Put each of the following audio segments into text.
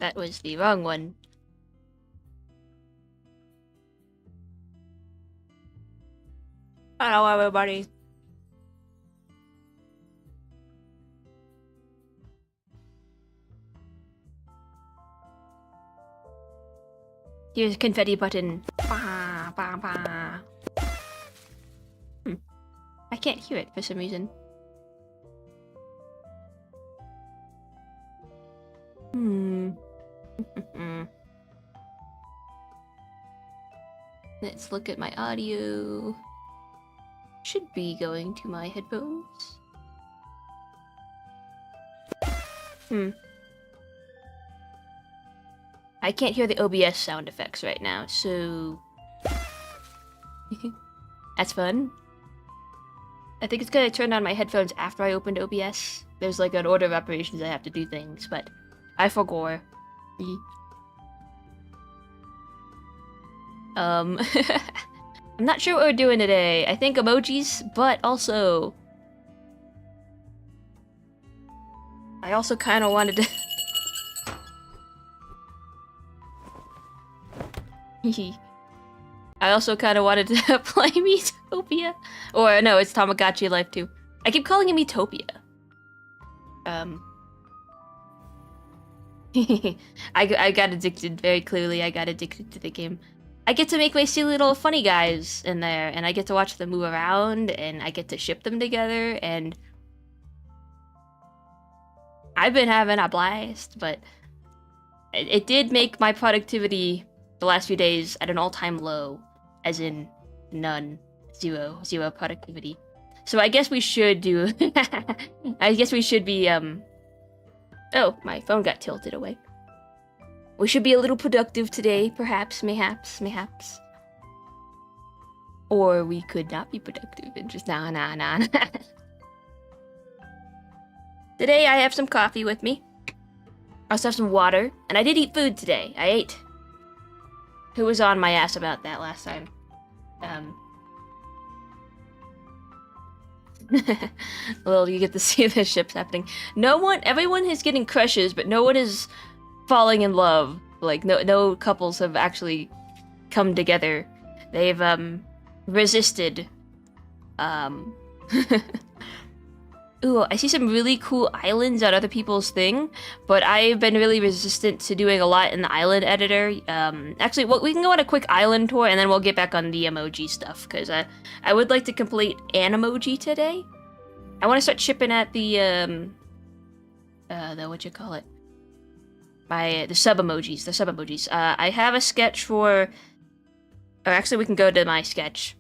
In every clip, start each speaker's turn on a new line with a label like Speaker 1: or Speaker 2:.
Speaker 1: that was the wrong one. Hello, everybody. Here's a confetti button. Bah, bah, bah. I can't hear it for some reason. Let's look at my audio. Should be going to my headphones. I can't hear the OBS sound effects right now, so... That's fun. I think it's gonna turn on my headphones after I opened OBS. There's like an order of operations I have to do things, but I forgot. I'm not sure what we're doing today. I think emojis, but also... I also kind of wanted to... I also kind of wanted to play Miitopia. Or no, it's Tamagotchi Life 2. I keep calling it Miitopia. I got addicted, very clearly. I got addicted to the game. I get to make my silly little funny guys in there, and I get to watch them move around, and I get to ship them together, and... I've been having a blast, but... It did make my productivity the last few days at an all-time low. As in, none. Zero productivity. So I guess we should do... I guess we should be, Oh, my phone got tilted away. We should be a little productive today, perhaps, mayhaps. Or we could not be productive and just nah. Today I have some coffee with me. I also have some water, and I did eat food today. I ate. Who was on my ass about that last time? Well, you get to see the ships happening. Everyone is getting crushes, but no one is falling in love. Like, no couples have actually come together. They've, resisted. Ooh, I see some really cool islands on other people's thing, but I've been really resistant to doing a lot in the island editor. Actually, we can go on a quick island tour, and then we'll get back on the emoji stuff, because I would like to complete an emoji today. I want to start shipping at the the sub emojis. I have a sketch for... Or actually, we can go to my sketch.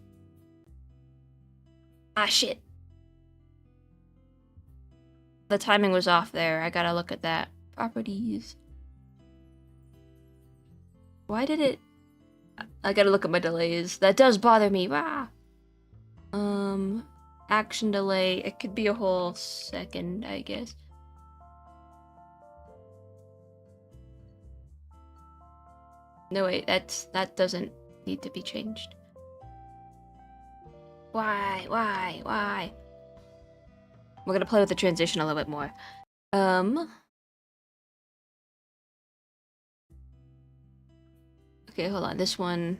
Speaker 1: Ah, shit. The timing was off there. I gotta look at that. Properties. Why did it... I gotta look at my delays. That does bother me. Rah! Action delay. It could be a whole second, I guess. No, wait. That doesn't need to be changed. Why? We're gonna play with the transition a little bit more. Okay, hold on. This one...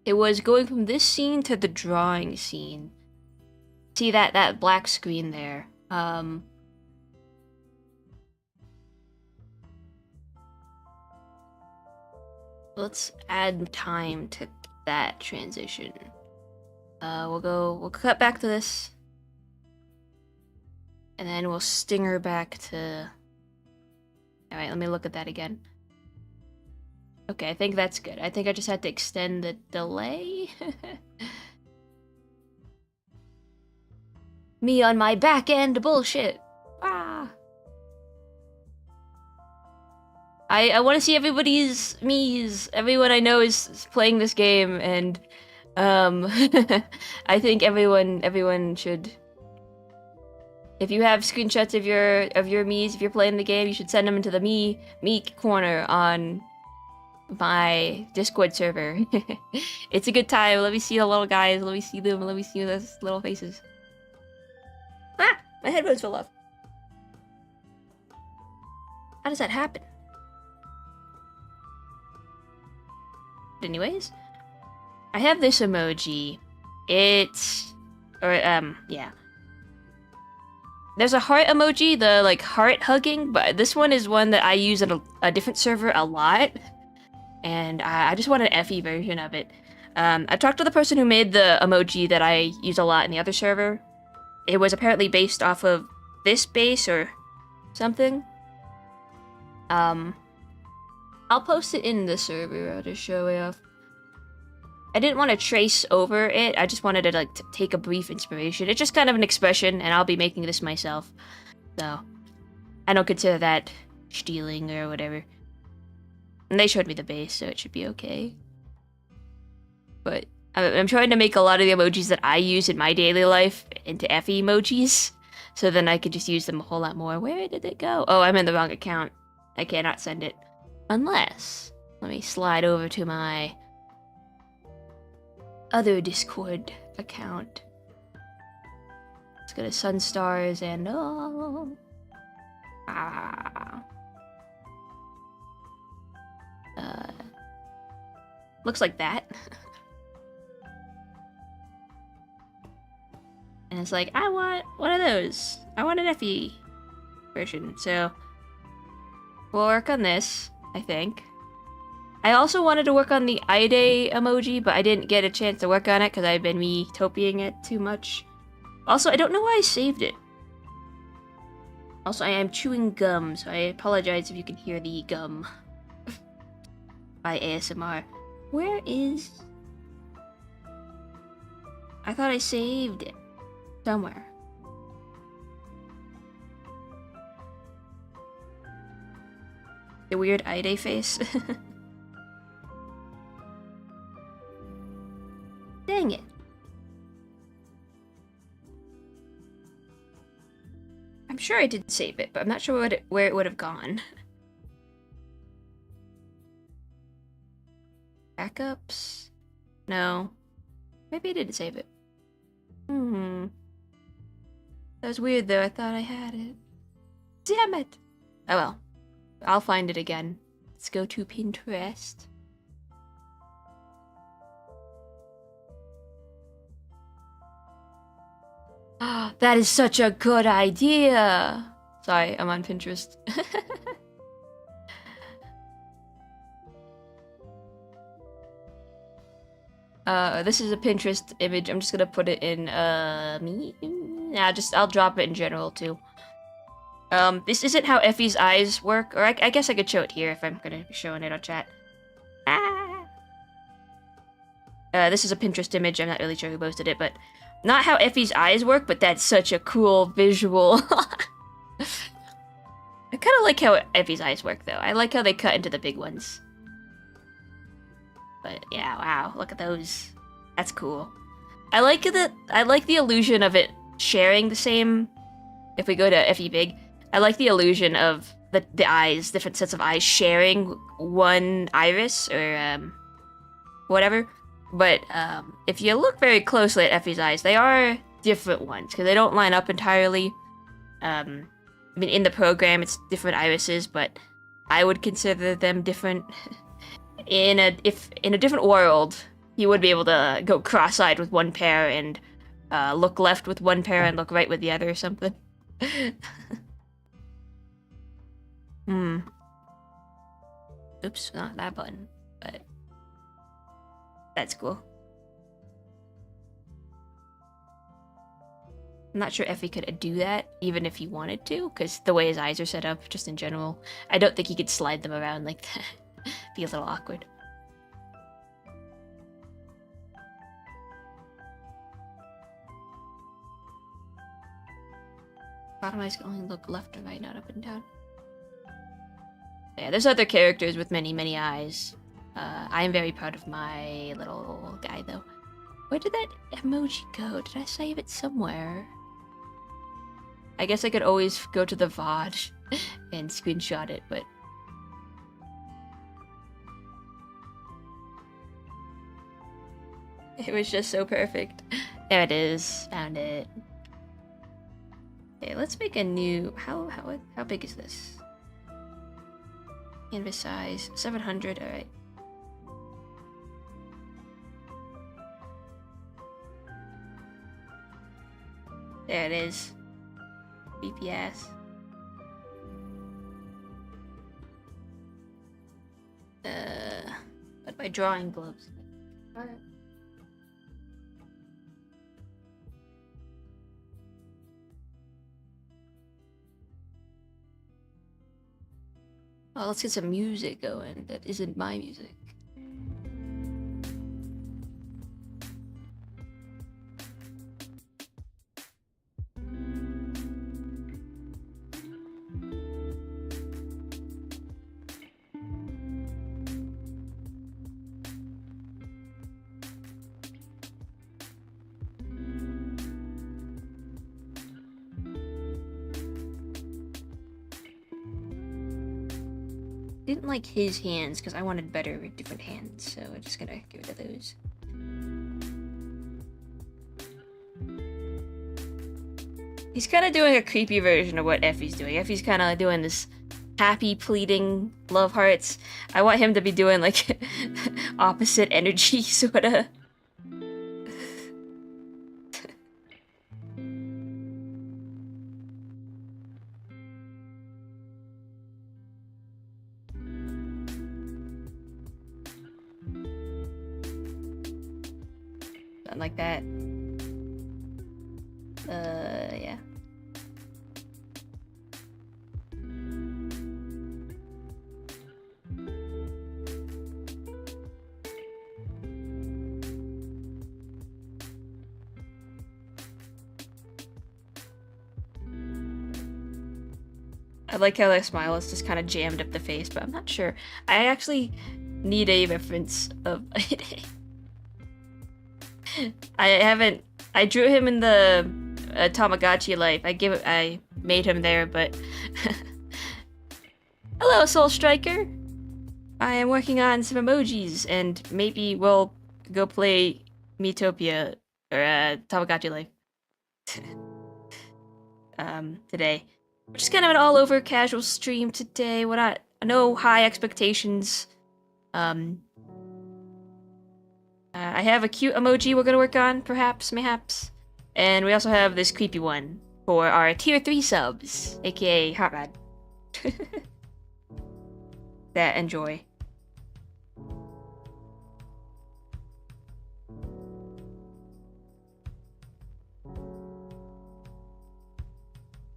Speaker 1: It was going from this scene to the drawing scene. See that black screen there? Let's add time to that transition. We'll cut back to this. And then we'll stinger back to... Alright, let me look at that again. Okay, I think that's good. I think I just had to extend the delay. Me on my back end bullshit. Ah. I want to see everybody's me's. Everyone I know is playing this game, and I think everyone should. If you have screenshots of your me's, if you're playing the game, you should send them into the me corner on my Discord server. It's a good time. Let me see the little guys. Let me see them. Let me see those little faces. Ah! My headphones fell off. How does that happen? Anyways, I have this emoji. It's... yeah. There's a heart emoji, the, like, heart hugging, but this one is one that I use on a different server a lot. And I just want an Effie version of it. I talked to the person who made the emoji that I use a lot in the other server. It was apparently based off of this base or something. I'll post it in the server. I'll just show it off. I didn't want to trace over it. I just wanted to like take a brief inspiration. It's just kind of an expression, and I'll be making this myself. So I don't consider that stealing or whatever. And they showed me the base, so it should be okay. But I'm trying to make a lot of the emojis that I use in my daily life into Effie emojis, so then I could just use them a whole lot more. Where did it go? Oh, I'm in the wrong account. I cannot send it. Unless, let me slide over to my other Discord account. Let's go to SunStarsAndAll. Looks like that. And it's like, I want one of those. I want an Effie version. So we'll work on this, I think. I also wanted to work on the Ide emoji, but I didn't get a chance to work on it because I've been me-topying it too much. Also, I don't know why I saved it. Also, I am chewing gum, so I apologize if you can hear the gum by ASMR. Where is... I thought I saved it somewhere. The weird Ide face. Dang it. I'm sure I did save it, but I'm not sure where it would have gone. Backups? No. Maybe I didn't save it. That was weird though, I thought I had it. Damn it! Oh well. I'll find it again. Let's go to Pinterest. That is such a good idea! Sorry, I'm on Pinterest. This is a Pinterest image. I'm just gonna put it in, me? Nah, I'll drop it in general, too. This isn't how Effie's eyes work, or I guess I could show it here if I'm gonna be showing it on chat. This is a Pinterest image. I'm not really sure who posted it, but not how Effie's eyes work, but that's such a cool visual. I kind of like how Effie's eyes work, though. I like how they cut into the big ones. But yeah, wow, look at those. That's cool. I like the illusion of it sharing the same. If we go to Effie Big, I like the illusion of the eyes, different sets of eyes sharing one iris or whatever. But if you look very closely at Effie's eyes, they are different ones because they don't line up entirely. I mean, in the program, it's different irises, but I would consider them different. In a different world, you would be able to go cross-eyed with one pair and look left with one pair and look right with the other or something. Oops, not that button, but that's cool. I'm not sure if he could do that, even if he wanted to, because the way his eyes are set up, just in general, I don't think he could slide them around like that. Be a little awkward. Bottom eyes can only look left or right, not up and down. Yeah, there's other characters with many, many eyes. I am very proud of my little guy, though. Where did that emoji go? Did I save it somewhere? I guess I could always go to the VOD and screenshot it, but... It was just so perfect. There it is. Found it. Okay, let's make a new... How big is this? Canvas size 700. All right. There it is. BPS. But my drawing gloves. All right. Oh, let's get some music going. That isn't my music. Didn't like his hands because I wanted better different hands, so I'm just gonna get rid of those. He's kind of doing a creepy version of what Effie's doing. Effie's kind of doing this happy, pleading love hearts. I want him to be doing like opposite energy, sort of. Like that. Yeah. I like how that smile is just kind of jammed up the face, but I'm not sure. I actually need a reference of I drew him in the Tamagotchi life. I made him there, but hello, Soul Striker. I am working on some emojis, and maybe we'll go play Miitopia or Tamagotchi life today. We're just kind of an all-over casual stream today. No high expectations. I have a cute emoji we're gonna work on, perhaps, mayhaps. And we also have this creepy one for our tier 3 subs, aka Hot Rod. That enjoy.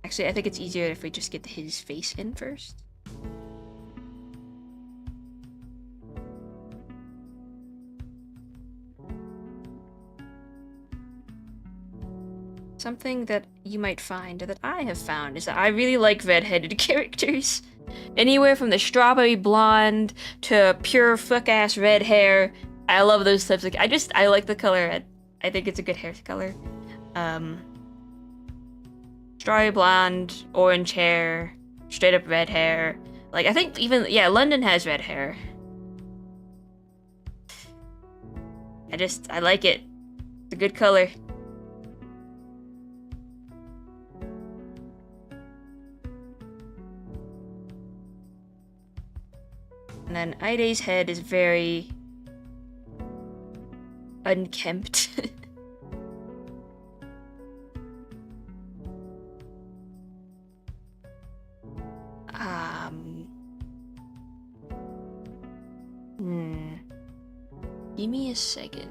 Speaker 1: Actually, I think it's easier if we just get his face in first. Something that you might find, or that I have found, is that I really like red-headed characters. Anywhere from the strawberry blonde to pure fuck-ass red hair. I love those types of... I like the color. I think it's a good hair color. Strawberry blonde, orange hair, straight up red hair. Like, I think even... Yeah, London has red hair. I like it. It's a good color. And then Aide's head is very unkempt. Give me a second.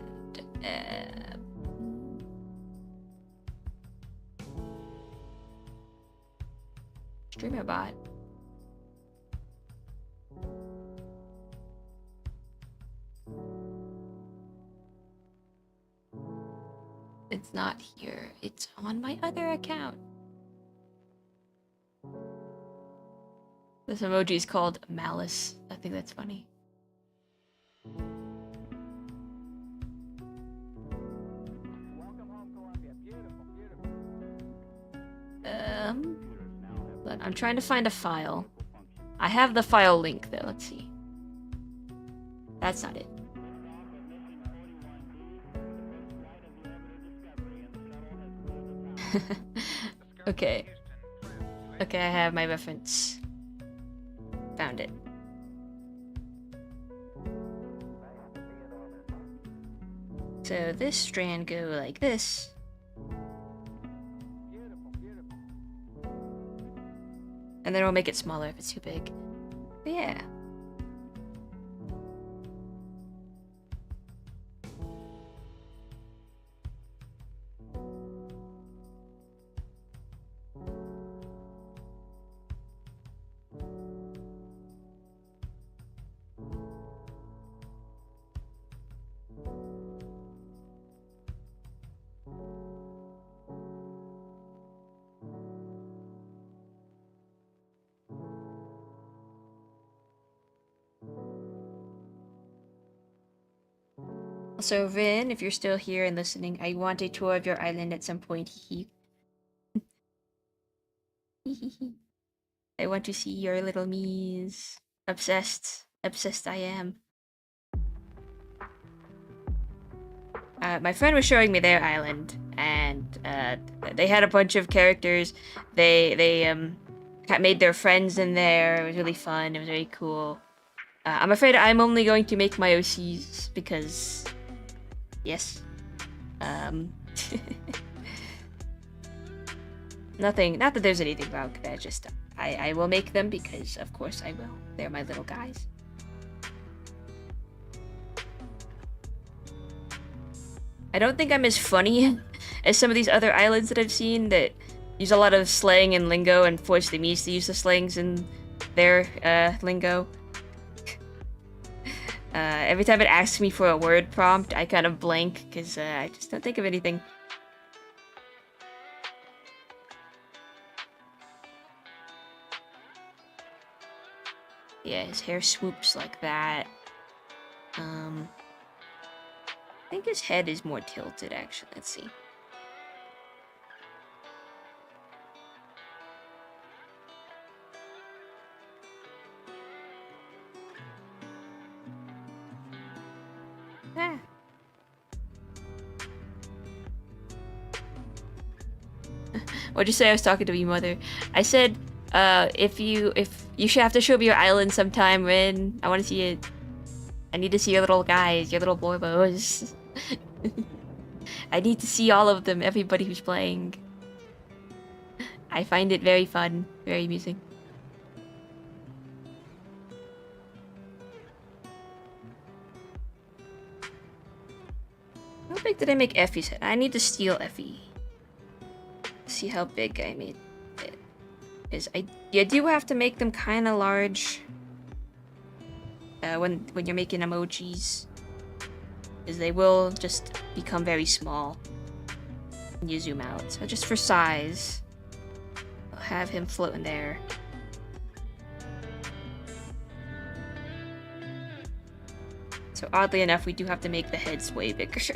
Speaker 1: Streamer bot. It's not here. It's on my other account. This emoji is called Malice. I think that's funny. But I'm trying to find a file. I have the file link though. Let's see. That's not it. Okay. Okay, I have my reference. Found it. So this strand go like this. And then we'll make it smaller if it's too big. But yeah. Also, Vin, if you're still here and listening, I want a tour of your island at some point. I want to see your little me's. Obsessed. Obsessed I am. My friend was showing me their island, and they had a bunch of characters. They made their friends in there. It was really fun. It was very cool. I'm afraid I'm only going to make my OCs because, yes. Nothing. Not that there's anything wrong with that. Just I will make them because, of course, I will. They're my little guys. I don't think I'm as funny as some of these other islands that I've seen that use a lot of slang and lingo and force the Mies to use the slangs in their lingo. Every time it asks me for a word prompt, I kind of blank because I just don't think of anything. Yeah, his hair swoops like that. I think his head is more tilted, actually. Let's see. Ah. What'd you say? I was talking to your mother. I said, if you should have to show me your island sometime, Rin. I want to see it. I need to see your little guys, your little borbos. I need to see all of them, everybody who's playing. I find it very fun, very amusing. How big did I make Effie's head? I need to steal Effie. See how big I made it. You do have to make them kind of large. When you're making emojis, because they will just become very small when you zoom out. So just for size, I'll have him float in there. So oddly enough, we do have to make the heads way bigger.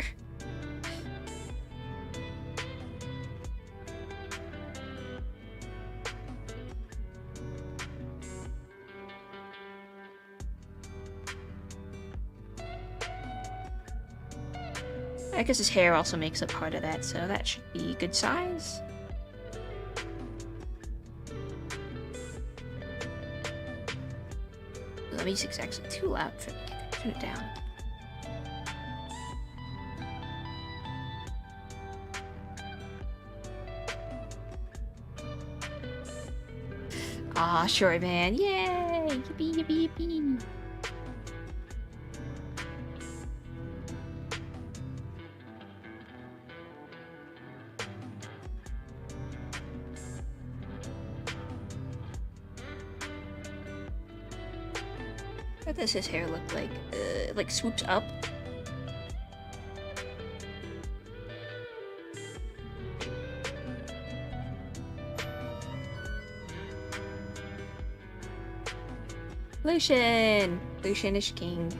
Speaker 1: I guess his hair also makes up part of that, so that should be good size. The music's actually too loud for me. Turn it down. Aw, sure, man. Yay! Yippee, yippee, yippee. What does his hair look like? It like swoops up. Lucian! Lucian is king.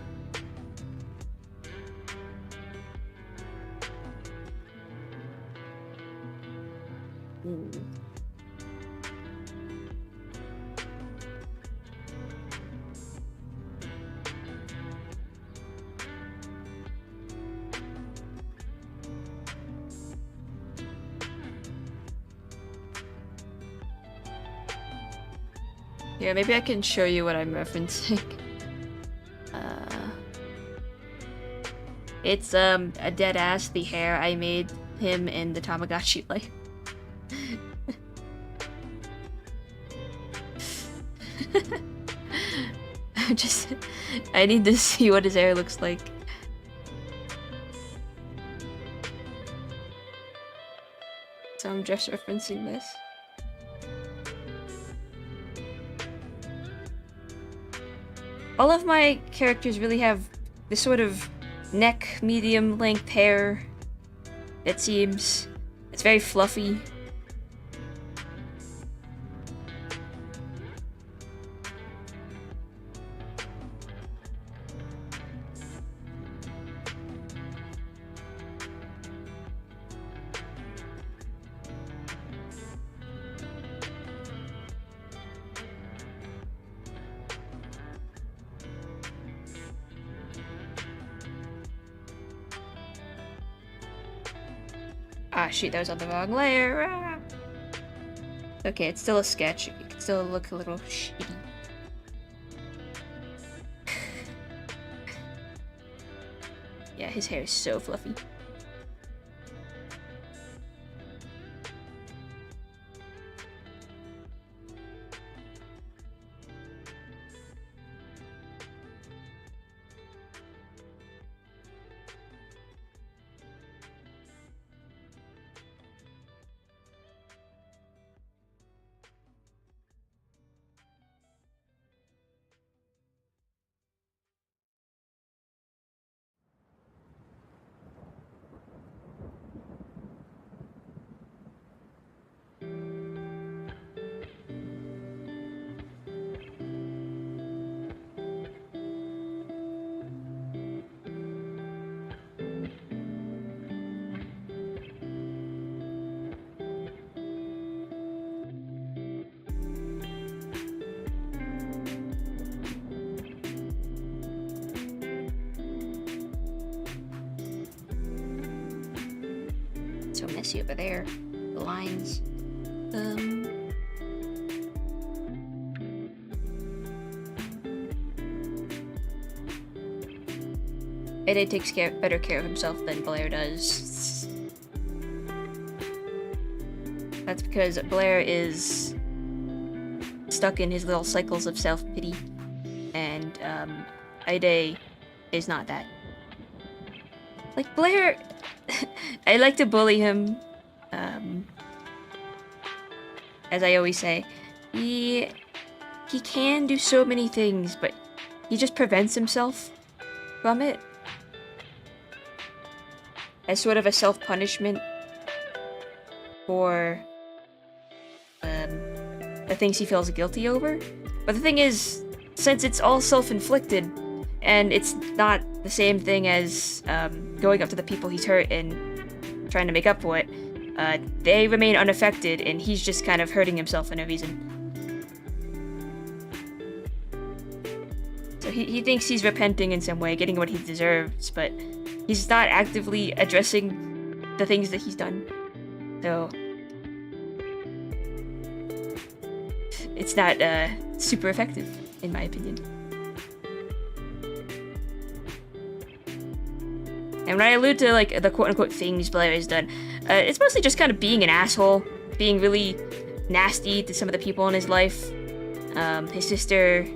Speaker 1: Yeah, maybe I can show you what I'm referencing. It's a dead ass the hair I made him in the Tamagotchi life. I need to see what his hair looks like. So I'm just referencing this. All of my characters really have this sort of neck, medium length hair. It seems it's very fluffy. Ah, shoot, that was on the wrong layer. Ah. Okay, it's still a sketch. It can still look a little shitty. Yeah, his hair is so fluffy. So messy over there. The lines. Mayday takes better care of himself than Blair does. That's because Blair is stuck in his little cycles of self-pity, and Mayday is not that. Like, Blair, I like to bully him, as I always say. He can do so many things, but he just prevents himself from it. As sort of a self-punishment for the things he feels guilty over. But the thing is, since it's all self-inflicted, and it's not the same thing as going up to the people he's hurt and trying to make up for it, they remain unaffected, and he's just kind of hurting himself for no reason. So he thinks he's repenting in some way, getting what he deserves, but he's not actively addressing the things that he's done. So it's not super effective, in my opinion. And when I allude to like the quote-unquote things Blair has done, it's mostly just kind of being an asshole, being really nasty to some of the people in his life, his sister,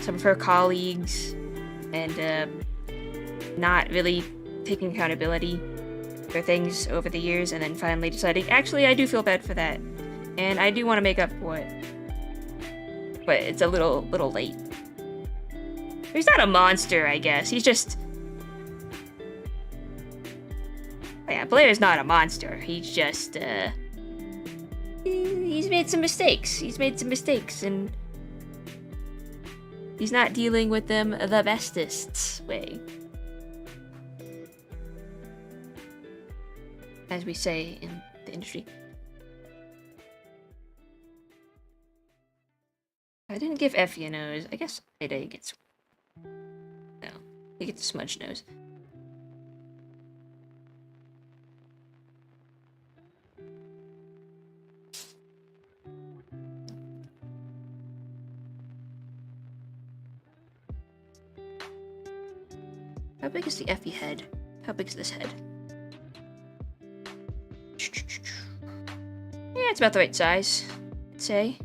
Speaker 1: some of her colleagues, and not really taking accountability for things over the years, and then finally deciding, actually, I do feel bad for that, and I do want to make up for it. But it's a little late. He's not a monster, I guess. He's just... Yeah, Blair's not a monster. He's just, he's made some mistakes. And he's not dealing with them the bestest way. As we say in the industry. I didn't give Effie a nose. I guess Mayday gets... No, he gets a smudge nose. How big is the Effie head? How big is this head? Yeah, it's about the right size, I'd say.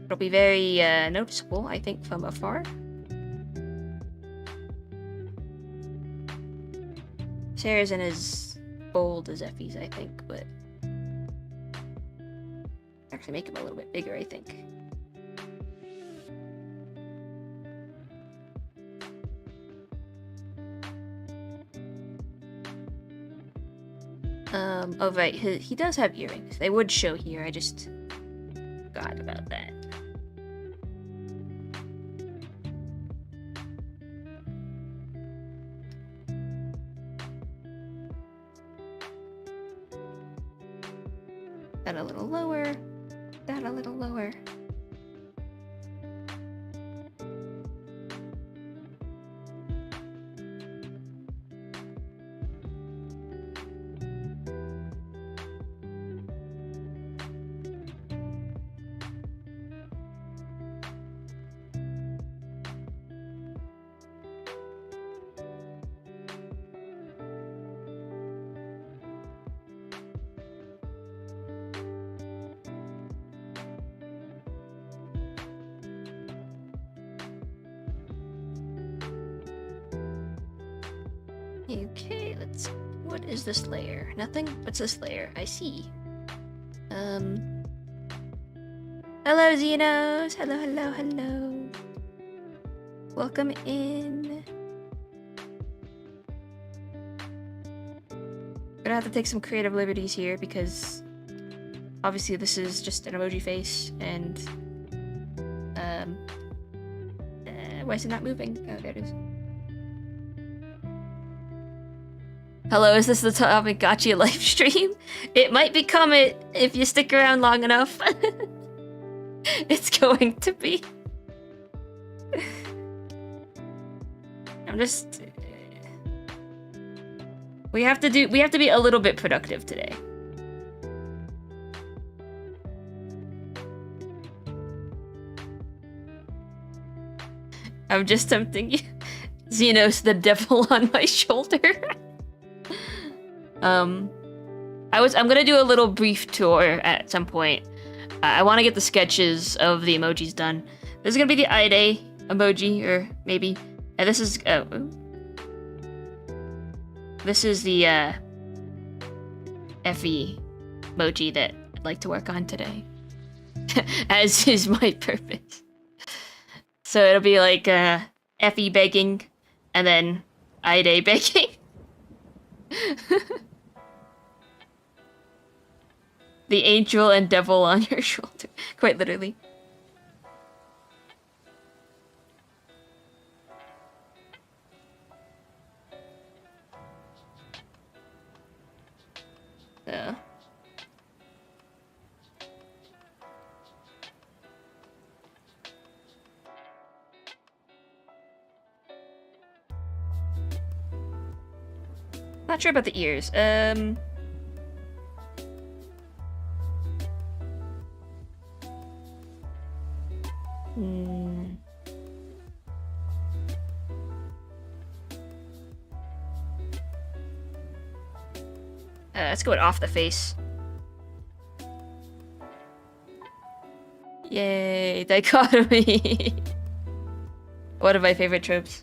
Speaker 1: It'll be very noticeable, I think, from afar. His hair isn't as bold as Effie's, I think, but actually make him a little bit bigger, I think. Oh right, he does have earrings. They would show here, I just forgot about that. That a little lower. That a little lower. Okay, let's... What is this layer? Nothing? What's this layer? I see. Hello, Xenos! Hello, hello, hello. Welcome in. Gonna have to take some creative liberties here because obviously this is just an emoji face and why is it not moving? Oh, there it is. Hello, is this the Tamagotchi live stream? It might become it if you stick around long enough. It's going to be. I'm just... We have to be a little bit productive today. I'm just tempting you. Xenos, the devil on my shoulder. I'm gonna do a little brief tour at some point. I want to get the sketches of the emojis done. This is gonna be the Ide emoji, or maybe. And this is the Effie emoji that I'd like to work on today. As is my purpose. So it'll be like Effie begging, and then Ide begging. The angel and devil on your shoulder. Quite literally. Yeah. Not sure about the ears. Let's go with off the face. Yay, dichotomy. One of my favorite tropes.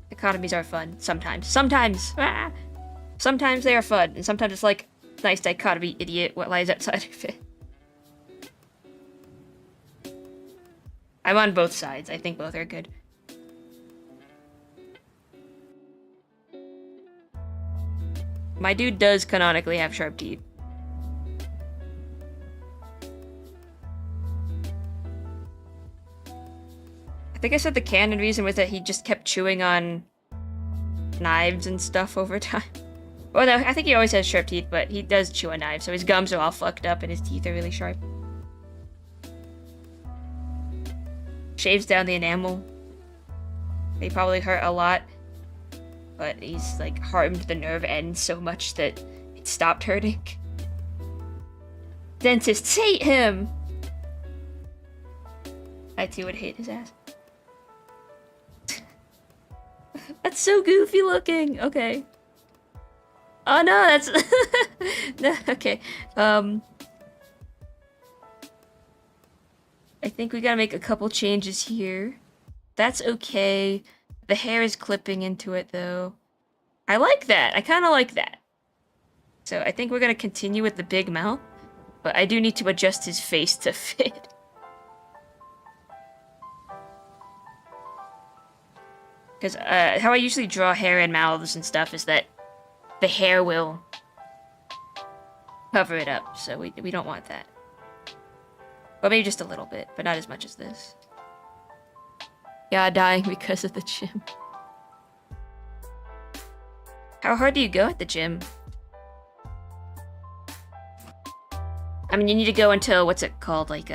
Speaker 1: Dichotomies are fun sometimes. Sometimes they are fun, and sometimes it's like, nice dichotomy, idiot. What lies outside of it? I'm on both sides. I think both are good. My dude does canonically have sharp teeth. I think I said the canon reason was that he just kept chewing on knives and stuff over time. Well, no, I think he always has sharp teeth, but he does chew on knives, so his gums are all fucked up and his teeth are really sharp. Shaves down the enamel. They probably hurt a lot, but he's like hardened the nerve end so much that it stopped hurting. Dentists hate him! I too would hate his ass. That's so goofy looking. Okay. Oh no, that's no, okay. I think we gotta make a couple changes here. That's okay. The hair is clipping into it though. I like that. I kind of like that. So I think we're gonna continue with the big mouth, but I do need to adjust his face to fit. Because how I usually draw hair and mouths and stuff is that the hair will cover it up, so we don't want that. Well, maybe just a little bit, but not as much as this. Yeah, dying because of the gym. How hard do you go at the gym? I mean, you need to go until, what's it called, like,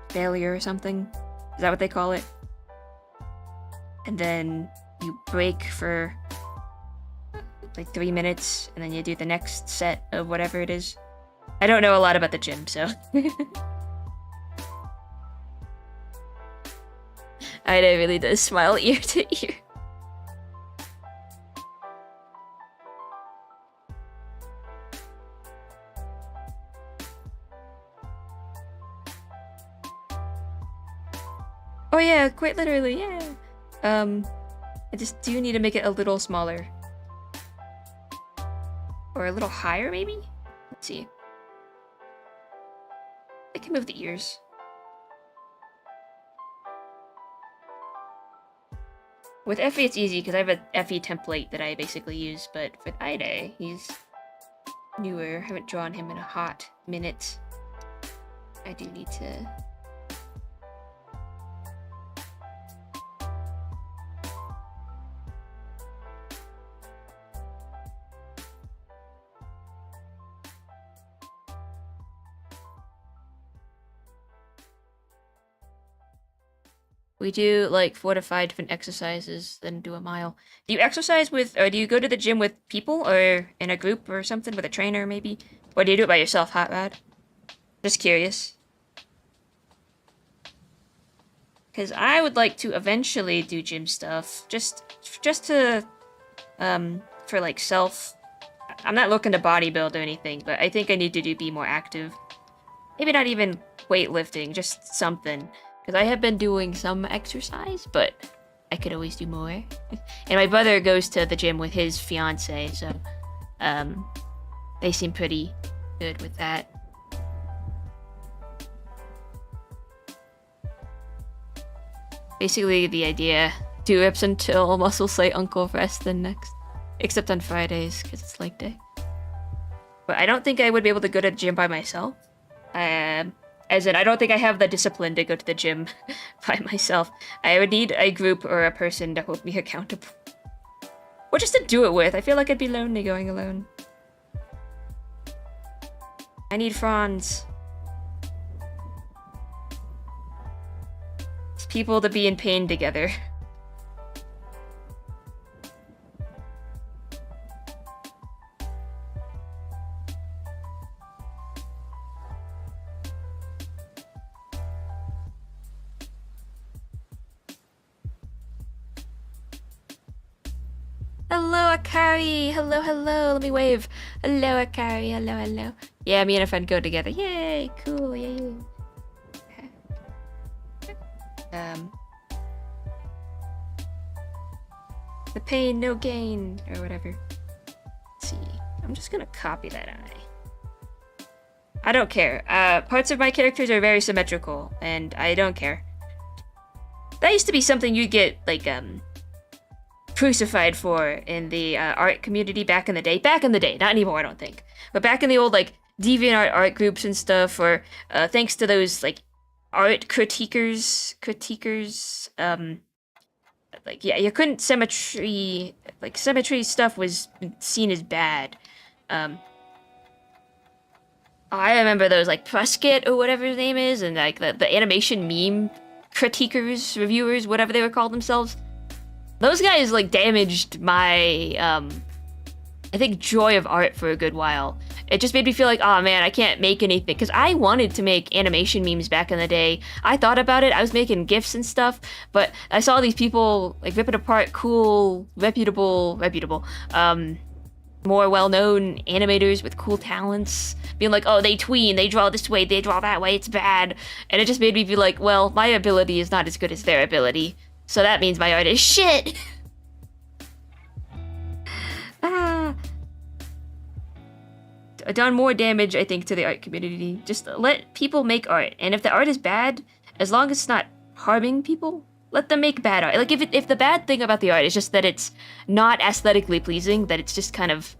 Speaker 1: failure or something? Is that what they call it? And then you break for like 3 minutes, and then you do the next set of whatever it is. I don't know a lot about the gym, so. Ida really does smile ear to ear. Oh yeah, quite literally, yeah. I just do need to make it a little smaller. Or a little higher, maybe? Let's see. I can move the ears. With Effie, it's easy because I have an Effie template that I basically use, but with Ida, he's newer. I haven't drawn him in a hot minute. I do need to... We do like 4 to 5 different exercises, then do a mile. Do you exercise with, or do you go to the gym with people, or in a group or something, with a trainer maybe? Or do you do it by yourself, Hot Rod? Just curious. Because I would like to eventually do gym stuff, just to, for like self. I'm not looking to bodybuild or anything, but I think I need to be more active. Maybe not even weightlifting, just something. Because I have been doing some exercise, but I could always do more. And my brother goes to the gym with his fiance, so they seem pretty good with that. Basically, the idea, 2 reps until muscles say uncle rest, then next. Except on Fridays, because it's leg day. But I don't think I would be able to go to the gym by myself. As in, I don't think I have the discipline to go to the gym by myself. I would need a group or a person to hold me accountable. Or just to do it with. I feel like I'd be lonely going alone. I need Franz. It's people to be in pain together. Hello, Akari! Hello, hello! Let me wave. Hello, Akari. Hello, hello. Yeah, me and a friend go together. Yay! Cool, yay. The pain, no gain, or whatever. Let's see. I'm just gonna copy that eye. I don't care. Parts of my characters are very symmetrical, and I don't care. That used to be something you'd get, like, crucified for in the art community back in the day. Back in the day, not anymore, I don't think. But back in the old, like, DeviantArt art groups and stuff, or thanks to those, like, art critiquers, like, yeah, you couldn't symmetry stuff was seen as bad. I remember those, like, Prescott or whatever his name is, and, like, the animation meme critiquers, reviewers, whatever they would call themselves. Those guys, like, damaged my, I think, joy of art for a good while. It just made me feel like, oh man, I can't make anything. Because I wanted to make animation memes back in the day. I thought about it, I was making GIFs and stuff, but I saw these people like ripping apart cool, reputable, more well-known animators with cool talents, being like, oh, they tween, they draw this way, they draw that way, it's bad. And it just made me be like, well, my ability is not as good as their ability, so that means my art is shit. Done more damage, I think, to the art community. Just let people make art, and if the art is bad, as long as it's not harming people, let them make bad art. Like, if the bad thing about the art is just that it's not aesthetically pleasing, that it's just kind of,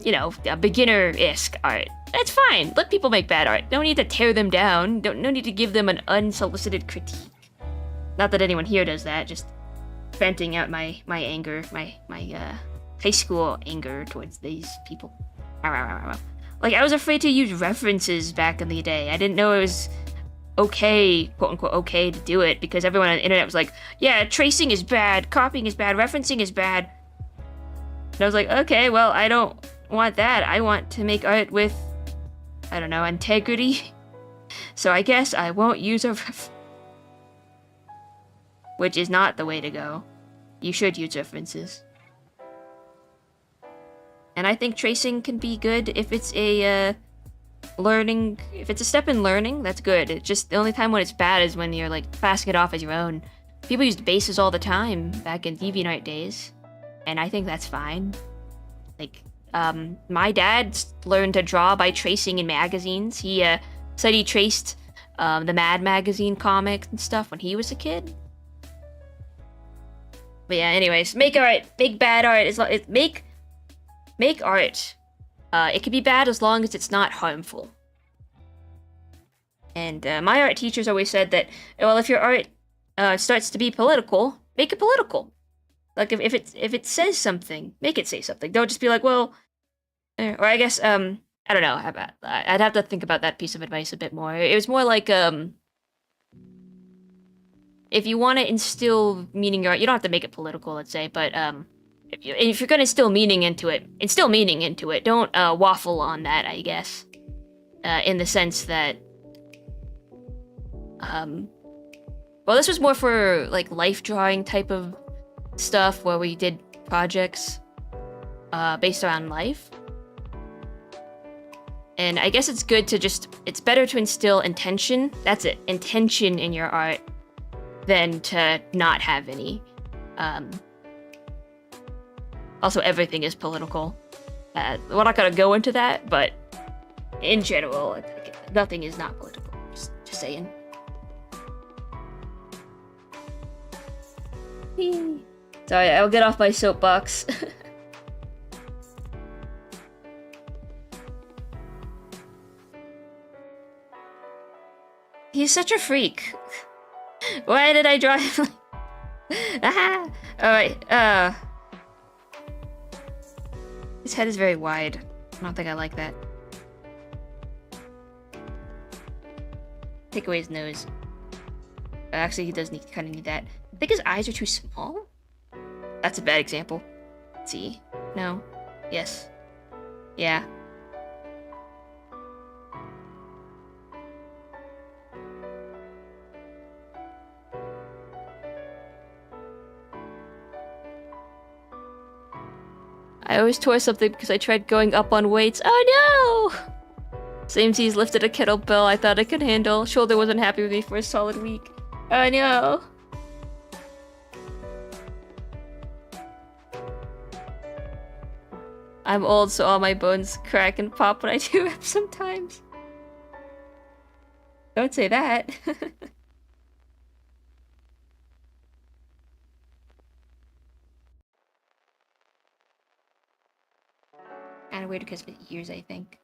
Speaker 1: you know, a beginner-esque art, that's fine. Let people make bad art. No need to tear them down. No need to give them an unsolicited critique. Not that anyone here does that, just venting out my anger, my high school anger towards these people. Like, I was afraid to use references back in the day. I didn't know it was okay, quote-unquote okay, to do it, because everyone on the internet was like, yeah, tracing is bad, copying is bad, referencing is bad. And I was like, okay, well, I don't want that. I want to make art with, I don't know, integrity. So I guess I won't use a reference. Which is not the way to go. You should use references. And I think tracing can be good if it's a learning, if it's a step in learning, that's good. It's just the only time when it's bad is when you're like passing it off as your own. People used bases all the time back in DeviantArt days, and I think that's fine. Like, my dad learned to draw by tracing in magazines. He said he traced the Mad magazine comics and stuff when he was a kid. But yeah, anyways, make art, make bad art. Make art. It can be bad as long as it's not harmful. And my art teachers always said that, well, if your art starts to be political, make it political. Like, if it says something, make it say something. Don't just be like, well, or I guess, I don't know. I'd have to think about that piece of advice a bit more. It was more like, if you want to instill meaning in your art, you don't have to make it political, let's say, but if you're gonna instill meaning into it, Don't waffle on that, I guess. In the sense that, well, this was more for like life drawing type of stuff where we did projects based around life. And I guess it's good to it's better to instill intention. That's it, intention in your art, than to not have any. Also, everything is political. We're not gonna go into that, but in general, nothing is not political. Just saying. Sorry, I'll get off my soapbox. He's such a freak. Why did I draw him? Ah! Alright, his head is very wide. I don't think I like that. Take away his nose. Actually, he does kind of need that. I think his eyes are too small? That's a bad example. Let's see. No. Yes. Yeah. I always tore something because I tried going up on weights. Oh no! Samesies lifted a kettlebell I thought I could handle. Shoulder wasn't happy with me for a solid week. Oh no! I'm old, so all my bones crack and pop when I do reps sometimes. Don't say that. Kinda weird because of his ears, I think.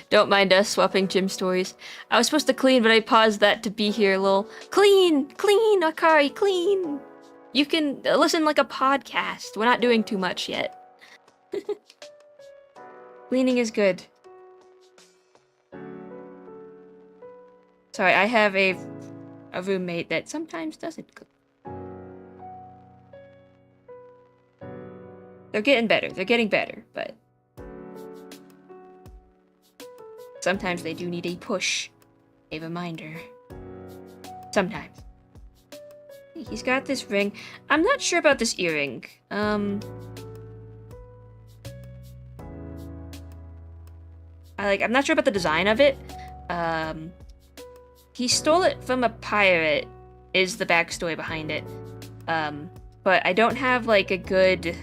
Speaker 1: Don't mind us swapping gym stories. I was supposed to clean, but I paused that to be here, lol. Clean! Clean, Akari, clean! You can listen like a podcast. We're not doing too much yet. Cleaning is good. Sorry, I have a roommate that sometimes doesn't cook. They're getting better. They're getting better, but sometimes they do need a push, a reminder. Sometimes. He's got this ring. I'm not sure about this earring. I'm not sure about the design of it. He stole it from a pirate, is the backstory behind it. But I don't have like a good...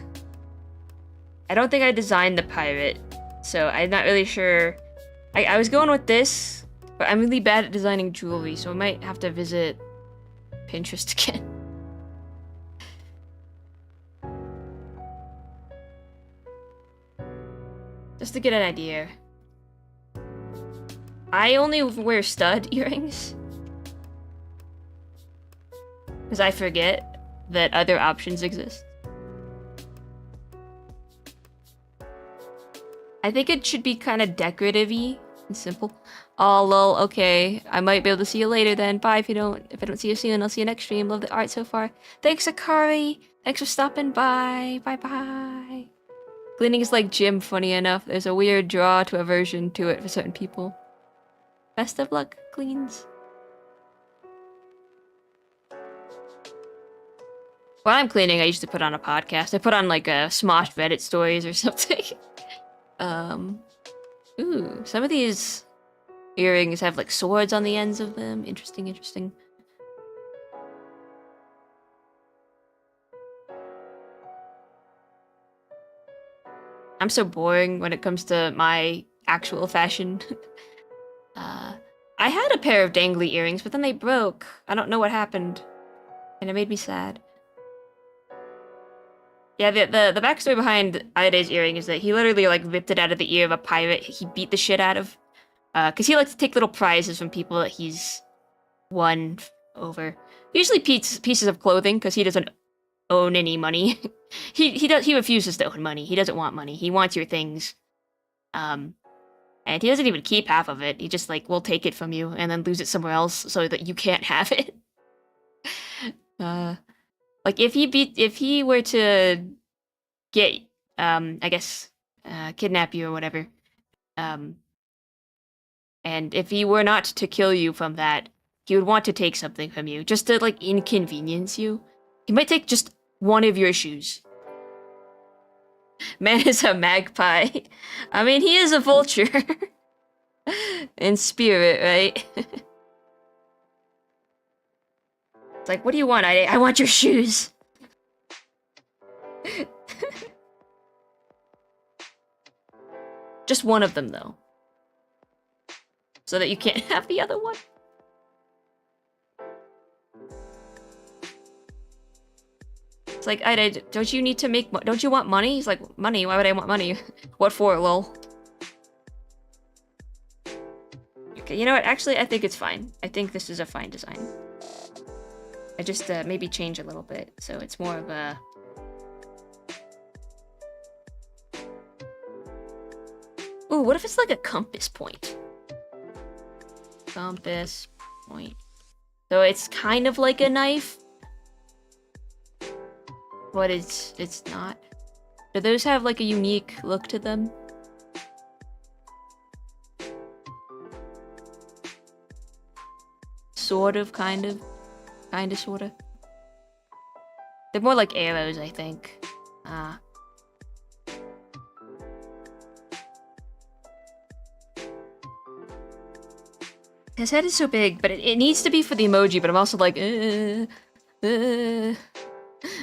Speaker 1: I don't think I designed the pirate, so I'm not really sure. I was going with this, but I'm really bad at designing jewelry, so I might have to visit Pinterest again. Just to get an idea. I only wear stud earrings. Because I forget that other options exist. I think it should be kind of decorative-y and simple. Oh, lol, okay. I might be able to see you later then. Bye if I don't see you soon. I'll see you next stream. Love the art so far. Thanks, Akari. Thanks for stopping by. Bye-bye. Cleaning is like gym, funny enough. There's a weird draw to aversion to it for certain people. Best of luck, cleans. While I'm cleaning, I used to put on a podcast. I put on like a Smosh Reddit stories or something. Ooh, some of these earrings have like swords on the ends of them. Interesting, interesting. I'm so boring when it comes to my actual fashion. I had a pair of dangly earrings, but then they broke. I don't know what happened. And it made me sad. Yeah, the backstory behind Aide's earring is that he literally like ripped it out of the ear of a pirate he beat the shit out of. Cause he likes to take little prizes from people that he's won over. Usually pieces of clothing, cause he doesn't own any money. he refuses to own money. He doesn't want money. He wants your things. And he doesn't even keep half of it. He just like will take it from you and then lose it somewhere else so that you can't have it. Like if he were to get I guess kidnap you or whatever, and if he were not to kill you from that, he would want to take something from you just to like inconvenience you. He might take just one of your shoes. Man is a magpie. I mean, he is a vulture. In spirit, right? It's like, what do you want, Aide? I want your shoes. Just one of them, though. So that you can't have the other one. It's like, Aide, don't you need to make don't you want money? He's like, money? Why would I want money? What for, lol? Okay, you know what? Actually, I think it's fine. I think this is a fine design. I just maybe change a little bit, so it's more of a... Ooh, what if it's like a compass point? Compass point. So it's kind of like a knife, but it's not. Do those have like a unique look to them? Sort of, kind of, sort of. They're more like arrows, I think. His head is so big, but it needs to be for the emoji, but I'm also like,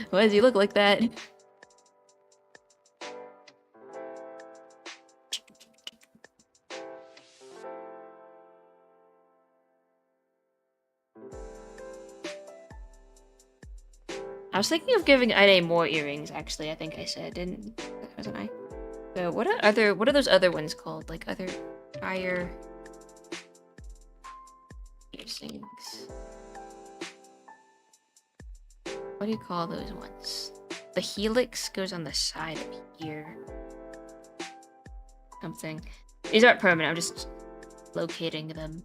Speaker 1: why does he look like that? I was thinking of giving Aide more earrings, actually, I think I said, wasn't I? So what are those other ones called? Like other fire piercings. What do you call those ones? The helix goes on the side of here. Something. These aren't permanent, I'm just locating them.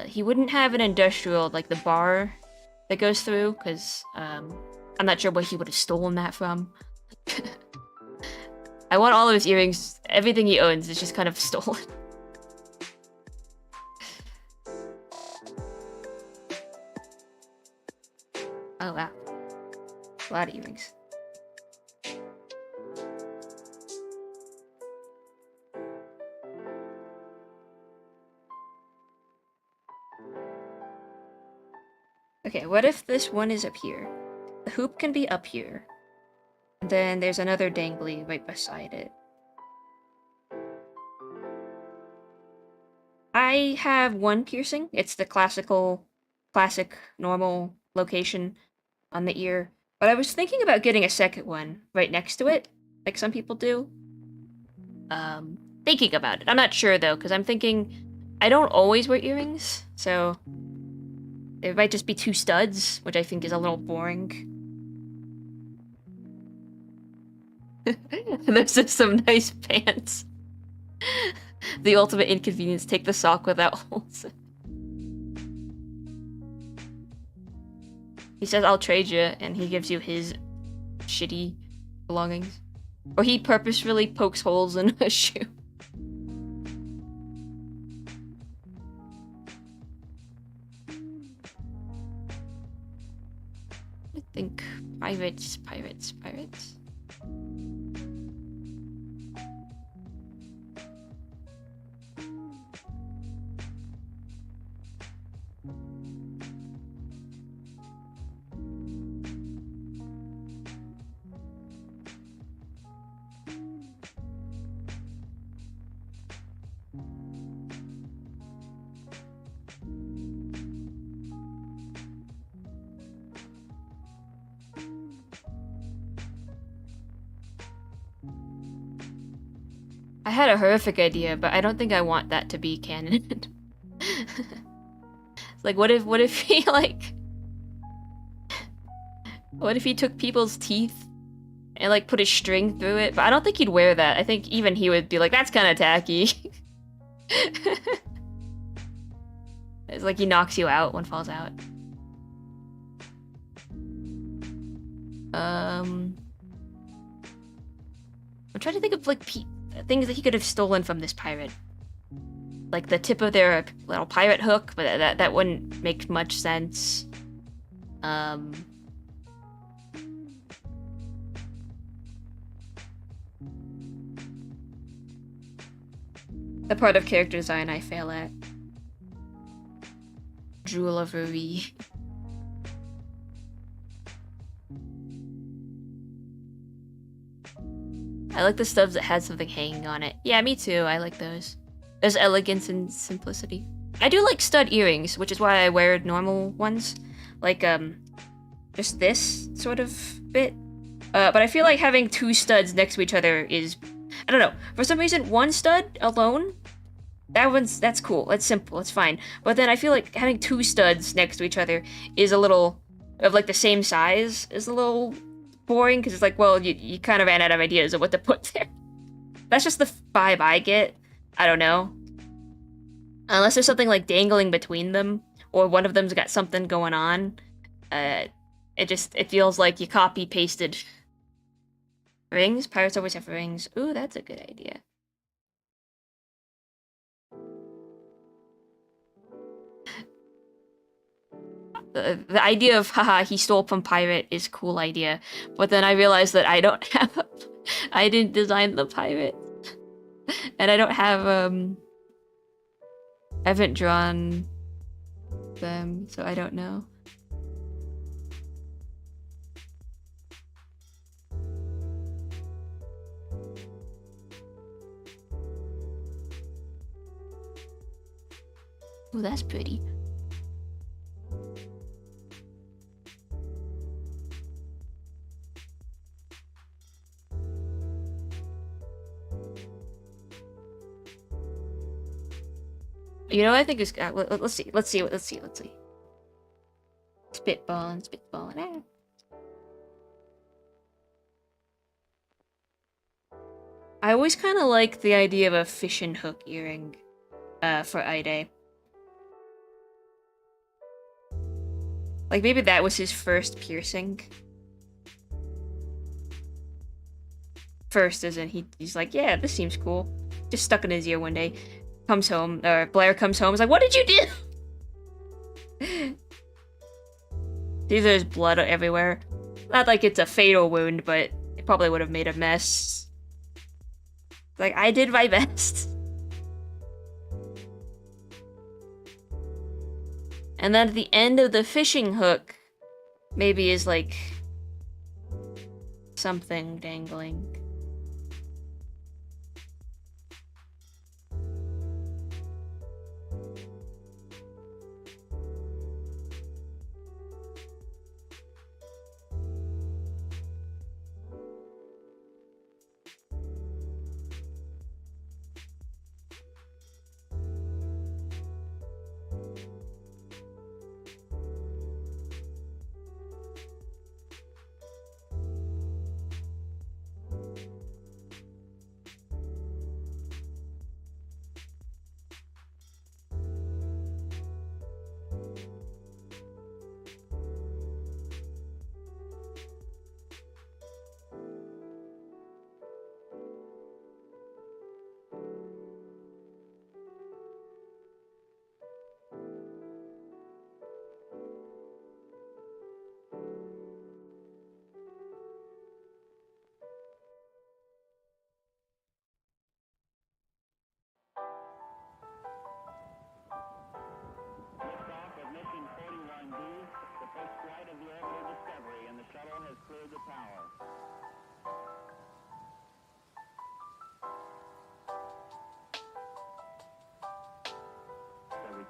Speaker 1: He wouldn't have an industrial, like the bar that goes through, because I'm not sure where he would have stolen that from. I want all of his earrings, everything he owns is just kind of stolen. Oh wow. A lot of earrings. Okay, what if this one is up here? The hoop can be up here. And then there's another dangly right beside it. I have one piercing. It's the classic, normal location on the ear. But I was thinking about getting a second one right next to it, like some people do. Thinking about it. I'm not sure though, because I'm thinking I don't always wear earrings, so it might just be 2 studs, which I think is a little boring. There's just some nice pants. The ultimate inconvenience, take the sock without holes. He says, I'll trade you, and he gives you his shitty belongings. Or he purposefully pokes holes in a shoe. I think pirates. I had a horrific idea, but I don't think I want that to be canon. It's like, what if he, like... What if he took people's teeth and, like, put a string through it? But I don't think he'd wear that. I think even he would be like, that's kind of tacky. It's like he knocks you out, one falls out. I'm trying to think of, like, things that he could have stolen from this pirate. Like the tip of their little pirate hook, but that wouldn't make much sense. The part of character design I fail at. Jewelry. I like the stubs that had something hanging on it. Yeah, me too. I like those. There's elegance and simplicity. I do like stud earrings, which is why I wear normal ones. Like, just this sort of bit. But I feel like having 2 studs next to each other is... I don't know. For some reason, 1 stud alone, that's cool. That's simple. It's fine. But then I feel like having 2 studs next to each other is a little... of, like, the same size is a little... boring, because it's like, well, you kind of ran out of ideas of what to put there. That's just the vibe I get. I don't know. Unless there's something like dangling between them, or one of them's got something going on. It feels like you copy-pasted. Rings? Pirates always have rings. Ooh, that's a good idea. The idea of, haha, he stole from pirate is a cool idea. But then I realized that I don't have I didn't design the pirate. And I don't have, I haven't drawn them, so I don't know. Ooh, that's pretty. You know what I think is... let's see. Spitballing. I always kind of like the idea of a fishing hook earring for Ide. Like, maybe that was his first piercing. First, as in, he's like, yeah, this seems cool. Just stuck in his ear one day. Comes home, or Blair comes home, is like, what did you do? See, there's blood everywhere. Not like it's a fatal wound, but it probably would have made a mess. Like, I did my best. And then at the end of the fishing hook, maybe is like something dangling.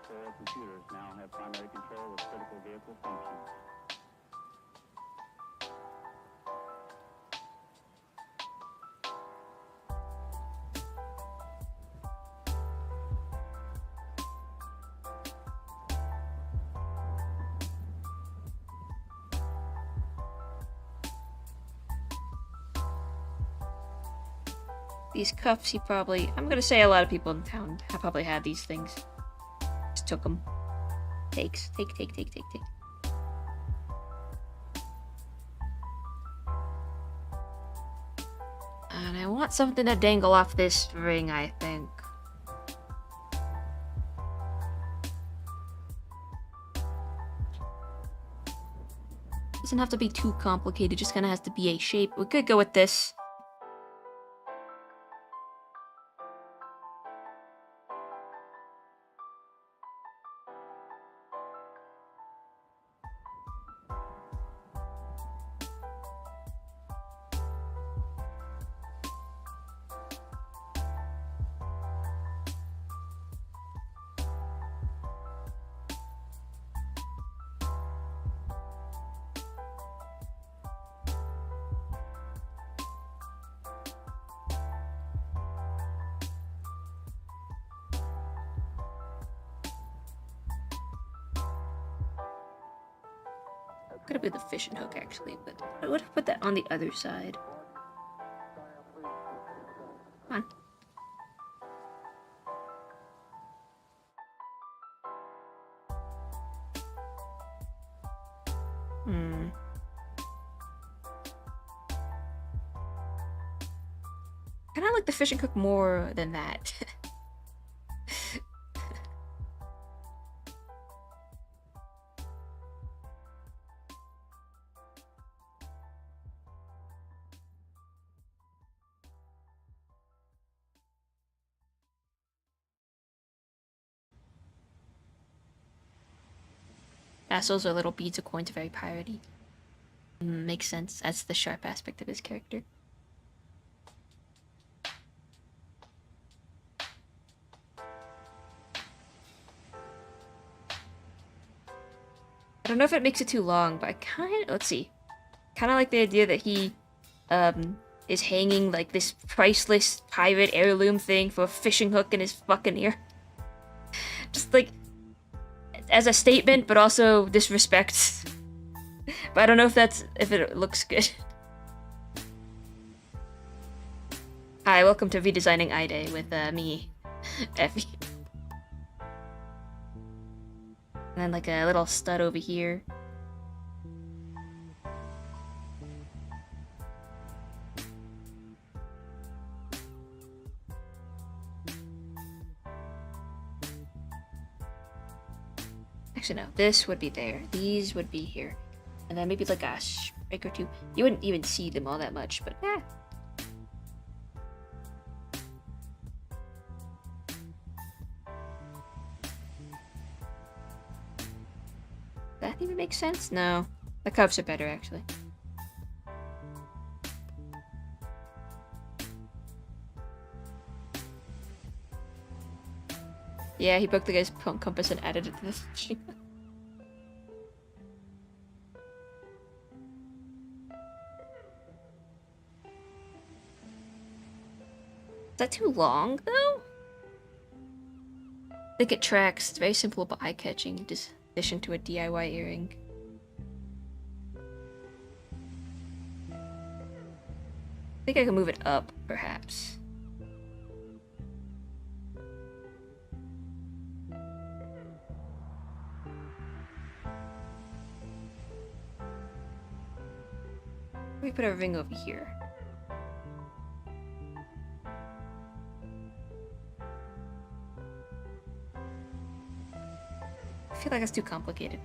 Speaker 2: Four computers now have primary control of critical vehicle functions.
Speaker 1: These cuffs, he probably... I'm gonna say a lot of people in town have probably had these things. Just took them. Take. And I want something to dangle off this ring, I think. Doesn't have to be too complicated, just kind of has to be a shape. We could go with this. Could have been the fishing hook, actually, but I would have put that on the other side. Come on. Kind of like the fishing hook more than that. Tassels or little beads of coins are very piratey. Makes sense. That's the sharp aspect of his character. I don't know if it makes it too long, but I kind of... Let's see. Kind of like the idea that he is hanging like this priceless pirate heirloom thing for a fishing hook in his fucking ear. Just like... as a statement, but also disrespect. But I don't know if it looks good. Hi, welcome to Redesigning iDay with me, Effie. And then like a little stud over here. Actually, no, this would be there. These would be here. And then maybe like a strike or two. You wouldn't even see them all that much, but eh. That even makes sense? No. The cups are better, actually. Yeah, he broke the guy's compass and added it to this. Is that too long, though? I think it tracks. It's very simple but eye-catching, just addition to a DIY earring. I think I can move it up, perhaps. Let me put a ring over here. I feel like that's too complicated.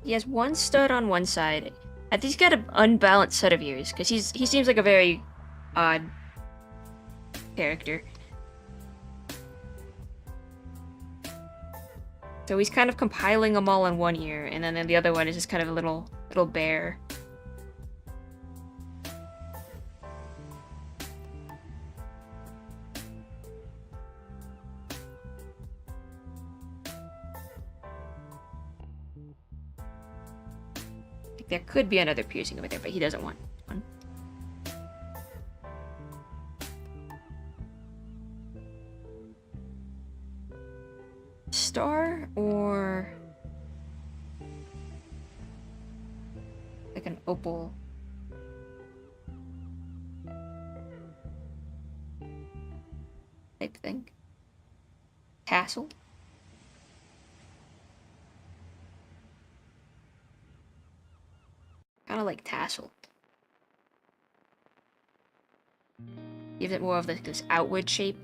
Speaker 1: He has one stud on one side. I think he's got an unbalanced set of ears, because he seems like a very odd character. So he's kind of compiling them all in one ear, and then the other one is just kind of a little bear. There could be another piercing over there, but he doesn't want one. Star or like an opal type thing. Tassel. Kind of like tassel. Gives it more of this outward shape.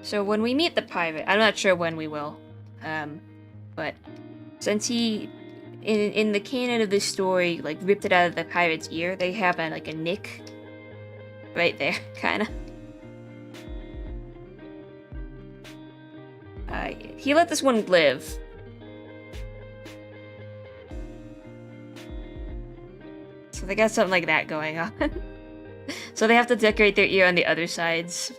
Speaker 1: So when we meet the pirate, I'm not sure when we will, but since he, in the canon of this story, like ripped it out of the pirate's ear, they have like a nick right there, kind of. He let this one live. So they got something like that going on. So they have to decorate their ear on the other sides.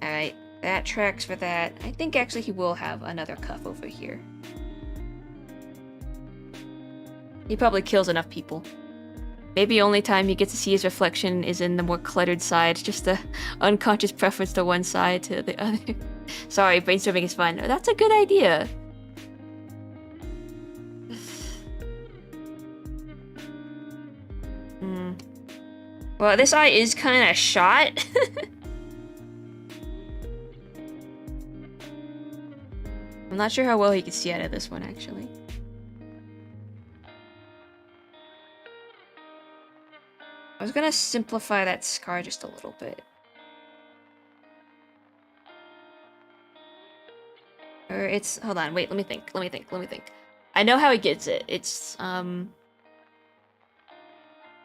Speaker 1: Alright, that tracks for that. I think actually he will have another cuff over here. He probably kills enough people. Maybe only time he gets to see his reflection is in the more cluttered side, just a unconscious preference to one side to the other. Sorry, brainstorming is fun. That's a good idea. Well, this eye is kind of shot. I'm not sure how well he can see out of this one, actually. I was gonna simplify that scar just a little bit. Or it's, hold on, wait, let me think. I know how he gets it. It's,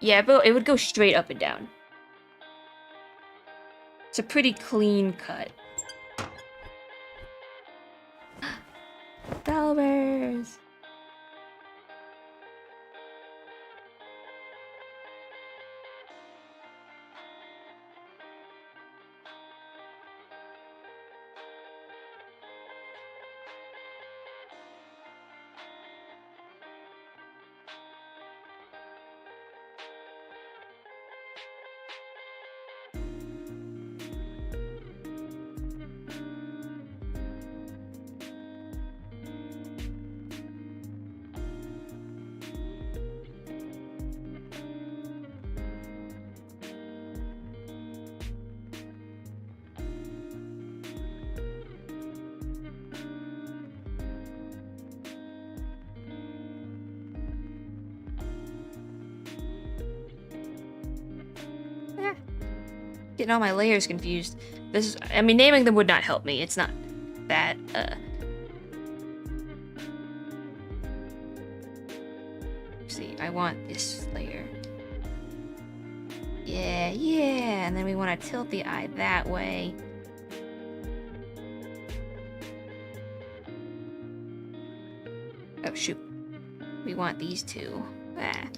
Speaker 1: yeah, but it would go straight up and down. It's a pretty clean cut. Dollars! getting all my layers confused. I mean, naming them would not help me. It's not that, see, I want this layer. Yeah, and then we want to tilt the eye that way. Oh, shoot. We want these two. Ah.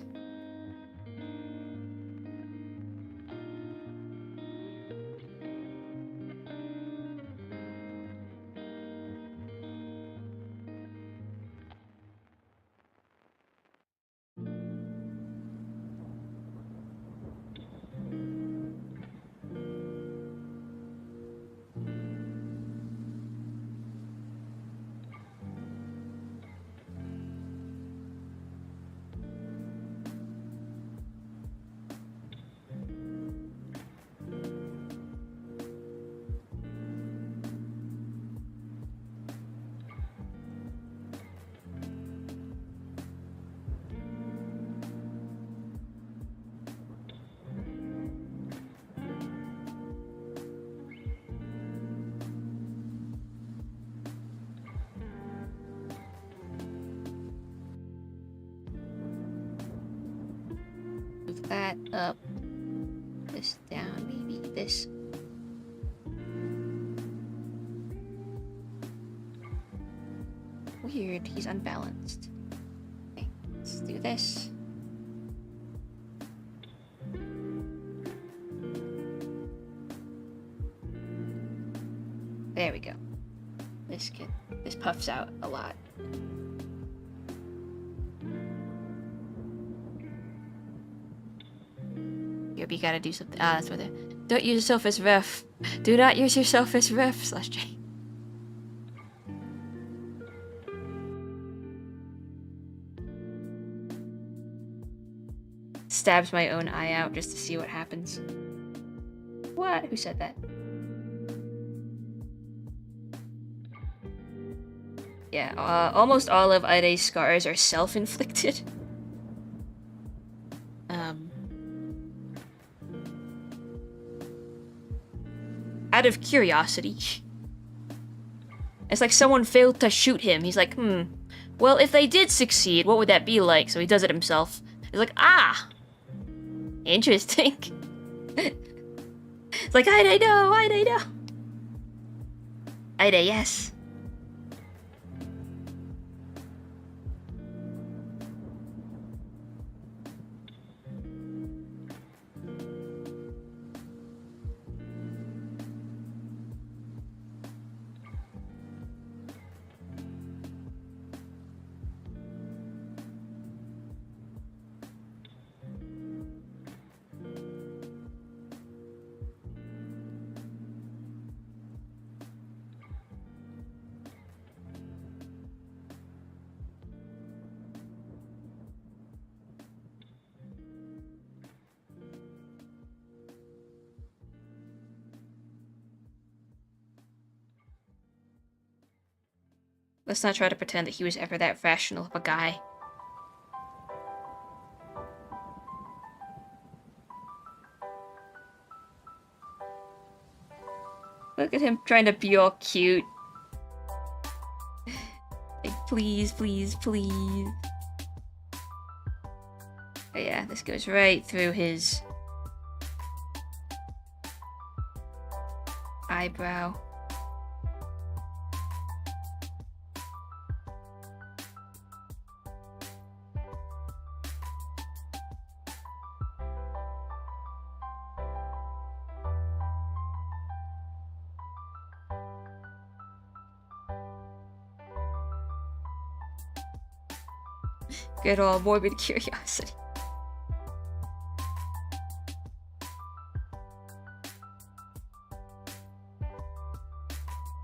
Speaker 1: Move that up. This down, maybe this. Weird, he's unbalanced. Okay, let's do this. There we go. This puffs out a lot. You gotta do something. Ah, that's what they. Don't use yourself as ref. Do not use yourself as ref. /J. Stabs my own eye out just to see what happens. What? Who said that? Yeah, almost all of Aide's scars are self-inflicted. Out of curiosity. It's like someone failed to shoot him. He's like, well, if they did succeed, what would that be like? So he does it himself. He's like, ah! Interesting. It's like, Aide, no! Aide, no! Aide, yes. Let's not try to pretend that he was ever that rational of a guy. Look at him trying to be all cute. Like, please, please, please. But yeah, this goes right through his eyebrow. Good old morbid curiosity.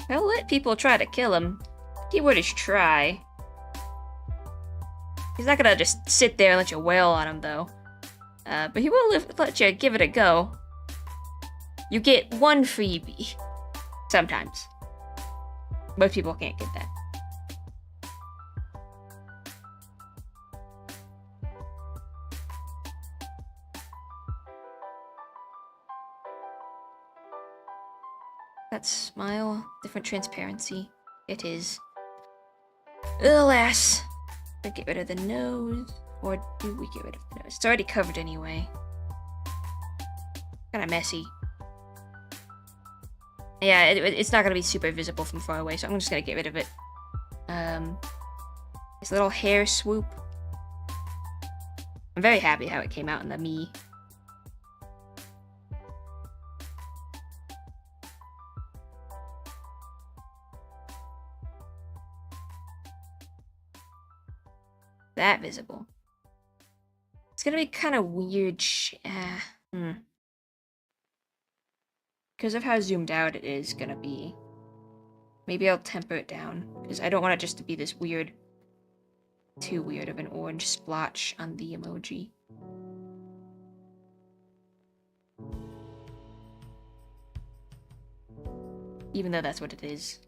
Speaker 1: He'll let people try to kill him. Keyword is try. He's not gonna just sit there and let you wail on him, though. But he will let you give it a go. You get one freebie. Sometimes. Most people can't get that. That smile, different transparency. It is. Alas! We get rid of the nose, or do we get rid of the nose? It's already covered anyway. Kinda messy. Yeah, it's not gonna be super visible from far away, so I'm just gonna get rid of it. This little hair swoop. I'm very happy how it came out in the me. That visible. It's gonna be kind of weird. Because of how zoomed out it is gonna be. Maybe I'll temper it down because I don't want it just to be this weird, too weird of an orange splotch on the emoji. Even though that's what it is.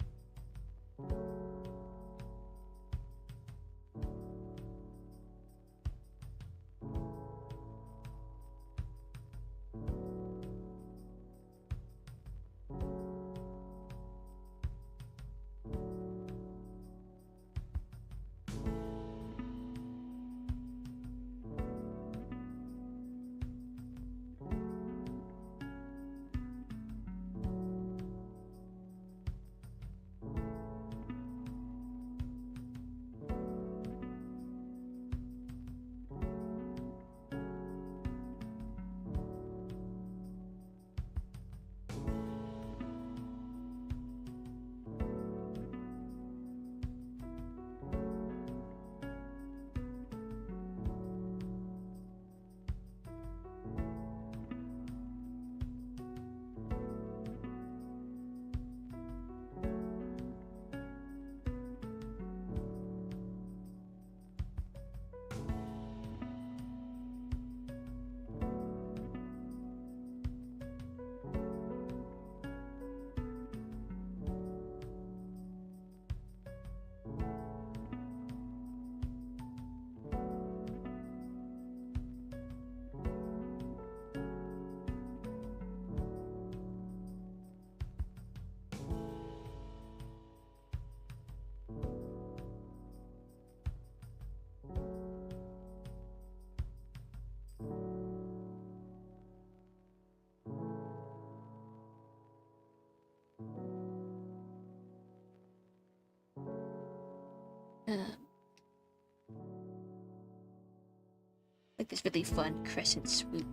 Speaker 1: Like this really fun crescent swoop.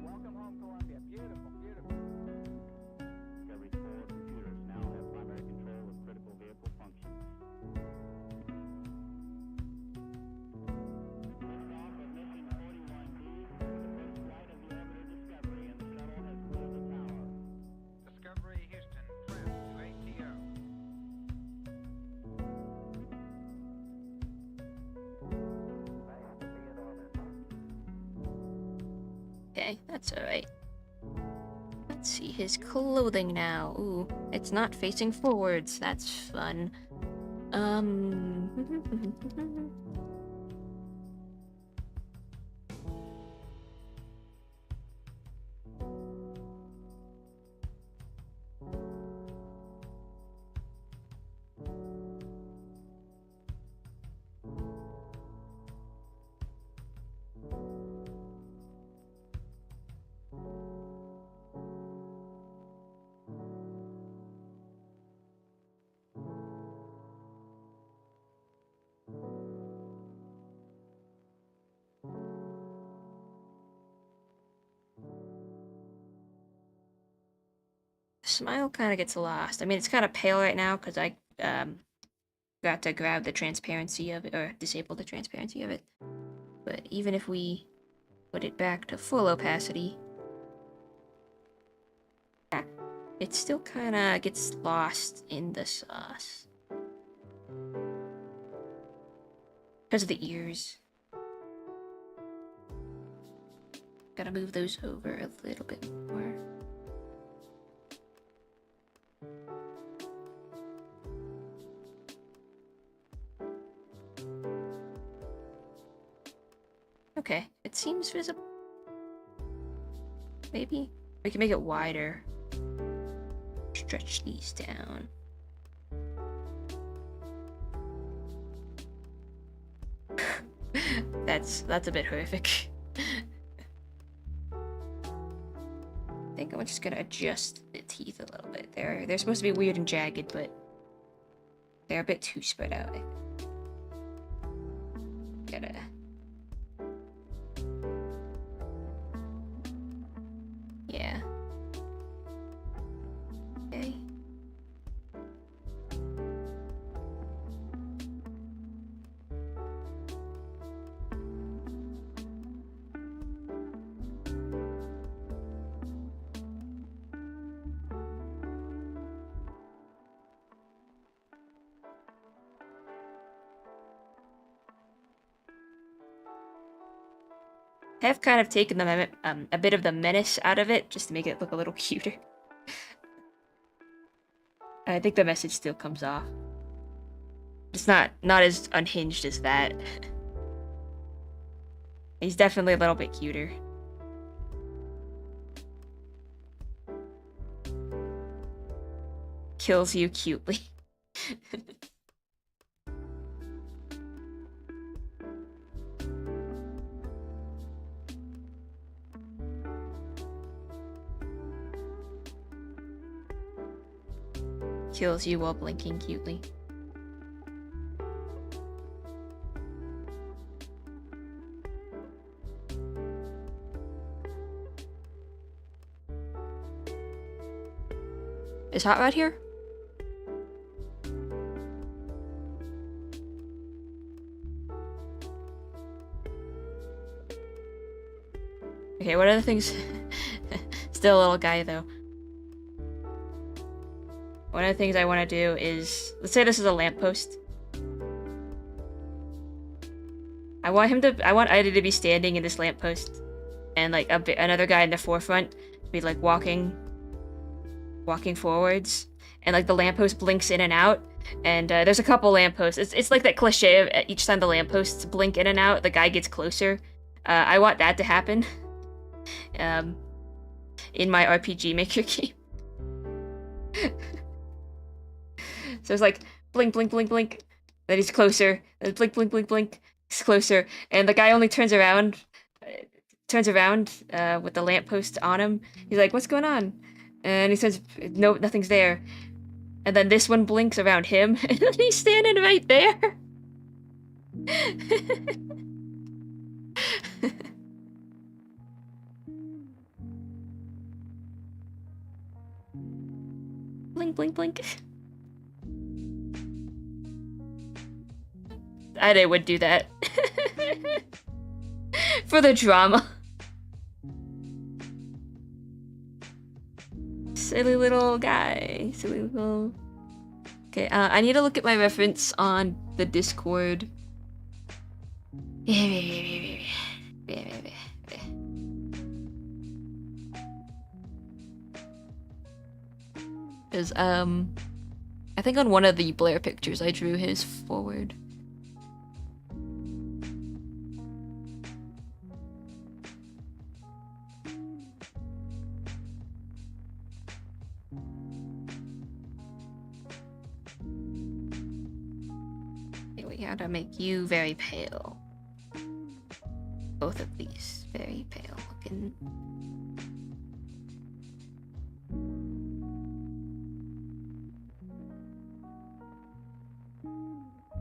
Speaker 2: Welcome home, Columbia. Beautiful, beautiful. Discovery's core computers now have primary control of critical vehicle functions. Liftoff of mission 41B, the first flight of the orbiter Discovery, and the shuttle has cleared the tower.
Speaker 3: Discovery Houston, trim to ATO.
Speaker 1: Okay, that's alright. Let's see his clothing now. Ooh, it's not facing forwards. That's fun. Smile kind of gets lost. I mean, it's kind of pale right now because I got to grab the transparency of it, or disable the transparency of it. But even if we put it back to full opacity, yeah, it still kind of gets lost in the sauce. Because of the ears. Gotta move those over a little bit more. Okay, it seems visible. Maybe. We can make it wider. Stretch these down. That's a bit horrific. I think I'm just gonna adjust the teeth a little bit. They're supposed to be weird and jagged, but they're a bit too spread out, I think. Gotta... Yeah. Okay. I have kind of taken the a bit of the menace out of it, just to make it look a little cuter. I think the message still comes off. It's not as unhinged as that. He's definitely a little bit cuter. Kills you cutely. Kills you while blinking cutely. Is Hot Rod here? Okay, what other things? Still a little guy though. One of the things I want to do is, let's say this is a lamppost. I want Ida to be standing in this lamppost, and like another guy in the forefront to be like walking forwards, and like the lamppost blinks in and out. And there's a couple lampposts. It's like that cliche of each time the lampposts blink in and out, the guy gets closer. I want that to happen. In my RPG Maker game. So it's like blink, blink, blink, blink. Then he's closer. Then blink, blink, blink, blink. He's closer, and the guy only turns around with the lamppost on him. He's like, "What's going on?" And he says, "No, nothing's there." And then this one blinks around him, and then he's standing right there. Blink, blink, blink. I would do that. For the drama. Silly little guy. Silly little... Okay, I need to look at my reference on the Discord. Because, I think on one of the Blair pictures I drew his forward. To make you very pale. Both of these very pale looking.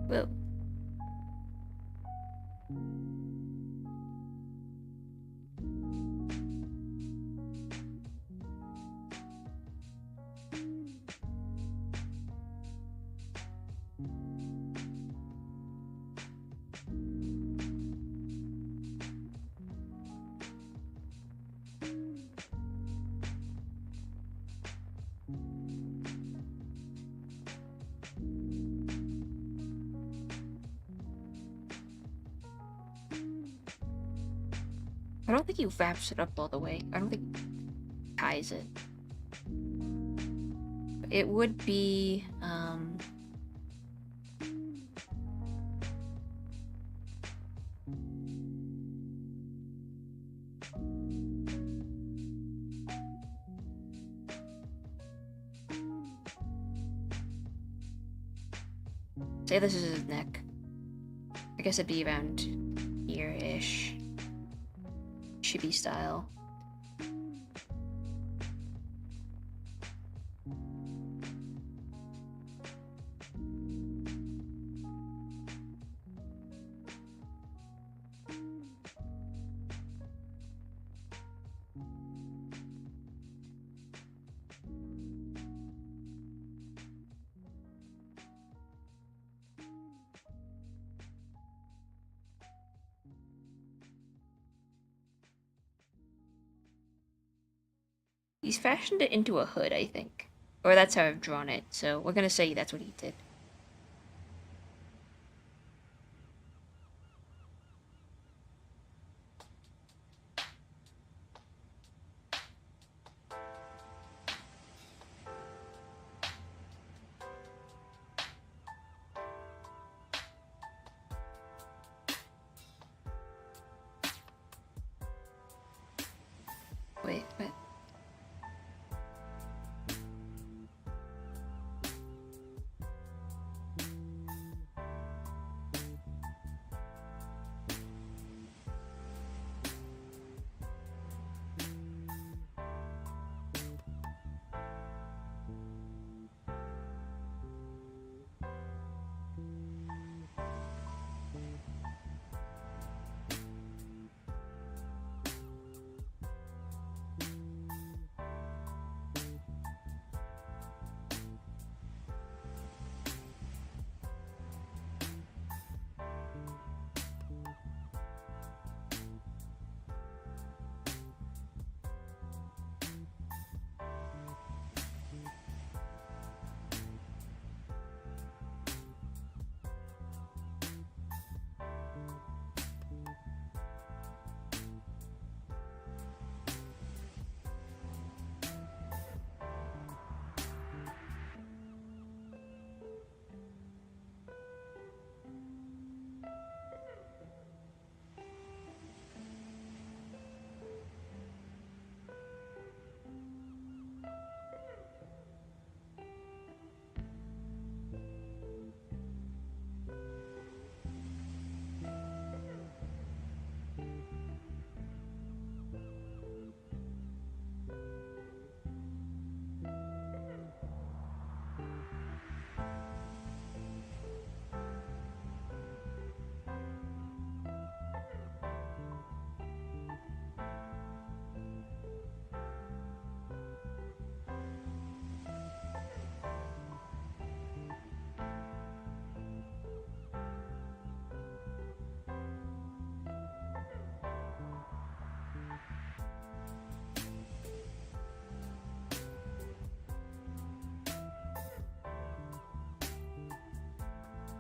Speaker 1: Whoa. I don't think he wraps it up all the way. I don't think he ties it. It would be, Say this is his neck. I guess it'd be around here-ish. Chibi style. He's fashioned it into a hood, I think. Or that's how I've drawn it, so we're gonna say that's what he did. Wait, what?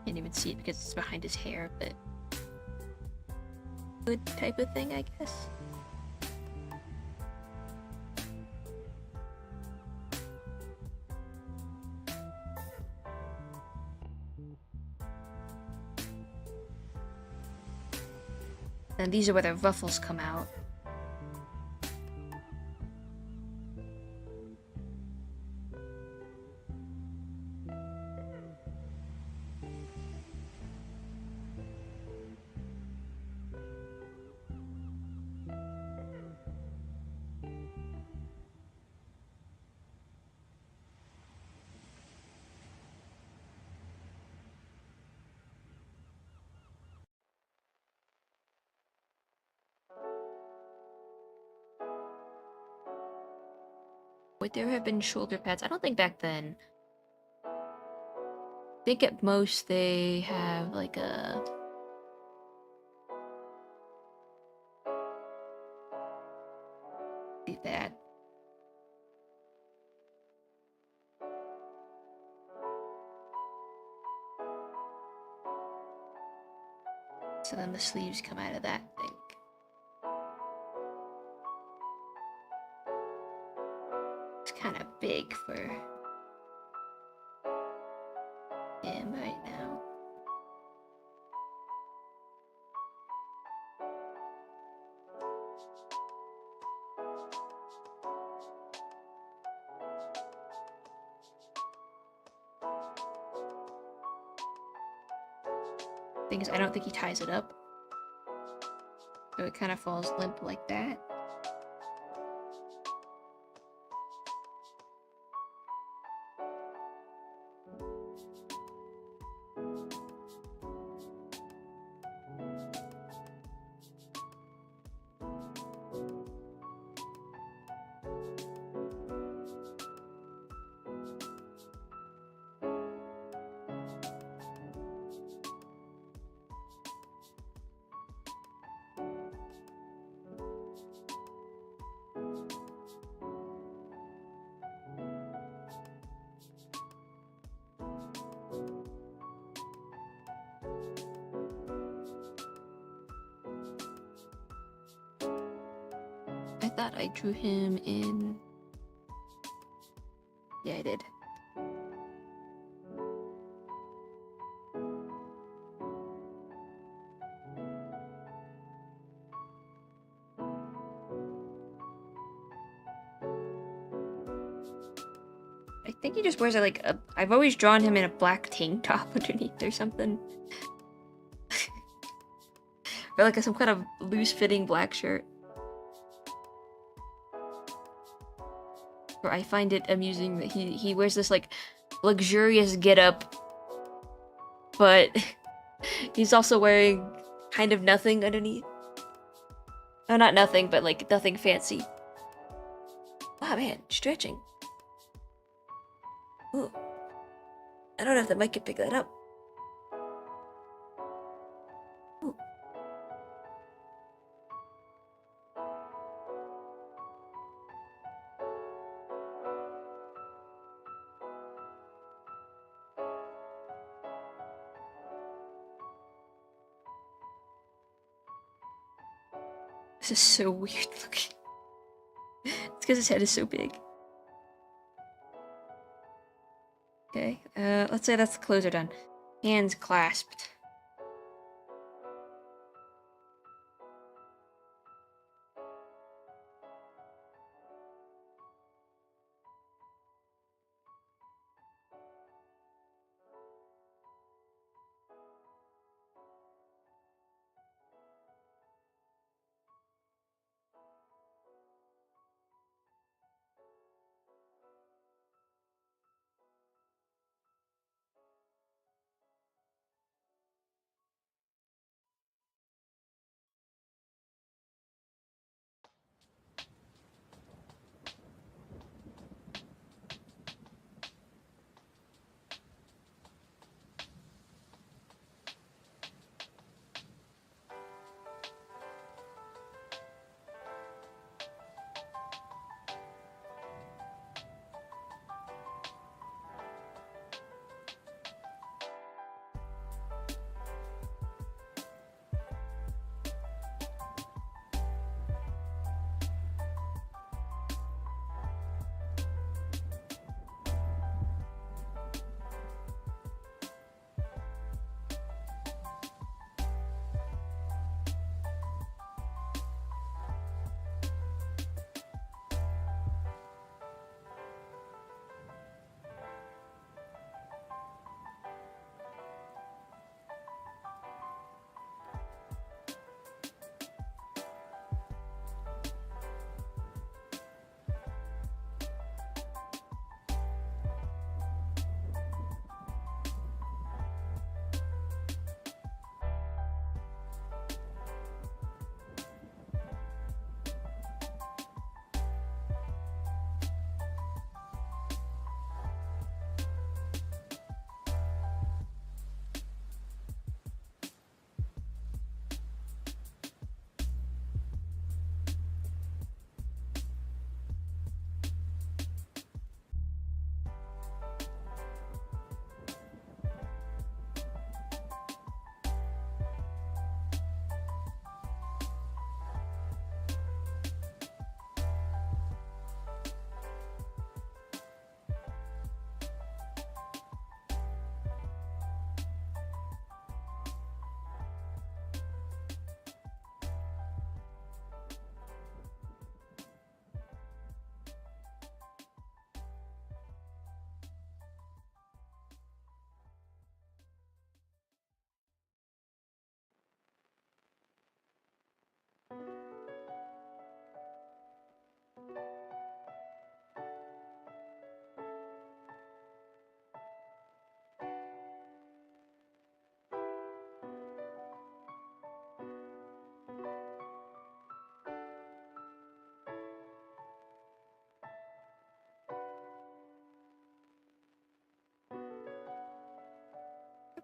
Speaker 1: Can't even see it because it's behind his hair, but good type of thing, I guess. And these are where the ruffles come out. Would there have been shoulder pads? I don't think back then. I think at most they have like a... See that. So then the sleeves come out of that thing. It's kind of big for him right now. Thing is, I don't think he ties it up. So it kind of falls limp like that. I thought I drew him in... Yeah, I did. I think he just wears like a... I've always drawn him in a black tank top underneath or something. Or like some kind of loose-fitting black shirt. Or I find it amusing that he wears this like luxurious getup, but he's also wearing kind of nothing underneath. Oh, not nothing, but like nothing fancy. Wow, man, stretching. Ooh. I don't know if the mic can pick that up. Ooh. This is so weird looking. It's because his head is so big. Okay, let's say that's the closer done. Hands clasped.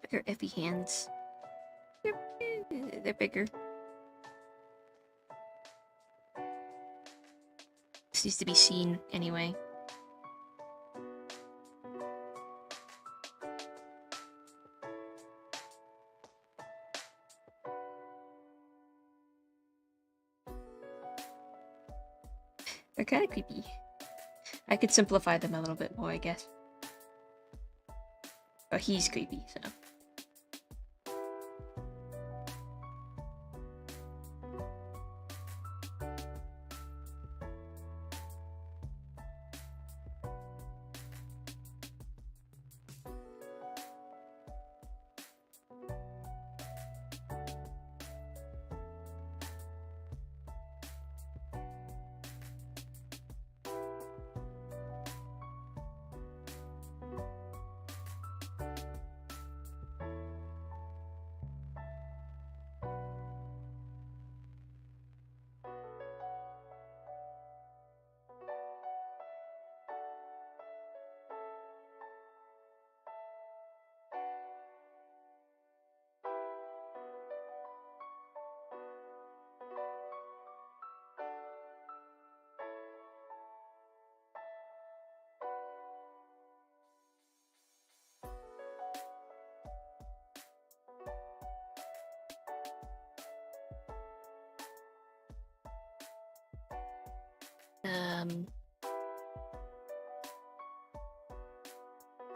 Speaker 1: Bigger Effie hands. They're bigger. This needs to be seen anyway. They're kind of creepy. I could simplify them a little bit more, I guess. Oh, he's creepy, so.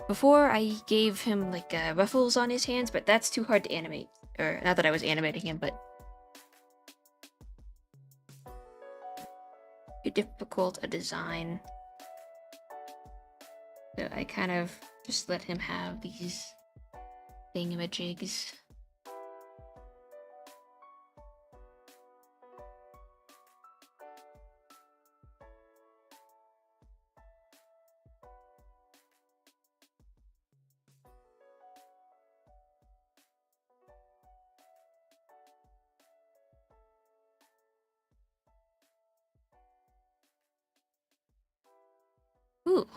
Speaker 1: Before I gave him like ruffles on his hands, but that's too hard to animate. Or not that I was animating him, but too difficult a design. So I kind of just let him have these thingamajigs. Ooh.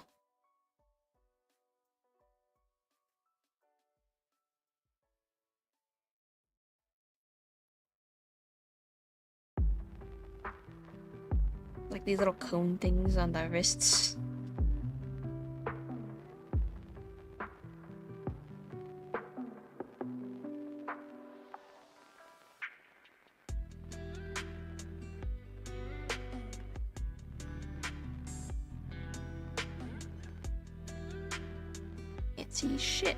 Speaker 1: Like these little cone things on the wrists. Can't see shit.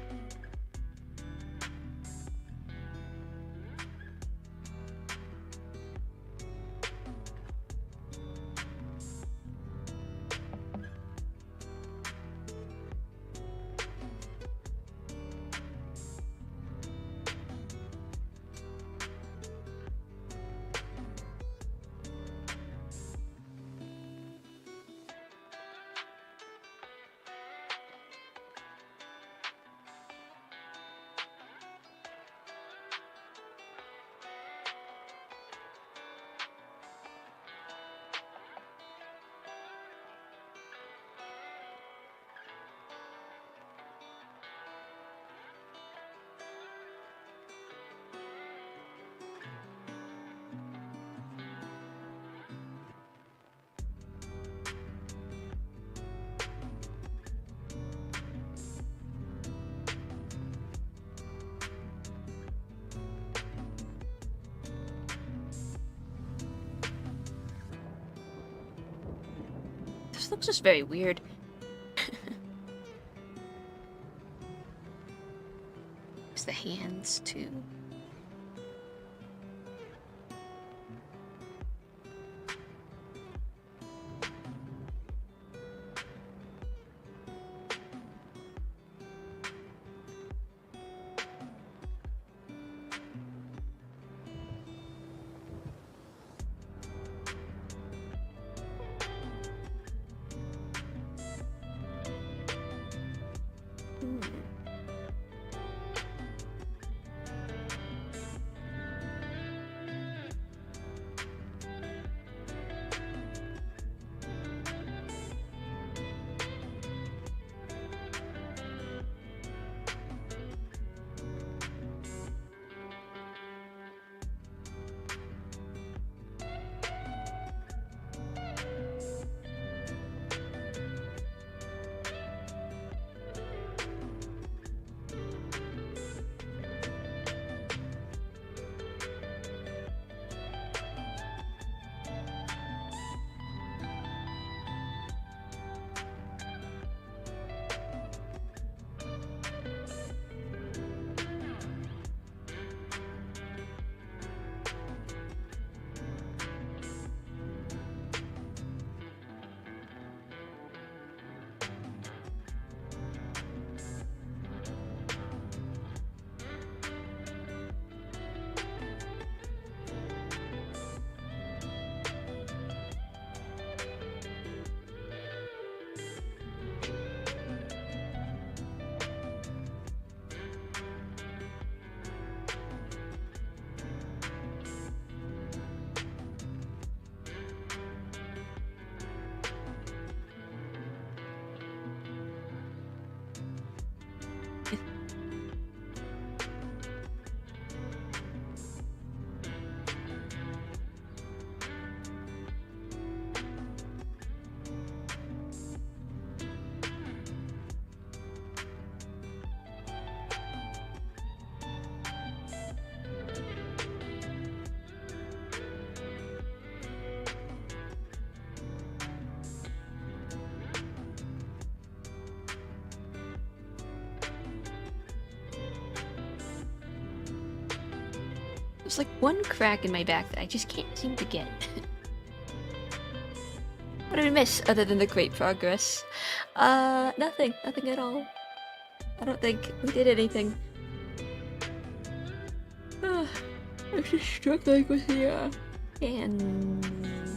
Speaker 1: This looks just very weird. It's the hands too. There's like one crack in my back that I just can't seem to get. What did we miss other than the great progress? Nothing. Nothing at all. I don't think we did anything. I'm just struggling with the, and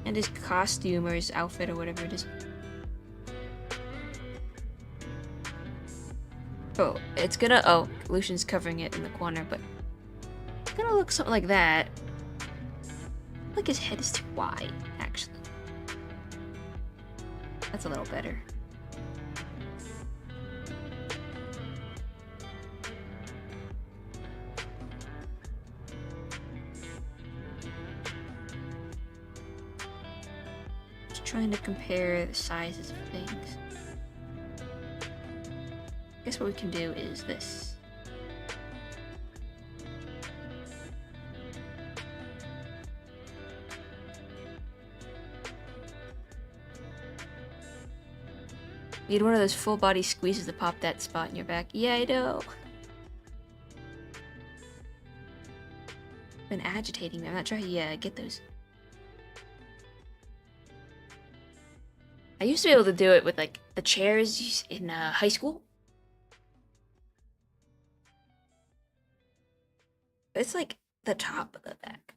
Speaker 1: his costume or his outfit or whatever it is. Oh, it's gonna, oh, Lucian's covering it in the corner, but it's gonna look something like that. Like his head is too wide, actually. That's a little better. Just trying to compare the sizes of things. I guess what we can do is this. You need one of those full body squeezes to pop that spot in your back. Yeah, I know. Been agitating me. I'm not trying to get those. I used to be able to do it with like the chairs in high school. It's like the top of the back.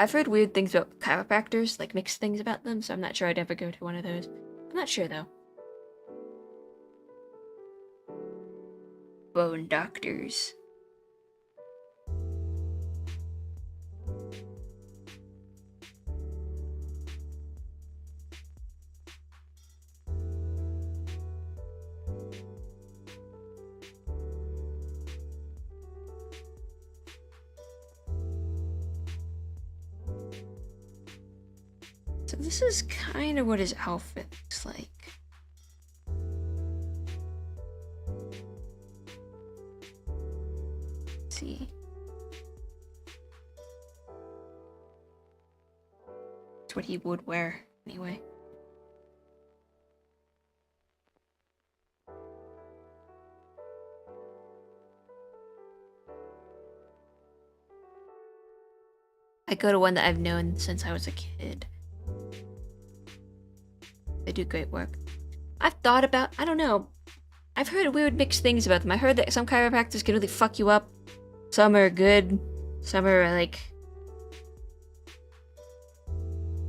Speaker 1: I've heard weird things about chiropractors, like mixed things about them, so I'm not sure I'd ever go to one of those. I'm not sure though. Bone doctors. So this is kind of what his outfit looks like. Let's see. It's what he would wear anyway. I go to one that I've known since I was a kid. They do great work. I've thought about, I don't know. I've heard weird mixed things about them. I heard that some chiropractors can really fuck you up. Some are good. Some are like...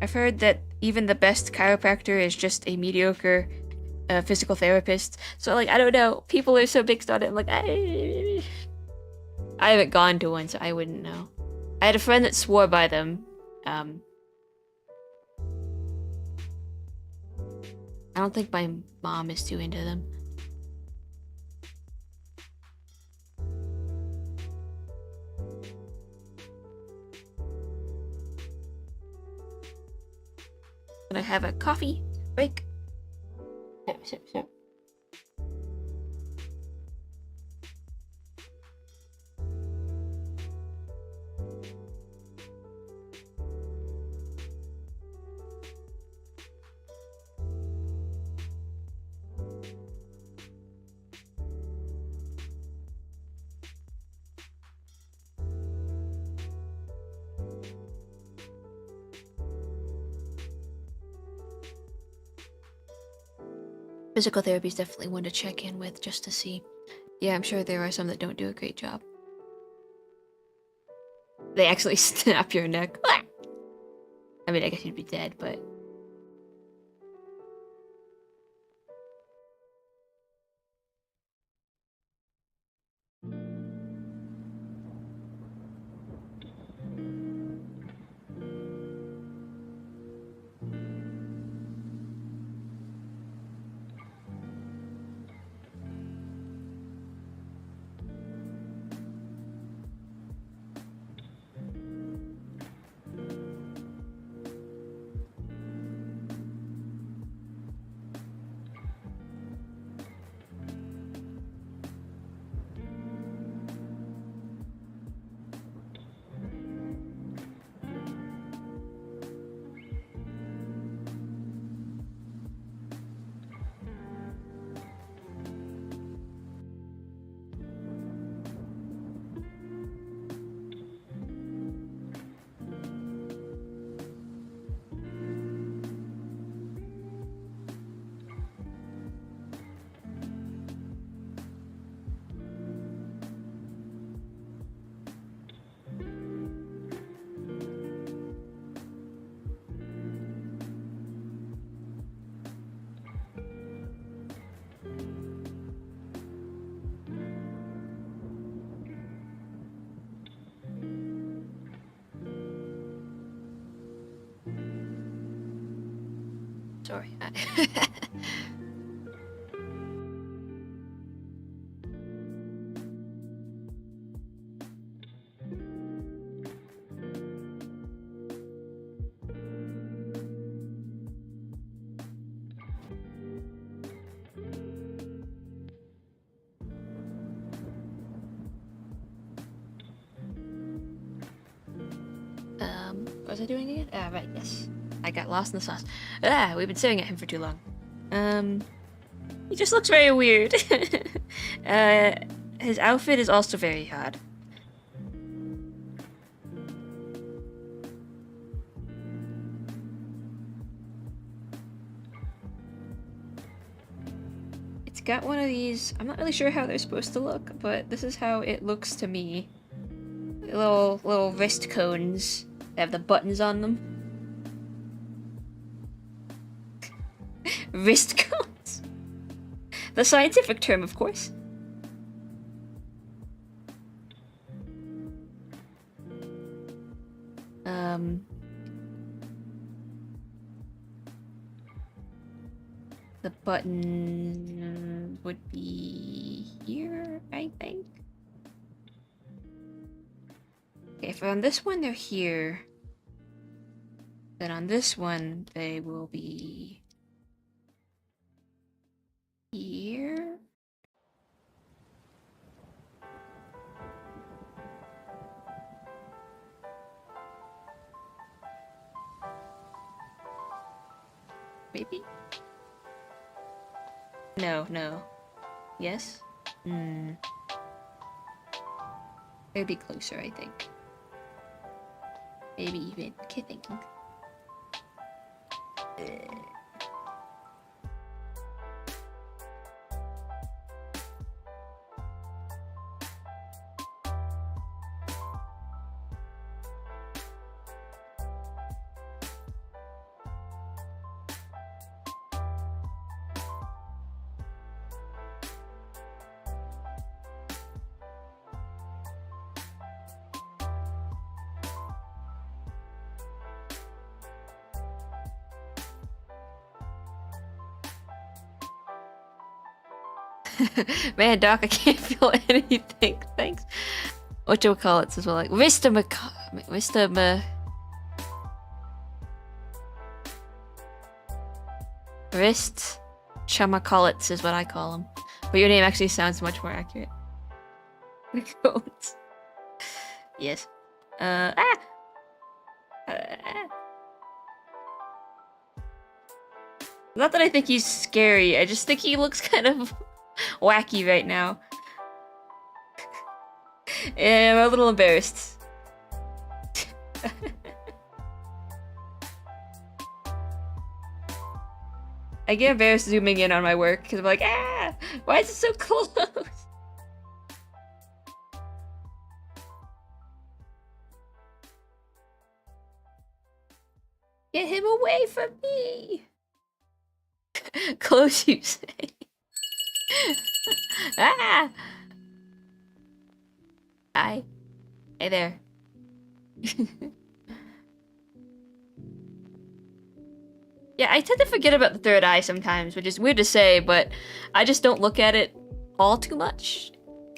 Speaker 1: I've heard that even the best chiropractor is just a mediocre physical therapist. So like, I don't know. People are so mixed on it. I'm like, I haven't gone to one, so I wouldn't know. I had a friend that swore by them. I don't think my mom is too into them. Gonna have a coffee break. Sip, sip, sip. Physical therapy is definitely one to check in with just to see. Yeah, I'm sure there are some that don't do a great job. They actually snap your neck. I mean, I guess you'd be dead, but... Sorry. What was I doing again? Ah, right, yes. I got lost in the sauce. Ah, we've been staring at him for too long. He just looks very weird. His outfit is also very odd. It's got one of these, I'm not really sure how they're supposed to look, but this is how it looks to me. Little wrist cones. They have the buttons on them. Wrist cones. The scientific term, of course. The button would be here, I think. Okay, if on this one they're here, then on this one they will be here. Maybe? No. Yes? They'd be closer, I think. Maybe even kidding. Man, Doc, I can't feel anything. Thanks. Whatchamacallits as well, like wrist chamacallits is what I call them. But your name actually sounds much more accurate. Yes. Not that I think he's scary, I just think he looks kind of wacky right now. And I'm a little embarrassed. I get embarrassed zooming in on my work because I'm like, ah, why is it so close? Get him away from me! Close, you say. Ah! Hi. Hey there. Yeah, I tend to forget about the third eye sometimes, which is weird to say, but I just don't look at it all too much.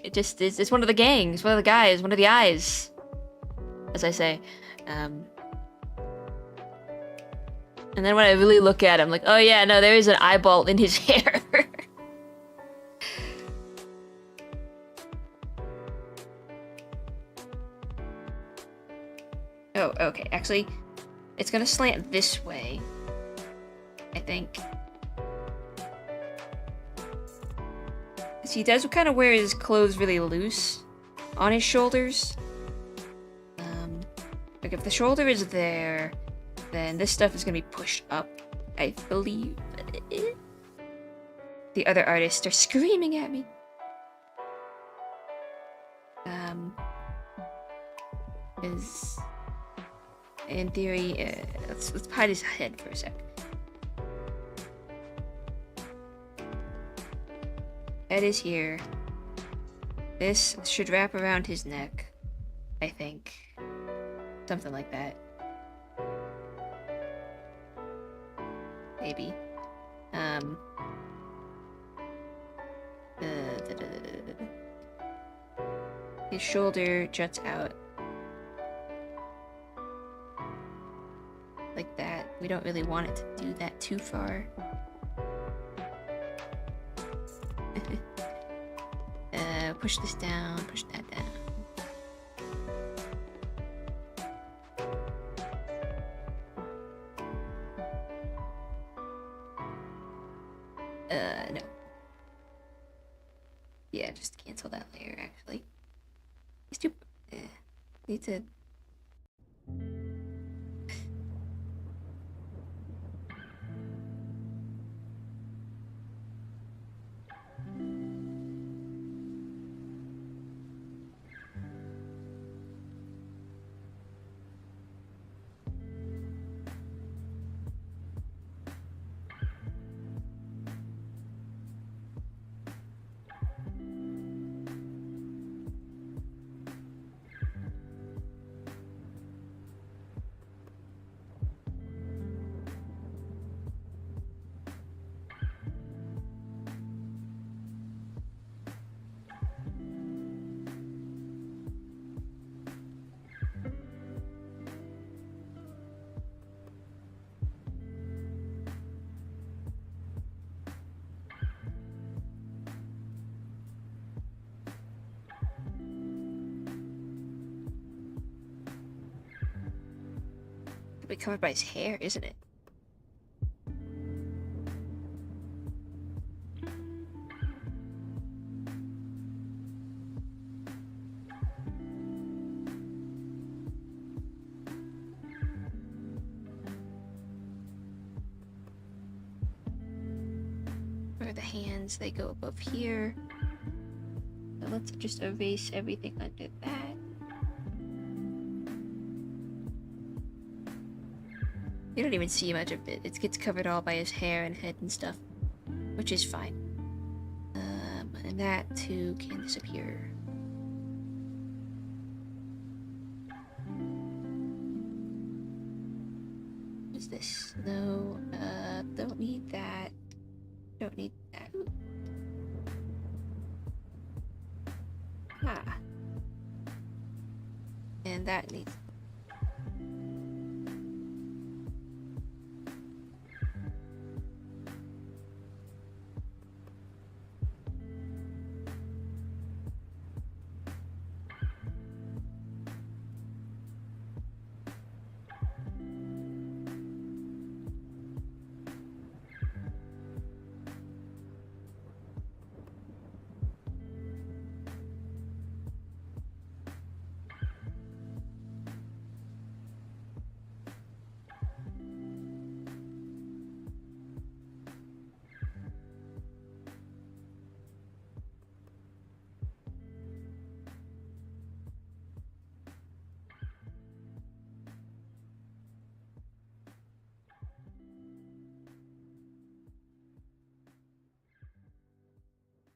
Speaker 1: It just is, it's one of the gangs, one of the guys, one of the eyes, as I say. And then when I really look at him, like, oh yeah, no, there is an eyeball in his hair. Oh, okay, actually, it's gonna slant this way, I think. So he does kind of wear his clothes really loose on his shoulders. Like if the shoulder is there, then this stuff is gonna be pushed up, I believe. The other artists are screaming at me. Is in theory, let's hide his head for a sec. Head is here. This should wrap around his neck, I think. Something like that. maybe. His shoulder juts out like that. We don't really want it to do that too far. Push this down, push that down. No. Yeah, just cancel that layer, actually. These two... need to... be covered by his hair, isn't it? For the hands, they go above here. So let's just erase everything under that. You don't even see much of it. It gets covered all by his hair and head and stuff, which is fine. And that too can disappear. What is this? No, don't need that. Don't need that. Ah. And that needs...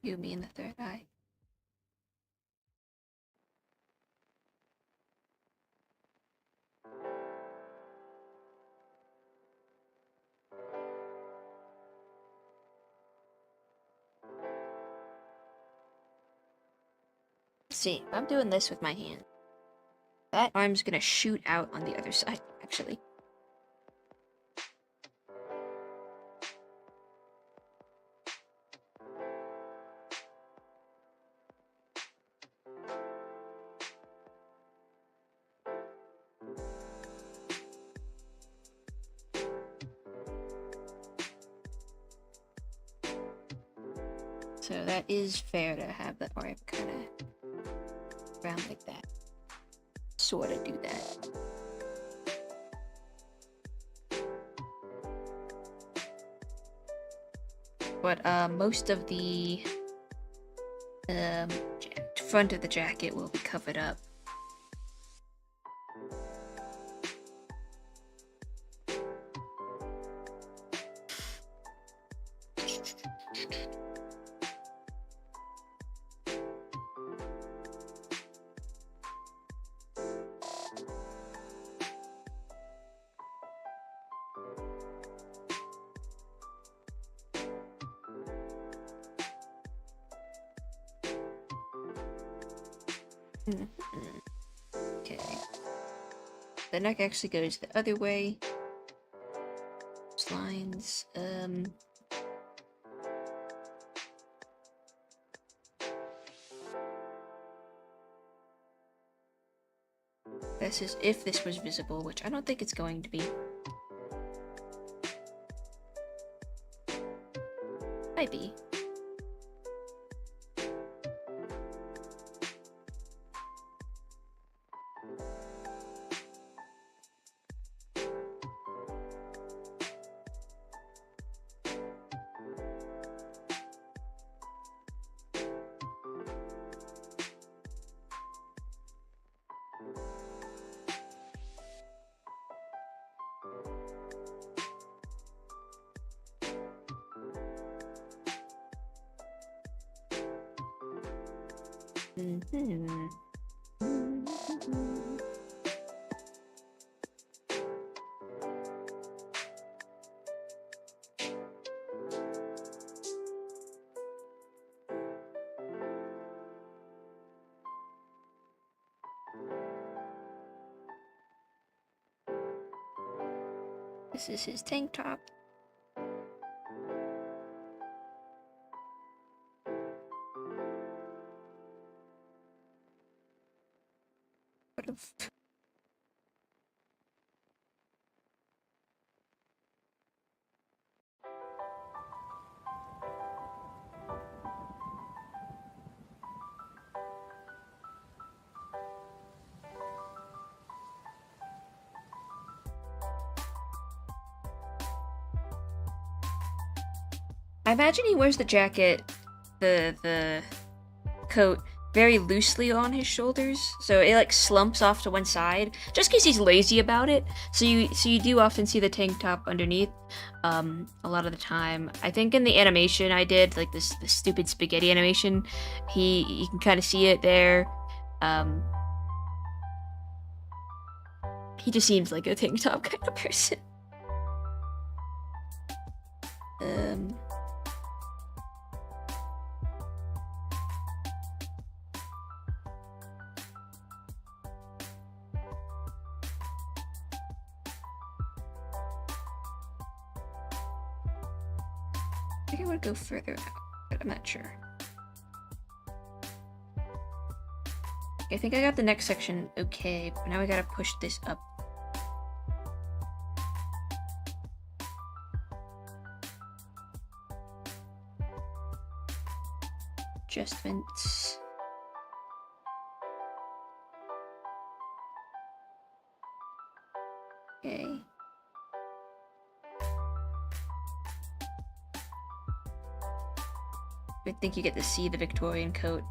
Speaker 1: You mean the third eye? Let's see, I'm doing this with my hand. That arm's gonna shoot out on the other side, actually. So that is fair to have the arm kind of round like that. Sort of do that. But most of the front of the jacket will be covered up. Okay. The neck actually goes the other way. Those lines. This is if this was visible, which I don't think it's going to be. Might be. This is his tank top. What if... I imagine he wears the jacket, the coat, very loosely on his shoulders, so it like slumps off to one side, just in case he's lazy about it. So you do often see the tank top underneath, a lot of the time. I think in the animation I did, like the stupid spaghetti animation, you can kind of see it there. He just seems like a tank top kind of person. I think I would go further out, but I'm not sure. I think I got the next section okay, but now we gotta push this up. Adjustments. Okay. I think you get to see the Victorian coat.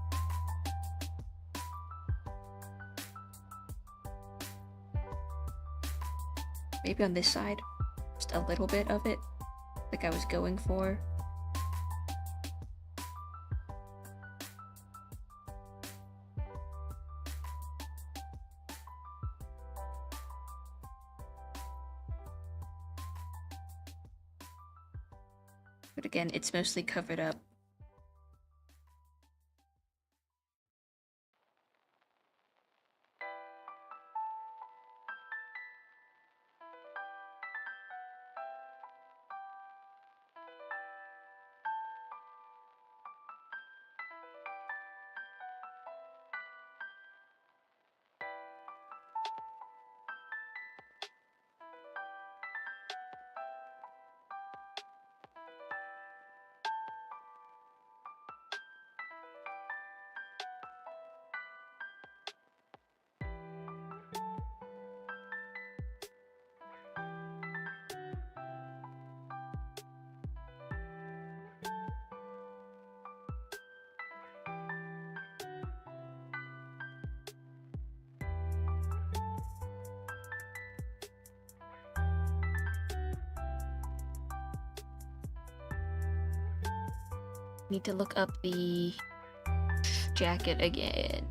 Speaker 1: Maybe on this side, just a little bit of it, like I was going for. But again, it's mostly covered up. Need to look up the jacket again.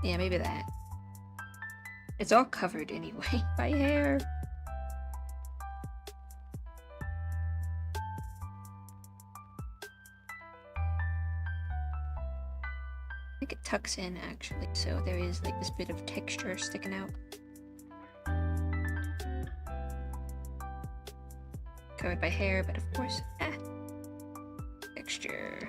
Speaker 1: Yeah, maybe that. It's all covered anyway by hair. I think it tucks in actually, so there is like this bit of texture sticking out. Covered by hair, but of course, texture.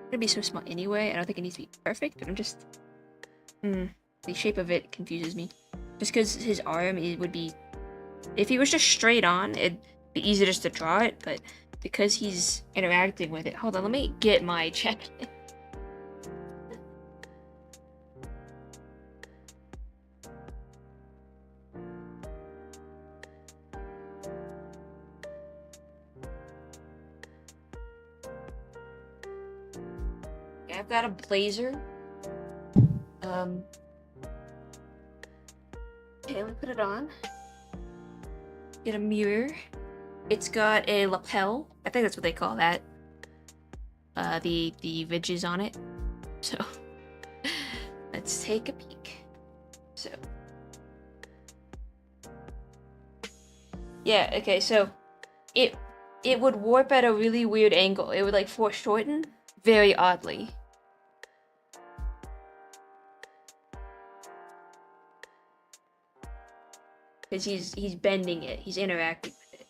Speaker 1: Gonna be so small anyway. I don't think it needs to be perfect, but I'm just the shape of it confuses me. Just because his arm, it would be, if he was just straight on, it'd be easy just to draw it, but because he's interacting with it. Hold on, let me get my check. I've got a blazer. Okay, let me put it on. Get a mirror. It's got a lapel. I think that's what they call that. The ridges on it. So let's take a peek. So yeah, okay, so it would warp at a really weird angle. It would like foreshorten very oddly. Because he's bending it, he's interacting with it.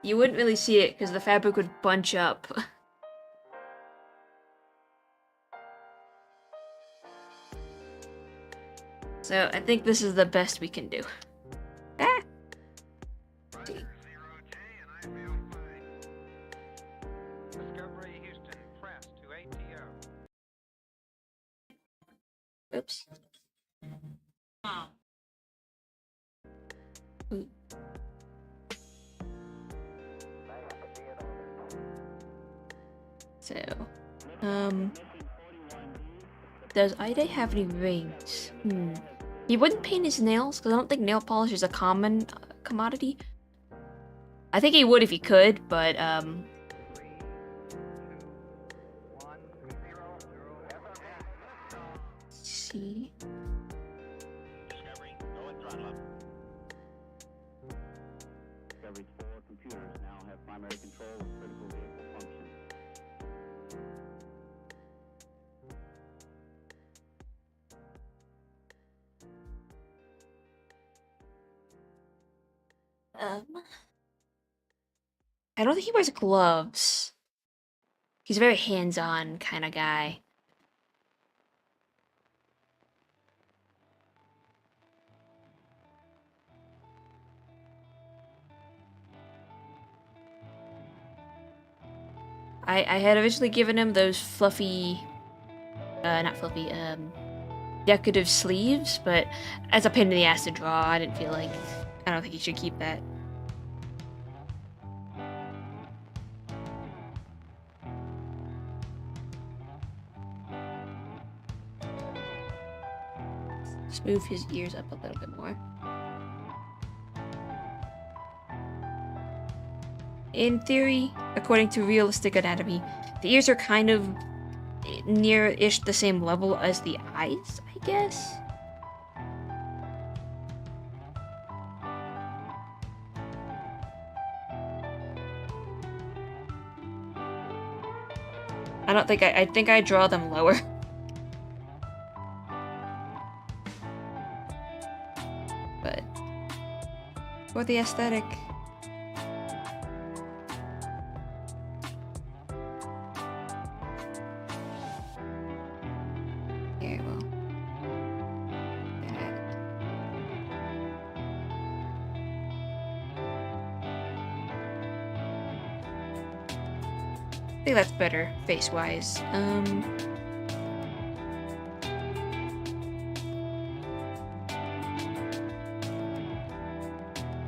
Speaker 1: You wouldn't really see it because the fabric would bunch up. So I think this is the best we can do. Ah!
Speaker 3: Discovery Houston, press to ATO.
Speaker 1: Oops. Ooh. So, does Ida have any rings? He wouldn't paint his nails because I don't think nail polish is a common commodity. I think he would if he could, but see.
Speaker 2: Discovery, go and throttle up. Discovery's 4 computers now have primary control of critical vehicle functions.
Speaker 1: I don't think he wears gloves. He's a very hands-on kind of guy. I had originally given him those fluffy, not fluffy, decorative sleeves, but as a pain in the ass to draw, I don't think he should keep that. Let's move his ears up a little bit more. In theory, according to realistic anatomy, the ears are kind of near-ish the same level as the eyes, I guess? I don't think I think I draw them lower. But for the aesthetic. Here, well. I think that's better face-wise.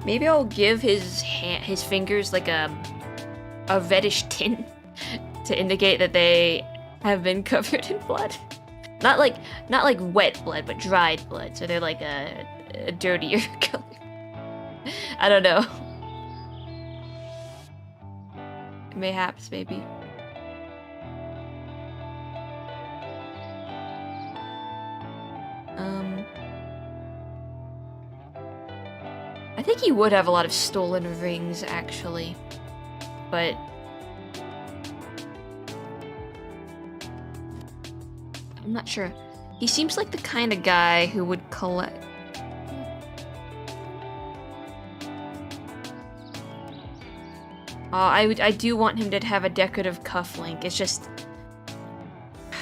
Speaker 1: Maybe I'll give his fingers like a reddish tint to indicate that they have been covered in blood. Not like wet blood, but dried blood. So they're like a dirtier color. I don't know. Mayhaps, maybe. I think he would have a lot of stolen rings, actually. But I'm not sure. He seems like the kind of guy who would collect. I do want him to have a decorative cufflink. It's just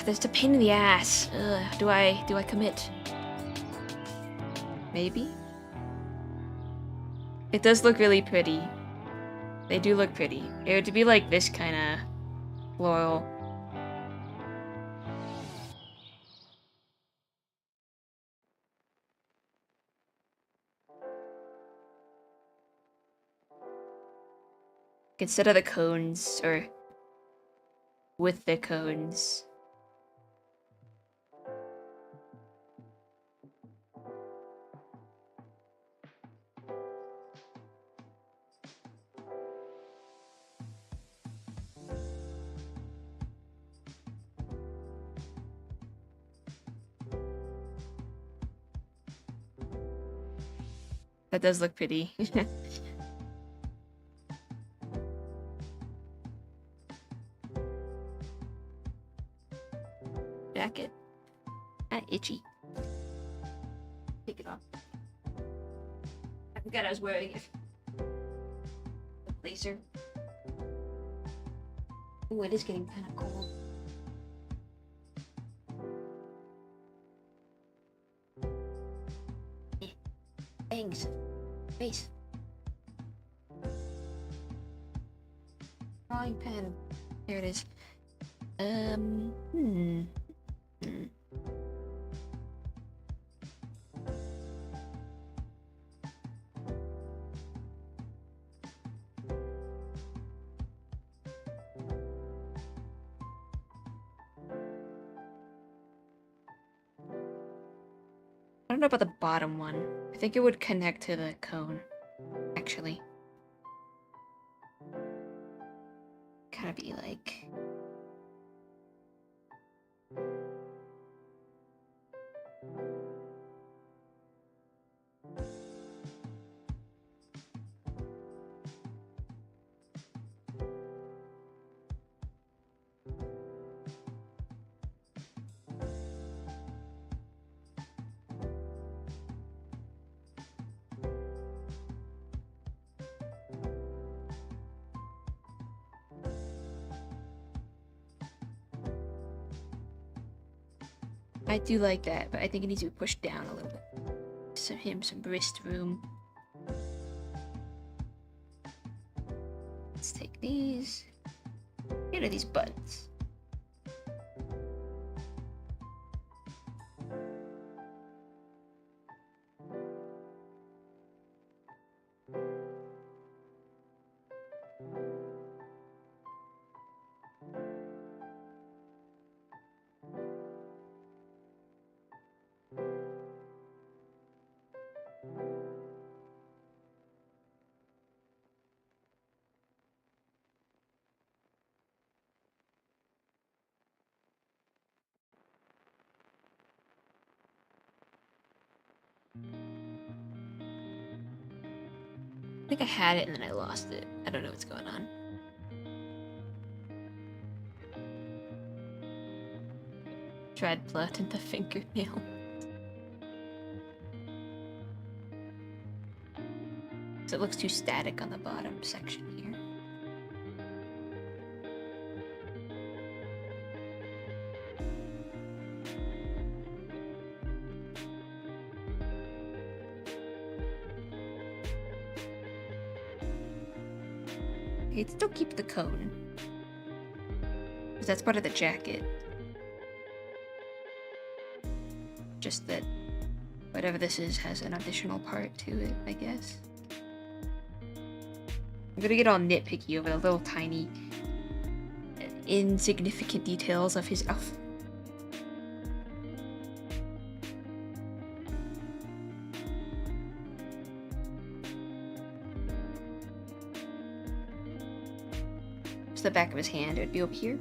Speaker 1: there's a pain in the ass. Ugh, do I commit? Maybe. It does look really pretty. They do look pretty. It would be like this kind of floral. Instead of the cones, or with the cones. That does look pretty. Jacket. Kinda itchy. Take it off. I forgot I was wearing it. The blazer. Ooh, it is getting kinda cold. Bangs. Face. Drawing pen. There it is. I don't know about the bottom one. I think it would connect to the cone, actually. Kind of be like... I do like that, but I think it needs to be pushed down a little bit. Give him some wrist room. Let's take these. Get rid of these buttons. I think I had it and then I lost it. I don't know what's going on. Dried blood in the fingernail. So it looks too static on the bottom section here. I'd still keep the cone, because that's part of the jacket. Just that whatever this is has an additional part to it, I guess. I'm gonna get all nitpicky over the little tiny, insignificant details of his outfit. The back of his hand, it would be over here.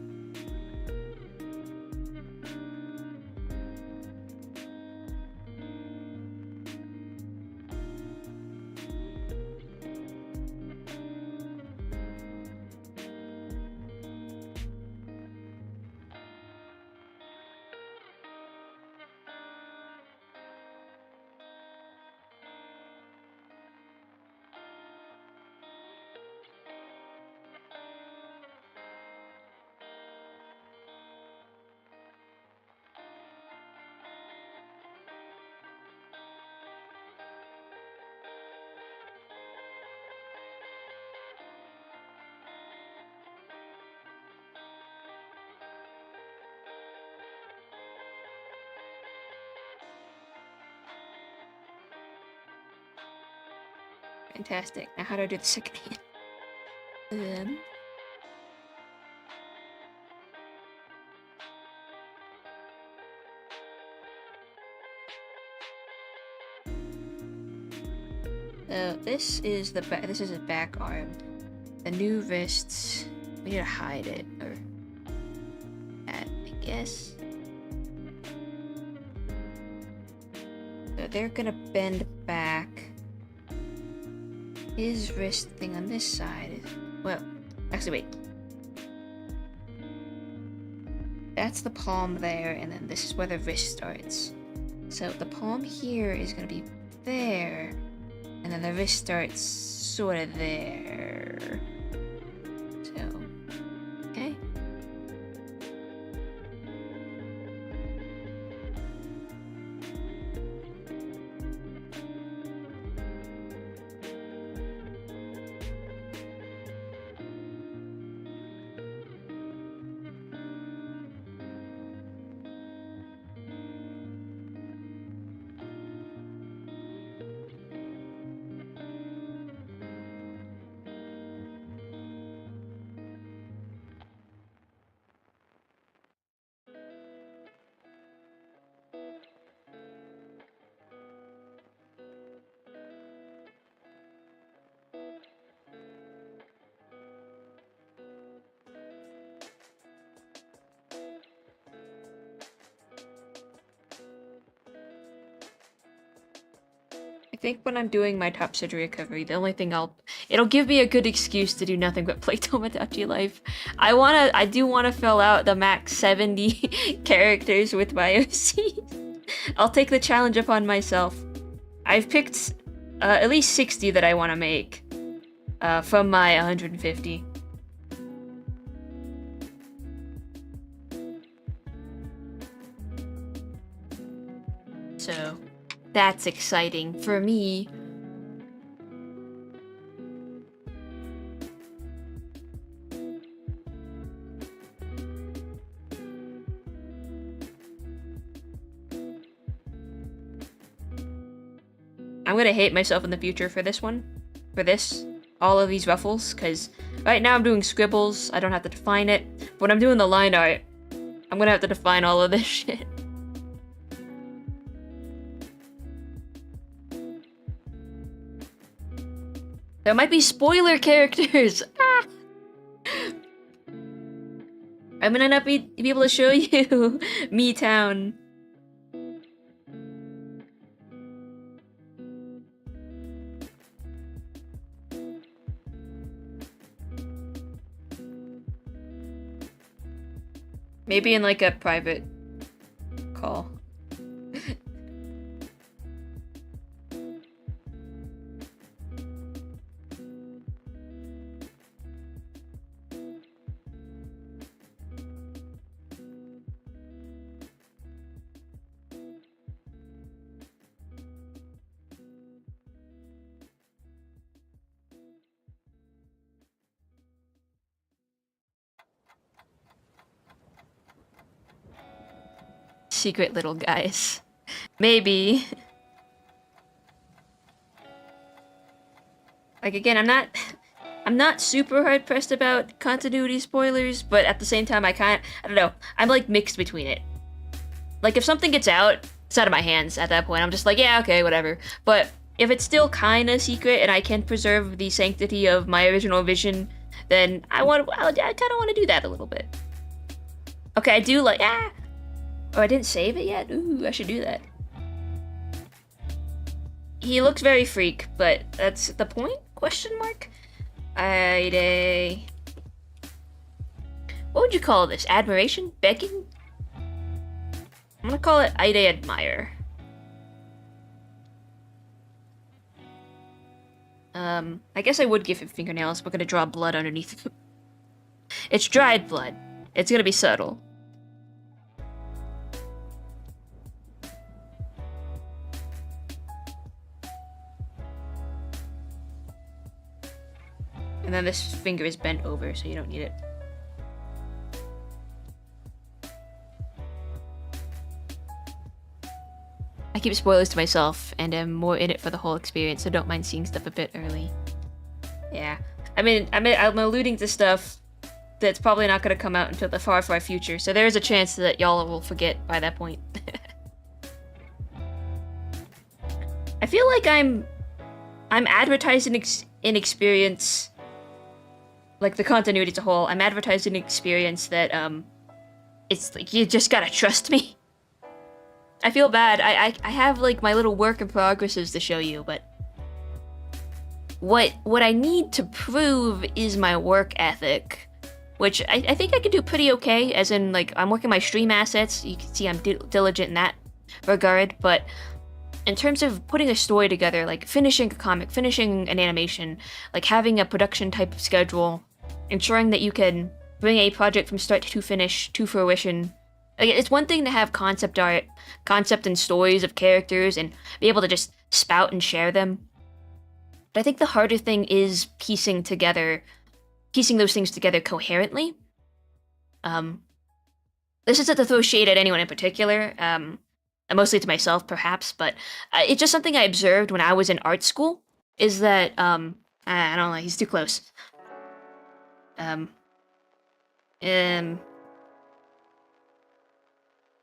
Speaker 1: Fantastic. Now how do I do the second hand? This is the back. This is a back arm. The new wrists. We need to hide it, or that, I guess. So they're gonna bend back. His wrist thing on this side is, well, actually wait. That's the palm there, and then this is where the wrist starts. So the palm here is gonna be there, and then the wrist starts sort of there. So, okay. I think when I'm doing my top surgery recovery, the only thing it'll give me a good excuse to do nothing but play Tomodachi Life. I do wanna fill out the max 70 characters with my OC. I'll take the challenge upon myself. I've picked at least 60 that I wanna make from my 150. So that's exciting for me. I'm gonna hate myself in the future for this one. For this. All of these ruffles. Because right now I'm doing scribbles. I don't have to define it. But when I'm doing the line art, I'm gonna have to define all of this shit. There might be spoiler characters! Ah! I'm gonna not be able to show you Me Town. Maybe in like a private call. Secret little guys. Maybe. Like again, I'm not super hard pressed about continuity spoilers, but at the same time I don't know. I'm like mixed between it. Like if something gets out, it's out of my hands at that point. I'm just like, yeah, okay, whatever. But if it's still kind of secret and I can preserve the sanctity of my original vision, then I kind of want to do that a little bit. Okay, I do like, oh, I didn't save it yet? Ooh, I should do that. He looks very freak, but that's the point? Question mark? What would you call this? Admiration? Begging? I'm gonna call it Ide Admire. I guess I would give him fingernails. We're gonna draw blood underneath. It's dried blood. It's gonna be subtle. And then this finger is bent over, so you don't need it. I keep spoilers to myself, and am more in it for the whole experience, so don't mind seeing stuff a bit early. Yeah. I'm alluding to stuff that's probably not going to come out until the far, far future, so there is a chance that y'all will forget by that point. I feel like I'm advertising an experience, like the continuity as a whole. I'm advertising an experience that it's like you just gotta trust me. I feel bad. I have like my little work in progresses to show you, but what I need to prove is my work ethic, which I think I can do pretty okay. As in, like, I'm working my stream assets. You can see I'm diligent in that regard, but in terms of putting a story together, like finishing a comic, finishing an animation, like having a production type of schedule, ensuring that you can bring a project from start to finish to fruition. Like, it's one thing to have concept art, concept and stories of characters, and be able to just spout and share them. But I think the harder thing is piecing those things together coherently. This isn't to throw shade at anyone in particular, mostly to myself perhaps, but it's just something I observed when I was in art school, is that, I don't know, he's too close.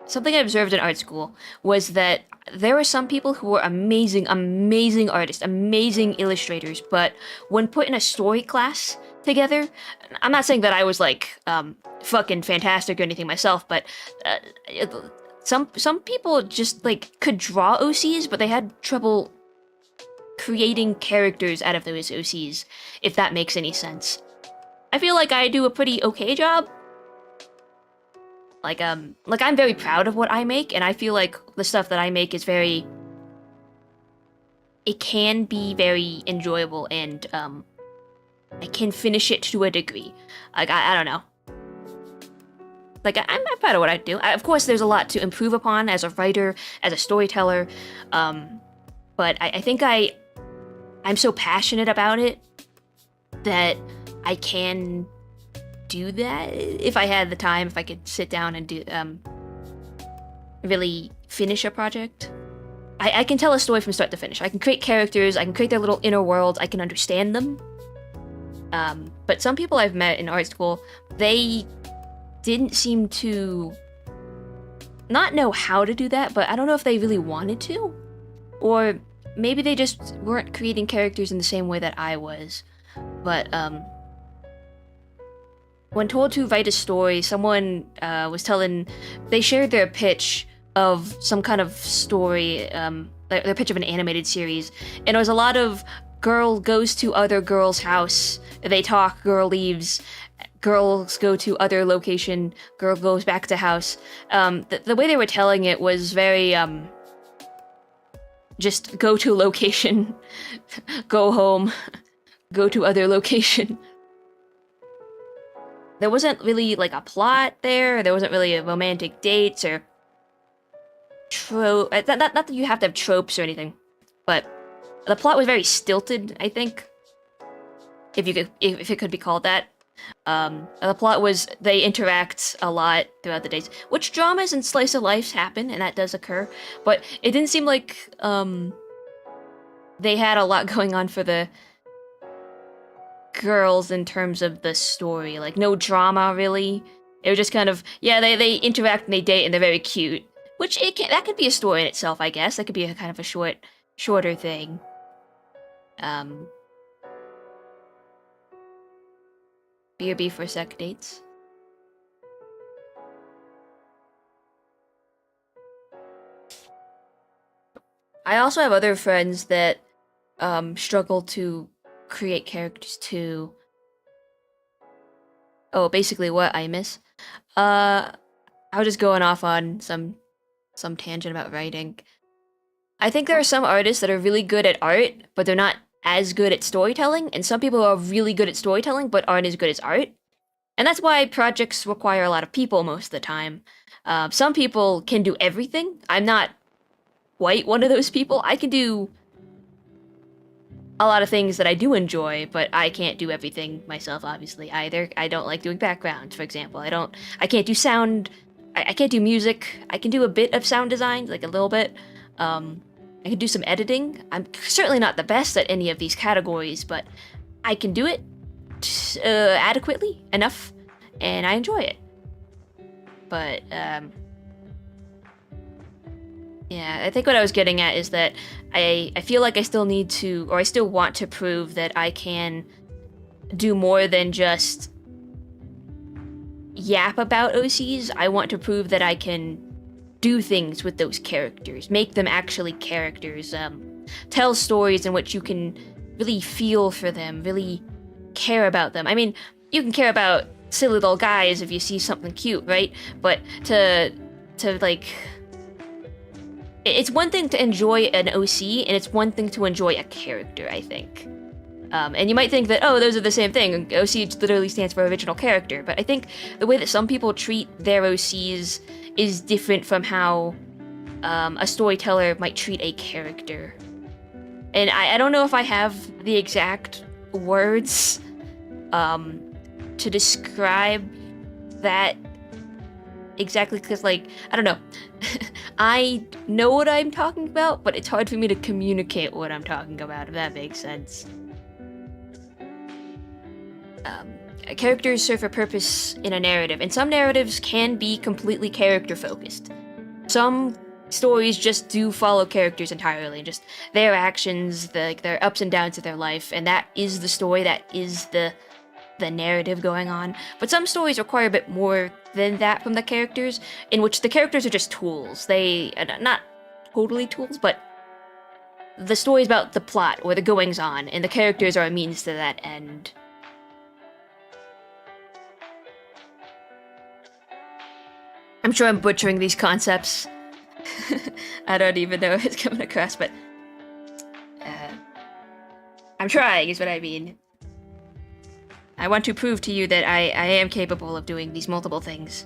Speaker 1: Something I observed in art school was that there were some people who were amazing artists, amazing illustrators, but when put in a story class together, I'm not saying that I was like fucking fantastic or anything myself, but some people just like could draw OCs, but they had trouble creating characters out of those OCs, if that makes any sense. I feel like I do a pretty okay job. Like I'm very proud of what I make, and I feel like the stuff that I make is it can be very enjoyable, and I can finish it to a degree. Like, I don't know. Like, I'm proud of what I do. Of course, there's a lot to improve upon as a writer, as a storyteller, but I think I'm so passionate about it that I can do that if I had the time, if I could sit down and do really finish a project. I can tell a story from start to finish. I can create characters, I can create their little inner worlds, I can understand them. But some people I've met in art school, they didn't seem to not know how to do that, but I don't know if they really wanted to, or maybe they just weren't creating characters in the same way that I was. But when told to write a story, someone they shared their pitch of some kind of story, their pitch of an animated series, and it was a lot of girl goes to other girl's house, they talk, girl leaves, girls go to other location, girl goes back to house. The way they were telling it was very, just go to location, go home, go to other location. There wasn't really, like, a plot there. There wasn't really a romantic dates or trope. Not that you have to have tropes or anything, but the plot was very stilted, I think. If it could be called that. The plot was they interact a lot throughout the days, which dramas and slice of life happen, and that does occur, but it didn't seem like they had a lot going on for the girls in terms of the story. Like, no drama, really. It was just kind of, yeah, they interact and they date and they're very cute, which that could be a story in itself, I guess. That could be a kind of a shorter thing. BRB for sec dates. I also have other friends that struggle to create characters too. Oh, basically what I miss. I was just going off on some tangent about writing. I think there are some artists that are really good at art, but they're not as good at storytelling, and some people are really good at storytelling but aren't as good as art. And that's why projects require a lot of people most of the time. Some people can do everything. I'm not quite one of those people. I can do a lot of things that I do enjoy, but I can't do everything myself, obviously, either. I don't like doing backgrounds, for example. I can't do sound. I can't do music. I can do a bit of sound design, like a little bit. I can do some editing. I'm certainly not the best at any of these categories, but I can do it adequately enough, and I enjoy it. But, yeah, I think what I was getting at is that I feel like I still need to, or I still want to prove that I can do more than just yap about OCs. I want to prove that I can do things with those characters, make them actually characters, tell stories in which you can really feel for them, really care about them. I mean, you can care about silly little guys if you see something cute, right? But to like, it's one thing to enjoy an OC, and it's one thing to enjoy a character, I think. And you might think that, oh, those are the same thing. OC literally stands for original character, but I think the way that some people treat their OCs is different from how a storyteller might treat a character. And I don't know if I have the exact words to describe that exactly, because, like, I don't know. I know what I'm talking about, but it's hard for me to communicate what I'm talking about, if that makes sense. Characters serve a purpose in a narrative, and some narratives can be completely character-focused. Some stories just do follow characters entirely, and just their actions, their ups and downs of their life, and that is the story, that is the narrative going on. But some stories require a bit more than that from the characters, in which the characters are just tools. They are not totally tools, but the story is about the plot or the goings-on, and the characters are a means to that end. I'm sure I'm butchering these concepts. I don't even know if it's coming across, but I'm trying, is what I mean. I want to prove to you that I am capable of doing these multiple things.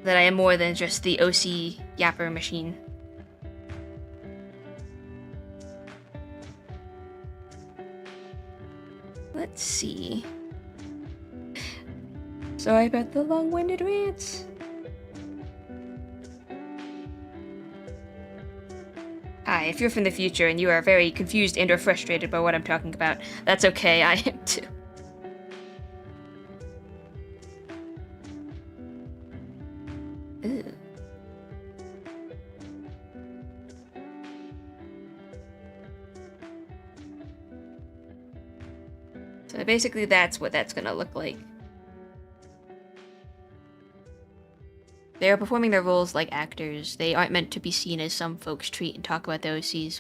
Speaker 1: That I am more than just the OC yapper machine. Let's see. Sorry about the long-winded rants. Hi, if you're from the future and you are very confused and or frustrated by what I'm talking about, that's okay, I am too. Ooh. So basically that's what that's gonna look like. They are performing their roles like actors. They aren't meant to be seen as some folks treat and talk about the OCs.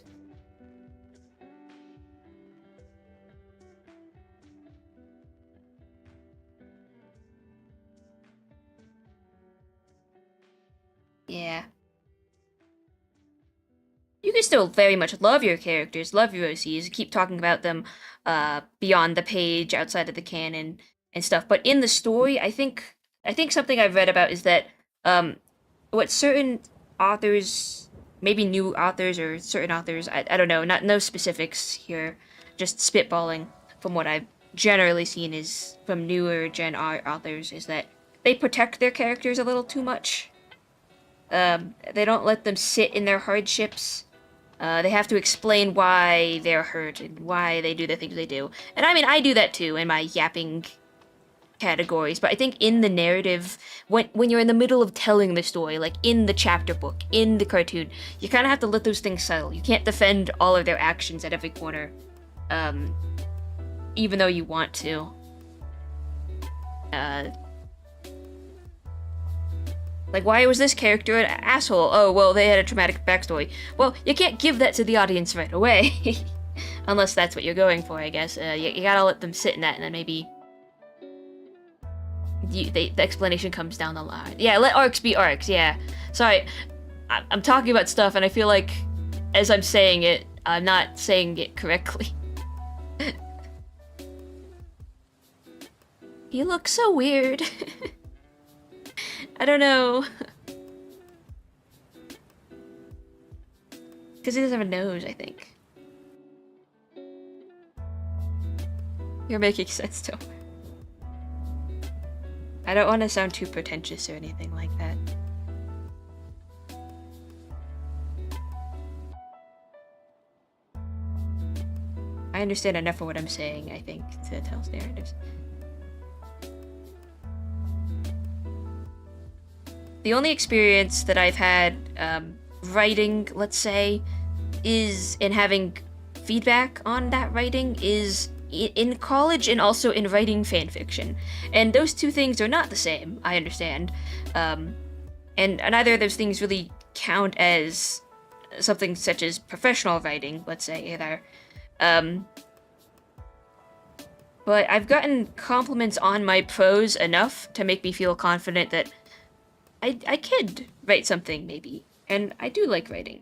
Speaker 1: Yeah. You can still very much love your characters, love your OCs, keep talking about them beyond the page, outside of the canon and stuff. But in the story, I think something I've read about is that what certain authors, maybe new authors or certain authors, I don't know, no specifics here, just spitballing from what I've generally seen is from newer gen authors is that they protect their characters a little too much. They don't let them sit in their hardships. They have to explain why they're hurt and why they do the things they do. And I mean, I do that too in my yapping categories, but I think in the narrative, when you're in the middle of telling the story, like in the chapter book, in the cartoon, you kind of have to let those things settle. You can't defend all of their actions at every corner, even though you want to. Like, why was this character an asshole? Oh, well, they had a traumatic backstory. Well, you can't give that to the audience right away. Unless that's what you're going for, I guess. You gotta let them sit in that, and then maybe the explanation comes down the line. Yeah, let arcs be arcs, yeah. Sorry, I'm talking about stuff, and I feel like, as I'm saying it, I'm not saying it correctly. He looks so weird. I don't know. Because he doesn't have a nose, I think. You're making sense, though. I don't want to sound too pretentious or anything like that. I understand enough of what I'm saying, I think, to tell narratives. The only experience that I've had writing, let's say, is in having feedback on that writing is in college and also in writing fanfiction. And those two things are not the same, I understand. And neither of those things really count as something such as professional writing, let's say, either. But I've gotten compliments on my prose enough to make me feel confident that I could write something, maybe. And I do like writing.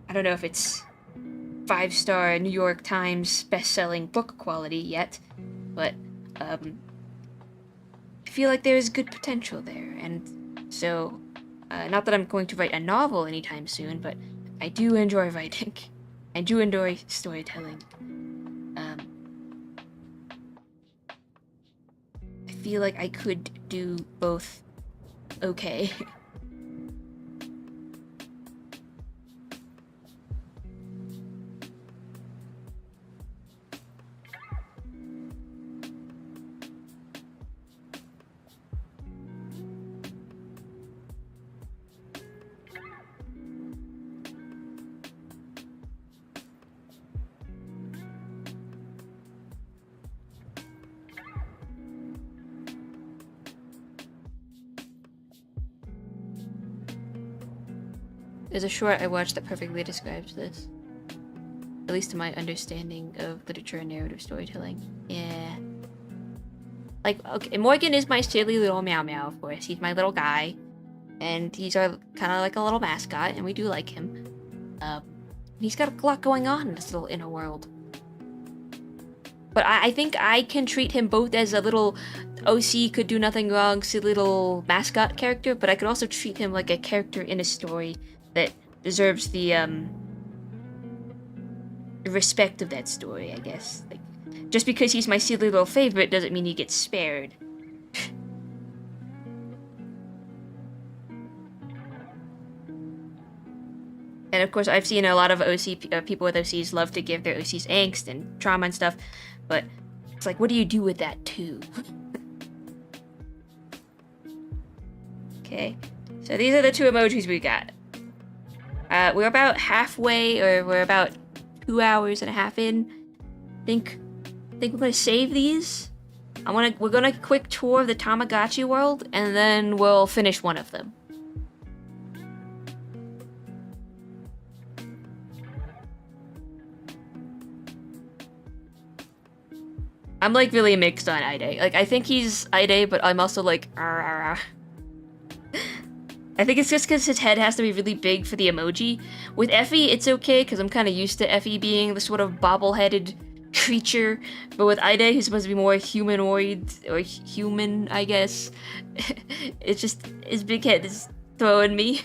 Speaker 1: I don't know if it's 5-star New York Times best-selling book quality yet, but I feel like there is good potential there, and so, not that I'm going to write a novel anytime soon, but I do enjoy writing. I do enjoy storytelling. I feel like I could do both okay. There's a short I watched that perfectly describes this. At least to my understanding of literature and narrative storytelling. Yeah. Like, okay, Morgan is my silly little meow meow, of course. He's my little guy. And he's our kind of like a little mascot, and we do like him. He's got a lot going on in this little inner world. But I think I can treat him both as a little OC could do nothing wrong, silly little mascot character, but I could also treat him like a character in a story that deserves the respect of that story, I guess. Like, just because he's my silly little favorite doesn't mean he gets spared. And of course, I've seen a lot of OC people with OCs love to give their OCs angst and trauma and stuff, but it's like, what do you do with that too? Okay, so these are the two emojis we got. We're about halfway, or we're about 2 hours and a half in. Think we're gonna save these. We're gonna quick tour of the Tamagotchi world, and then we'll finish one of them. I'm like really mixed on Ide. Like I think he's Ide, but I'm also like I think it's just because his head has to be really big for the emoji. With Effie, it's okay because I'm kind of used to Effie being the sort of bobble-headed creature, but with Ide, who's supposed to be more humanoid or human, I guess. It's just his big head is throwing me.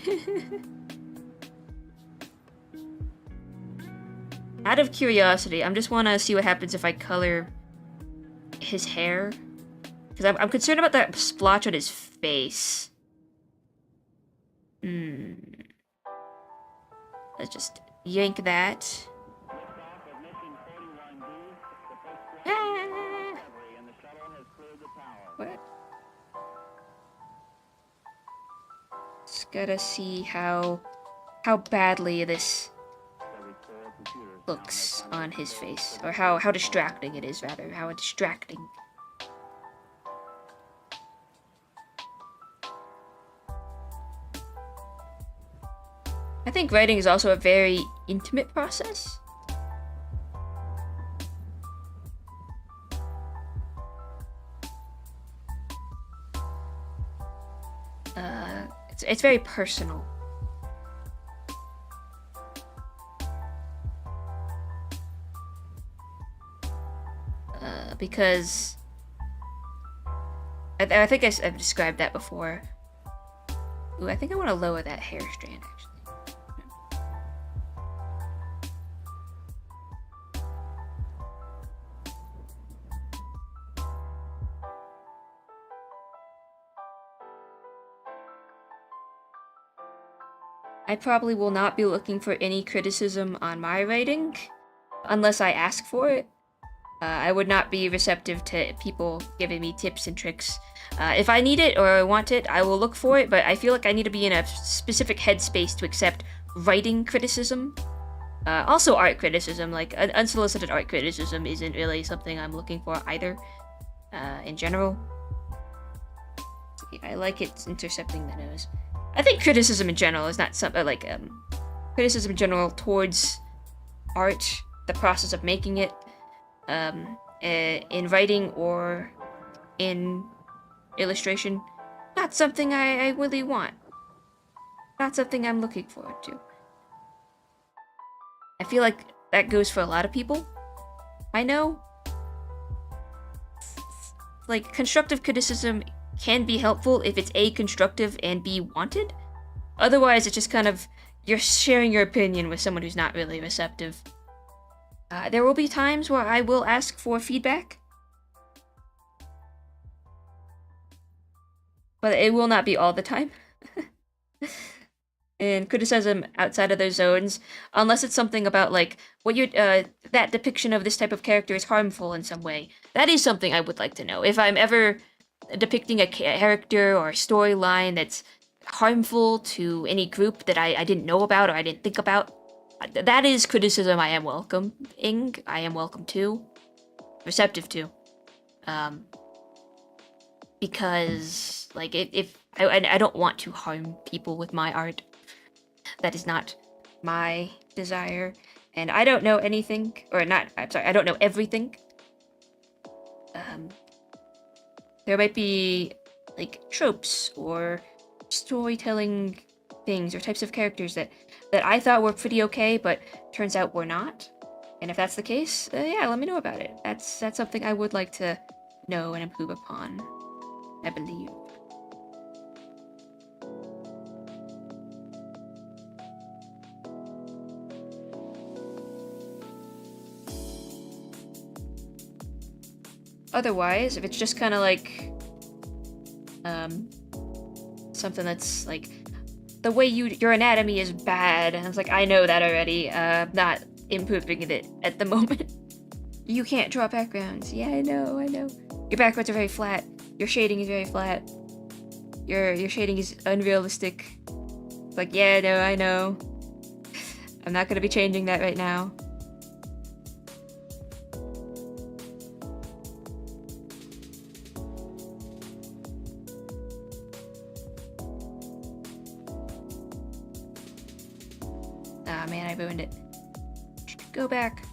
Speaker 1: Out of curiosity, I just want to see what happens if I color his hair, because I'm concerned about that splotch on his face. Let's just yank that. Ah! What? Just gotta see how badly this looks on his face, or how distracting it is, rather. How distracting. I think writing is also a very intimate process. It's very personal. Because I think I've described that before. Ooh, I think I want to lower that hair strand, actually. I probably will not be looking for any criticism on my writing, unless I ask for it. I would not be receptive to people giving me tips and tricks. If I need it or I want it, I will look for it, but I feel like I need to be in a specific headspace to accept writing criticism. Also art criticism, like unsolicited art criticism isn't really something I'm looking for either, in general. I like it intercepting the nose. I think criticism in general is not something like, criticism in general towards art, the process of making it, in writing or in illustration, not something I really want. Not something I'm looking forward to. I feel like that goes for a lot of people. I know. Like, constructive criticism can be helpful if it's A, constructive, and B, wanted. Otherwise, it's just kind of, you're sharing your opinion with someone who's not really receptive. There will be times where I will ask for feedback, but it will not be all the time. And criticism outside of those zones, unless it's something about like what you that depiction of this type of character is harmful in some way. That is something I would like to know. If I'm ever depicting a character or a storyline that's harmful to any group that I didn't know about or I didn't think about, that is criticism I am welcoming. I am welcome to, receptive to, because like if I don't want to harm people with my art. That is not my desire, and I don't know anything, or not. I'm sorry, I don't know everything. There might be like tropes or storytelling things or types of characters that I thought were pretty okay, but turns out were not. And if that's the case, yeah, let me know about it. That's something I would like to know and improve upon, I believe. Otherwise, if it's just kind of like something that's like the way your anatomy is bad, and it's like, I know that already. Not improving it at the moment. You can't draw backgrounds. Yeah, I know. Your backgrounds are very flat. Your shading is very flat. Your shading is unrealistic. It's like, yeah, no, I know. I'm not gonna be changing that right now. Ah, man, I ruined it. Go back.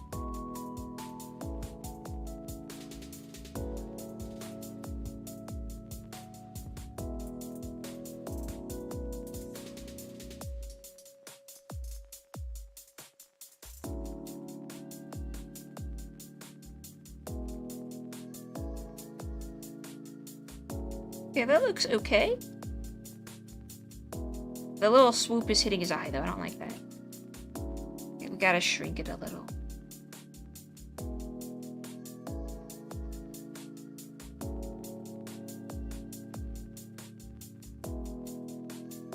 Speaker 1: Yeah, that looks okay. The little swoop is hitting his eye, though. I don't like that. Okay, we gotta shrink it a little.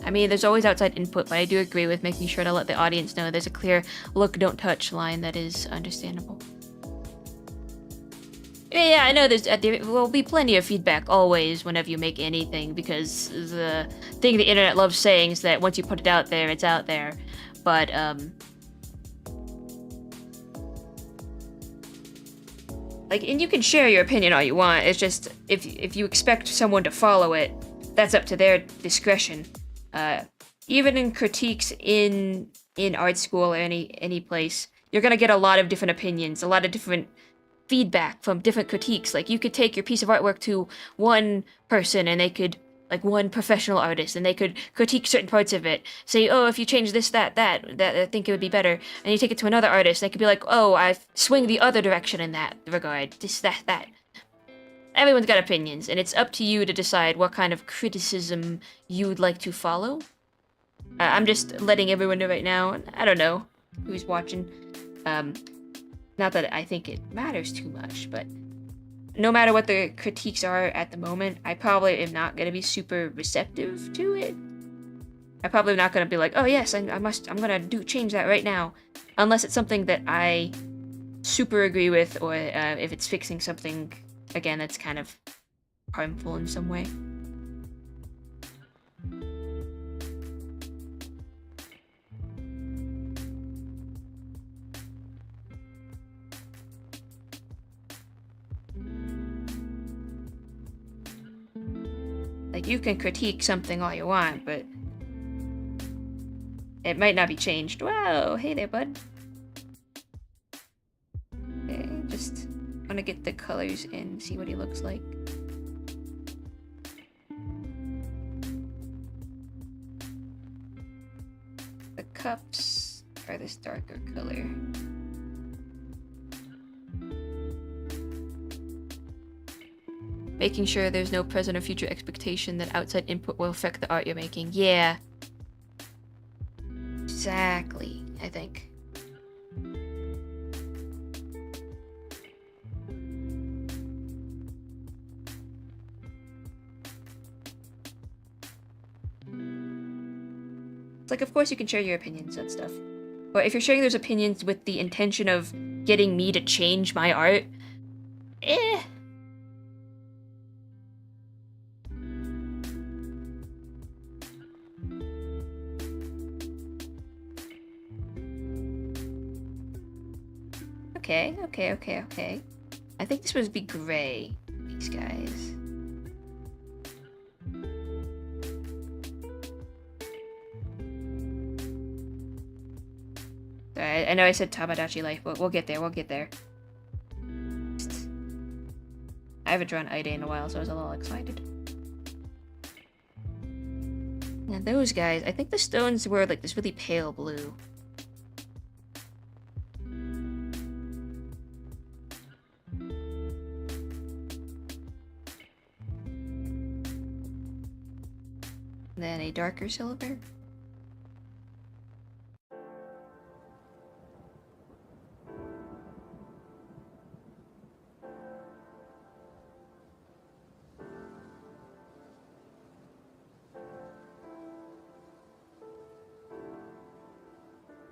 Speaker 1: I mean, there's always outside input, but I do agree with making sure to let the audience know there's a clear look, don't touch line that is understandable. Yeah, I know there will be plenty of feedback always whenever you make anything, because the thing the internet loves saying is that once you put it out there, it's out there. But, like, and you can share your opinion all you want. It's just, if you expect someone to follow it, that's up to their discretion. Even in critiques in art school or any place, you're gonna get a lot of different opinions, a lot of different feedback from different critiques. Like, you could take your piece of artwork to one person and they could, like, one professional artist, and they could critique certain parts of it, say, oh, if you change this, that, I think it would be better. And you take it to another artist, and they could be like, oh, I swing the other direction in that regard, this, that. Everyone's got opinions, and it's up to you to decide what kind of criticism you would like to follow. I'm just letting everyone know right now, and I don't know who's watching. Not that I think it matters too much, but no matter what the critiques are at the moment, I probably am not going to be super receptive to it. I'm probably not going to be like, oh yes, I'm going to change that right now. Unless it's something that I super agree with, or if it's fixing something, again, that's kind of harmful in some way. Like, you can critique something all you want, but it might not be changed. Whoa, hey there, bud. Okay, just wanna get the colors in, see what he looks like. The cups are this darker color. Making sure there's no present or future expectation that outside input will affect the art you're making. Yeah. Exactly, I think. It's like, of course you can share your opinions and stuff. But if you're sharing those opinions with the intention of getting me to change my art, Okay. I think this would be gray, these guys. Sorry, I know I said Tamagotchi life, but we'll get there. I haven't drawn Ida in a while, so I was a little excited. Now those guys, I think the stones were like this really pale blue. Then a darker silver.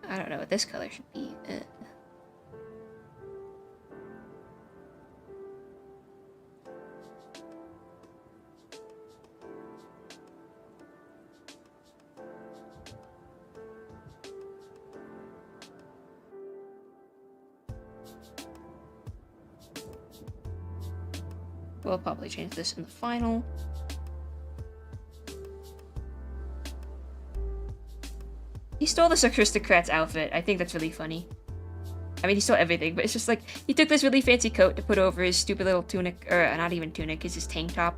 Speaker 1: I don't know what this color should be. We'll probably change this in the final. He stole this aristocrat's outfit. I think that's really funny. I mean, he stole everything, but it's just like, he took this really fancy coat to put over his stupid little tunic, or not even tunic, it's his tank top.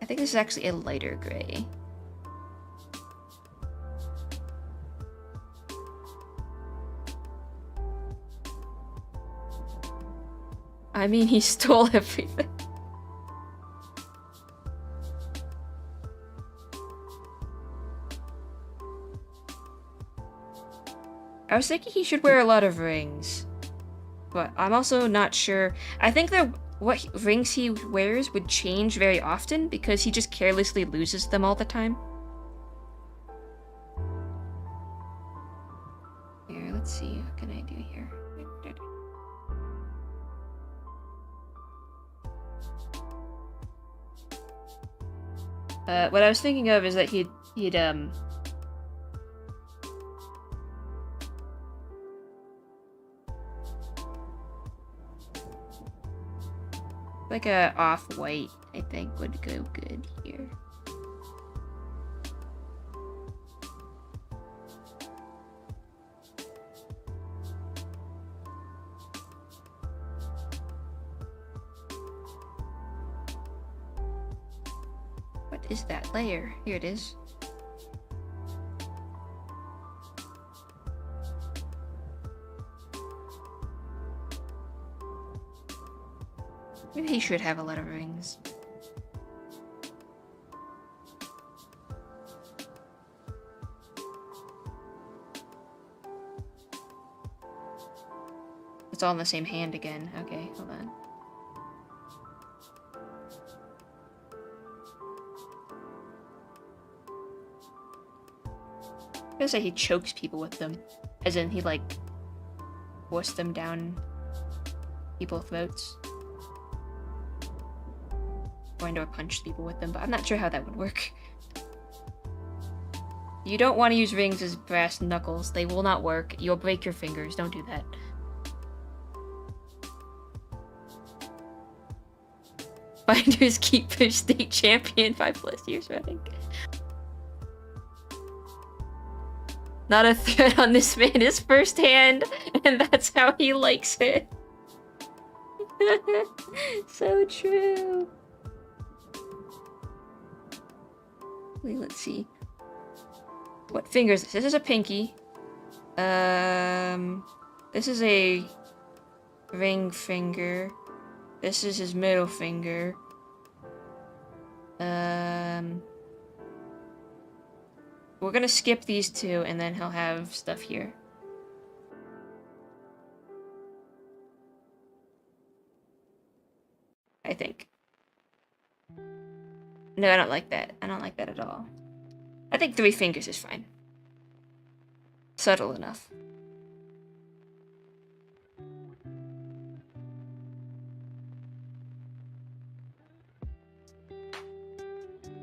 Speaker 1: I think this is actually a lighter gray. I mean, he stole everything. I was thinking he should wear a lot of rings. But I'm also not sure. I think that what rings he wears would change very often because he just carelessly loses them all the time. Here, let's see. What can I do here? What I was thinking of is that he'd like a off-white, I think, would go good here. What is that layer? Here it is. Maybe he should have a lot of rings. It's all in the same hand again. Okay, hold on. I'm gonna say he chokes people with them. As in, he, like, forced them down people's throats. Or punch people with them, but I'm not sure how that would work. You don't want to use rings as brass knuckles. They will not work. You'll break your fingers. Don't do that. Finders Keepers state champion 5+ years running. Not a threat on this man is firsthand, and that's how he likes it. So true. Wait, let's see. What fingers? This is a pinky. This is a ring finger. This is his middle finger. We're gonna skip these two, and then he'll have stuff here. I think. No, I don't like that. I don't like that at all. I think 3 fingers is fine. Subtle enough.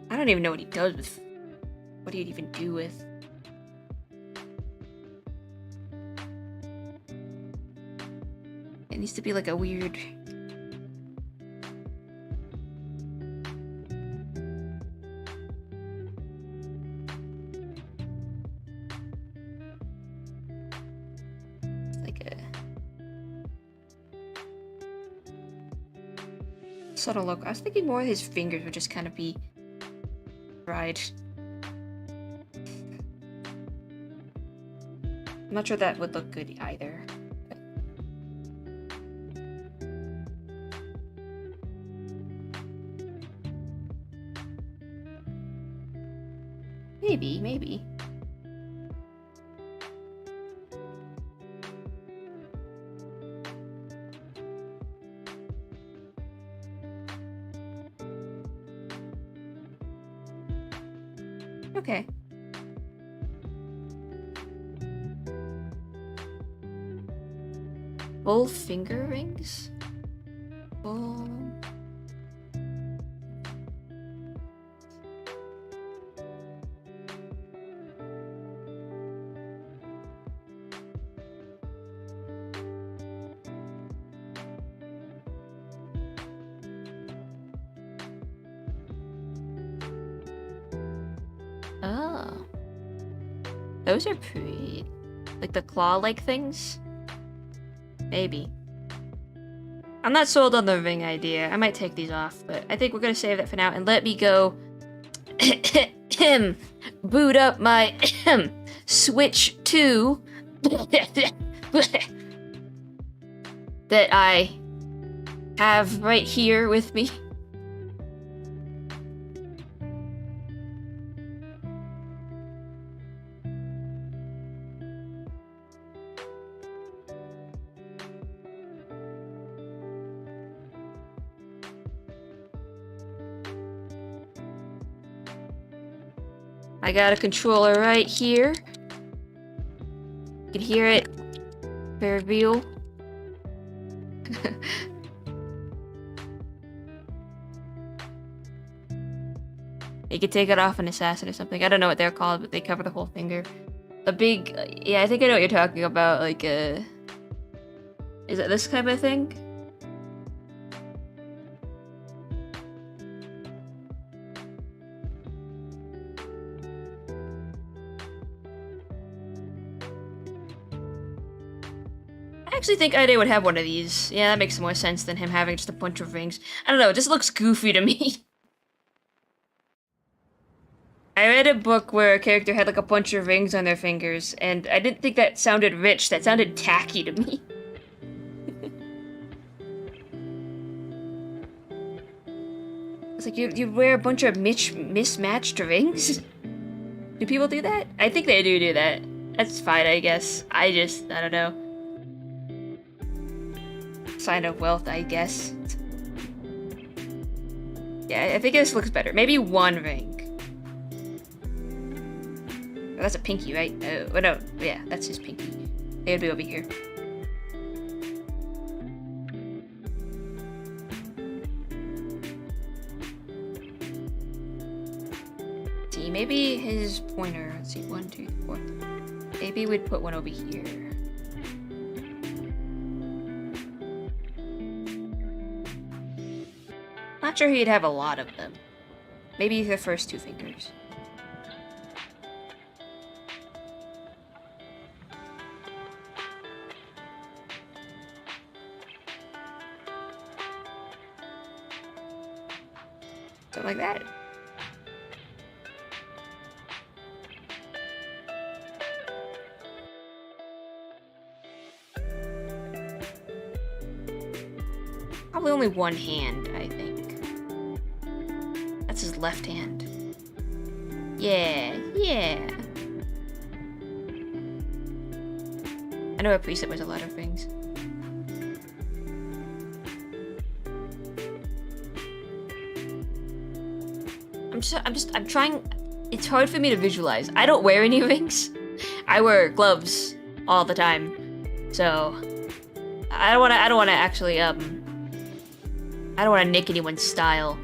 Speaker 1: I don't even know what he does with... What he'd even do with... It needs to be like a weird... subtle look. I was thinking more his fingers would just kind of be fried. I'm not sure that would look good either. Maybe. Okay. Full finger rings? Full... Oh. Those are pretty. Like the claw-like things? Maybe. I'm not sold on the ring idea. I might take these off, but I think we're gonna save that for now and let me go boot up my Switch 2 that I have right here with me. I got a controller right here. You can hear it. Very real. You could take it off an assassin or something. I don't know what they're called, but they cover the whole finger. A big, yeah, I think I know what you're talking about. Like, is it this kind of thing? I actually think Ide would have one of these. Yeah, that makes more sense than him having just a bunch of rings. I don't know, it just looks goofy to me. I read a book where a character had like a bunch of rings on their fingers, and I didn't think that sounded rich. That sounded tacky to me. It's like you wear a bunch of mismatched rings? Do people do that? I think they do that. That's fine, I guess. I don't know. Sign of wealth, I guess. Yeah, I think this looks better. Maybe one ring. Oh, that's a pinky, right? Oh, no. Yeah, that's his pinky. It would be over here. See, maybe his pointer. Let's see, 1, 2, 4. Maybe we'd put one over here. Not sure he'd have a lot of them. Maybe the first 2 fingers. Something like that. Probably only one hand, I think. That's his left hand. Yeah. I know a preset was a lot of things. I'm trying. It's hard for me to visualize. I don't wear any rings. I wear gloves all the time, so I don't want to actually I don't want to nick anyone's style.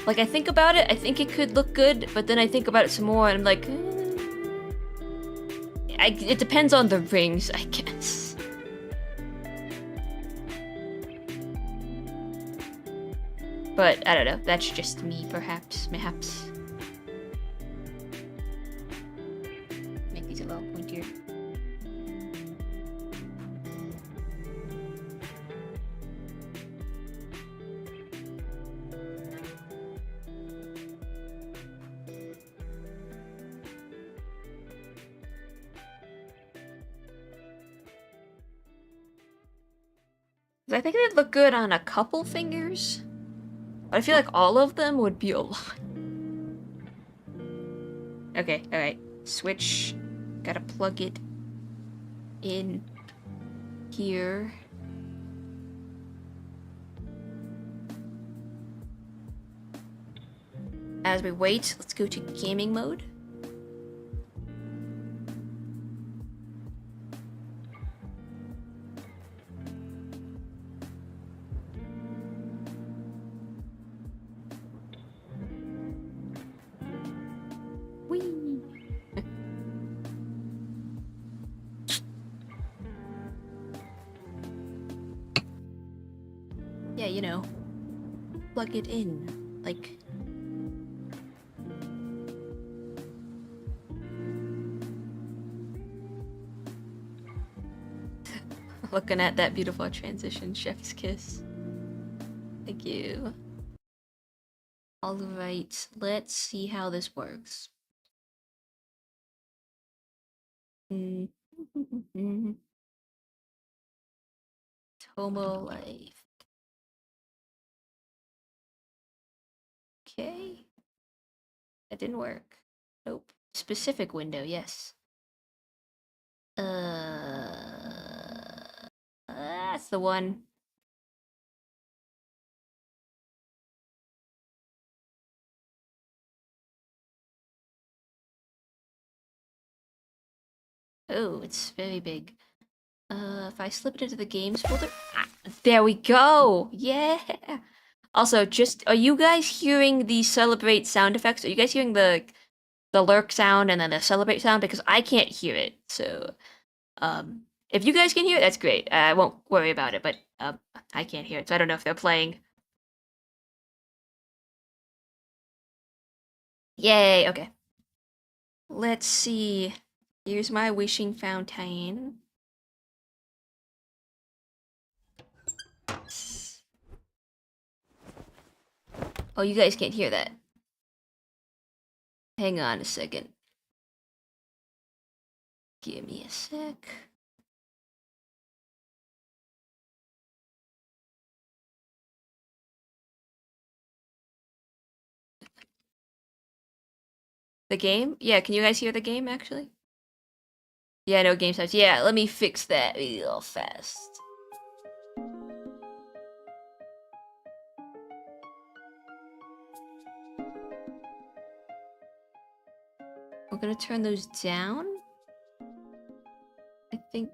Speaker 1: Like, I think about it, I think it could look good, but then I think about it some more, and I'm like, it depends on the rings, I guess. But, I don't know, that's just me, perhaps. Make these a little pointier. I think they'd look good on a couple fingers, but I feel like all of them would be a lot. Okay, alright. Switch. Gotta plug it in here. As we wait, let's go to gaming mode. Yeah, you know, plug it in, like... Looking at that beautiful transition, chef's kiss. Thank you. Alright, let's see how this works. Tomo life. Okay. That didn't work. Nope. Specific window, yes. That's the one. Oh, it's very big. If I slip it into the games folder, there we go. Yeah. Also, are you guys hearing the celebrate sound effects? Are you guys hearing the lurk sound and then the celebrate sound? Because I can't hear it. So, if you guys can hear it, that's great. I won't worry about it. But I can't hear it, so I don't know if they're playing. Yay. Okay. Let's see. Here's my wishing fountain. Oh, you guys can't hear that. Hang on a second. Give me a sec. The game? Yeah, can you guys hear the game actually? Yeah, no game sounds. Yeah, let me fix that real fast. We're gonna turn those down. I think.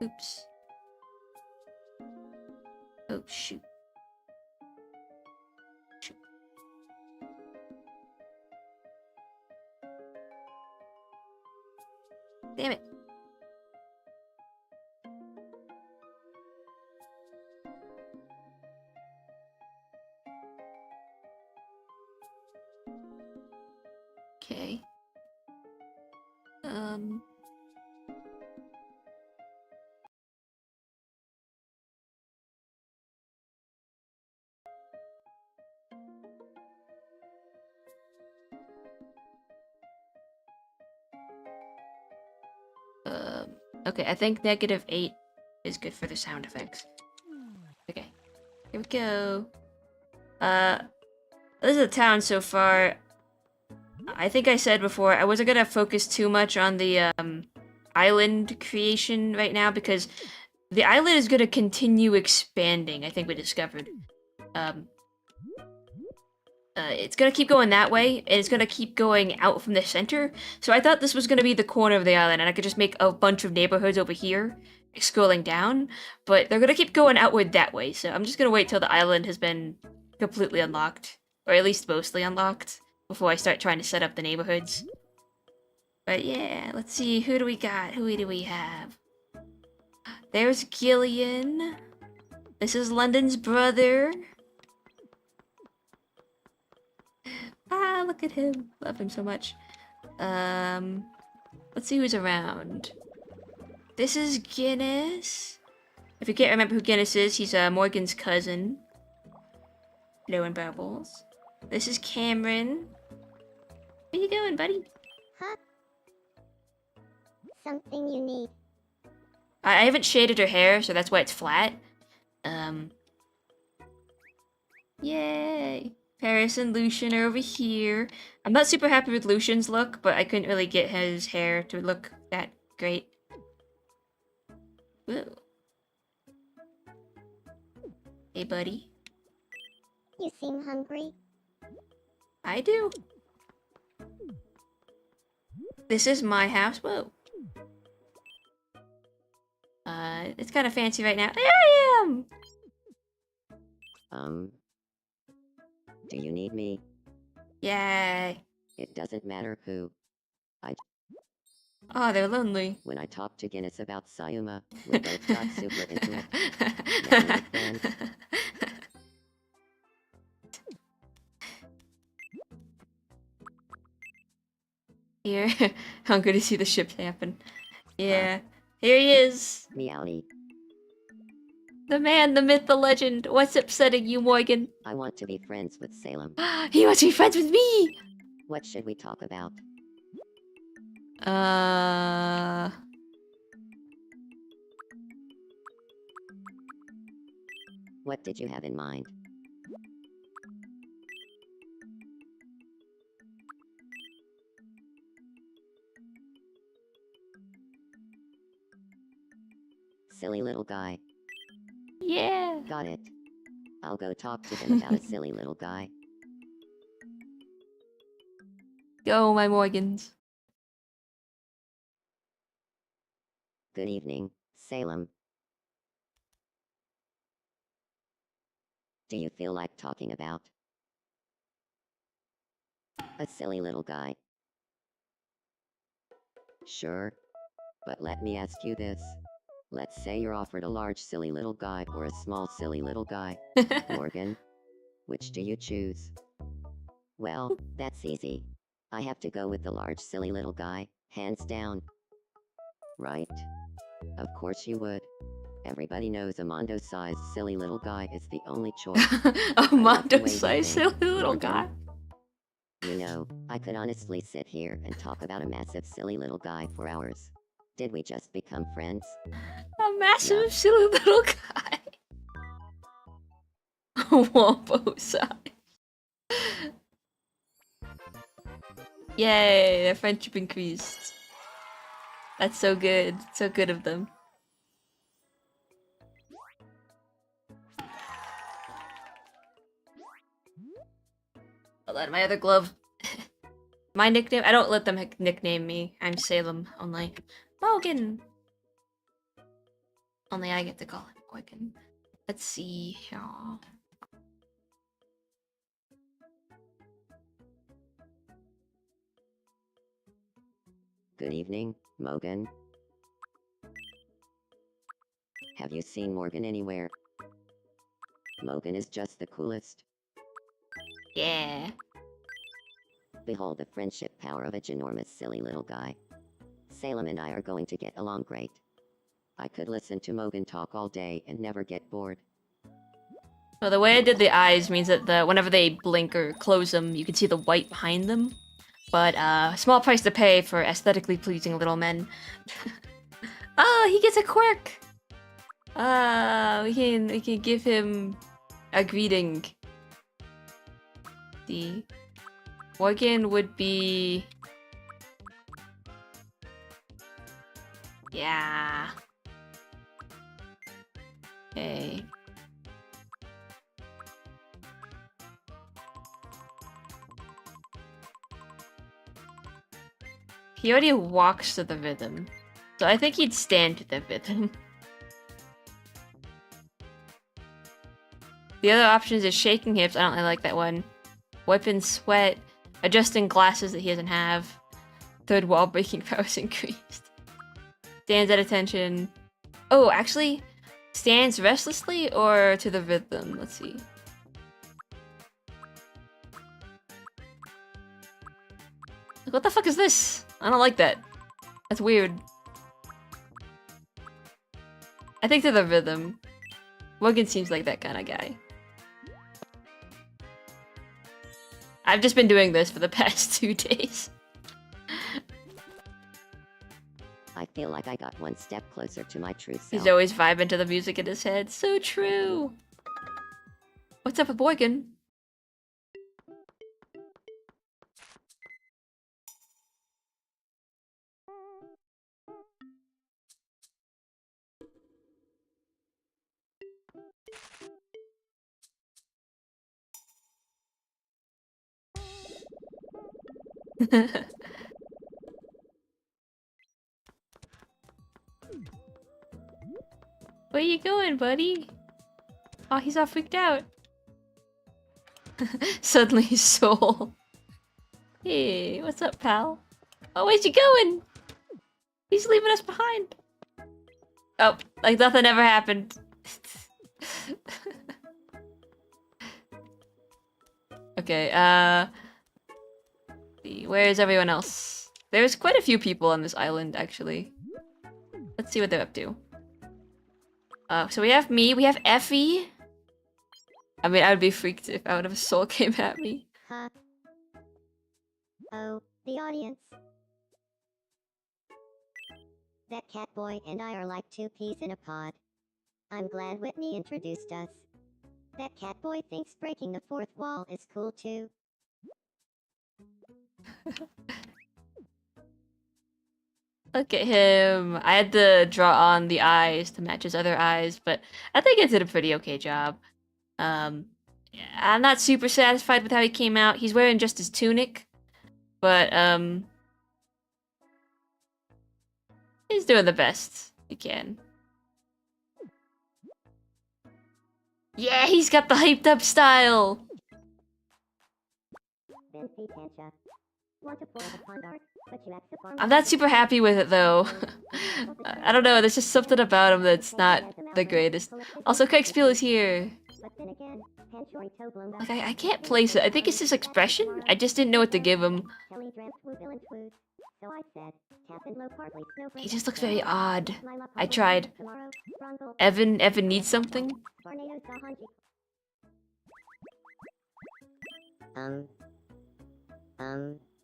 Speaker 1: Oops. Oh, shoot. Shoot. Damn it. Okay. Okay, I think -8 is good for the sound effects. Okay, here we go. This is a town so far. I think I said before, I wasn't gonna focus too much on the, island creation right now, because the island is gonna continue expanding, I think we discovered. It's gonna keep going that way, and it's gonna keep going out from the center. So I thought this was gonna be the corner of the island, and I could just make a bunch of neighborhoods over here, scrolling down. But they're gonna keep going outward that way, so I'm just gonna wait till the island has been completely unlocked, or at least mostly unlocked, before I start trying to set up the neighborhoods. But yeah, let's see, who do we got? Who do we have? There's Gillian. This is London's brother. Ah, look at him. Love him so much. Let's see who's around. This is Guinness. If you can't remember who Guinness is, he's Morgan's cousin. Hello and Bubbles. This is Cameron. Where you going, buddy?
Speaker 4: Huh? Something you need.
Speaker 1: I haven't shaded her hair, so that's why it's flat. Yay! Paris and Lucian are over here. I'm not super happy with Lucian's look, but I couldn't really get his hair to look that great. Whoa. Hey, buddy.
Speaker 4: You seem hungry.
Speaker 1: I do. This is my house. Whoa. It's kind of fancy right now. There I am!
Speaker 5: Do you need me?
Speaker 1: Yay.
Speaker 5: It doesn't matter who.
Speaker 1: Oh, they're lonely.
Speaker 5: When I talked to Guinness about Sayuma, we both got super into it. Now we're friends.
Speaker 1: Here. Hungry to see the ship happen. Yeah. Here he is.
Speaker 5: Meowly.
Speaker 1: The man, the myth, the legend. What's upsetting you, Morgan?
Speaker 5: I want to be friends with Salem.
Speaker 1: He wants to be friends with me!
Speaker 5: What should we talk about? What did you have in mind? Silly little guy.
Speaker 1: Yeah.
Speaker 5: Got it. I'll go talk to him about a silly little guy.
Speaker 1: Go, my Morgans.
Speaker 5: Good evening, Salem. Do you feel like talking about a silly little guy? Sure. But let me ask you this. Let's say you're offered a large silly little guy or a small silly little guy. Morgan, which do you choose? Well, that's easy. I have to go with the large silly little guy, hands down. Right? Of course you would. Everybody knows a Mondo-sized silly little guy is the only choice.
Speaker 1: A
Speaker 5: the way
Speaker 1: Mondo
Speaker 5: you
Speaker 1: sized
Speaker 5: think,
Speaker 1: silly little
Speaker 5: Morgan.
Speaker 1: guy.
Speaker 5: You know, I could honestly sit here and talk about a massive silly little guy for hours. Did we just become friends?
Speaker 1: A massive
Speaker 5: Yeah.
Speaker 1: silly little guy. Wombo size. Yay, their friendship increased. That's so good. So good of them. Hold on, my other glove. My nickname? I don't let them nickname me. I'm Salem only. Morgan! Only I get to call him Morgan. Let's see here.
Speaker 5: Good evening, Morgan. Have you seen Morgan anywhere? Morgan is just the coolest.
Speaker 1: Yeah.
Speaker 5: Behold the friendship power of a ginormous silly little guy. Salem and I are going to get along great. I could listen to Morgan talk all day and never get bored.
Speaker 1: Well, the way I did the eyes means that whenever they blink or close them, you can see the white behind them. But, small price to pay for aesthetically pleasing little men. Oh, he gets a quirk! We can give him a greeting. The Morgan would be... Yeah. Okay. He already walks to the rhythm, so I think he'd stand to the rhythm. The other options is shaking hips. I don't really like that one. Wiping sweat, adjusting glasses that he doesn't have. Third wall breaking powers increased. Stands at attention. Oh, actually, stands restlessly or to the rhythm. Let's see. What the fuck is this? I don't like that. That's weird. I think to the rhythm. Morgan seems like that kind of guy. I've just been doing this for the past 2 days.
Speaker 5: I feel like I got one step closer to my true self.
Speaker 1: He's always vibing to the music in his head. So true. What's up with Morgan? Where you going, buddy? Oh, he's all freaked out. Suddenly his soul. Hey, what's up, pal? Oh, where's you going? He's leaving us behind. Oh, like nothing ever happened. Okay, where is everyone else? There's quite a few people on this island, actually. Let's see what they're up to. So we have me, we have Effie. I mean, I would be freaked if out of a soul came at me.
Speaker 4: Huh? Oh, the audience. That cat boy and I are like two peas in a pod. I'm glad Whitney introduced us. That cat boy thinks breaking the fourth wall is cool too.
Speaker 1: Look at him. I had to draw on the eyes to match his other eyes, but I think it did a pretty okay job. Yeah, I'm not super satisfied with how he came out. He's wearing just his tunic, but he's doing the best he can. Yeah, he's got the hyped up style.
Speaker 4: Fancy Tancha. Want to pull the pond art, but you have to farm.
Speaker 1: I'm not super happy with it though. I don't know, there's just something about him that's not the greatest. Also, Kexpeel is here.
Speaker 4: But then again, Panchory toe blown
Speaker 1: Like, I can't place it. I think it's his expression. I just didn't know what to give him.
Speaker 4: Kelly dreamt Wooville and Swoot. So I said, tap and Laurqart snowflake.
Speaker 1: He just looks very odd.
Speaker 4: Lila
Speaker 1: I
Speaker 4: Pablo
Speaker 1: tried.
Speaker 4: tomorrow, Rongle,
Speaker 1: Evan needs something?
Speaker 4: Barnado Sahanji.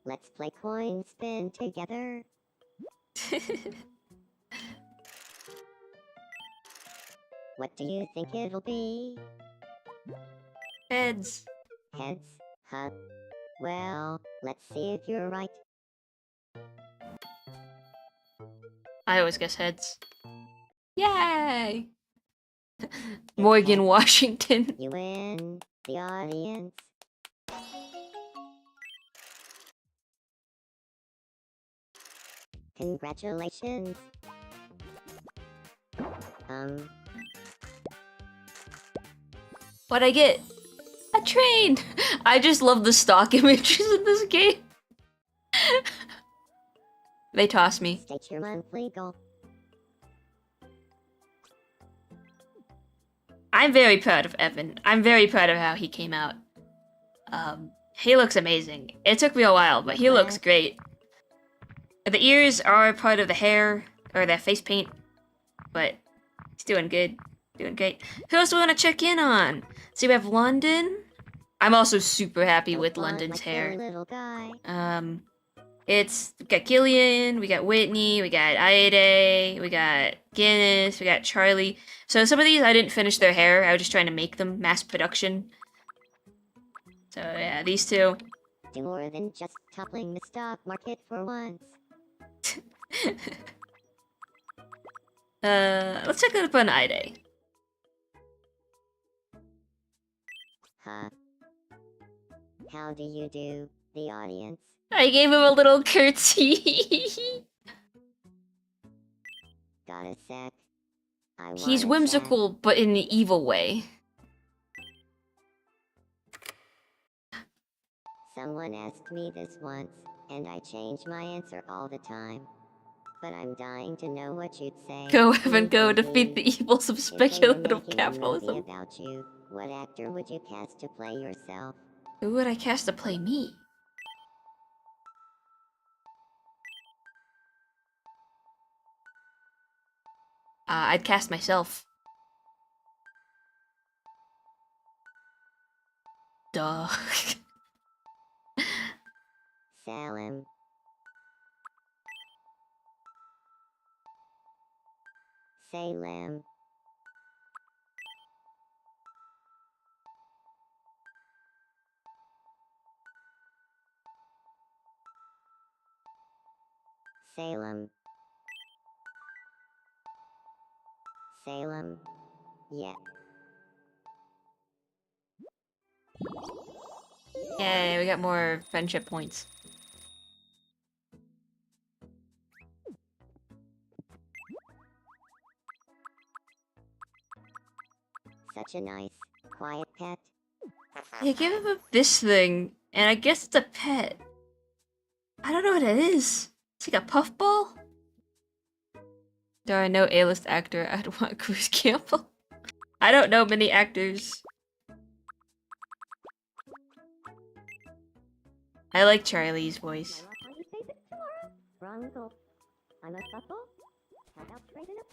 Speaker 4: Let's play coin spin together. What do you think it'll be?
Speaker 1: Heads.
Speaker 4: Heads? Huh? Well, let's see if you're right.
Speaker 1: I always guess heads. Yay! Morgan Washington.
Speaker 4: You win, the audience. Congratulations.
Speaker 1: What'd I get? A train! I just love the stock images in this game. They toss me.
Speaker 4: State your monthly goal.
Speaker 1: I'm very proud of Evan. I'm very proud of how he came out. He looks amazing. It took me a while, but he looks great. The ears are part of the hair, or the face paint, but he's doing good. Doing great. Who else do we want to check in on? So we have London. I'm also super happy with London's hair.
Speaker 4: Little guy.
Speaker 1: We got Gillian, we got Whitney, we got Aide, we got Guinness, we got Charlie. So some of these I didn't finish their hair. I was just trying to make them mass production. So yeah, these two.
Speaker 4: Do more than just toppling the stock market for once.
Speaker 1: Let's check that up on Aide.
Speaker 4: Huh? How do you do, the audience?
Speaker 1: I gave him a little curtsy.
Speaker 4: Got a sec.
Speaker 1: He's
Speaker 4: wanna
Speaker 1: whimsical, but in an evil way.
Speaker 4: chat. Someone asked me this once, and I change my answer all the time. But I'm dying to know what you'd say.
Speaker 1: Go, Evan, go, defeat the
Speaker 4: Please.
Speaker 1: evils of
Speaker 4: If they were
Speaker 1: speculative
Speaker 4: making a
Speaker 1: capitalism.
Speaker 4: movie about you, what actor would you cast to play yourself?
Speaker 1: Who would I cast to play me? I'd cast myself. Duh.
Speaker 4: Salem. Salem. Salem. Salem. Yeah.
Speaker 1: Yay, we got more friendship points.
Speaker 4: Such a nice, quiet pet.
Speaker 1: Yeah, give him this thing, and I guess it's a pet. I don't know what it is. It's like a puffball? There are no A-list actor. I'd want Bruce Campbell. I don't know many actors. I like Charlie's voice.
Speaker 4: Wrong goal. I'm a couple. How about straighten up,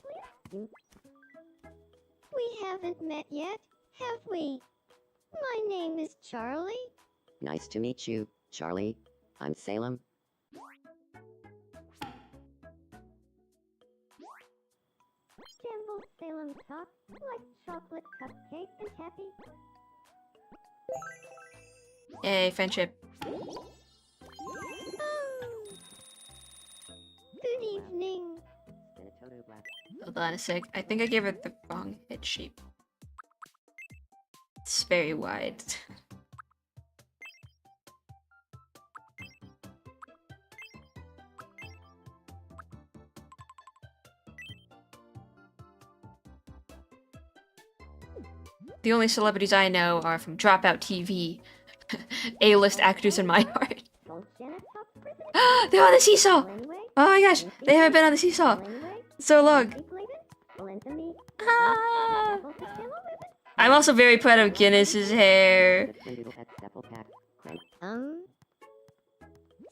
Speaker 4: please? We haven't met yet, have we? My name is Charlie.
Speaker 5: Nice to meet you, Charlie. I'm Salem.
Speaker 4: Jamble Salem top, like chocolate cupcake and happy.
Speaker 1: Yay, friendship.
Speaker 4: Good evening.
Speaker 1: Hold on a sec. I think I gave her the wrong head shape. It's very wide. The only celebrities I know are from Dropout TV. A-list actors in my heart. They're on the seesaw! Oh my gosh, they haven't been on the seesaw. So long. Ah. I'm also very proud of Guinness's hair.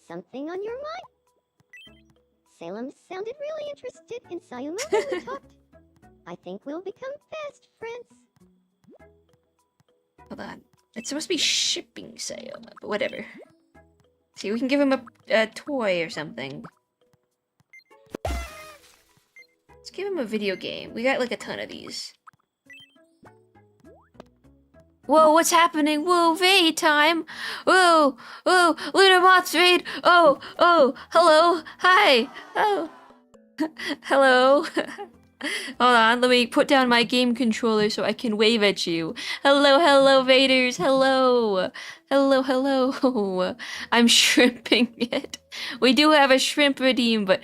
Speaker 4: Something on your mind? Salem sounded really interested in Sayuma when we talked. I think we'll become best friends.
Speaker 1: Hold on. It's supposed to be shipping sale, but whatever. See, we can give him a toy or something. Let's give him a video game. We got like a ton of these. Whoa, what's happening? Whoa, raid time! Whoa, whoa, Lunar Moth's raid! Oh, hello, hi, oh, hello. Hold on, let me put down my game controller so I can wave at you. Hello, raiders, hello. Hello. I'm shrimping it. We do have a shrimp redeem, but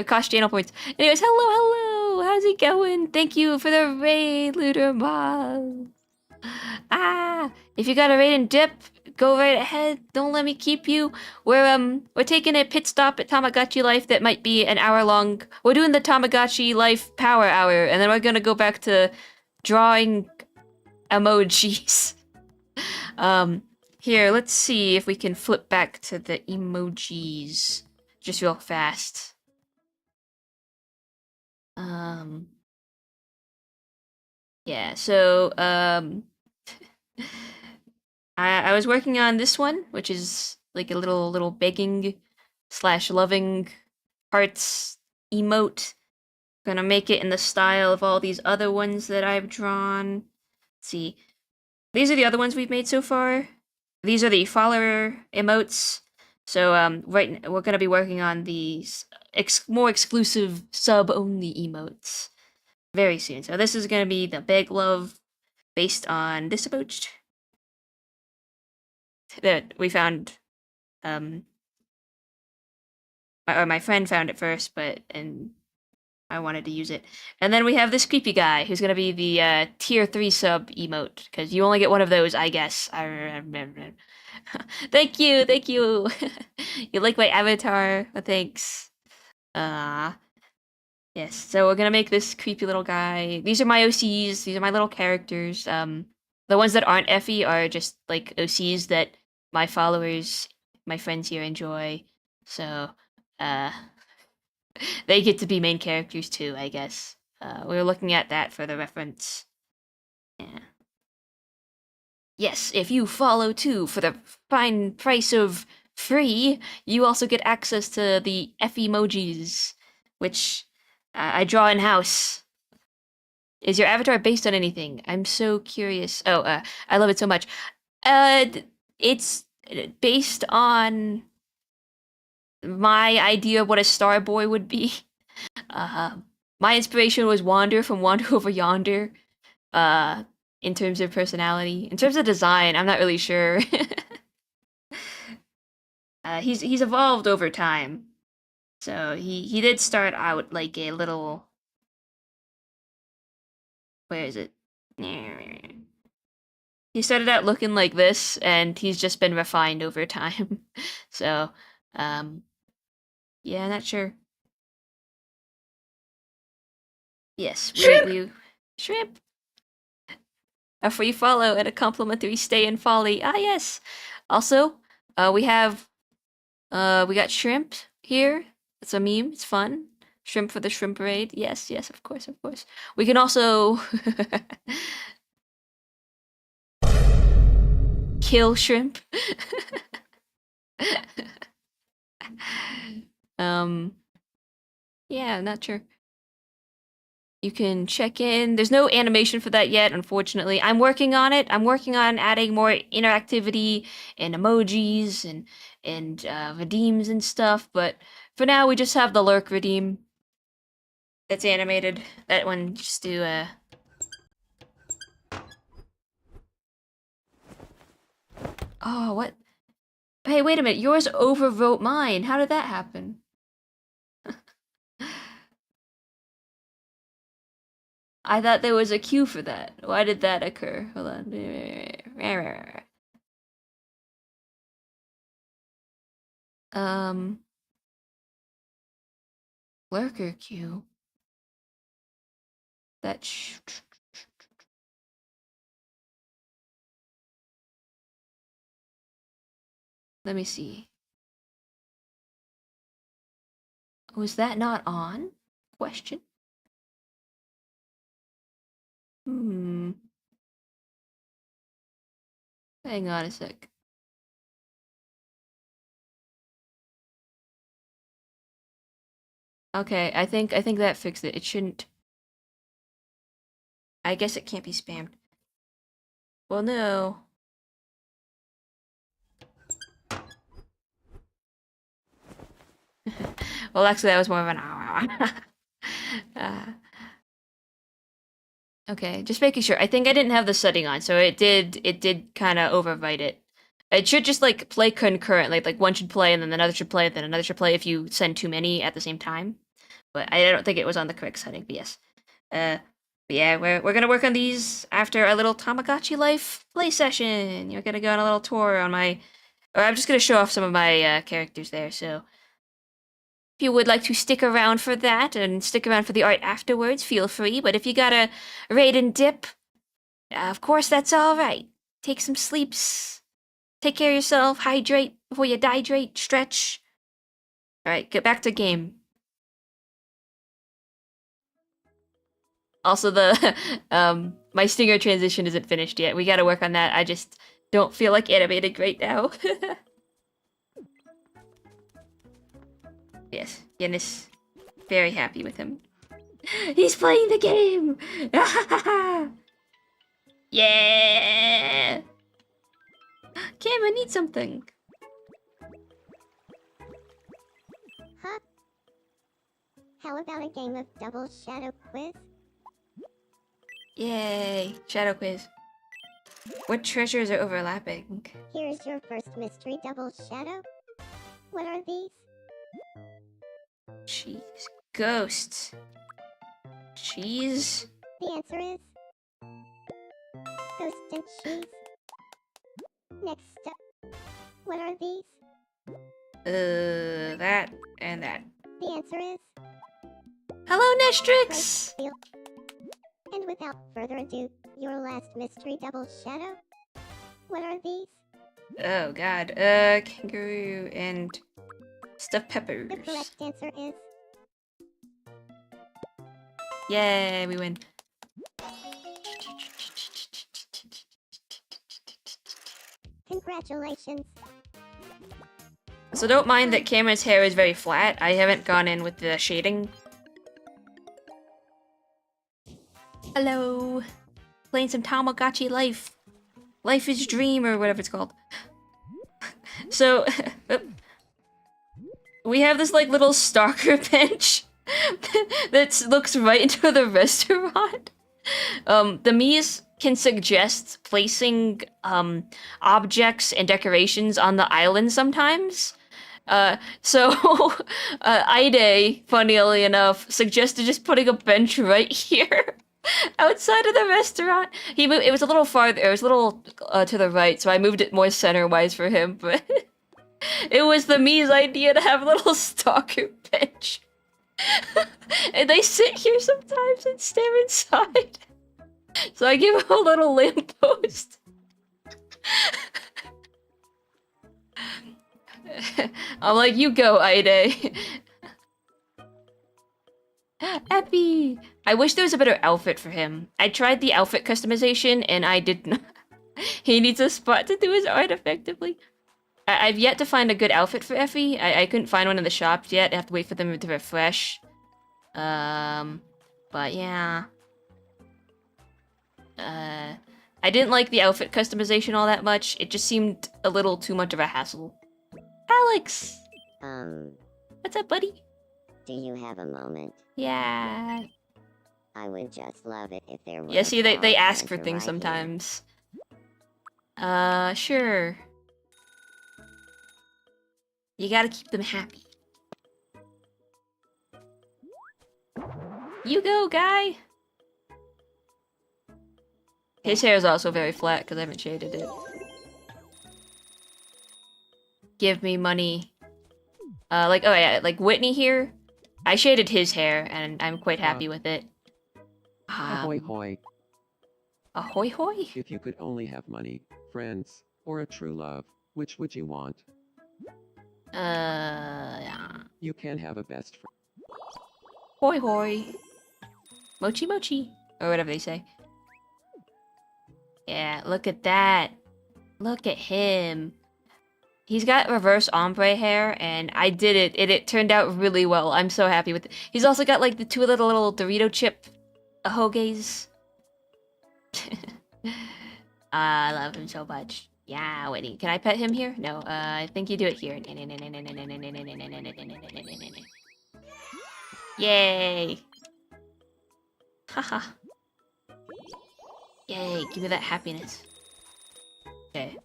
Speaker 1: cost channel points. Anyways, hello, how's it going? Thank you for the raid, Lunar Moth. If you got a raid and dip, go right ahead. Don't let me keep you. We're taking a pit stop at Tamagotchi Life that might be an hour long. We're doing the Tamagotchi Life Power Hour, and then we're gonna go back to drawing emojis. Here, let's see if we can flip back to the emojis just real fast. Yeah, so, I was working on this one, which is like a little begging / loving hearts emote. Gonna make it in the style of all these other ones that I've drawn. Let's see. These are the other ones we've made so far. These are the follower emotes. So right, we're gonna be working on these more exclusive sub-only emotes very soon. So this is gonna be the big love based on this emote that we found. My friend found it first, and I wanted to use it. And then we have this creepy guy who's gonna be the tier 3 sub emote, because you only get one of those, I guess. I remember. Thank you. You like my avatar? Well, thanks. Yes. So we're gonna make this creepy little guy. These are my OCs. These are my little characters. The ones that aren't Effie are just like OCs that my followers, my friends here enjoy. So, they get to be main characters too, I guess. We were looking at that for the reference. Yeah. Yes, if you follow too for the fine price of free, you also get access to the F-emojis, which I draw in-house. Is your avatar based on anything? I'm so curious. Oh, I love it so much. It's based on my idea of what a star boy would be. My inspiration was Wander from Wander Over Yonder. In terms of personality, in terms of design, I'm not really sure. He's evolved over time. So he did start out like a little. Where is it? He started out looking like this, and he's just been refined over time. So, yeah, not sure. Yes, we shrimp. A free follow and a complimentary stay in Folly. Ah, yes. Also, we got shrimp here. It's a meme. It's fun. Shrimp for the shrimp raid. Yes, of course. We can also kill shrimp. Yeah, I'm not sure. You can check in. There's no animation for that yet, unfortunately. I'm working on it. I'm working on adding more interactivity and emojis and redeems and stuff. But for now, we just have the lurk redeem that's animated. That one just do Oh, what? Hey, wait a minute. Yours overwrote mine. How did that happen? I thought there was a queue for that. Why did that occur? Hold on. Lurker queue. Let me see. Was that not on? Question. Hang on a sec. Okay, I think that fixed it. It shouldn't. I guess it can't be spammed. Well, no. Well, actually, that was more of an okay, just making sure. I think I didn't have the setting on, so it did kind of overwrite it. It should just like play concurrently, like one should play and then another should play, and then another should play if you send too many at the same time. But I don't think it was on the correct setting. But yes, but yeah, we're gonna work on these after a little Tamagotchi Life play session. You're gonna go on a little tour on my, or I'm just gonna show off some of my characters there. So if you would like to stick around for that and stick around for the art afterwards, feel free. But if you gotta raid and dip, of course that's all right. Take some sleeps. Take care of yourself. Hydrate before you dehydrate. Stretch. All right, get back to game. Also, the my stinger transition isn't finished yet. We gotta work on that. I just don't feel like animating right now. Yes, Yennis, very happy with him. He's playing the game! Yeah! Cameron needs something.
Speaker 4: Huh? How about a game of double shadow quiz?
Speaker 1: Yay, shadow quiz. What treasures are overlapping?
Speaker 4: Here's your first mystery double shadow. What are these?
Speaker 1: Cheese. Ghosts. Cheese?
Speaker 4: The answer is ghost and cheese. Next up, what are these?
Speaker 1: That and that.
Speaker 4: The answer is
Speaker 1: Hello, Nestrix!
Speaker 4: Right. And without further ado, your last mystery double shadow. What are these?
Speaker 1: Oh god. Kangaroo and stuffed peppers.
Speaker 4: The correct answer is
Speaker 1: Yay, we win.
Speaker 4: congratulations.
Speaker 1: So don't mind that Cameron's hair is very flat. I haven't gone in with the shading. Hello. Playing some Tamagotchi Life. Life is Dream or whatever it's called. So, we have this like little stalker bench that looks right into the restaurant. The Miis can suggest placing objects and decorations on the island sometimes. So Ide, funnily enough, suggested just putting a bench right here outside of the restaurant. It was a little farther, it was a little to the right, so I moved it more center-wise for him, but it was the Mii's idea to have a little stalker bench. And they sit here sometimes and stare inside. So I give him a little lamppost. I'm like, you go, Ide. Epi! I wish there was a better outfit for him. I tried the outfit customization and I did not. He needs a spot to do his art effectively. I've yet to find a good outfit for Effie. I couldn't find one in the shops yet. I have to wait for them to refresh. But But yeah. I didn't like the outfit customization all that much. It just seemed a little too much of a hassle. Alex! What's up, buddy?
Speaker 4: Do you have a moment?
Speaker 1: Yeah.
Speaker 4: I would just love it if there were.
Speaker 1: Yeah,
Speaker 4: a
Speaker 1: see, they
Speaker 4: flower
Speaker 1: ask for
Speaker 4: planter
Speaker 1: things
Speaker 4: right here.
Speaker 1: sometimes. Sure. You gotta keep them happy. You go, guy! His hair is also very flat because I haven't shaded it. Give me money. Oh yeah, like Whitney here. I shaded his hair and I'm quite happy with it.
Speaker 6: Ahoy hoy.
Speaker 1: Ahoy hoy?
Speaker 6: If you could only have money, friends, or a true love, which would you want?
Speaker 1: Yeah.
Speaker 6: You can have a best friend.
Speaker 1: Hoy hoy. Mochi mochi. Or whatever they say. Yeah, look at that. Look at him. He's got reverse ombre hair, and I did it, and it turned out really well. I'm so happy with it. He's also got, like, the two little Dorito chip ahogays. I love him so much. Yeah, Whitney. Can I pet him here? No, I think you do it here. Yay! Haha. Yay, give me that happiness. Okay.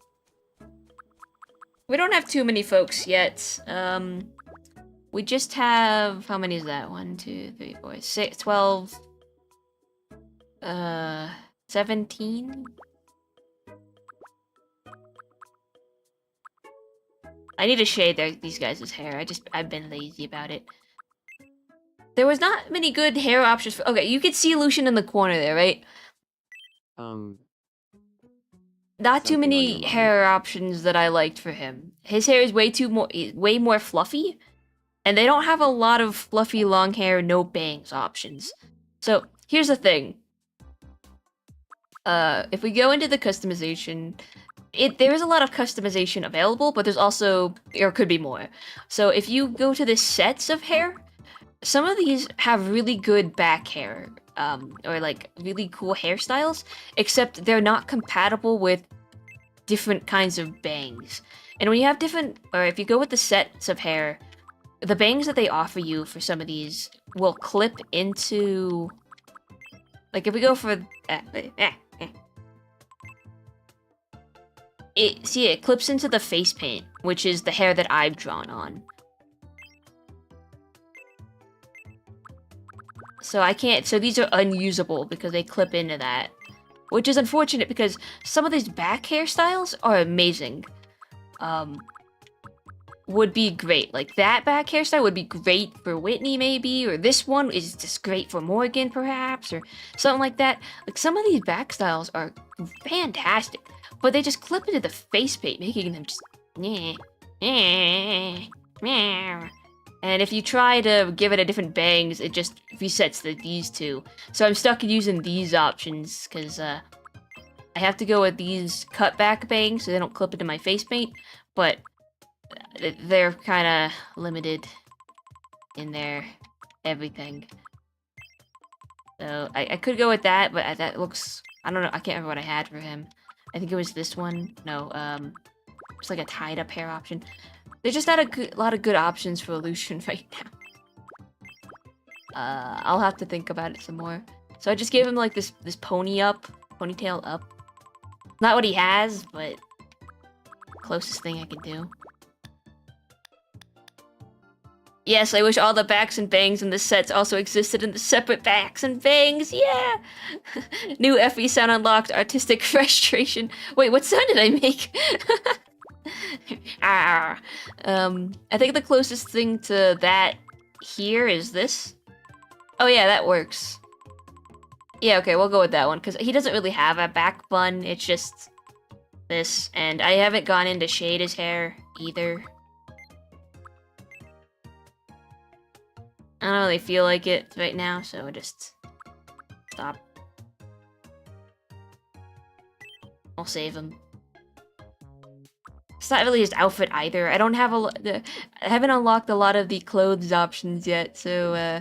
Speaker 1: We don't have too many folks yet. We just have... How many is that? 1, 2, 3, 4, 6, 12... 17? I need to shade these guys' hair. I've been lazy about it. There was not many good hair options for... Okay, you could see Lucian in the corner there, right? Not too
Speaker 6: Something on your
Speaker 1: many
Speaker 6: mind?
Speaker 1: hair options that I liked for him. His hair is way more fluffy, and they don't have a lot of fluffy long hair, no bangs options. So here's the thing. If we go into the customization, there is a lot of customization available, but there could be more. So if you go to the sets of hair, some of these have really good back hair, or like really cool hairstyles, except they're not compatible with different kinds of bangs. And when you have if you go with the sets of hair, the bangs that they offer you for some of these will clip into, like if we go for, it clips into the face paint, which is the hair that I've drawn on. So these are unusable because they clip into that. Which is unfortunate because some of these back hairstyles are amazing. Would be great. Like that back hairstyle would be great for Whitney maybe, or this one is just great for Morgan perhaps, or something like that. Like some of these back styles are fantastic, but they just clip into the face paint, making them just and if you try to give it a different bangs, it just resets these two. So I'm stuck using these options, because I have to go with these cutback bangs so they don't clip into my face paint, but they're kind of limited in their everything. So I could go with that, but that looks... I don't know, I can't remember what I had for him. I think it was this one. No, it's like a tied-up hair option. They just had a lot of good options for Lucian right now. I'll have to think about it some more. So I just gave him like this ponytail up. Not what he has, but closest thing I could do. Yes, I wish all the backs and bangs in the sets also existed in the separate backs and bangs. Yeah. New FE sound unlocked. Artistic frustration. Wait, what sound did I make? I think the closest thing to that here is this. Oh yeah, that works. Yeah, okay, we'll go with that one, because he doesn't really have a back bun, it's just this, and I haven't gone in to shade his hair either. I don't really feel like it right now, so just stop. I'll save him. It's not really his outfit either. I don't have I haven't unlocked a lot of the clothes options yet, so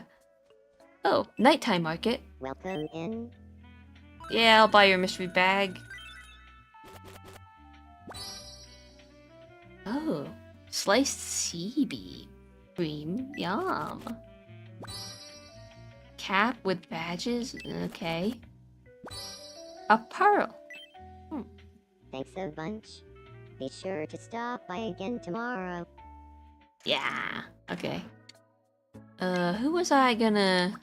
Speaker 1: Oh, nighttime market.
Speaker 4: Welcome in.
Speaker 1: Yeah, I'll buy your mystery bag. Oh, sliced sea bee cream. Yum. Cap with badges. Okay. A pearl.
Speaker 4: Thanks a bunch. Be sure to stop by again tomorrow.
Speaker 1: Yeah. Okay. Who was I gonna?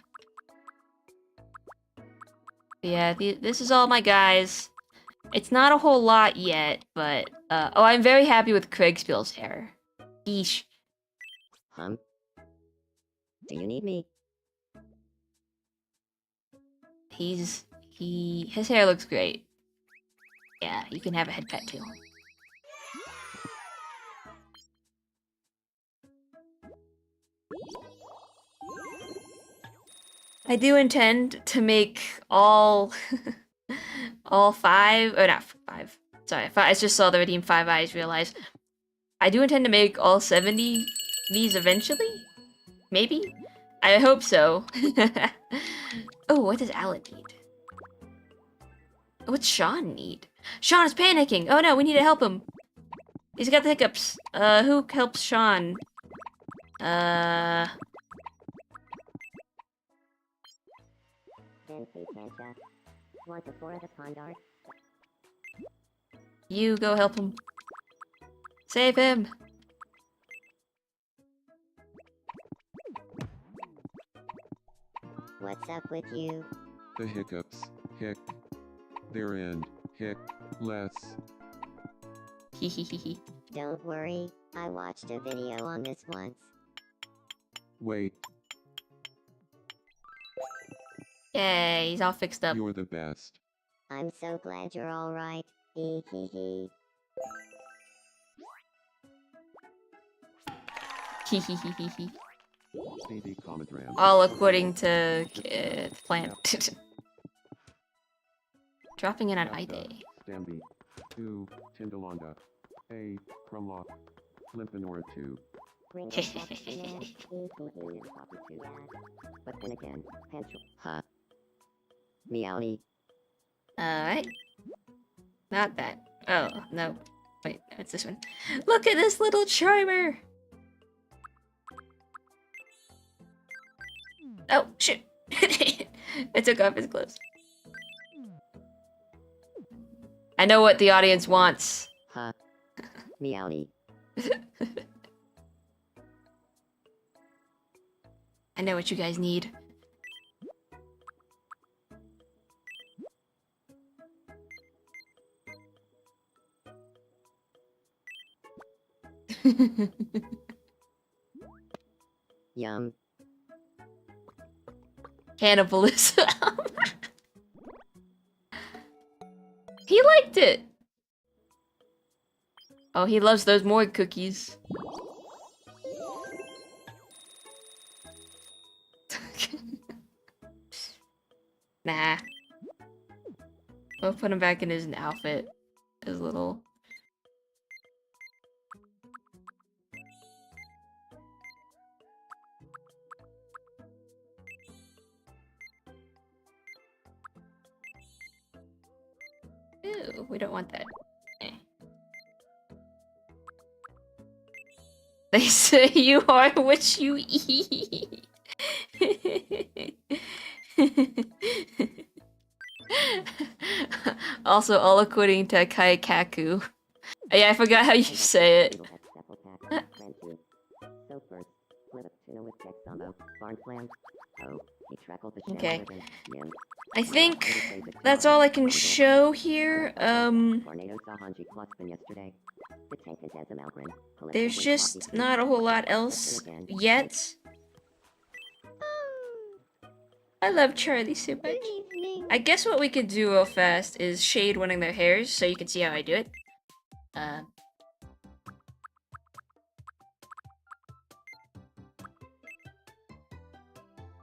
Speaker 1: Yeah, this is all my guys. It's not a whole lot yet, but oh, I'm very happy with Kriegspill's hair. Yeesh.
Speaker 5: Do you need me?
Speaker 1: His hair looks great. Yeah, you can have a head pet too. I do intend to make all all 5, or not 5. Sorry, I just saw the redeem 5 eyes realize. I do intend to make all 70 these eventually? Maybe? I hope so. Oh, what does Alan need? What's Sean need? Sean is panicking! Oh no, we need to help him! He's got the hiccups. Who helps Sean?
Speaker 4: Fancy Santa. Want the four of the pond art?
Speaker 1: You go help him. Save him!
Speaker 4: What's up with you?
Speaker 6: The hiccups. Hic. Their end. Hic. Less.
Speaker 1: Hehehehe.
Speaker 4: Don't worry, I watched a video on this once.
Speaker 6: Wait,
Speaker 1: Yay, he's all fixed up.
Speaker 6: you're the best.
Speaker 4: I'm so glad you're alright. Hee hee hee.
Speaker 1: Hehehehe.
Speaker 6: Baby Commodram.
Speaker 1: All according to plan. Dropping in on I Day.
Speaker 6: Stamby. 2. Tindalonga. A. Crumlock. Limpanora 2.
Speaker 4: Ring of Fortune, hee hee hee.
Speaker 5: But then again, pencil. Huh? Meowly.
Speaker 1: Alright. Not that. Oh, no. Wait, it's this one. Look at this little charmer! Oh, shoot! It took off his clothes. I know what the audience wants.
Speaker 5: Huh? Meowly.
Speaker 1: I know what you guys need.
Speaker 5: Yum.
Speaker 1: Cannibalism. He liked it. Oh, he loves those Morg cookies. Nah. We'll put him back in his outfit. His little... Ew, we don't want that. Eh. They say you are what you eat. Also, all according to Kaikaku. Yeah, I forgot how you say it.
Speaker 5: So first, split up tuna with Tex Sumbo, barn slam. Oh, he trackled the
Speaker 1: Okay.
Speaker 5: Yum.
Speaker 1: I think that's all I can show here.
Speaker 5: Tornado saw Hanji Klotzman yesterday. The tank is as a Malgren.
Speaker 1: There's just not a whole lot else yet. I love Charlie so much.
Speaker 4: Good evening.
Speaker 1: I guess what we could do real fast is shade one of their hairs so you can see how I do it.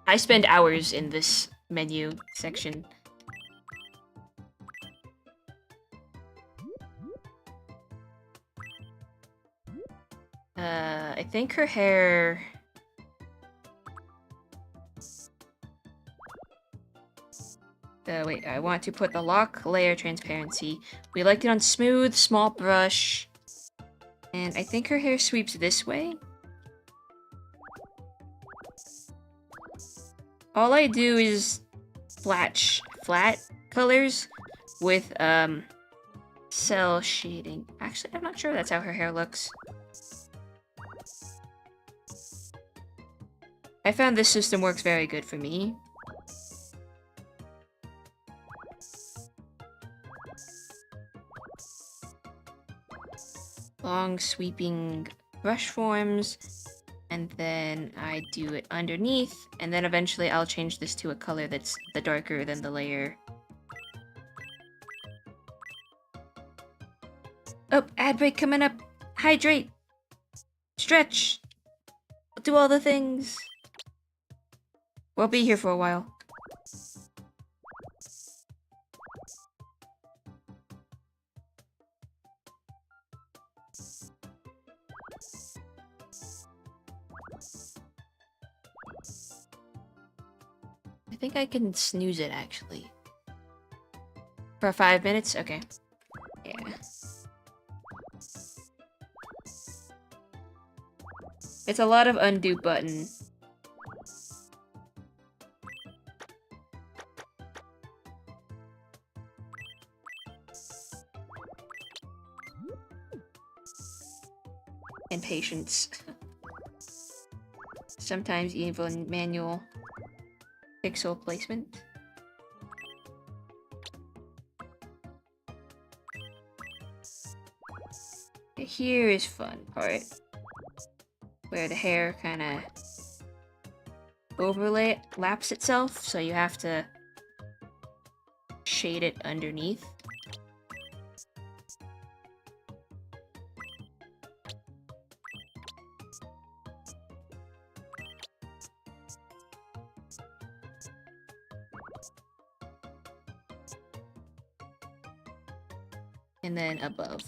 Speaker 1: I spend hours in this menu section. I think her hair... Wait, I want to put the lock layer transparency. We like it on smooth, small brush. And I think her hair sweeps this way. All I do is flat colors with cell shading. Actually, I'm not sure that's how her hair looks. I found this system works very good for me. Long sweeping brush forms, and then I do it underneath, and then eventually I'll change this to a color that's the darker than the layer. Oh, ad break coming up. Hydrate. Stretch. Do all the things. We'll be here for a while. I think I can snooze it, actually. For 5 minutes? Okay. Yeah. It's a lot of undo button. And patience. Sometimes even manual pixel placement. Here is fun part. Where the hair kind of overlaps itself, so you have to shade it underneath. And then above.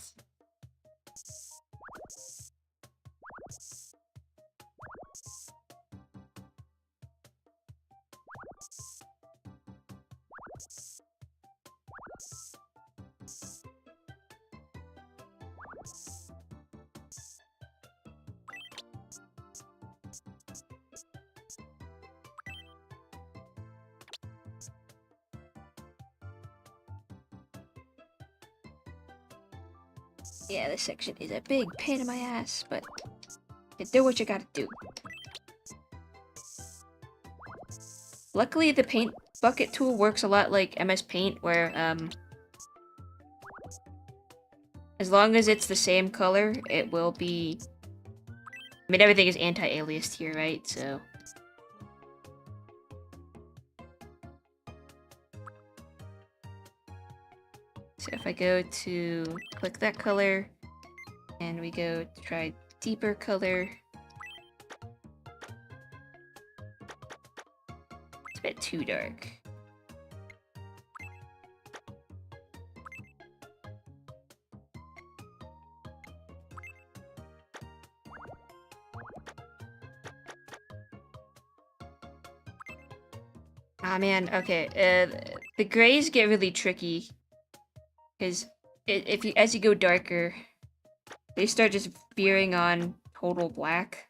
Speaker 1: Yeah, this section is a big pain in my ass, but you do what you gotta do. Luckily, the paint bucket tool works a lot like MS Paint, where, as long as it's the same color, it will be... I mean, everything is anti-aliased here, right? So... So if I go to click that color, and we go to try deeper color. It's a bit too dark. Ah man, okay, the grays get really tricky. Because as you go darker, they start just veering on total black.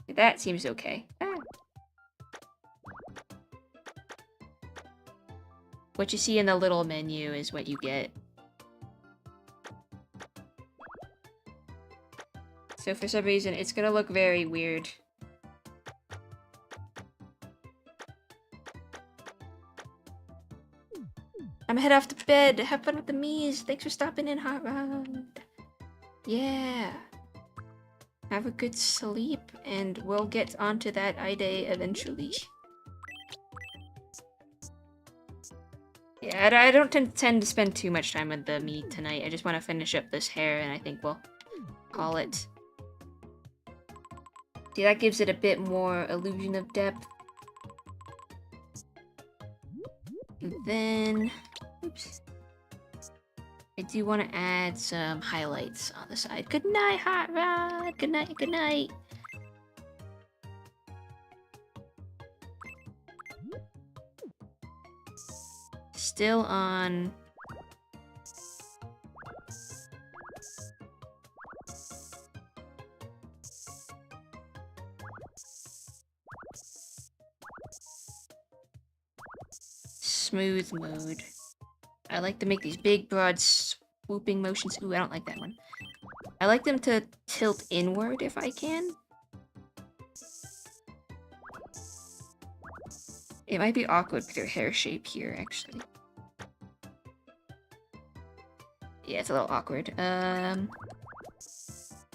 Speaker 1: That seems okay. Ah. What you see in the little menu is what you get. So for some reason, it's gonna look very weird. I'm head off to bed. Have fun with the Mies. Thanks for stopping in, Hot Rod. Yeah. Have a good sleep, and we'll get onto that I-Day eventually. Yeah, I don't tend to spend too much time with the Mii tonight. I just want to finish up this hair, and I think we'll call it. See, that gives it a bit more illusion of depth. And then... Oops. I do want to add some highlights on the side. Good night, Hot Rod! Good night, good night! still on... smooth mode. I like to make these big, broad, swooping motions. Ooh, I don't like that one. I like them to tilt inward if I can. It might be awkward with their hair shape here, actually. Yeah, it's a little awkward. I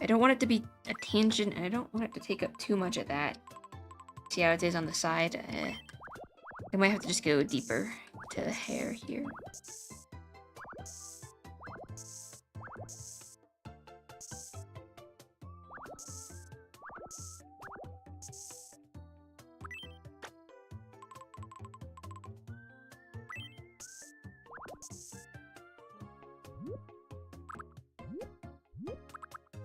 Speaker 1: don't want it to be a tangent, and I don't want it to take up too much of that. See how it is on the side? I might have to just go deeper to the hair here.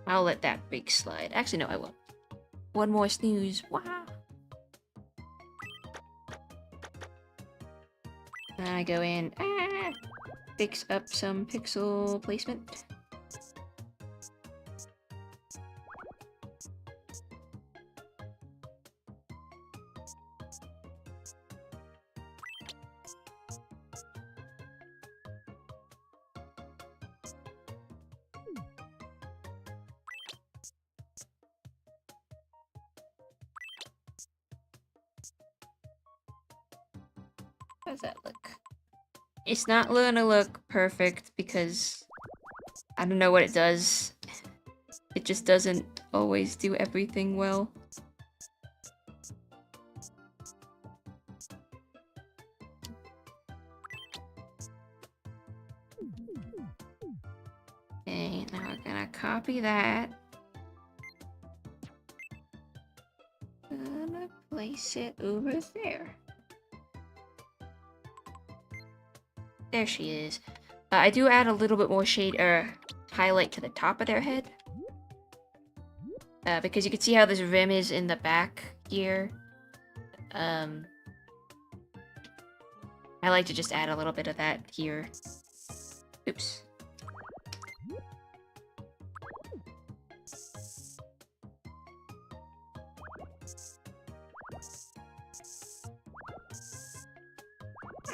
Speaker 1: I'll let that big slide. Actually, no, I won't. One more snooze. Wow. I go in. Fix up some pixel placement. How does that look? It's not gonna look perfect because I don't know what it does. It just doesn't always do everything well. Okay, now we're gonna copy that. Gonna place it over there. There she is. I do add a little bit more shade or highlight to the top of their head. Because you can see how this rim is in the back here. I like to just add a little bit of that here. Oops.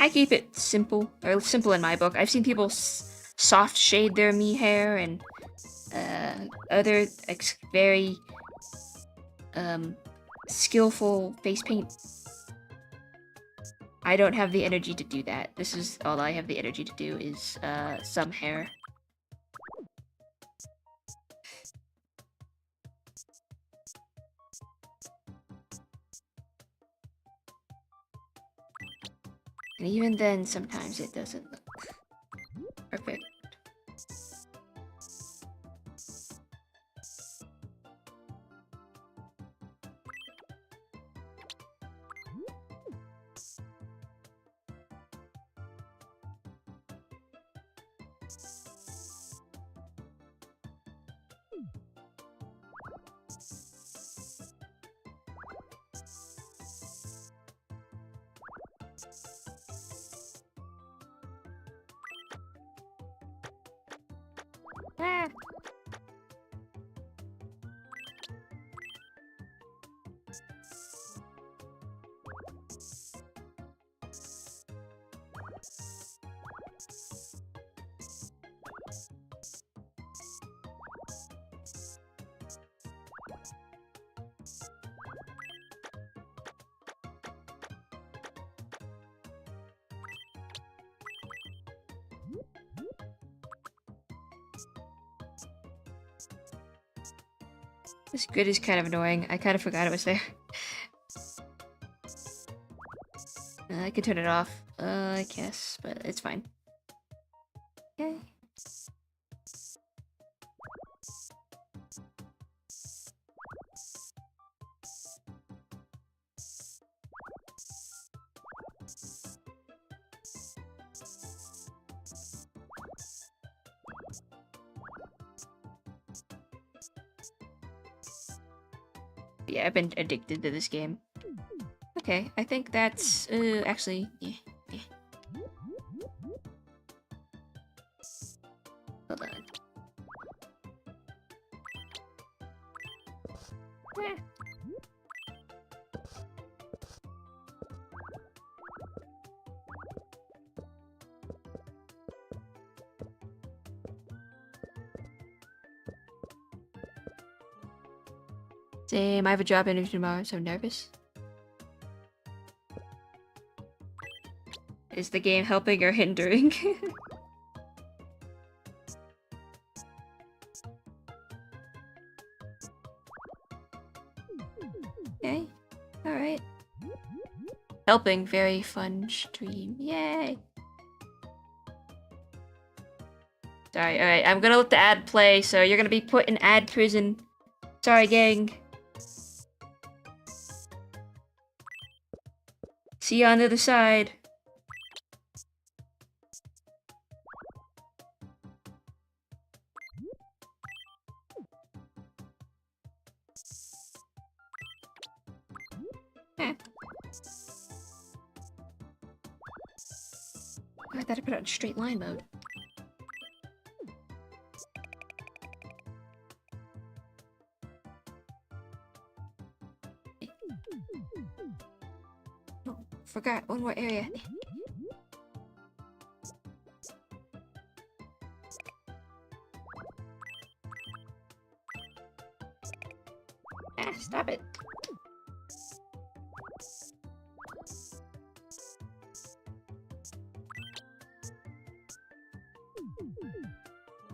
Speaker 1: I keep it simple, or simple in my book. I've seen people soft shade their Mii hair and other very skillful face paint. I don't have the energy to do that. This is all I have the energy to do is some hair. And even then, sometimes it doesn't look perfect. Ah. This grid is kind of annoying. I kind of forgot it was there. I could turn it off, I guess, but it's fine. Okay. Yeah, I've been addicted to this game. Okay, I think that's actually, yeah. Eh. Same, I have a job interview tomorrow, so I'm nervous. Is the game helping or hindering? Okay, alright. Helping, very fun stream. Yay! Sorry, alright, I'm gonna let the ad play, so you're gonna be put in ad prison. Sorry, gang. See you on the other side. I thought I put it on straight line mode. Oh, forgot one more area. Ah, stop it.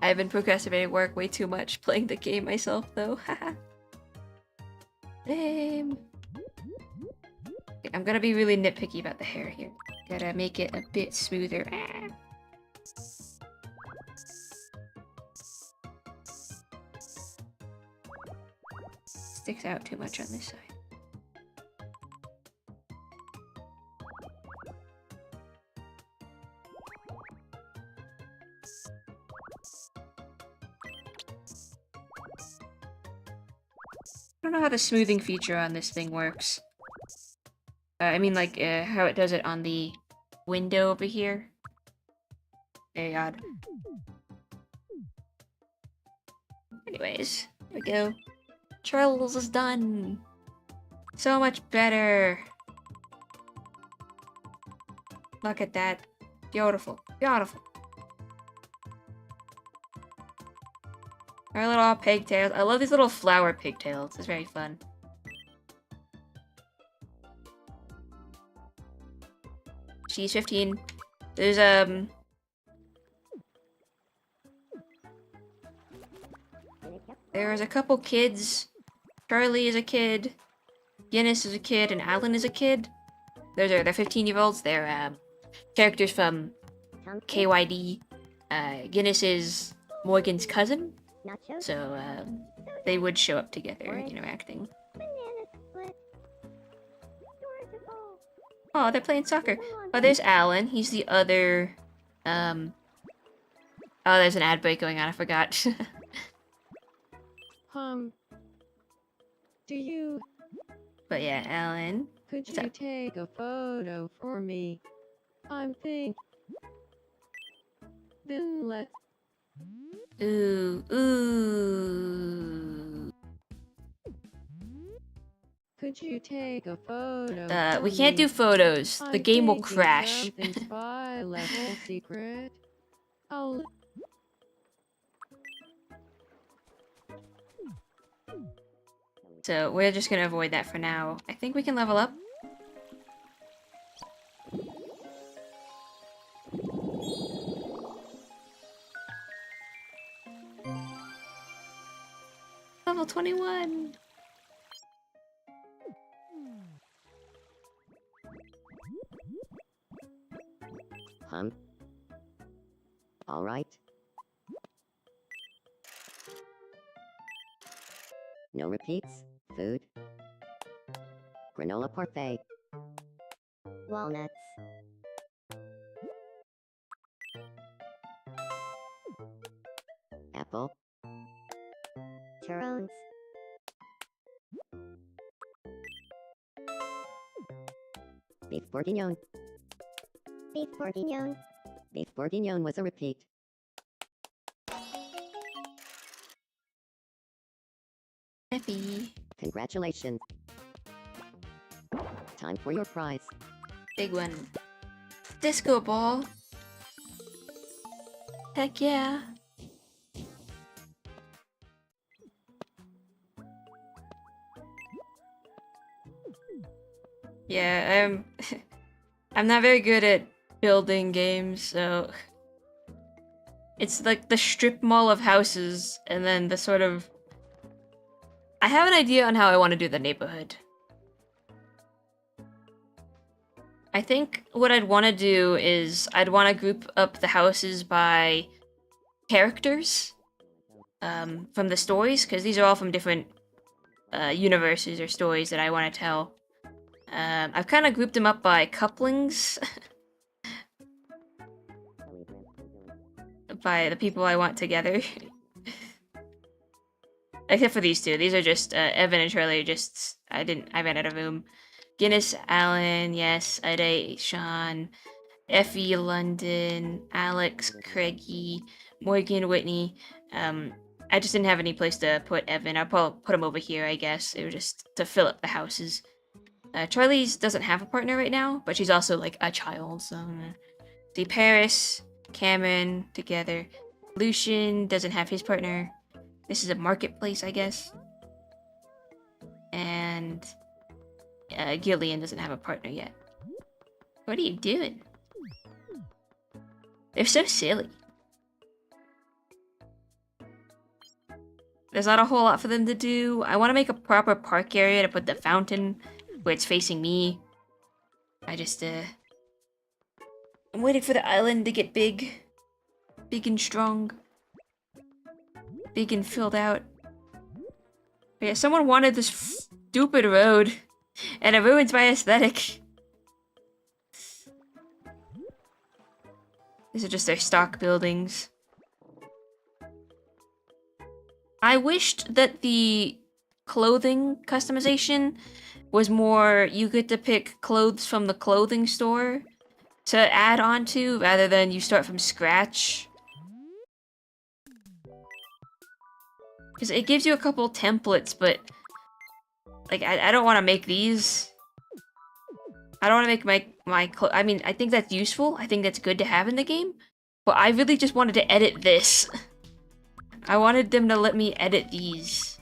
Speaker 1: I've been procrastinating work way too much playing the game myself, though. Haha. Lame. Okay, I'm gonna be really nitpicky about the hair here. Gotta make it a bit smoother. Ah. Sticks out too much on this side. I don't know how the smoothing feature on this thing works. I mean, like, how it does it on the window over here. Very odd. Anyways, here we go. Charles is done! So much better! Look at that. Beautiful. Beautiful. Our little pigtails. I love these little flower pigtails. It's very fun. She's 15. There's, there's a couple kids. Charlie is a kid. Guinness is a kid, and Alan is a kid. They're 15-year-olds. They're, characters from KYD. Guinness is Morgan's cousin.
Speaker 4: Nachos.
Speaker 1: So, they would show up together, interacting.
Speaker 4: Banana split. Adorable.
Speaker 1: Oh, they're playing soccer. Oh, there's Alan. He's the other, Oh, there's an ad break going on. I forgot.
Speaker 5: Do you...
Speaker 1: But yeah, Alan.
Speaker 5: Could
Speaker 1: What's
Speaker 5: you
Speaker 1: up?
Speaker 5: take a photo for me? I'm thinking... Then let's...
Speaker 1: Ooh, ooh.
Speaker 5: Could you take a photo
Speaker 1: We
Speaker 5: for
Speaker 1: can't
Speaker 5: me?
Speaker 1: do photos. The
Speaker 5: I'm
Speaker 1: game will
Speaker 5: thinking
Speaker 1: crash.
Speaker 5: something spy level secret. Oh,
Speaker 1: So we're just gonna avoid that for now. I think we can level up. Level 21.
Speaker 5: all right. No repeats. Food. Granola parfait.
Speaker 4: Walnuts.
Speaker 5: Apple.
Speaker 4: Churros.
Speaker 5: Beef bourguignon.
Speaker 4: Beef bourguignon.
Speaker 5: Beef bourguignon was a repeat.
Speaker 1: Effie.
Speaker 5: Congratulations. Time for your prize.
Speaker 1: Big one. Disco ball. Heck yeah. Yeah, I'm not very good at building games, so it's like the strip mall of houses and then the sort of I have an idea on how I want to do the neighborhood. I think what I'd want to do is I'd want to group up the houses by characters from the stories, because these are all from different universes or stories that I want to tell. I've kind of grouped them up by couplings. By the people I want together. Except for these two. These are just, Evan and Charlie are just, I ran out of room. Guinness, Alan, yes, Ade, Sean, Effie, London, Alex, Craigie, Morgan, Whitney. I just didn't have any place to put Evan. I'll probably put him over here, I guess. It was just to fill up the houses. Charlie's doesn't have a partner right now, but she's also like a child, so see Paris, Cameron together. Lucian doesn't have his partner. This is a marketplace, I guess. And Gillian doesn't have a partner yet. What are you doing? They're so silly. There's not a whole lot for them to do. I want to make a proper park area to put the fountain where it's facing me. I just, I'm waiting for the island to get big. Big and strong. Big and filled out. But yeah, someone wanted this stupid road. And it ruins my aesthetic. These are just their stock buildings. I wished that the clothing customization was more you get to pick clothes from the clothing store to add on to rather than you start from scratch. Because it gives you a couple templates, but like I don't want to make these. I don't want to make my I mean, I think that's useful. I think that's good to have in the game. But I really just wanted to edit this. I wanted them to let me edit these.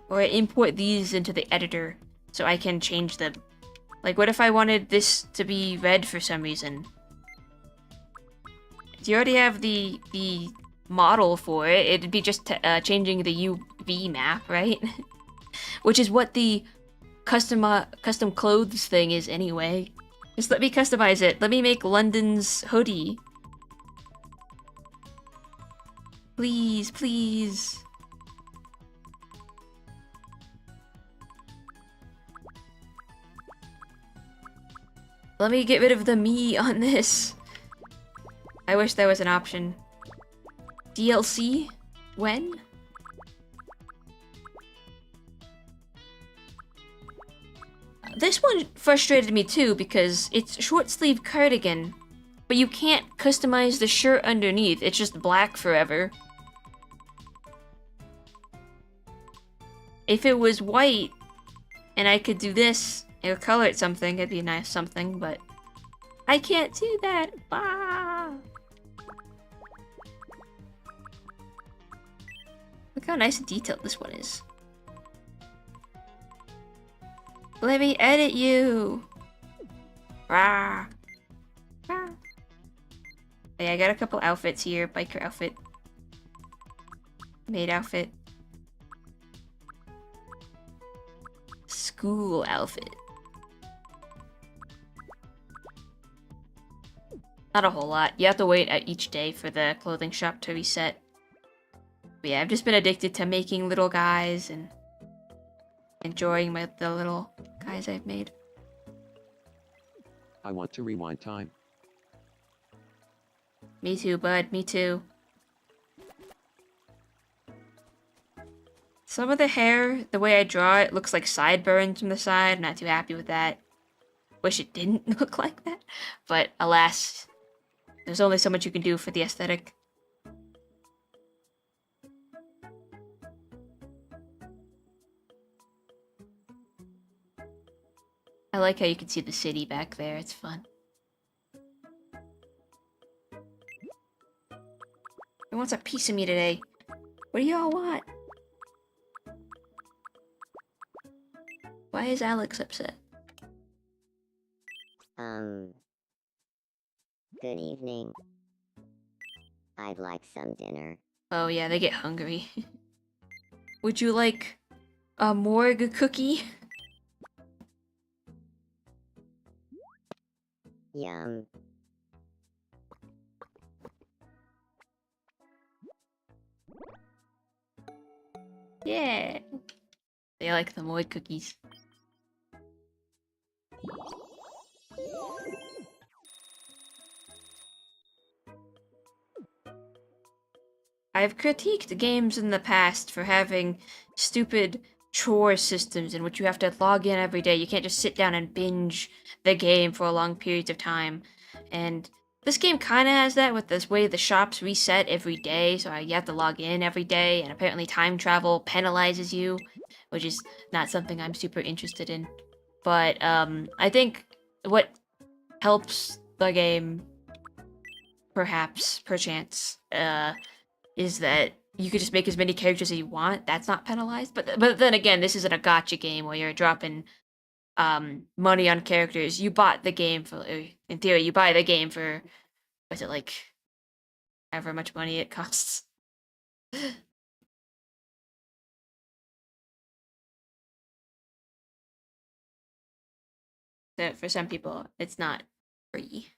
Speaker 1: Or import these into the editor so I can change them. Like, what if I wanted this to be red for some reason? You already have the model for it. It'd be just changing the UV map, right? Which is what the custom clothes thing is anyway. Just let me customize it. Let me make London's hoodie. Please, please. Let me get rid of the me on this. I wish there was an option. DLC? When? This one frustrated me too because it's short sleeve cardigan, but you can't customize the shirt underneath. It's just black forever. If it was white and I could do this or color it something, it'd be a nice something, but I can't do that. Ah! Look how nice and detailed this one is. Let me edit you. Rah. Rah. Yeah, I got a couple outfits here. Biker outfit. Maid outfit. School outfit. Not a whole lot. You have to wait each day for the clothing shop to reset. But yeah, I've just been addicted to making little guys and enjoying the little guys I've made.
Speaker 6: I want to rewind time.
Speaker 1: Me too, bud. Me too. Some of the hair, the way I draw it, looks like sideburns from the side. Not too happy with that. Wish it didn't look like that. But alas, there's only so much you can do for the aesthetic. I like how you can see the city back there. It's fun. Who wants a piece of me today? What do y'all want? Why is Alex upset?
Speaker 4: Good evening. I'd like some dinner.
Speaker 1: Oh yeah, they get hungry. Would you like a morgue cookie?
Speaker 4: Yum.
Speaker 1: Yeah. They like the morgue cookies. I've critiqued games in the past for having stupid chore systems in which you have to log in every day. You can't just sit down and binge the game for long periods of time. And this game kind of has that with this way the shops reset every day, so you have to log in every day, and apparently time travel penalizes you, which is not something I'm super interested in. But I think what helps the game, perchance, is that you could just make as many characters as you want. That's not penalized. But then again, this isn't a gacha game where you're dropping money on characters. You bought the game for, in theory, you buy the game for, what's it, like, however much money it costs. So for some people, it's not free.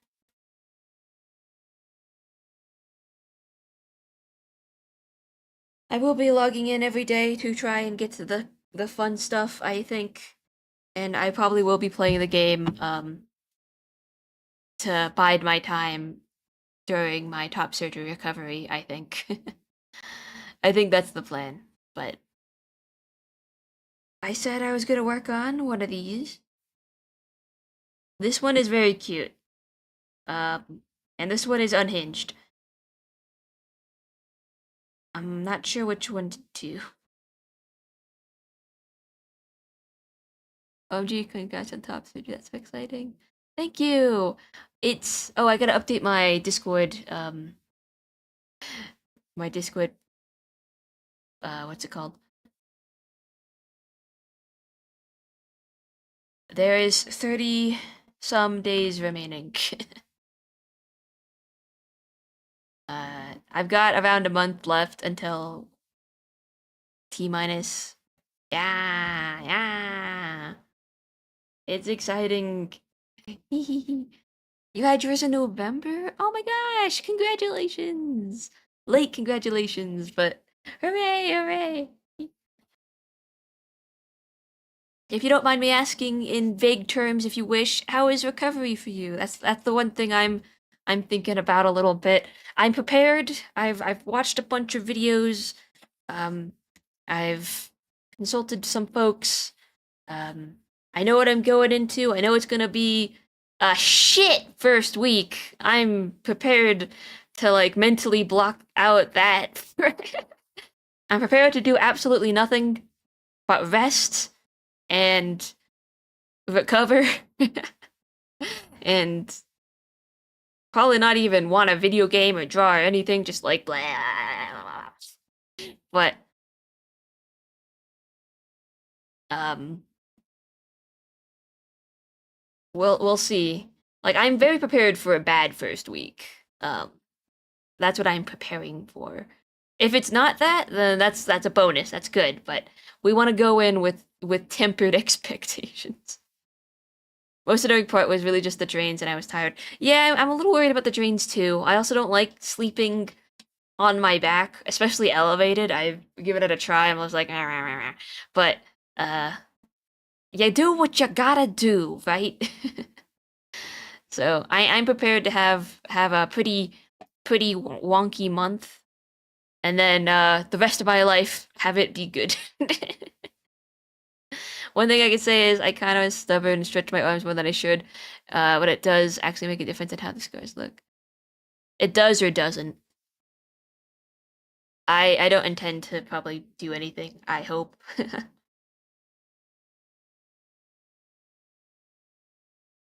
Speaker 1: I will be logging in every day to try and get to the fun stuff, I think. And I probably will be playing the game to bide my time during my top surgery recovery, I think. I think that's the plan. But I said I was gonna work on one of these. This one is very cute. And this one is unhinged. I'm not sure which one to do. OMG, congrats on top surgery, that's so exciting. Thank you! It's... Oh, I gotta update my Discord, what's it called? There is 30 some days remaining. I've got around a month left until T-minus. Yeah. It's exciting. You had yours in November? Oh my gosh, congratulations. Late congratulations, but hooray. If you don't mind me asking in vague terms, if you wish, how is recovery for you? That's the one thing I'm thinking about a little bit. I'm prepared. I've watched a bunch of videos. I've consulted some folks. I know what I'm going into. I know it's gonna be a shit first week. I'm prepared to like mentally block out that. I'm prepared to do absolutely nothing but rest and recover and probably not even want a video game or draw or anything, just like blah. But we'll see. Like, I'm very prepared for a bad first week. That's what I'm preparing for. If it's not that, then that's a bonus. That's good, but we want to go in with tempered expectations. Most of the part was really just the drains, and I was tired. Yeah, I'm a little worried about the drains too. I also don't like sleeping on my back, especially elevated. I've given it a try, and I was like, but you do what you gotta do, right? So I'm prepared to have a pretty wonky month, and then the rest of my life have it be good. One thing I can say is I kind of stubborn and stretch my arms more than I should, but it does actually make a difference in how the scars look. It does or doesn't. I don't intend to probably do anything, I hope.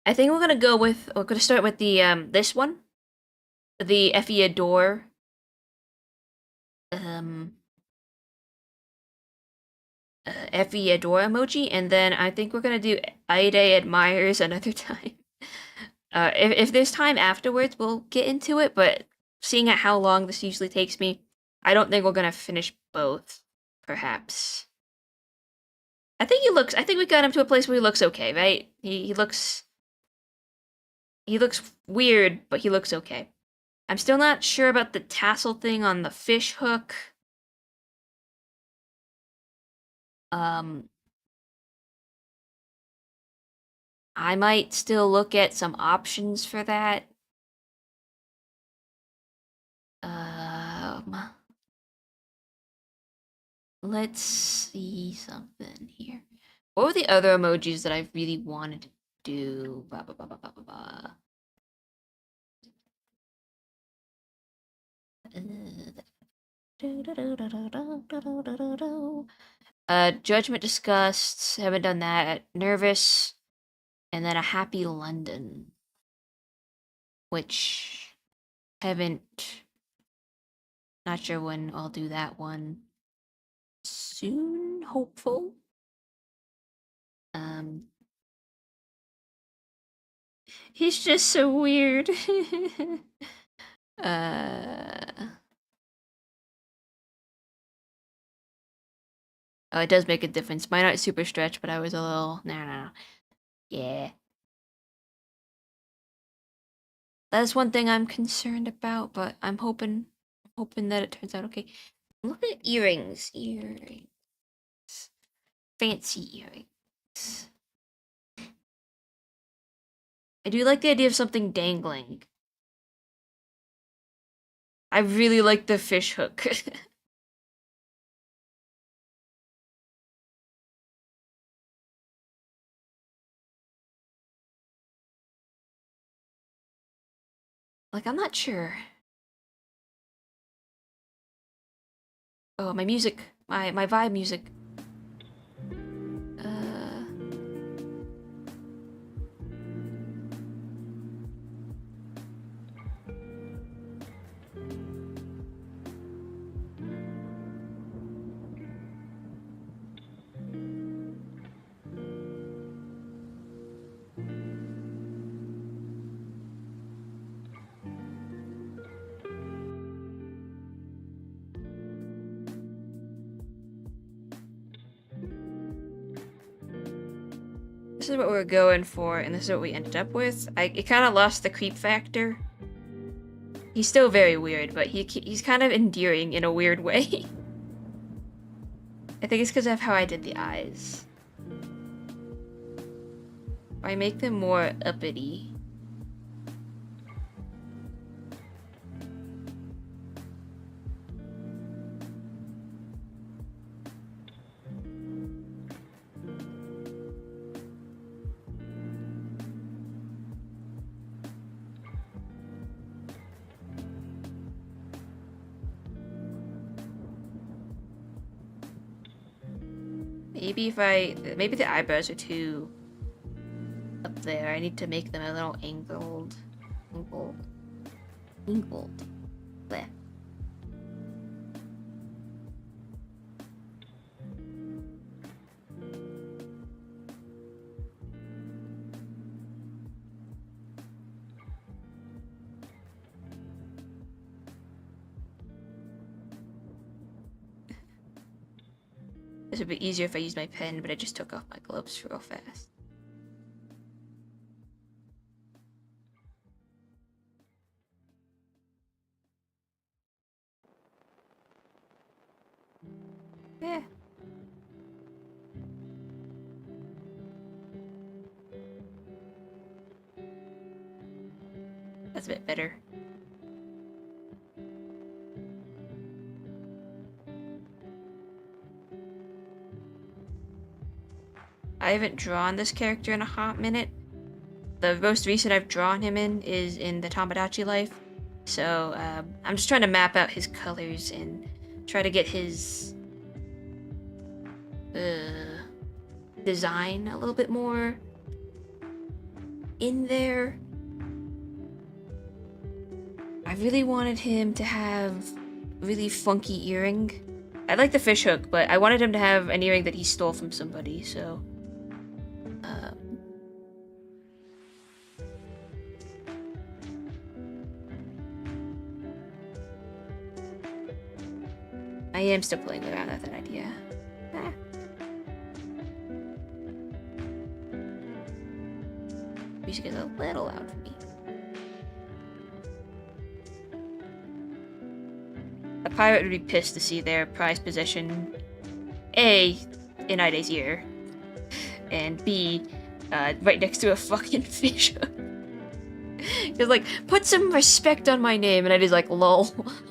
Speaker 1: I think we're gonna start with the this one, the Effie Adore. Effie Adore emoji, and then I think we're gonna do Ide Admires another time. If there's time afterwards, we'll get into it, but seeing at how long this usually takes me, I don't think we're gonna finish both, perhaps. I think we got him to a place where he looks okay, right? He looks weird, but he looks okay. I'm still not sure about the tassel thing on the fish hook. I might still look at some options for that. Let's see something here. What were the other emojis that I really wanted to do? Judgment, disgust, haven't done that. Nervous, and then a happy London, which haven't. Not sure when I'll do that one. Soon, hopeful. He's just so weird. Oh, it does make a difference. Might not super stretch, but I was a little... No. Yeah. That's one thing I'm concerned about, but I'm hoping that it turns out okay. Look at earrings. Fancy earrings. I do like the idea of something dangling. I really like the fish hook. Like, I'm not sure. Oh, my music. My vibe music. This is what we're going for, and this is what we ended up with. It kind of lost the creep factor. He's still very weird, but he's kind of endearing in a weird way. I think it's because of how I did the eyes. I make them more uppity. Maybe the eyebrows are too up there. I need to make them a little angled. There. This would be easier if I used my pen, but I just took off my gloves real fast. Yeah. That's a bit better. I haven't drawn this character in a hot minute. The most recent I've drawn him in is in the Tomodachi Life. So I'm just trying to map out his colors and try to get his design a little bit more in there. I really wanted him to have a really funky earring. I like the fish hook, but I wanted him to have an earring that he stole from somebody, so... I am still playing around with that idea. Ah. Music is a little loud for me. A pirate would be pissed to see their prized possession A, in Ide's ear, and B, right next to a fucking fish hook. He's like, put some respect on my name, and Ide's like, lol,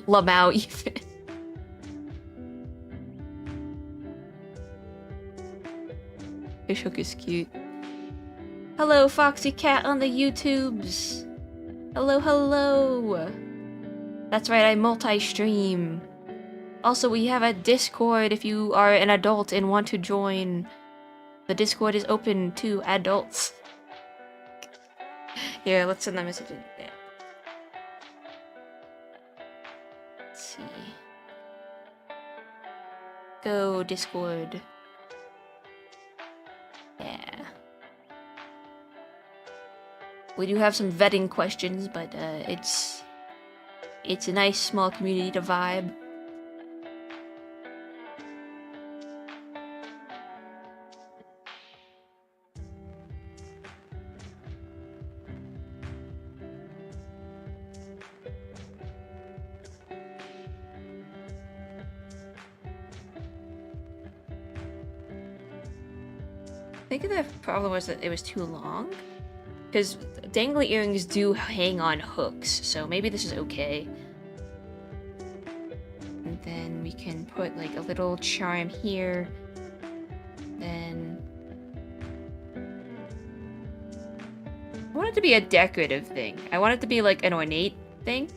Speaker 1: lamau even. Fish hook is cute. Hello, Foxy Cat on the YouTubes. Hello, hello. That's right, I multi-stream. Also, we have a Discord if you are an adult and want to join. The Discord is open to adults. Here, let's send that message in. Yeah. Let's see. Go, Discord. Yeah. We do have some vetting questions, but it's a nice small community to vibe. I think the problem was that it was too long. Because dangly earrings do hang on hooks, so maybe this is okay. And then we can put like a little charm here. Then... I want it to be a decorative thing. I want it to be like an ornate thing.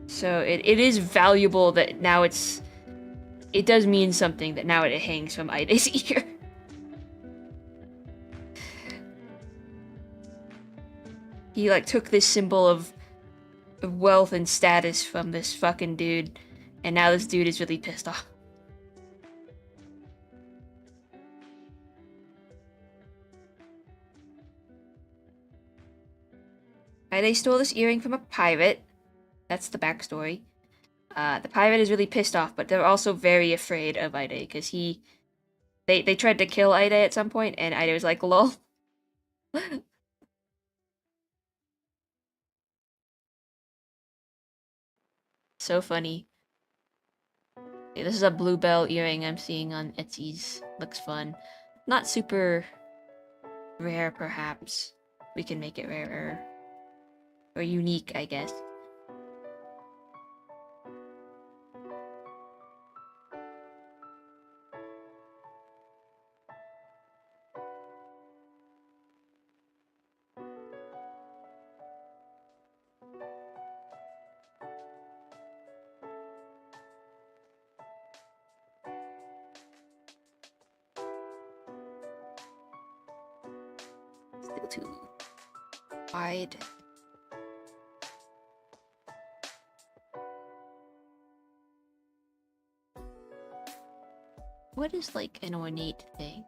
Speaker 1: So it is valuable that now it's... It does mean something that now it hangs from Ide's ear. He like took this symbol of wealth and status from this fucking dude, and now this dude is really pissed off. Ide stole this earring from a pirate. That's the backstory. The pirate is really pissed off, but they're also very afraid of Ide, because they tried to kill Ide at some point, and Ide was like, lol. So funny. Okay, this is a bluebell earring I'm seeing on Etsy's. Looks fun. Not super rare, perhaps. We can make it rarer. Or unique, I guess. Still too wide. What is like an ornate thing?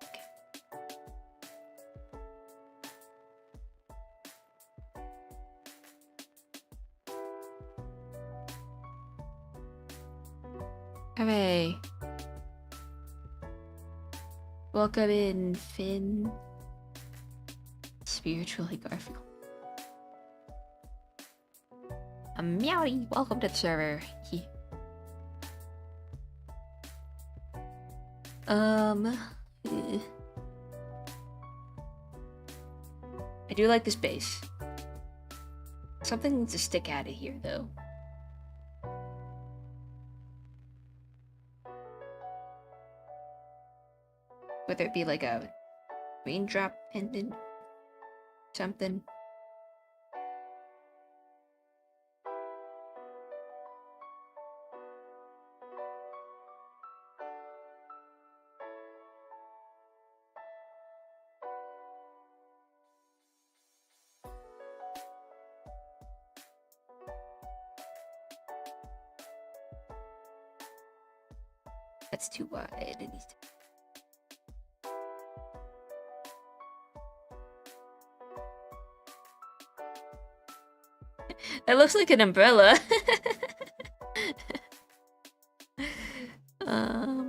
Speaker 1: Hooray. Welcome in, Finn. Spiritually Garfield. Meowdy, welcome to the server. I do like this base. Something needs to stick out of here, though. Whether it be like a raindrop pendant, something. That's too wide. It needs to... That looks like an umbrella. um...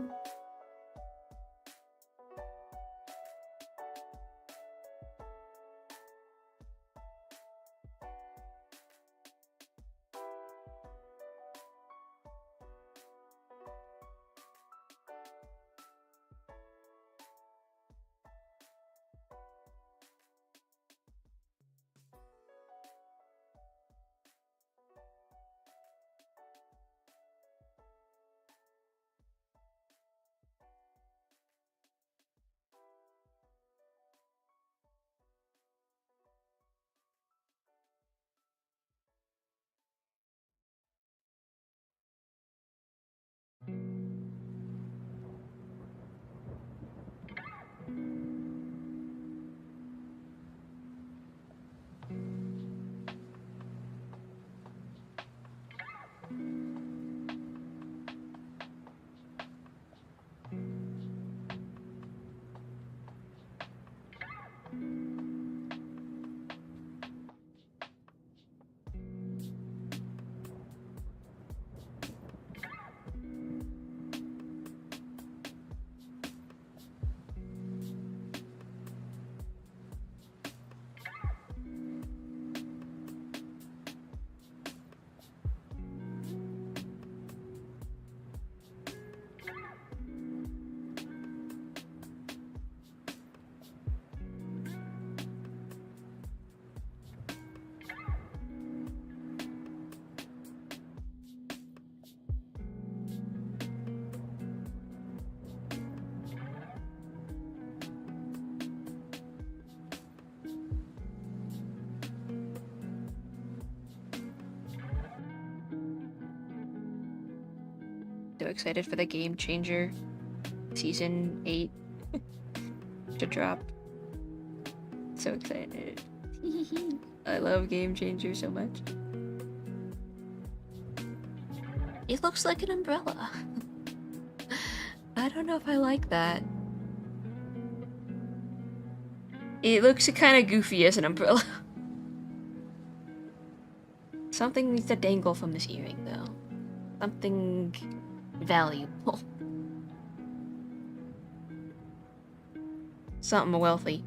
Speaker 1: So excited for the Game Changer Season 8 to drop. So excited. I love Game Changer so much. It looks like an umbrella. I don't know if I like that. It looks kind of goofy as an umbrella. Something needs to dangle from this earring, though. Something valuable. Something wealthy.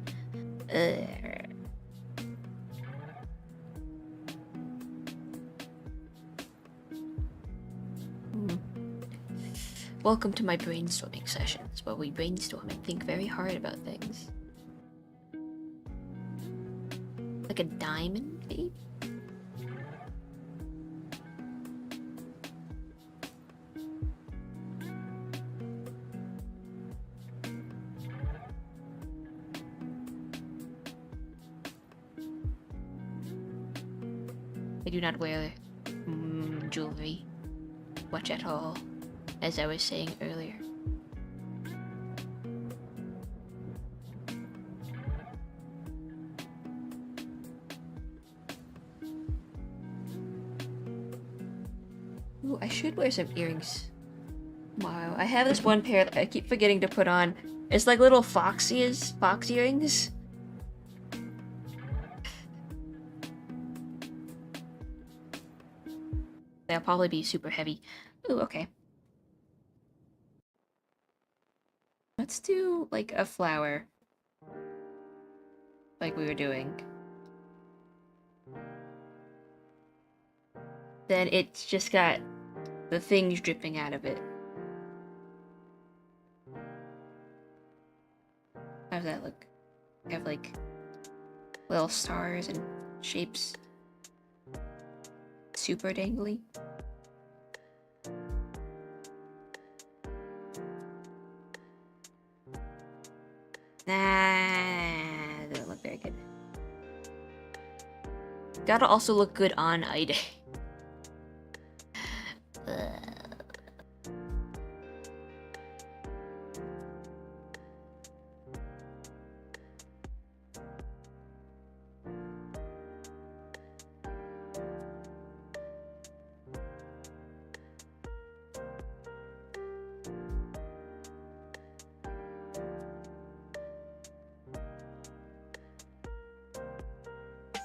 Speaker 1: Welcome to my brainstorming sessions, where we brainstorm and think very hard about things. Like a diamond, maybe? I do not wear jewelry much at all, as I was saying earlier. Ooh, I should wear some earrings tomorrow. I have this one pair that I keep forgetting to put on. It's like little fox earrings. They'll probably be super heavy. Ooh, okay. Let's do, like, a flower. Like we were doing. Then it's just got the things dripping out of it. How's that look? I have, like, little stars and shapes. Super dangly. Nah, doesn't look very good. Gotta also look good on Ide.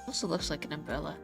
Speaker 1: Also looks like an umbrella.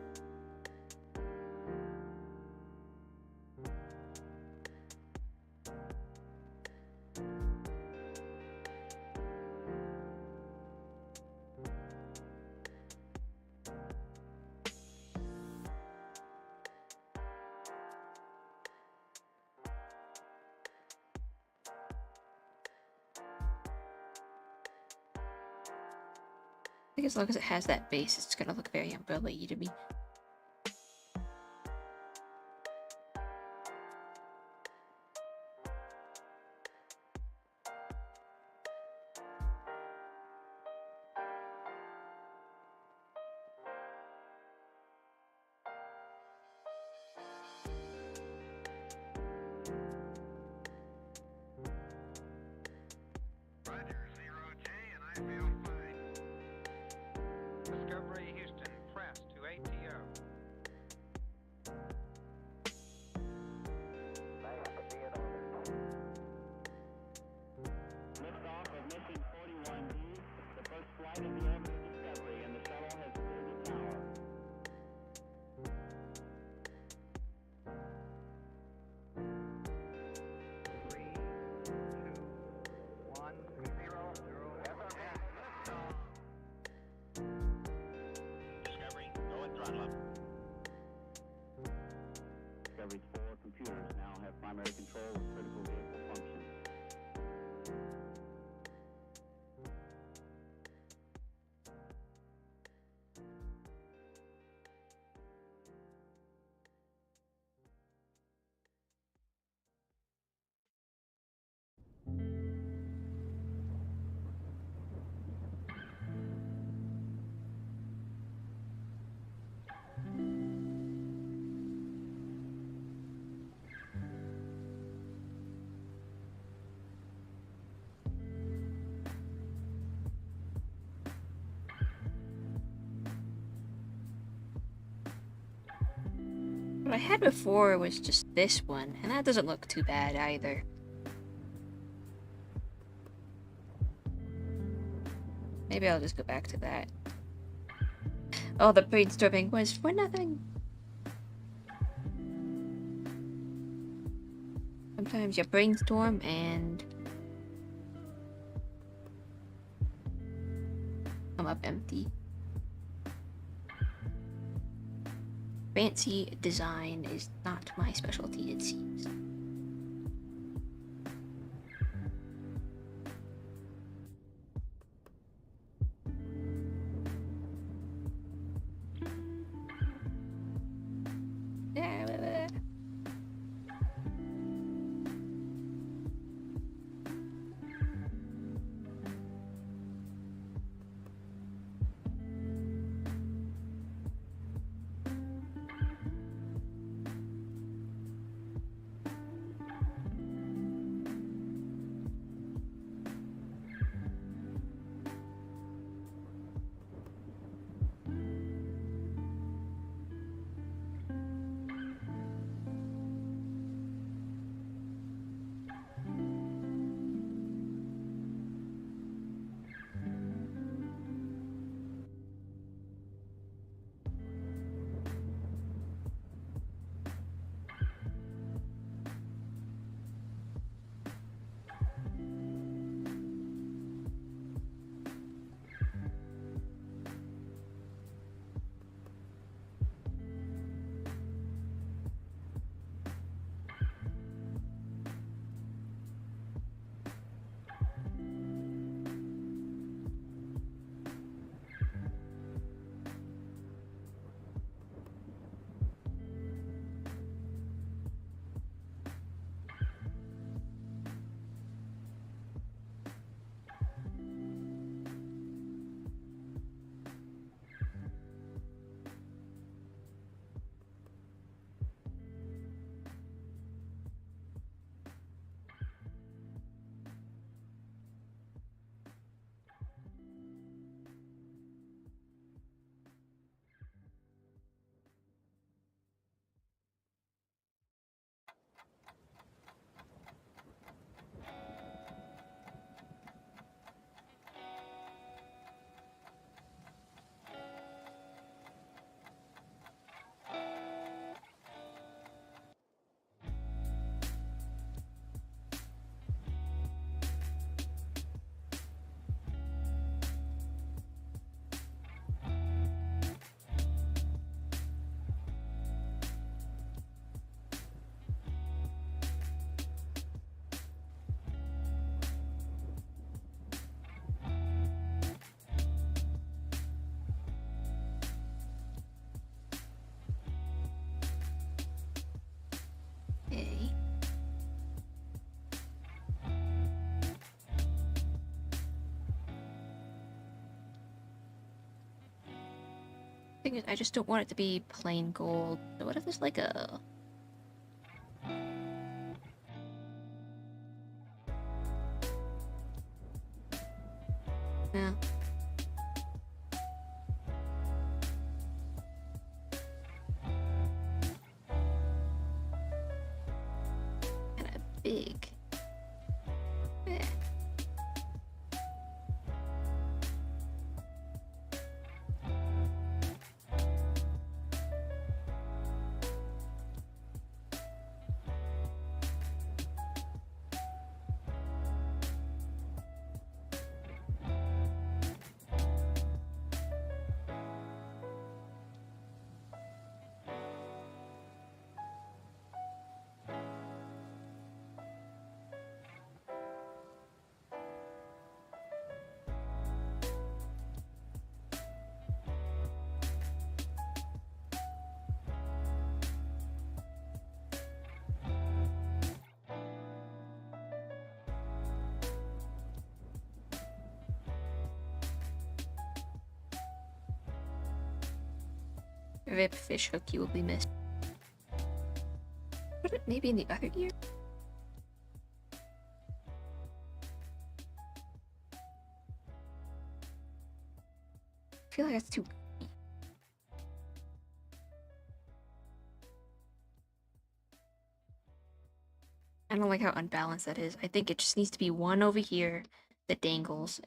Speaker 1: I think as long as it has that base, it's gonna look very umbrella-y to me.
Speaker 3: Roger, 0J, and I feel fine. Discovery Houston, press to ATO.
Speaker 2: Liftoff of mission 41D, the first flight of the Ever Discovery, and the shuttle has cleared the tower.
Speaker 3: Discovery, go and throttle up.
Speaker 2: Discovery's 4 computers now have primary control of critical vehicle functions.
Speaker 1: What I had before was just this one, and that doesn't look too bad either. Maybe I'll just go back to that. Oh, the brainstorming was for nothing. Sometimes you brainstorm and come up empty. Fancy design is not my specialty, it seems. Thing is, I just don't want it to be plain gold. So what if it's like a... Yeah. Kinda big. Eh. Rip fish hook, you will be missed. Put it maybe in the other ear? I feel like that's too... I don't like how unbalanced that is. I think it just needs to be one over here that dangles.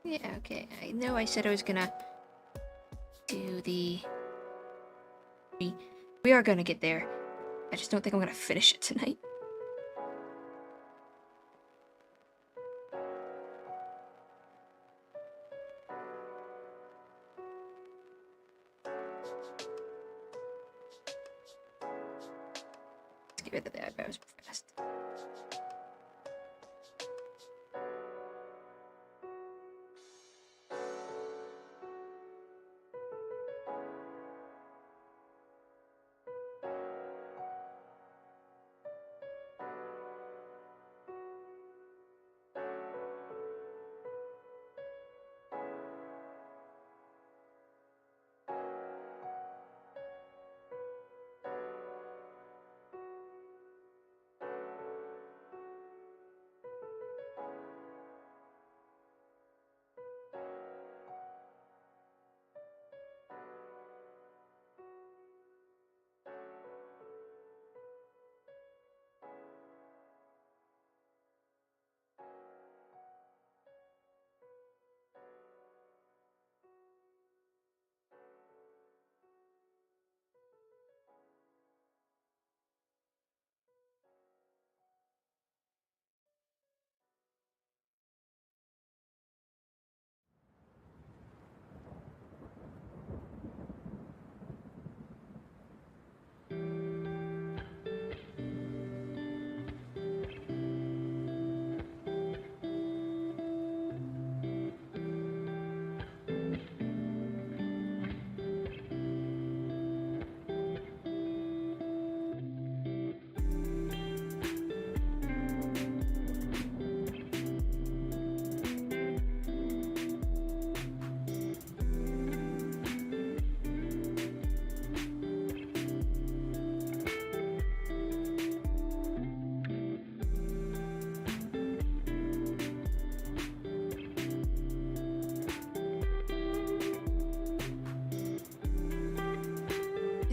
Speaker 1: Yeah, okay. I know I said I was gonna do the... We are gonna get there. I just don't think I'm gonna finish it tonight. Let's get rid of the eyebrows fast.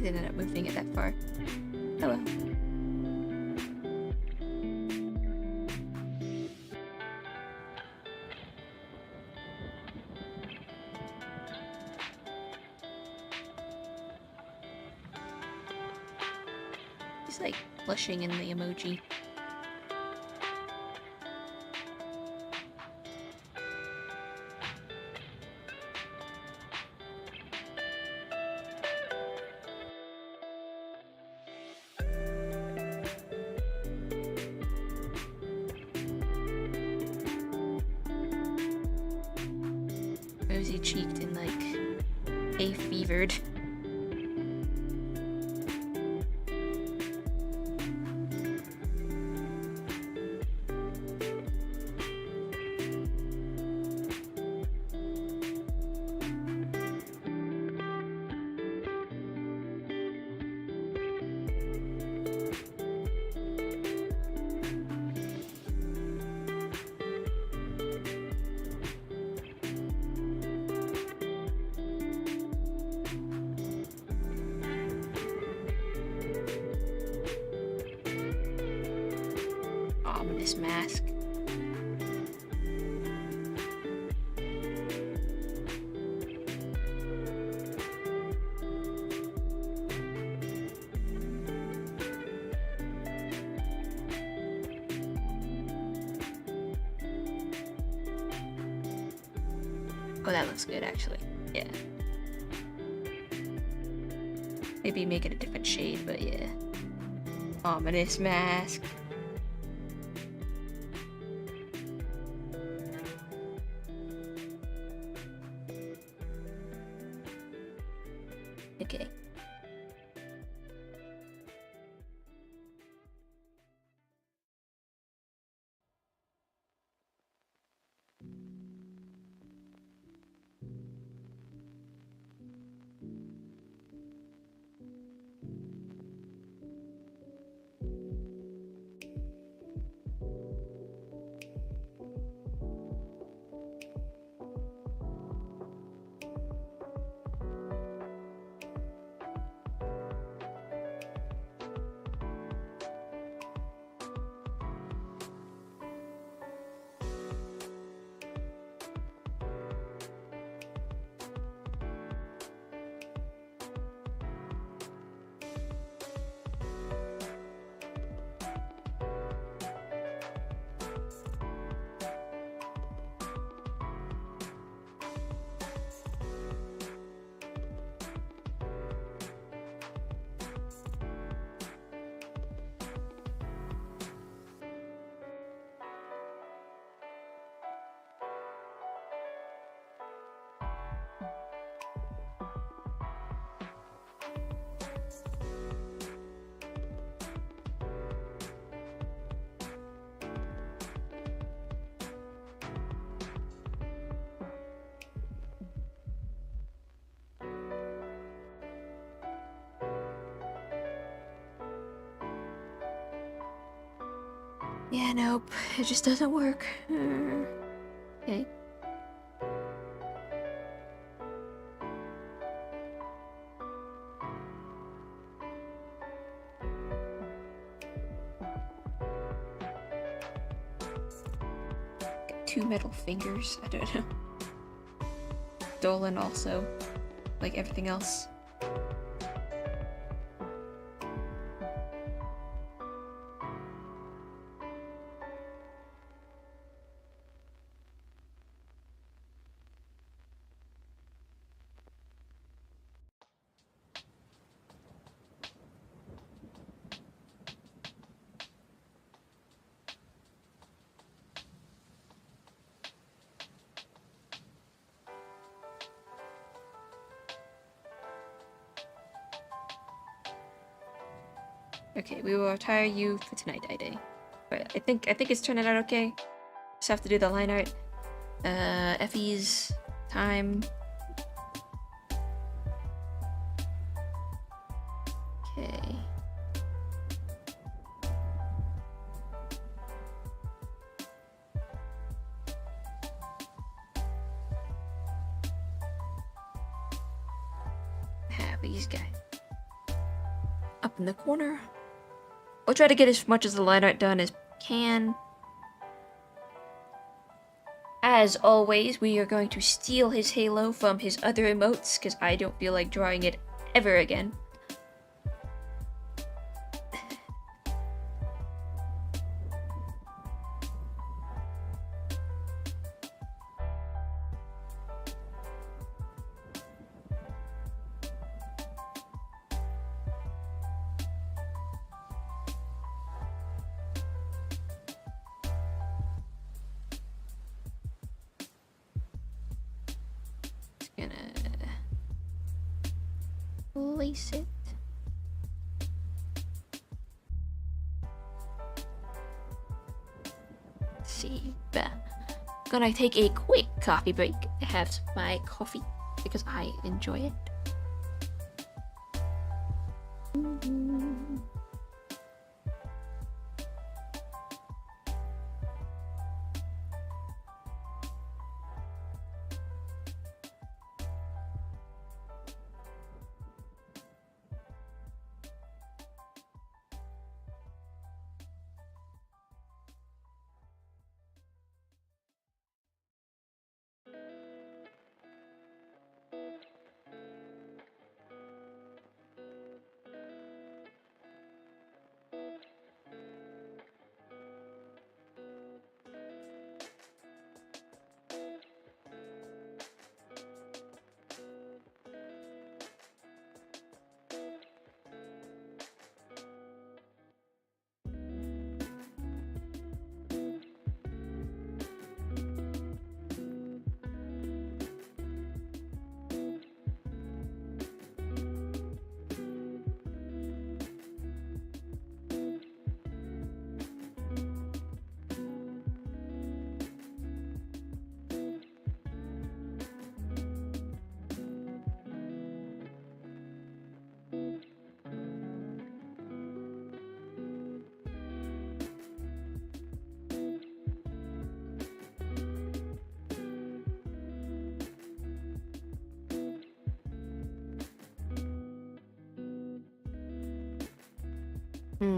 Speaker 1: I didn't end up moving it that far. Oh well. He's like blushing in the emoji. Rosy cheeked and like hay fevered. Ominous mask. Oh, that looks good actually. Yeah. Maybe make it a different shade, but yeah. Ominous mask. Okay. Yeah, nope. It just doesn't work. Okay. Got 2 metal fingers. I don't know. Dolan also. Like everything else. Okay, we will retire you for tonight, Day. But I think it's turning out okay. Just have to do the line art. Effie's time. Okay. Happy's guy. up in the corner. We'll try to get as much of the line art done as we can. As always, we are going to steal his halo from his other emotes, because I don't feel like drawing it ever again. Gonna place it. Let's see, gonna take a quick coffee break, have my coffee because I enjoy it.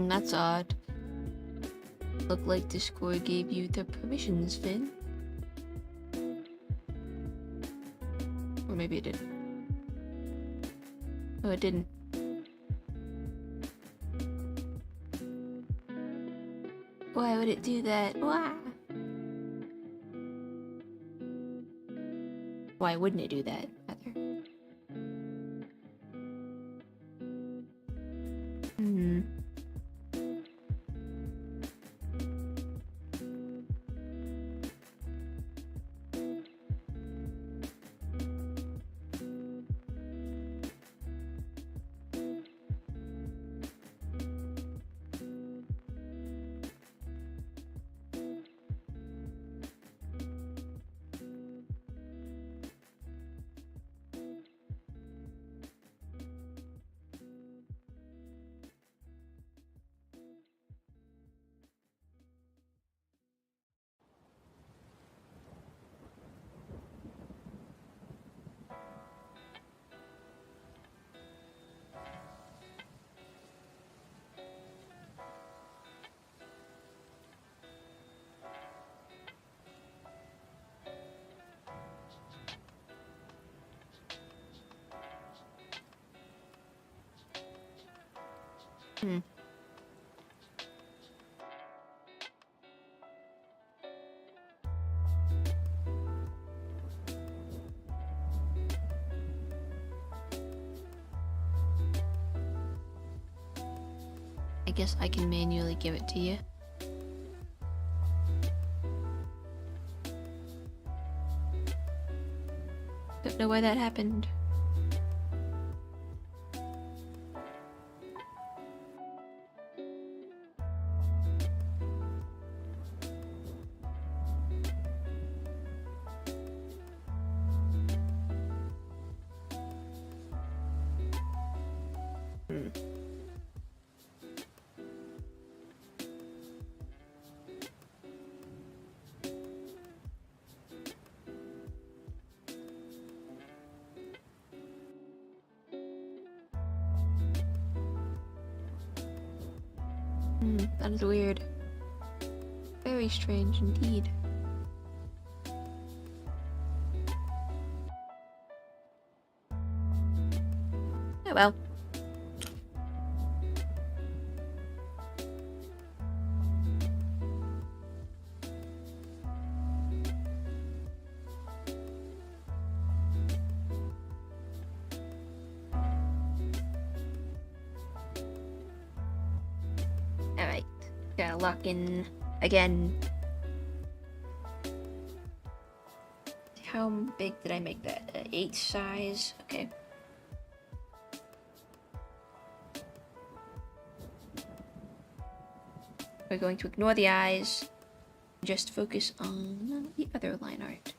Speaker 1: That's odd. Looked like Discord gave you the permissions, Finn. Or maybe it didn't. Oh, it didn't. Why would it do that? Why? Why wouldn't it do that, rather? I guess I can manually give it to you. Don't know why that happened. That is weird. Very strange indeed. Oh well. Alright, gotta lock in again. How big did I make that? 8 size? Okay. We're going to ignore the eyes, just focus on the other line art.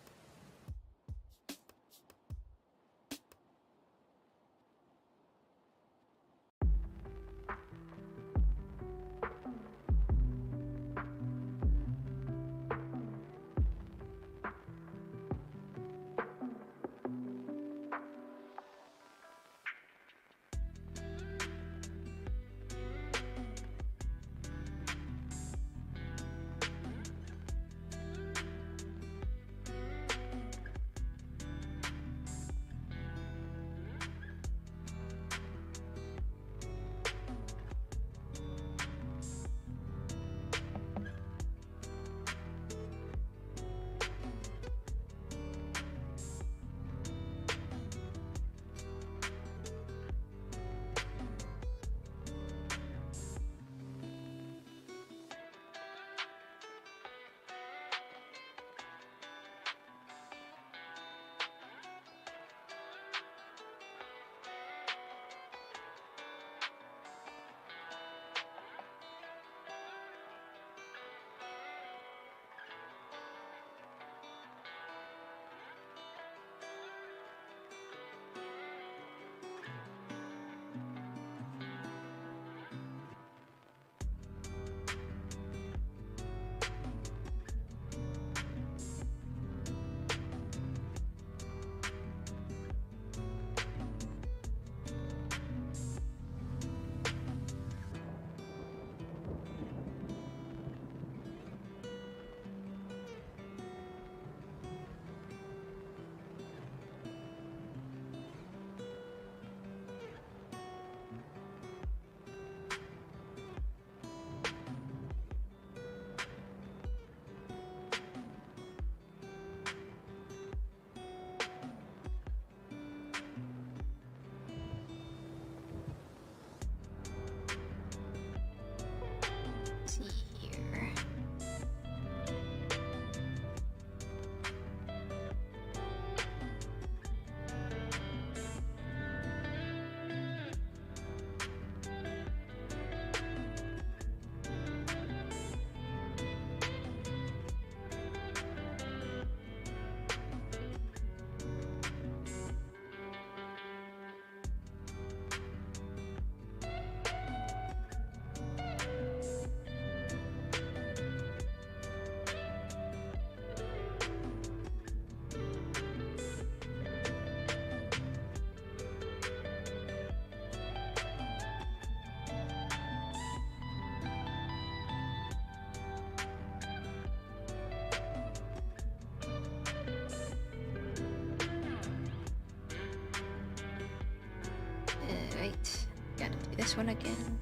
Speaker 1: Right, gotta do this one again.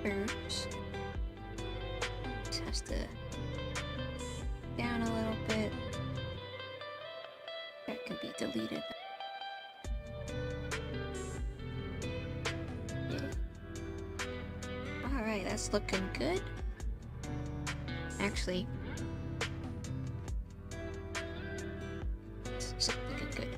Speaker 1: Oops. This has to down a little bit. That can be deleted. Yeah. Alright, that's looking good. Actually, it's looking good.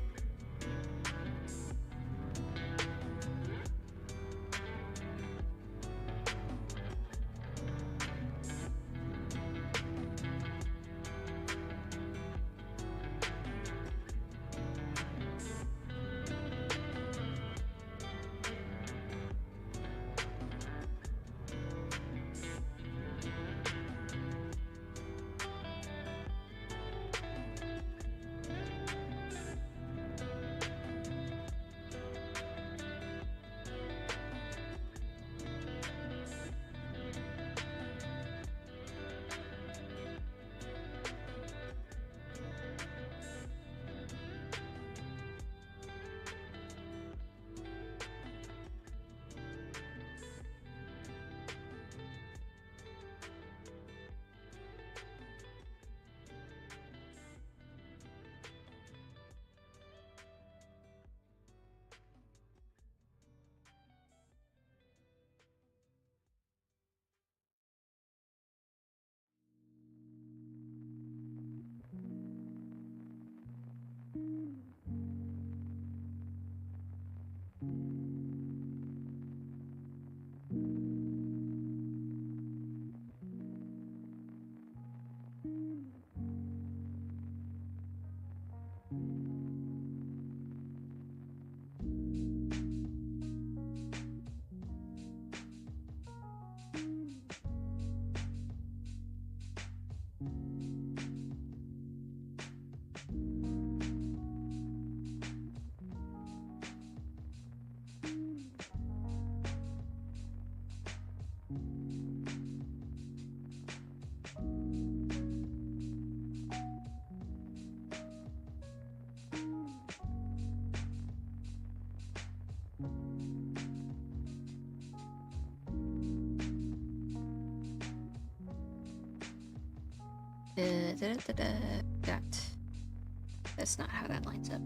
Speaker 1: That's not how that lines up.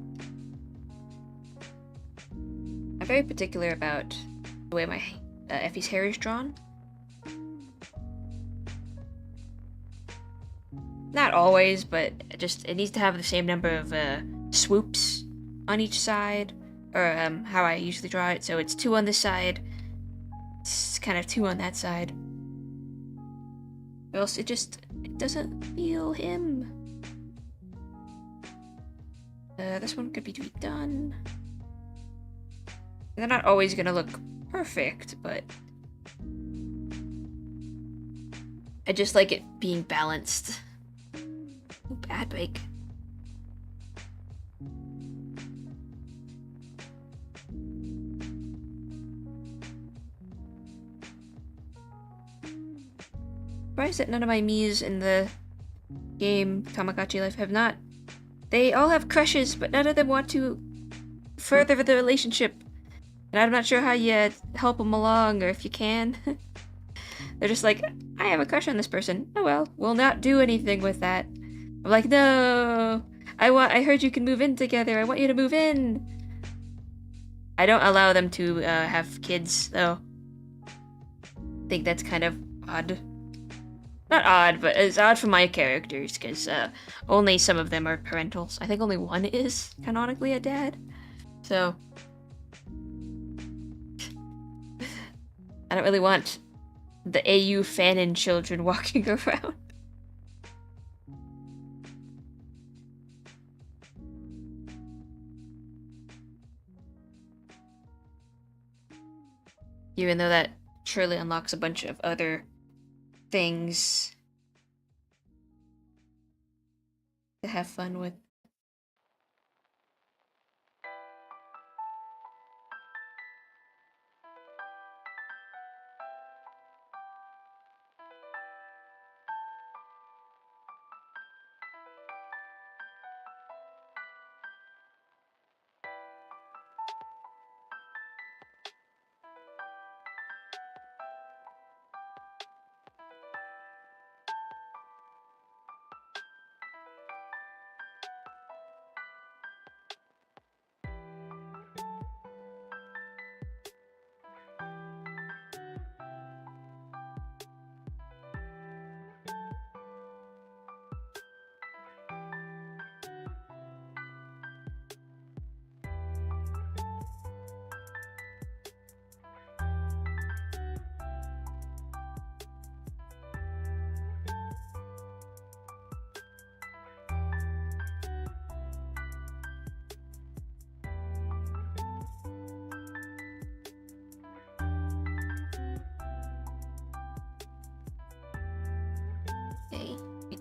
Speaker 1: I'm very particular about the way my Effie's hair is drawn. Not always, but just it needs to have the same number of swoops on each side, or how I usually draw it. So it's 2 on this side, it's kind of 2 on that side. Or else it doesn't feel him. This one could be redone. They're not always gonna look perfect, but I just like it being balanced. Ooh, bad bake. Surprised that none of my Miis in the game Tamagotchi Life have not. They all have crushes, but none of them want to further the relationship. And I'm not sure how you help them along, or if you can. They're just like, I have a crush on this person. Oh well, we'll not do anything with that. I'm like, no, I heard you can move in together. I want you to move in. I don't allow them to have kids, though. I think that's kind of odd. Not odd, but it's odd for my characters, because only some of them are parentals. I think only one is canonically a dad. So I don't really want the AU fanon children walking around. Even though that surely unlocks a bunch of other things to have fun with.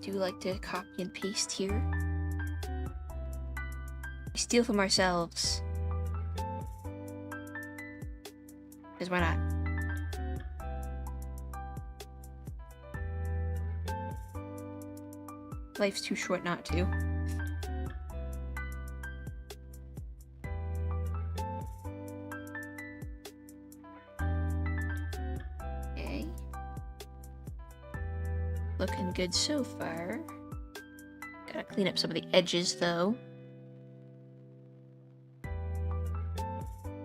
Speaker 1: do like to copy and paste here. We steal from ourselves. Because why not? Life's too short not to. Okay. Looking good so far. Gotta clean up some of the edges though.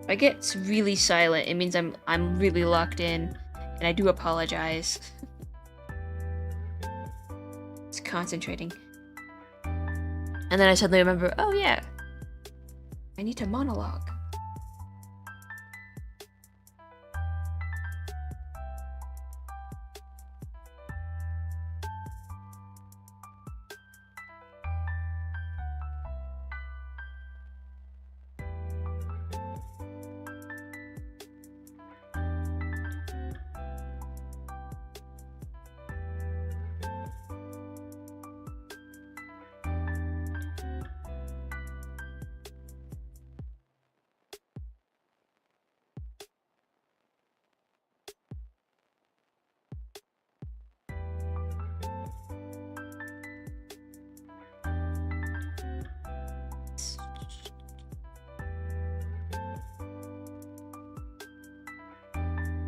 Speaker 1: If I get really silent, it means I'm really locked in, and I do apologize. It's concentrating. And then I suddenly remember, oh yeah, I need to monologue.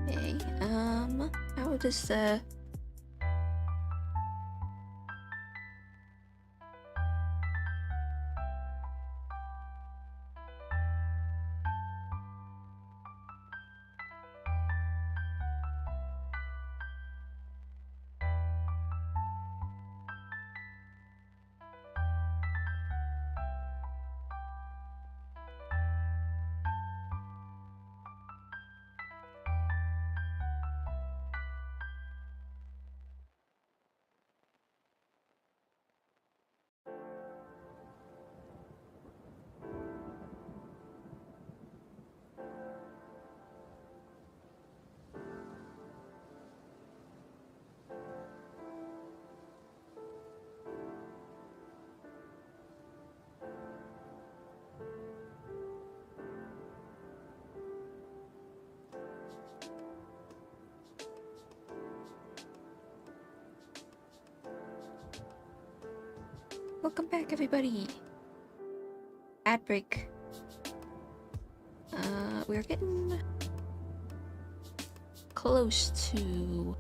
Speaker 1: Okay, how does the... Welcome back, everybody. Ad break. We're getting close to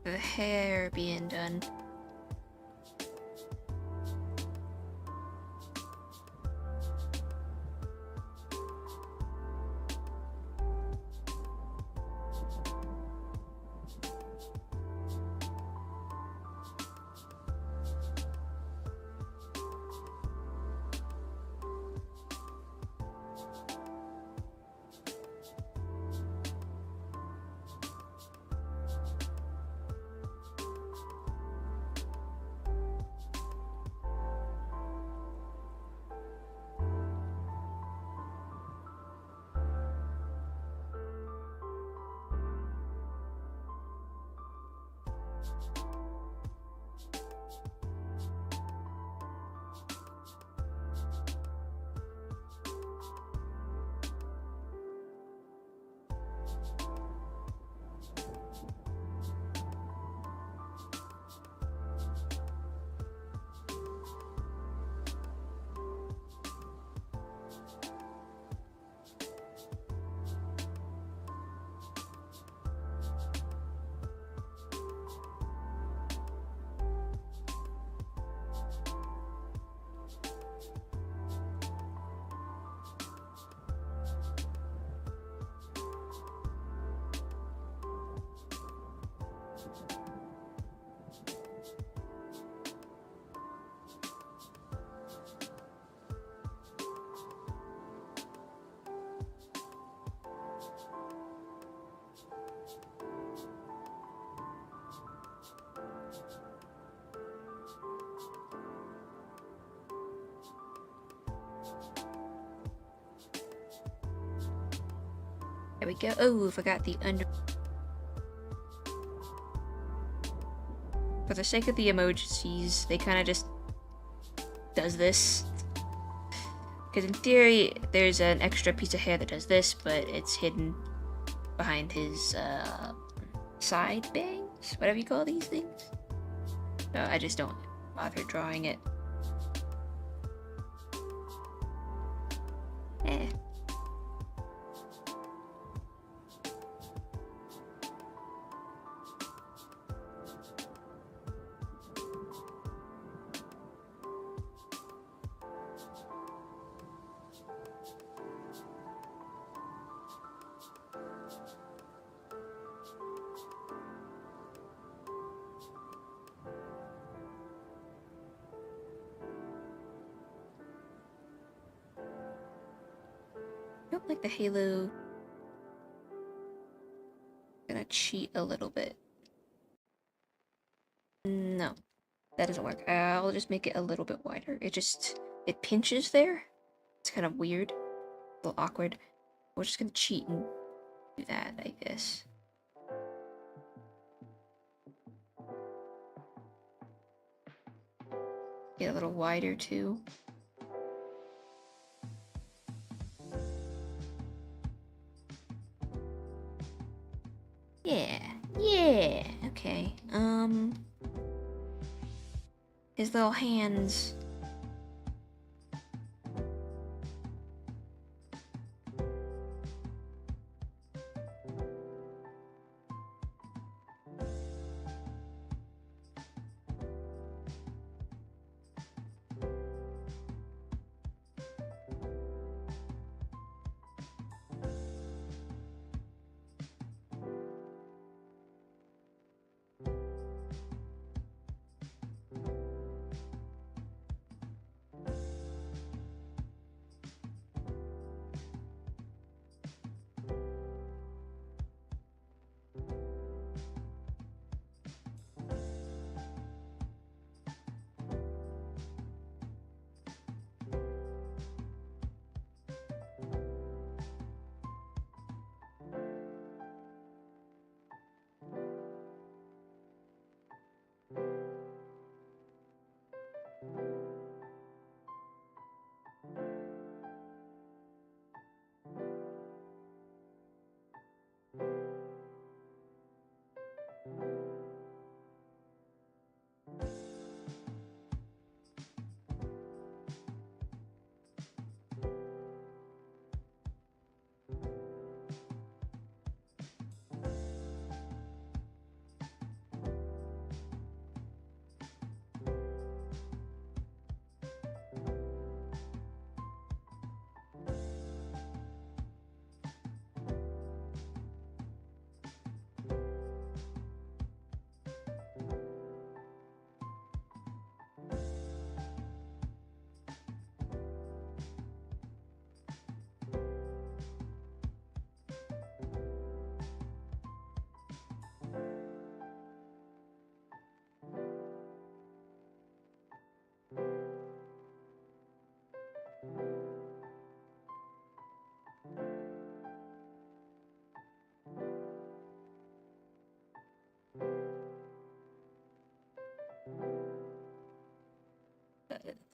Speaker 1: the hair being done. There we go. Oh, I forgot the under. For the sake of the emojis, they kind of just does this. Because in theory, there's an extra piece of hair that does this, but it's hidden behind his side bangs, whatever you call these things. No, I just don't bother drawing it. Eh. I don't like the halo. Gonna cheat a little bit. No, that doesn't work. I'll just make it a little bit wider. It pinches there. It's kind of weird, a little awkward. We're just gonna cheat and do that, I guess. Get a little wider too. Yeah, okay. His little hands.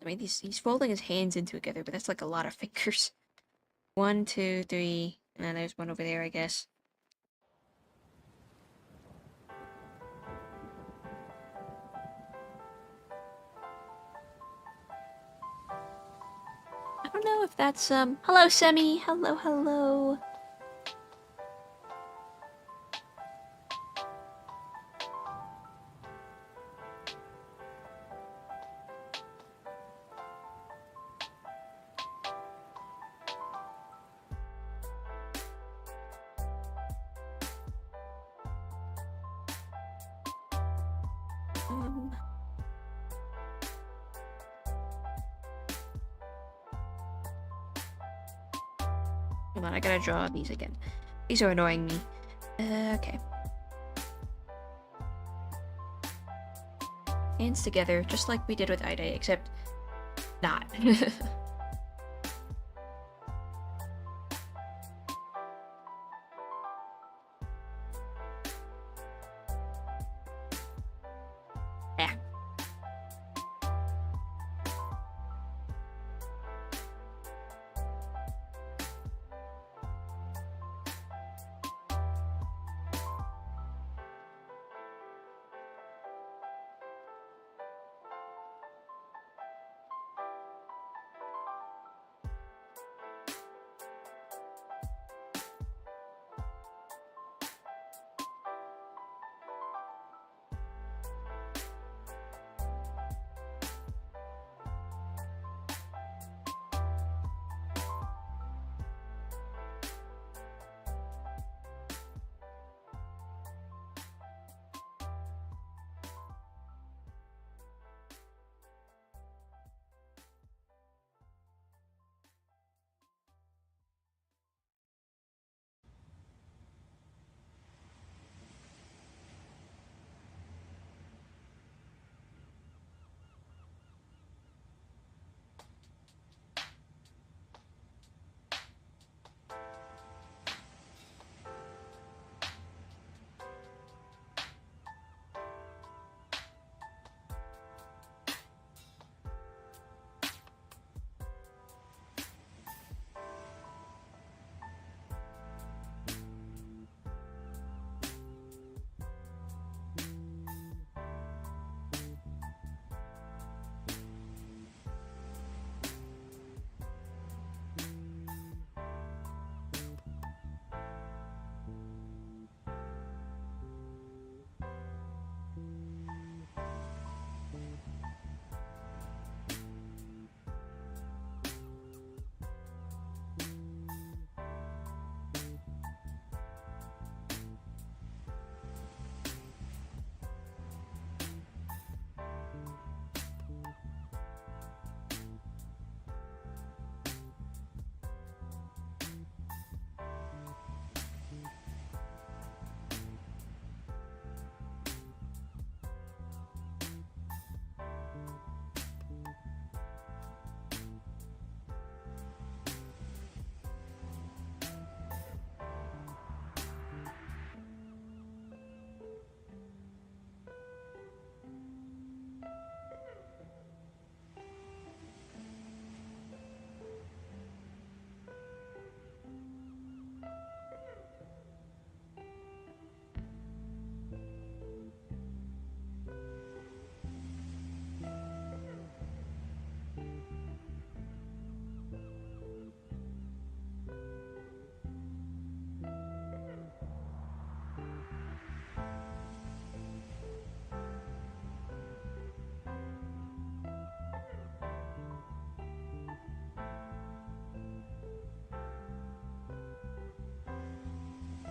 Speaker 1: I mean, he's folding his hands into together, but that's like a lot of fingers. 1, 2, 3, and then there's one over there, I guess. I don't know if that's, hello, Semi! Hello, hello! Hold on, I gotta draw these again. These are annoying me. Okay. Hands together, just like we did with Ida, except not.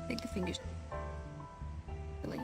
Speaker 1: Take the fingers. Really.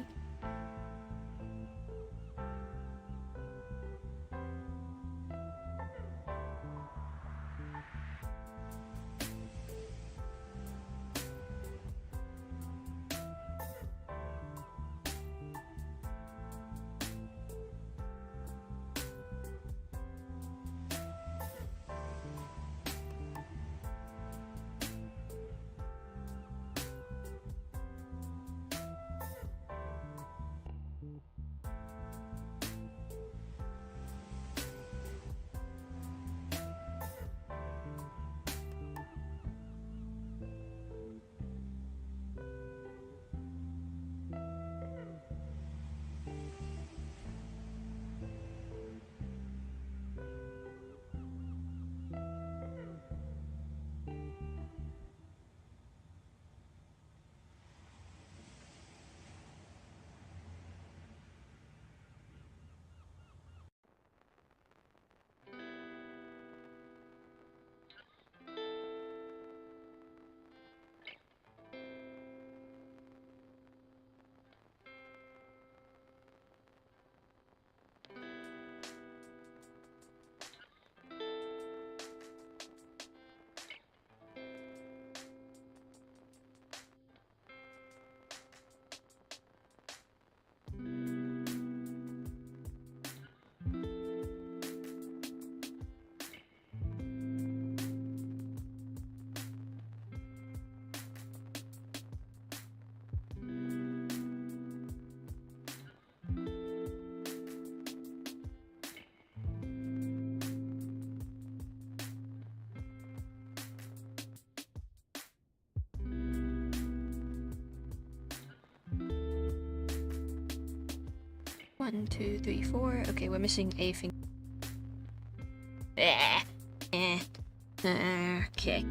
Speaker 1: One, two, three, four. Okay, we're missing a finger. Okay.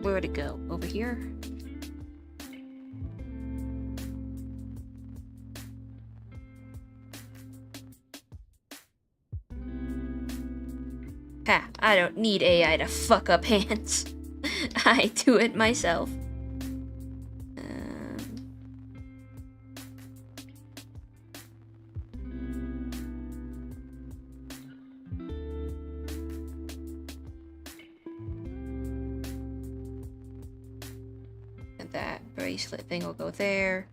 Speaker 1: Where'd it go? Over here? Ha! I don't need AI to fuck up hands. I do it myself. That bracelet thing will go there.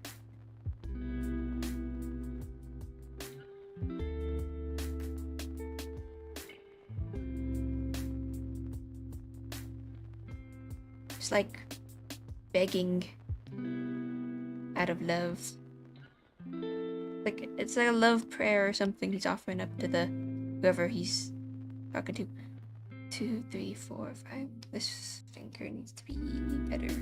Speaker 1: It's like begging out of love. Like it's like a love prayer or something he's offering up to the whoever he's talking to. 2, 3, 4, 5. This finger needs to be better.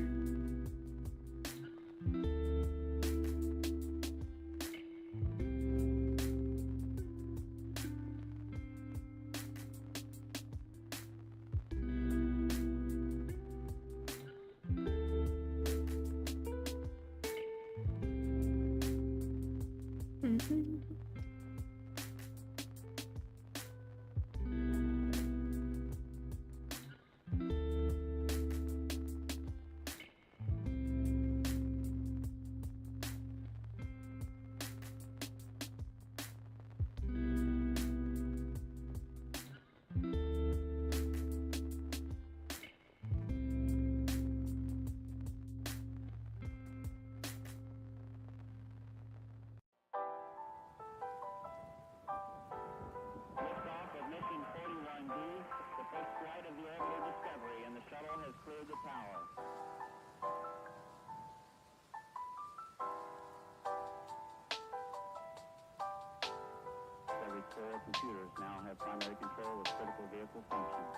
Speaker 2: Liftoff of mission 41B, the first flight of the orbital Discovery, and the shuttle has cleared the tower. Every core computers now have primary control of critical vehicle functions.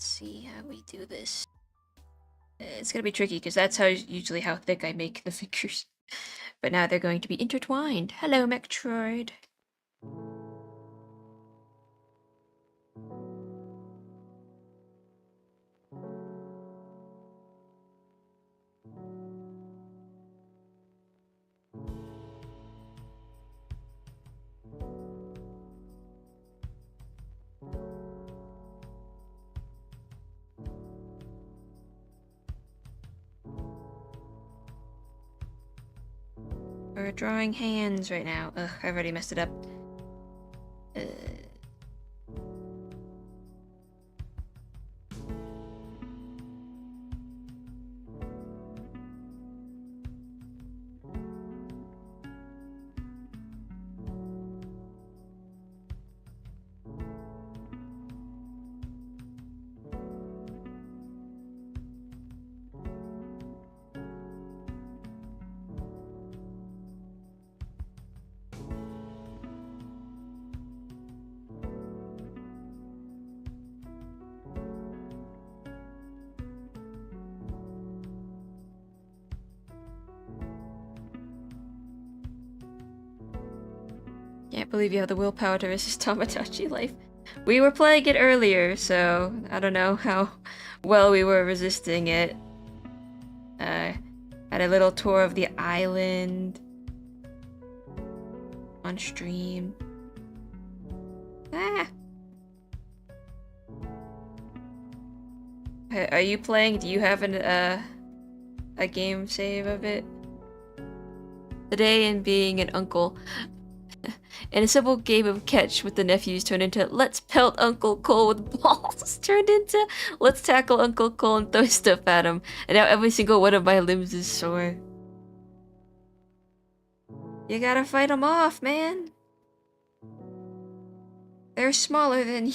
Speaker 1: Let's see how we do this. It's gonna be tricky because that's usually how thick I make the figures. But now they're going to be intertwined. Hello, Metroid. We're drawing hands right now. Ugh, I've already messed it up. Can't believe you have the willpower to resist Tamagotchi life. We were playing it earlier, so I don't know how well we were resisting it. Had a little tour of the island on stream. Ah! Are you playing? Do you have a game save of it? Today, in being an uncle, and a simple game of catch with the nephews turned into let's pelt Uncle Cole with balls, turned into let's tackle Uncle Cole and throw stuff at him, and now every single one of my limbs is sore. You gotta fight them off, man. They're smaller than you.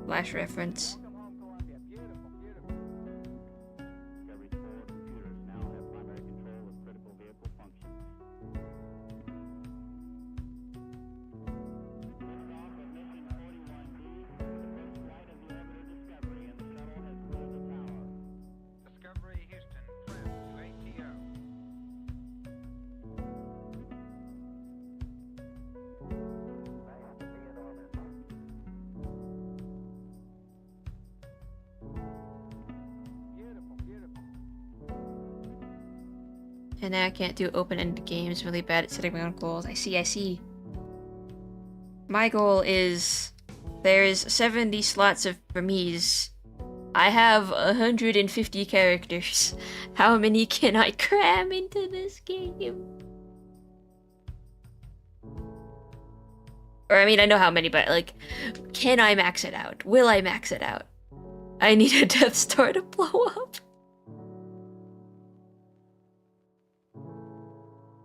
Speaker 1: Flash reference.
Speaker 2: Welcome home, Columbia. Beautiful, beautiful. Discovery's 4 computers now have primary control of critical vehicle functions. Liftoff of mission 41B, the first flight of the orbiter Discovery, and the shuttle has cleared the tower.
Speaker 3: Discovery Houston, trim to ATO.
Speaker 2: Nice to be in orbit. Beautiful, beautiful.
Speaker 1: And now I can't do open-ended games. Really bad at setting my own goals. I see. My goal is there's 70 slots for me's. I have 150 characters. How many can I cram into this game? Or I mean, I know how many, but like, can I max it out? Will I max it out? I need a Death Star to blow up.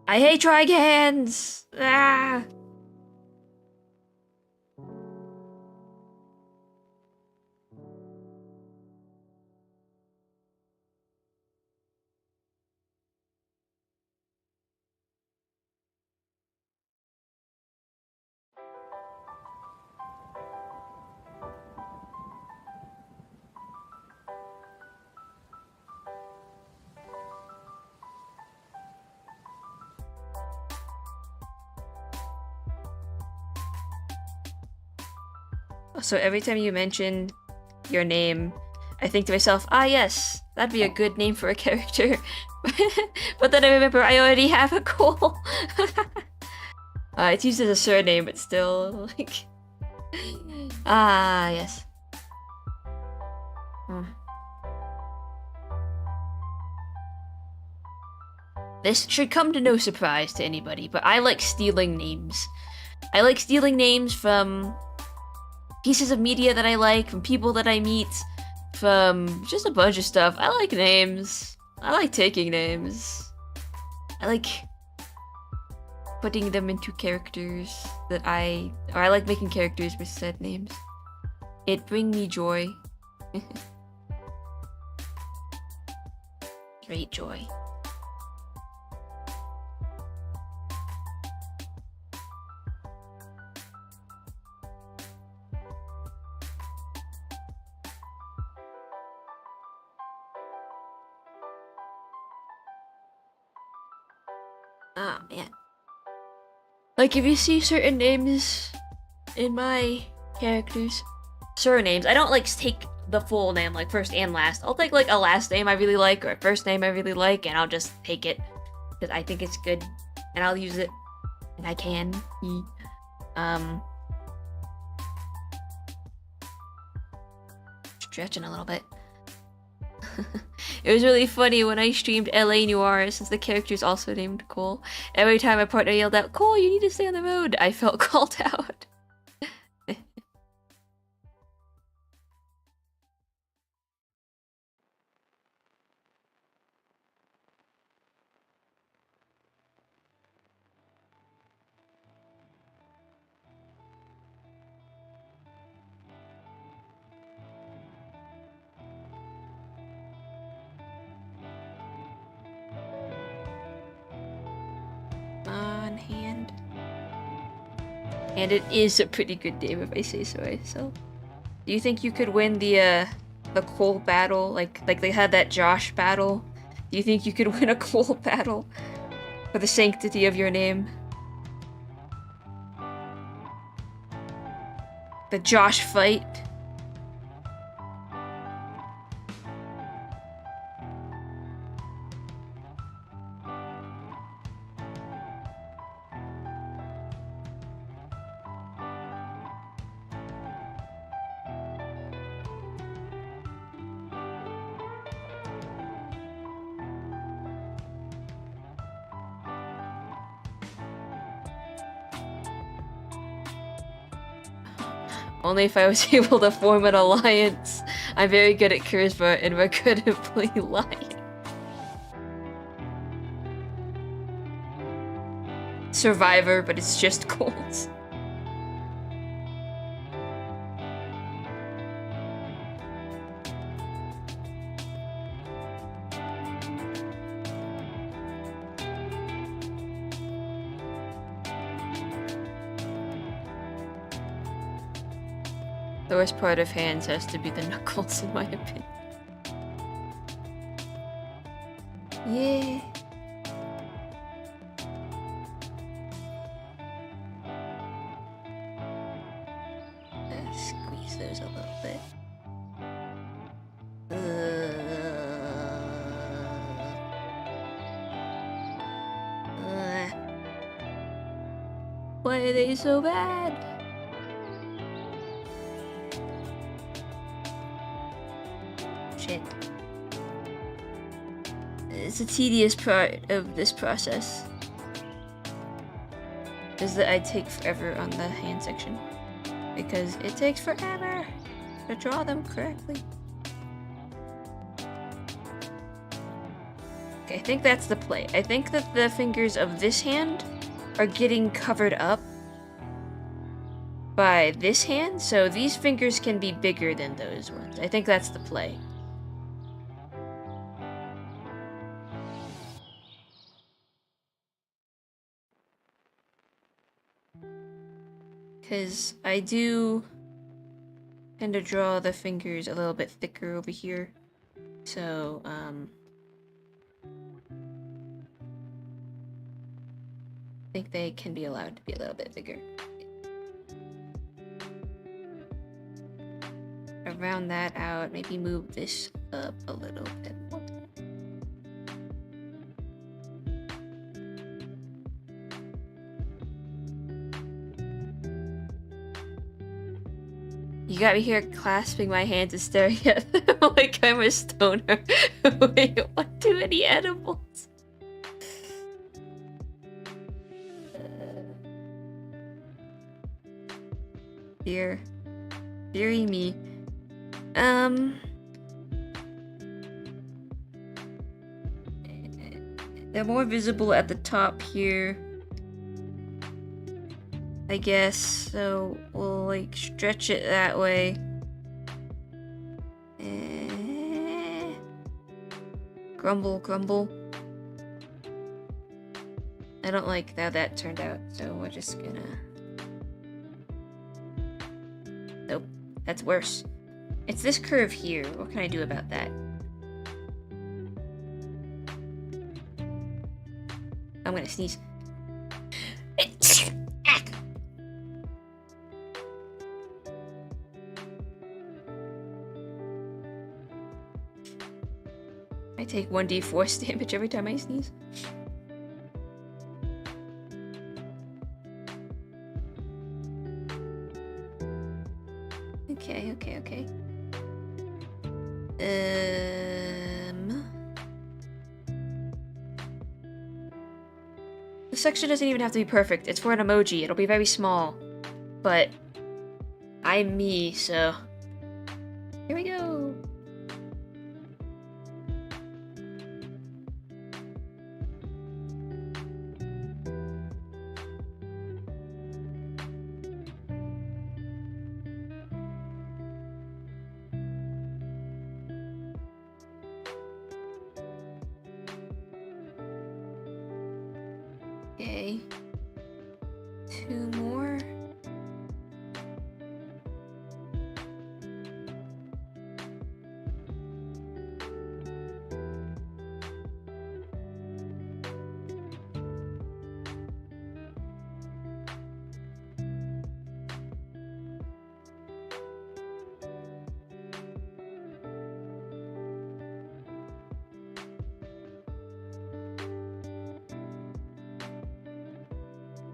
Speaker 1: I hate Trigans! Ah! So every time you mention your name, I think to myself, ah yes, that'd be a good name for a character. But then I remember I already have a goal. It's used as a surname, but still, like... Ah, yes. This should come to no surprise to anybody, but I like stealing names. I like stealing names from pieces of media that I like, from people that I meet, from just a bunch of stuff. I like names. I like taking names. I like putting them into characters that I like making characters with said names. It brings me joy. Great joy. Ah, man. Like, if you see certain names in my characters, surnames, I don't, like, take the full name, like, first and last. I'll take, like, a last name I really like, or a first name I really like, and I'll just take it, because I think it's good, and I'll use it, and I can. Stretching a little bit. It was really funny when I streamed LA Noir, since the character is also named Cole. Every time my partner yelled out, "Cole, you need to stay on the road," I felt called out. On hand. And it is a pretty good game if I say so myself. Do you think you could win the Cole battle? Like they had that Josh battle? Do you think you could win a Cole battle? For the sanctity of your name? The Josh fight? Only if I was able to form an alliance. I'm very good at charisma and regrettably lying. Survivor, but it's just Colts. The worst part of hands has to be the knuckles, in my opinion. Yeah. Squeeze those a little bit. Why are they so bad? Shit. It's a tedious part of this process. Is that I take forever on the hand section. Because it takes forever to draw them correctly. Okay, I think that's the play. I think that the fingers of this hand are getting covered up by this hand, so these fingers can be bigger than those ones. I think that's the play. Because I do tend to draw the fingers a little bit thicker over here. So, I think they can be allowed to be a little bit bigger. Round that out, maybe move this up a little bit more. You got me here clasping my hands and staring at them like I'm a stoner. Wait, what? Too many edibles? Deary me. They're more visible at the top here, I guess, so we'll like stretch it that way. Grumble, grumble. I don't like how that turned out, so we're just gonna... Nope, that's worse. It's this curve here. What can I do about that? I'm gonna sneeze. I take 1d force damage every time I sneeze. Okay. The section doesn't even have to be perfect. It's for an emoji. It'll be very small. But I'm me, so here we go. Okay. 2 more.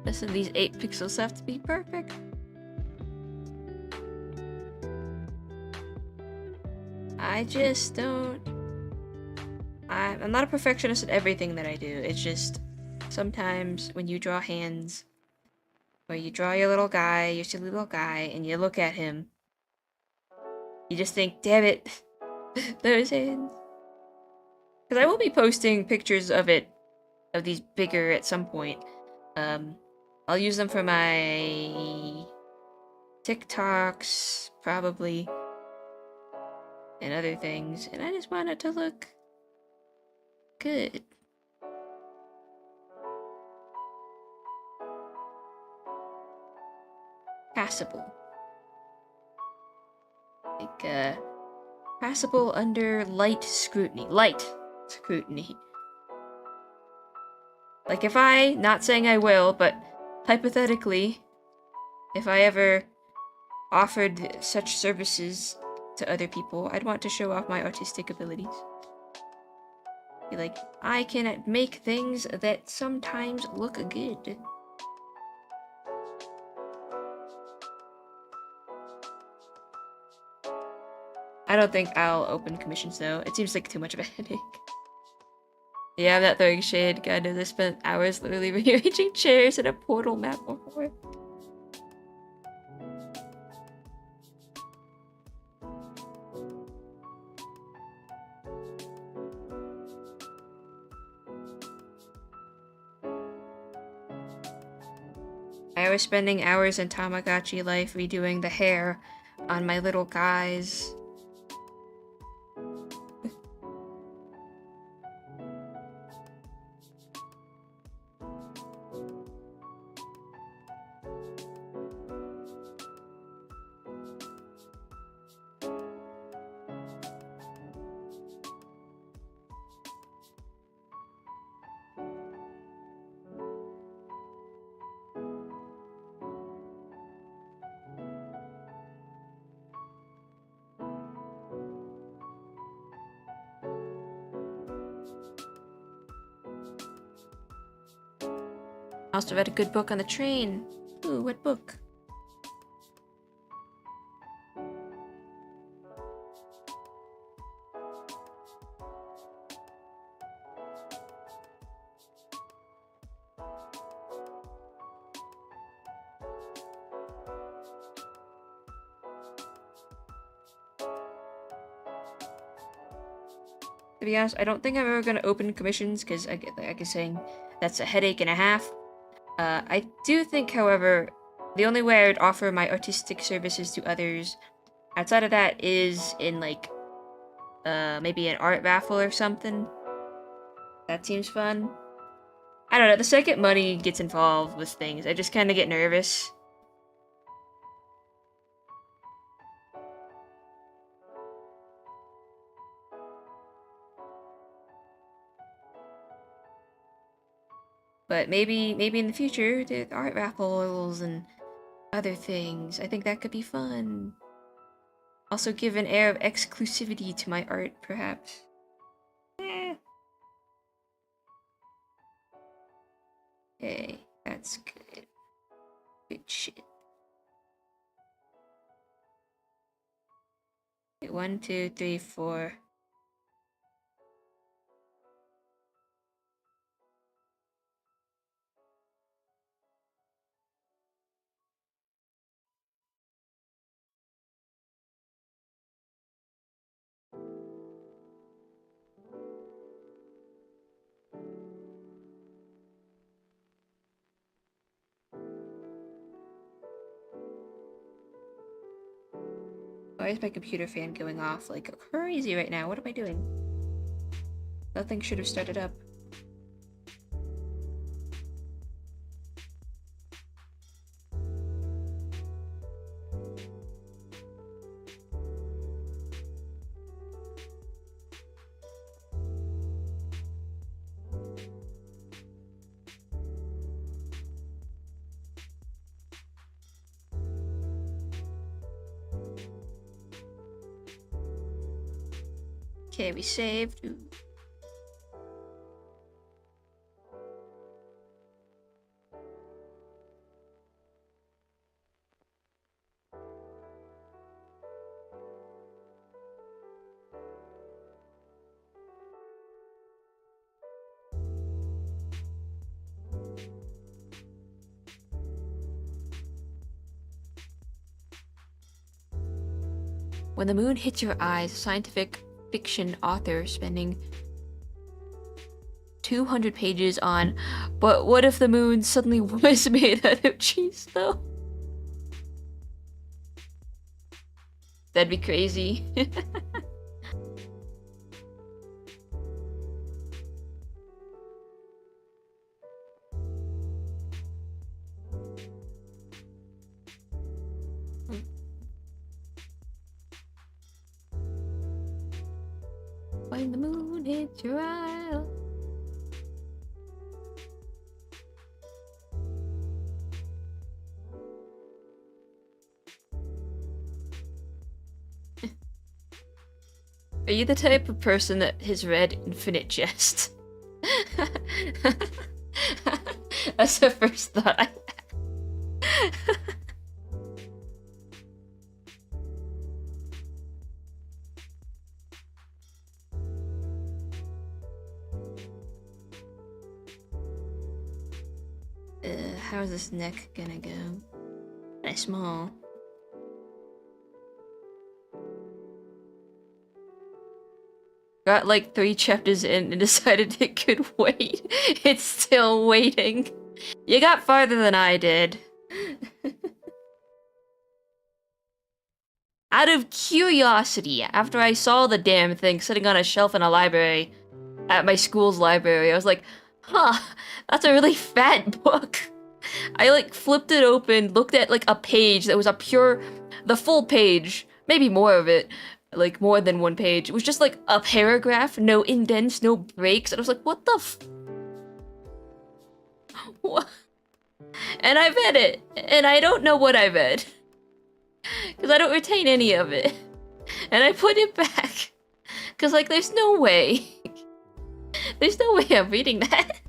Speaker 1: Listen, these 8 pixels have to be perfect. I just don't... I'm not a perfectionist at everything that I do. It's just sometimes when you draw hands, or you draw your little guy, your silly little guy, and you look at him, you just think, damn it, those hands. Because I will be posting pictures of these bigger at some point. I'll use them for my TikToks, probably, and other things, and I just want it to look good. Passable. Like, passable under light scrutiny. Light scrutiny. Like if I, not saying I will, but hypothetically, if I ever offered such services to other people, I'd want to show off my artistic abilities. Be like, I can make things that sometimes look good. I don't think I'll open commissions though. It seems like too much of a headache. Yeah, I'm not throwing shade. God knows I spent hours literally rearranging chairs in a portal map before. I was spending hours in Tamagotchi life redoing the hair on my little guys. I also read a good book on the train. Ooh, what book? To be honest, I don't think I'm ever gonna open commissions because, like I was saying, that's a headache and a half. I do think, however, the only way I would offer my artistic services to others outside of that is in, like, maybe an art raffle or something. That seems fun. I don't know, the second money gets involved with things, I just kind of get nervous. But maybe in the future, there are art raffles and other things. I think that could be fun. Also give an air of exclusivity to my art, perhaps. Eh. Okay, that's good. Good shit. Okay, 1, 2, 3, 4. Why is my computer fan going off like crazy right now? What am I doing? Nothing should have started up. Okay, we saved. Ooh. When the moon hits your eyes, a scientific fiction author spending 200 pages on, but what if the moon suddenly was made out of cheese though? That'd be crazy. When the moon hits your eye. Are you the type of person that has read Infinite Jest? That's the first thought I had. How's this neck gonna go? Kinda small. Got like 3 chapters in and decided it could wait. It's still waiting. You got farther than I did. Out of curiosity, after I saw the damn thing sitting on a shelf in a library, at my school's library, I was like, huh, that's a really fat book. I like flipped it open, looked at like a page that was the full page, maybe more of it, like more than one page. It was just like a paragraph, no indents, no breaks, and I was like, what the what? And I read it, and I don't know what I read. Because I don't retain any of it. And I put it back. Because like, there's no way. There's no way I'm reading that.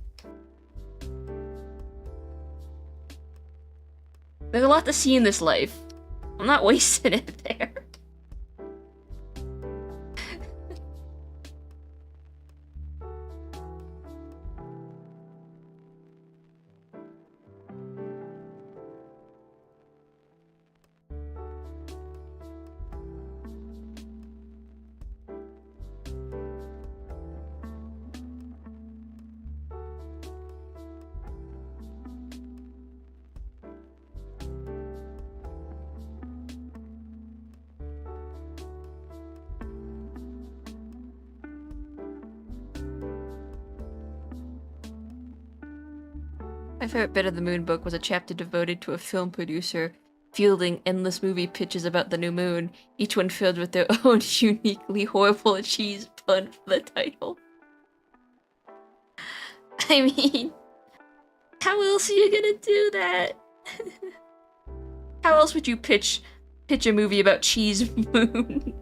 Speaker 1: There's a lot to see in this life. I'm not wasting it there. My favorite bit of the Moon book was a chapter devoted to a film producer fielding endless movie pitches about the new moon, each one filled with their own uniquely horrible cheese pun for the title. I mean, How else are you gonna do that? How else would you pitch a movie about Cheese Moon?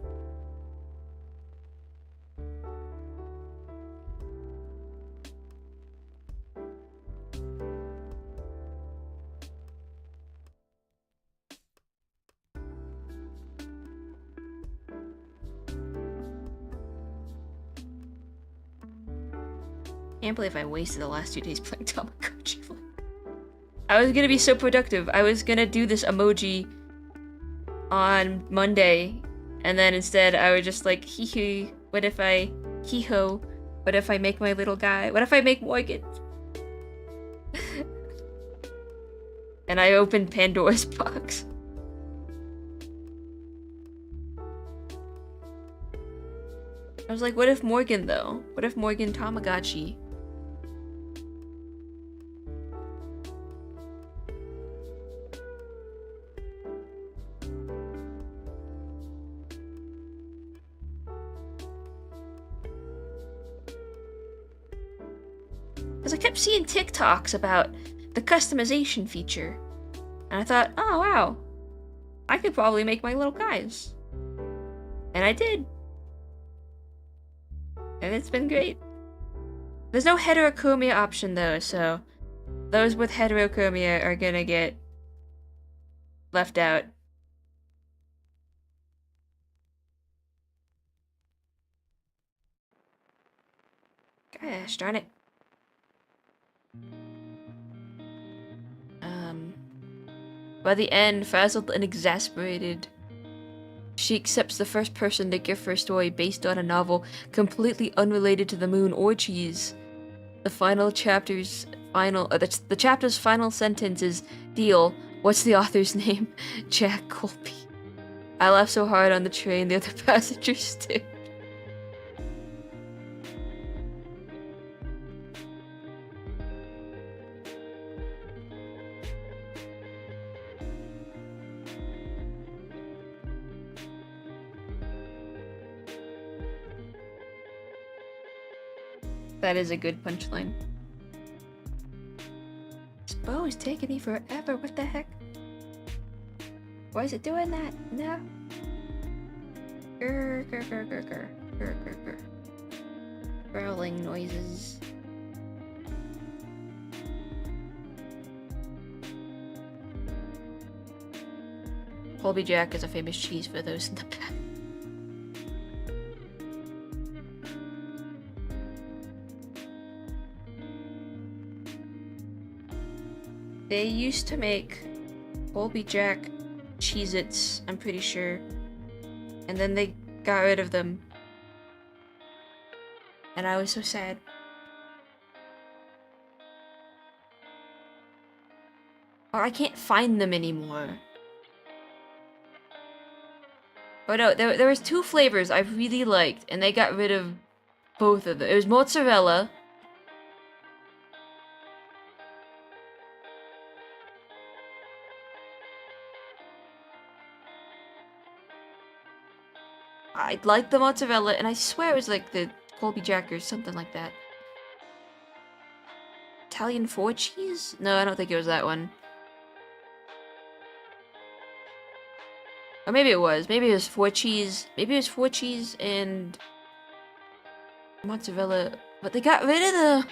Speaker 1: Can't believe I wasted the last 2 days playing Tamagotchi. I was gonna be so productive. I was gonna do this emoji on Monday, and then instead I was just like, hee hee, what if I, hee ho, what if I make my little guy? What if I make Morgan? And I opened Pandora's box. I was like, what if Morgan though? What if Morgan Tamagotchi? Because I kept seeing TikToks about the customization feature. And I thought, oh wow, I could probably make my little guys. And I did. And it's been great. There's no heterochromia option though, so those with heterochromia are gonna get left out. Gosh darn it. By the end, frazzled and exasperated, she accepts the first person to give her a story based on a novel completely unrelated to the moon or cheese. The chapter's final sentence is, "Deal. What's the author's name?" Jack Colby. I laughed so hard on the train, the other passengers did. That is a good punchline. This bow is taking me forever, what the heck? Why is it doing that? No. Grr, grr, grr, grr, grr, grr, grr, grr. Growling noises. Colby Jack is a famous cheese for those in the back. They used to make Colby Jack Cheez-Its, I'm pretty sure. And then they got rid of them. And I was so sad. Or I can't find them anymore. Oh no, there was 2 flavors I really liked, and they got rid of both of them. It was mozzarella. I liked the mozzarella, and I swear it was like the Colby Jack or something like that. Italian 4 cheese? No, I don't think it was that one. Or maybe it was. Maybe it was 4 cheese. Maybe it was 4 cheese and mozzarella. But they got rid of the...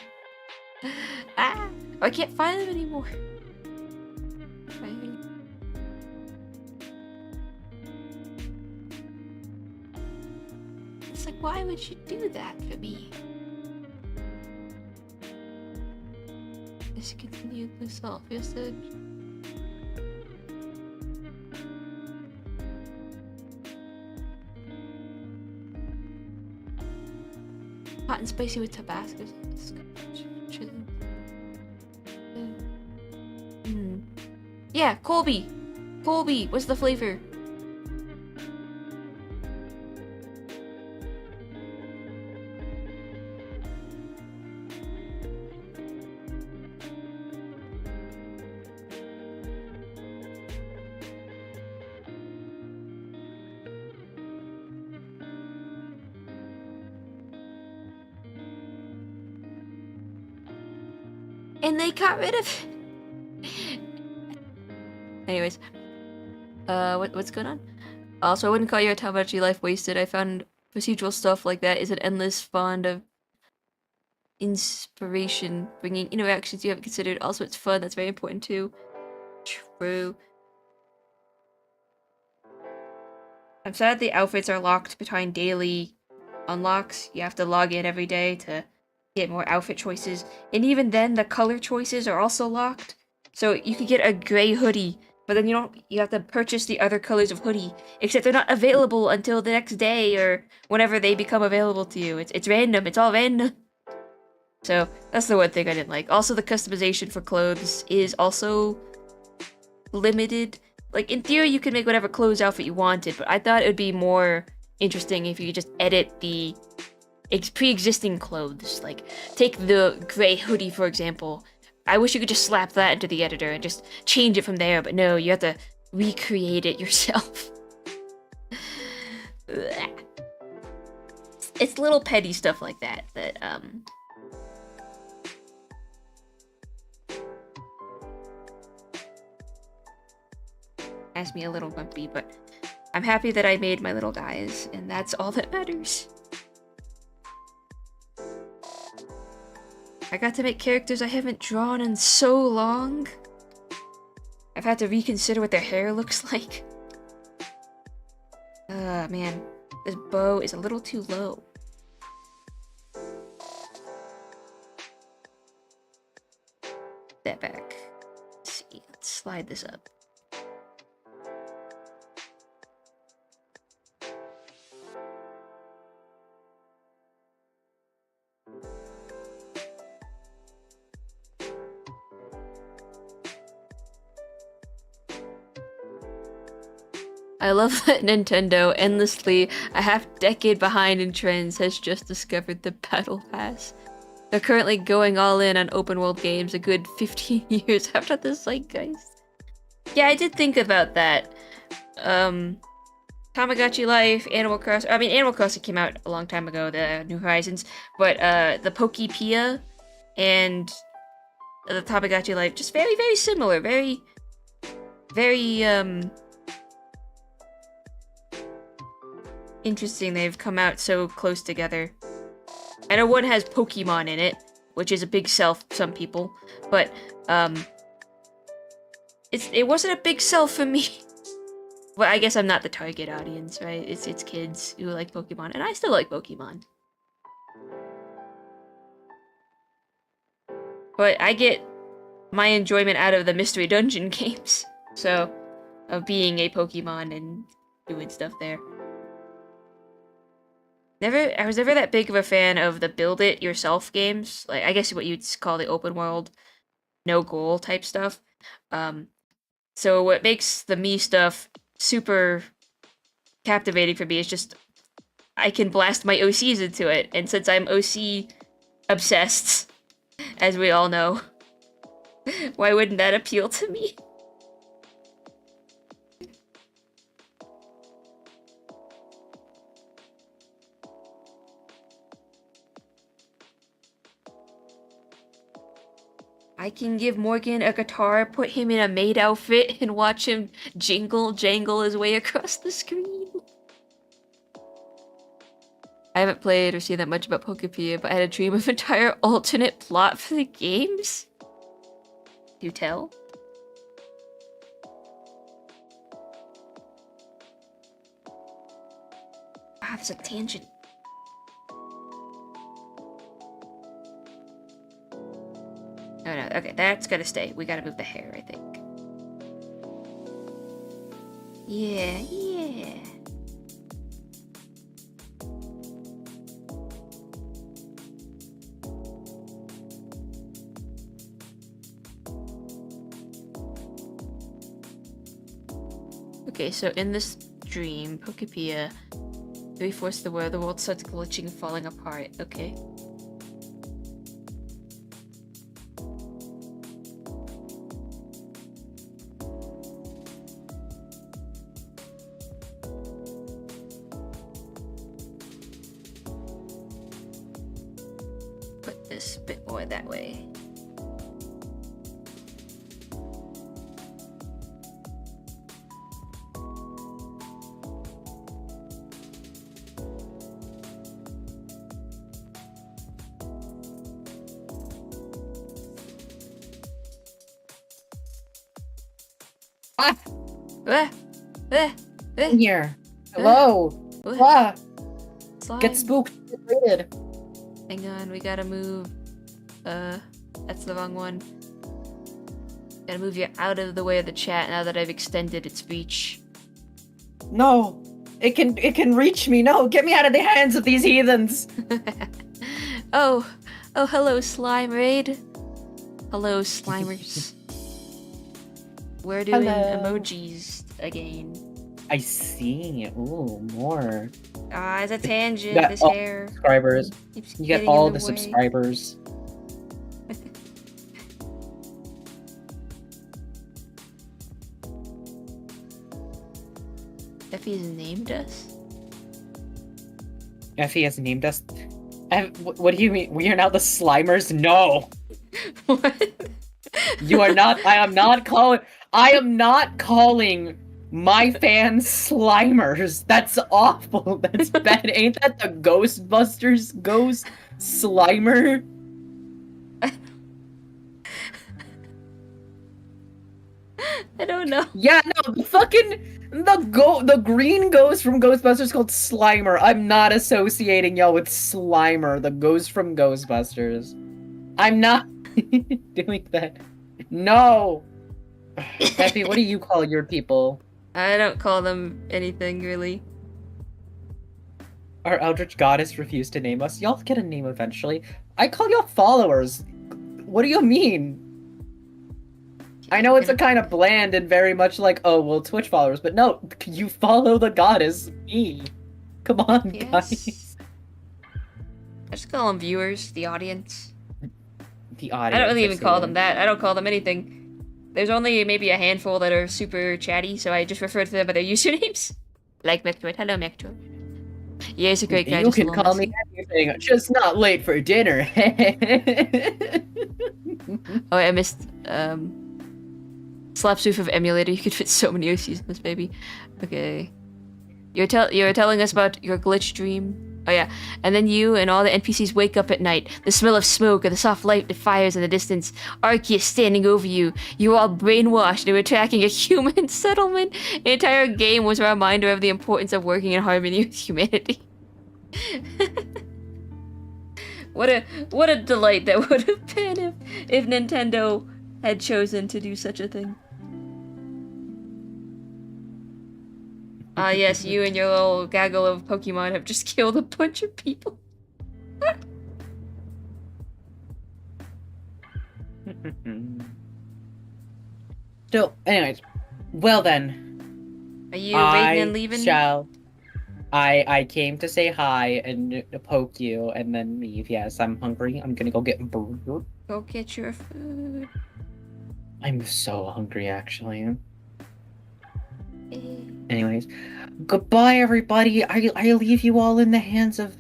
Speaker 1: Ah! I can't find them anymore. It's like, why would you do that for me? Discontinued the salt usage. Hot and spicy with Tabasco. Yeah, Colby. Colby, what's the flavor? and they got rid of it. Anyways, what's going on? Also, I wouldn't call your Tamagotchi life wasted. I found procedural stuff like that is an endless fond of inspiration, bringing interactions you haven't considered. Also, it's fun. That's very important too. True. I'm sad the outfits are locked behind daily unlocks. You have to log in every day to get more outfit choices. And even then, the color choices are also locked. So you could get a gray hoodie, but then you have to purchase the other colors of hoodie. Except they're not available until the next day or whenever they become available to you. It's random. It's all random. So that's the one thing I didn't like. Also, the customization for clothes is also limited. Like, in theory, you can make whatever clothes outfit you wanted, but I thought it would be more interesting if you could just edit the pre-existing clothes. Like, take the gray hoodie, for example. I wish you could just slap that into the editor and just change it from there, but no, you have to recreate it yourself. It's little petty stuff like that has me a little grumpy, but I'm happy that I made my little guys, and that's all that matters. I got to make characters I haven't drawn in so long. I've had to reconsider what their hair looks like. Man, this bow is a little too low. That back. Let's see, let's slide this up. I love that Nintendo, endlessly a half-decade behind in trends, has just discovered the Battle Pass. They're currently going all in on open-world games a good 15 years after the zeitgeist. Yeah, I did think about that. Tamagotchi Life, Animal Crossing... I mean, Animal Crossing came out a long time ago, the New Horizons, but the Pokepia and the Tamagotchi Life, just very, very similar. Very, interesting they've come out so close together. I know one has Pokemon in it, which is a big sell for some people, but it wasn't a big sell for me. Well, I guess I'm not the target audience, right? It's kids who like Pokemon, and I still like Pokemon. But I get my enjoyment out of the Mystery Dungeon games, so of being a Pokemon and doing stuff there. I was never that big of a fan of the build it yourself games. Like, I guess what you'd call the open world, no goal type stuff. So what makes the me stuff super captivating for me is just I can blast my OCs into it. And since I'm OC obsessed, as we all know, why wouldn't that appeal to me? I can give Morgan a guitar, put him in a maid outfit, and watch him jangle his way across the screen. I haven't played or seen that much about Pokepia, but I had a dream of entire alternate plot for the games. Do tell? Ah, there's a tangent. No, okay, that's gotta stay. We gotta move the hair, I think. Yeah. Okay, so in this dream, Pokepia, 3/4 of the world starts glitching and falling apart. Okay. Put this a bit more that way.
Speaker 7: Ah,
Speaker 1: Ah, ah,
Speaker 7: in here. Hello. Ah,
Speaker 1: Slime.
Speaker 7: get spooked. Get raided.
Speaker 1: Hang on, we gotta move. That's the wrong one. Gotta move you out of the way of the chat now that I've extended its reach.
Speaker 7: No, it can reach me. No, get me out of the hands of these heathens.
Speaker 1: Oh, hello, Slime Raid. Hello, Slimers. We're doing
Speaker 7: Hello.
Speaker 1: emojis again.
Speaker 7: I see. Ooh, more
Speaker 1: Ah, it's a tangent,
Speaker 7: got
Speaker 1: this
Speaker 7: all
Speaker 1: hair.
Speaker 7: subscribers.
Speaker 1: Keeps
Speaker 7: You get
Speaker 1: getting
Speaker 7: all
Speaker 1: in
Speaker 7: the
Speaker 1: way.
Speaker 7: subscribers.
Speaker 1: Effie's named us?
Speaker 7: Effie has named us. What do you mean? We are now the Slimers? No,
Speaker 1: What?
Speaker 7: you are not. I am not calling my fans Slimers. That's awful. That's bad. Ain't that the Ghostbusters ghost Slimer?
Speaker 1: I don't know.
Speaker 7: Yeah, no, the green ghost from Ghostbusters called Slimer. I'm not associating y'all with Slimer, the ghost from Ghostbusters. I'm not doing that. No. Effie, what do you call your people?
Speaker 1: I don't call them anything, really.
Speaker 7: Our Eldritch Goddess refused to name us. Y'all get a name eventually. I call y'all followers. What do you mean? I know it's a kind of bland and very much like, oh, well, Twitch followers, but no, you follow the goddess, me. Come on,
Speaker 1: Yes.
Speaker 7: guys.
Speaker 1: I just call them viewers, the audience.
Speaker 7: The audience.
Speaker 1: I don't really even
Speaker 7: see
Speaker 1: call
Speaker 7: it.
Speaker 1: them that. I don't call them anything. There's only maybe a handful that are super chatty, so I just refer to them by their usernames. Like Mectroid. Hello, Mectroid. Yeah, it's a great guy.
Speaker 7: You
Speaker 1: just a
Speaker 7: can
Speaker 1: little
Speaker 7: call me
Speaker 1: messy.
Speaker 7: anything, just not late for dinner.
Speaker 1: Oh, I missed, Slapsoof of emulator. You could fit so many OCs in this baby. Okay. You're telling us about your glitch dream. Oh yeah. And then you and all the NPCs wake up at night. The smell of smoke and the soft light that fires in the distance. Arceus standing over you. You were all brainwashed and were attacking a human settlement. The entire game was a reminder of the importance of working in harmony with humanity. What a delight that would have been if Nintendo had chosen to do such a thing. Ah, yes, you and your little gaggle of Pokemon have just killed a bunch of people.
Speaker 7: So, anyways, well then,
Speaker 1: Are you raiding and leaving?
Speaker 7: I came to say hi and poke you and then leave. Yes, I'm hungry. I'm gonna go get burger.
Speaker 1: Go get your food.
Speaker 7: I'm so hungry, actually.
Speaker 1: Eh.
Speaker 7: Anyways, goodbye, everybody. I leave you all in the hands of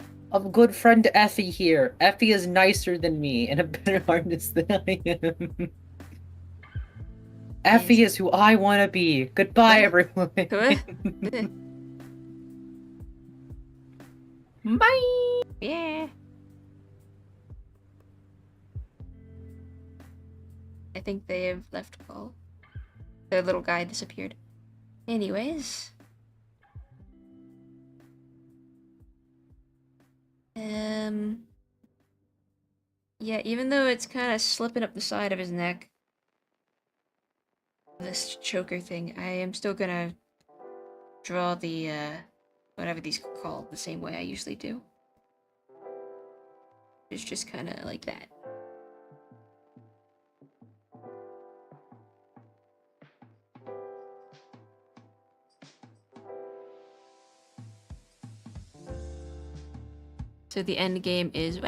Speaker 7: good friend Effie here. Effie is nicer than me and a better artist than I am. Effie is who I want to be. Goodbye, everyone. Bye.
Speaker 1: Yeah. I think they have left call. Their little guy disappeared. Anyways. Yeah, even though it's kind of slipping up the side of his neck, this choker thing, I am still gonna draw the, whatever these are called, the same way I usually do. It's just kind of like that. So the end game is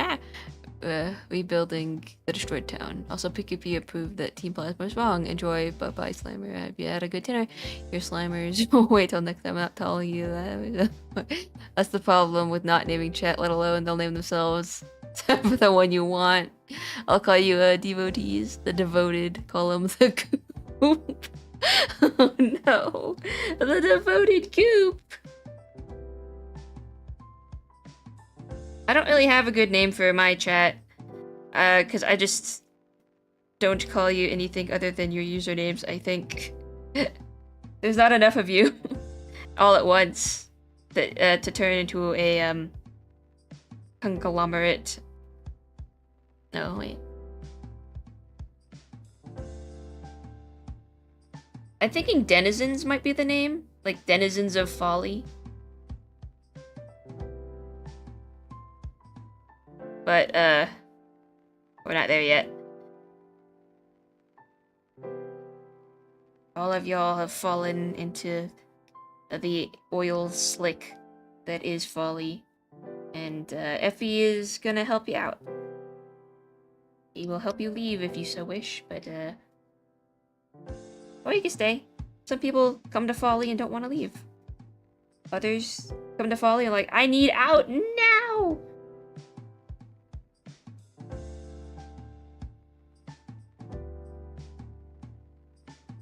Speaker 1: rebuilding the destroyed town. Also, PQP approved that Team Plasma is wrong. Enjoy, bye-bye, Slimer. Have you had a good dinner? Your Slimers. Wait till next time. I'm not telling you that. That's the problem with not naming chat, let alone they'll name themselves for the one you want. I'll call you devotees, the devoted. Call them the goop. Oh no, the devoted goop. I don't really have a good name for my chat, because I just don't call you anything other than your usernames, I think. There's not enough of you all at once to turn into a conglomerate. No, wait. I'm thinking Denizens might be the name, like Denizens of Folly. But we're not there yet. All of y'all have fallen into the oil slick that is Folly. And Effie is gonna help you out. He will help you leave if you so wish, but or you can stay. Some people come to Folly and don't want to leave. Others come to Folly and like, I need out now!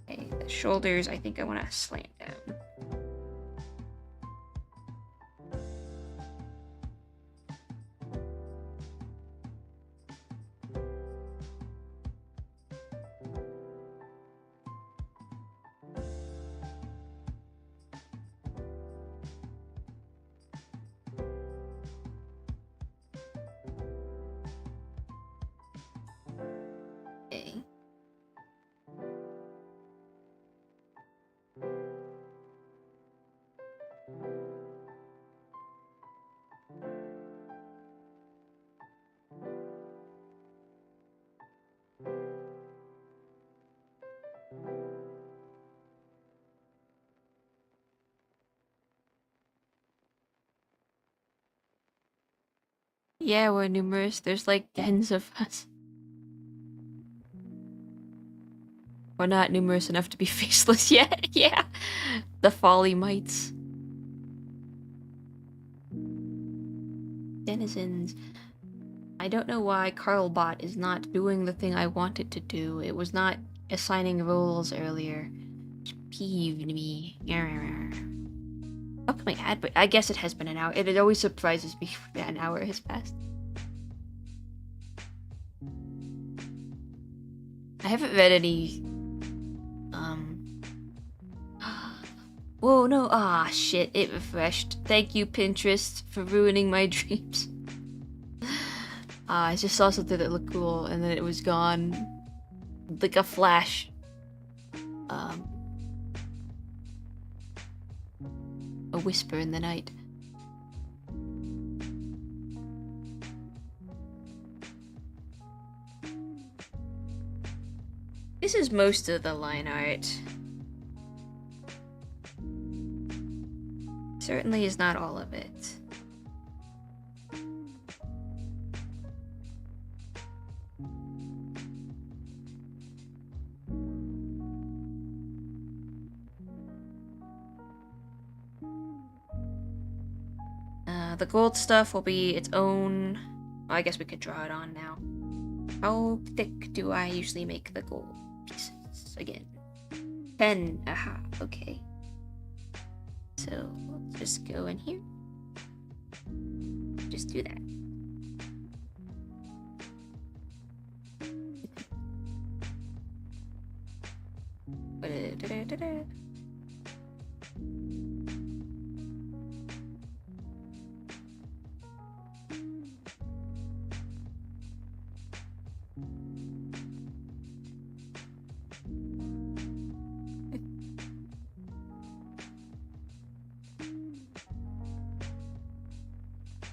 Speaker 1: Okay, the shoulders I think I want to slant down. Okay. Yeah, we're numerous. There's like tens of us. We're not numerous enough to be faceless yet. Yeah. The Folly mites. Denizens. I don't know why Carlbot is not doing the thing I want it to do. It was not assigning roles earlier. Which peeved me. Upcoming ad, but I guess it has been an hour. It always surprises me that an hour has passed. I haven't read any whoa, no. Ah, shit. It refreshed. Thank you, Pinterest, for ruining my dreams. I just saw something that looked cool, and then it was gone. Like a flash. A whisper in the night. This is most of the line art. Certainly is not all of it. The gold stuff will be its own. Well, I guess we could draw it on now. How thick do I usually make the gold pieces? Again, 10. Aha. Okay. So let's just go in here. Just do that.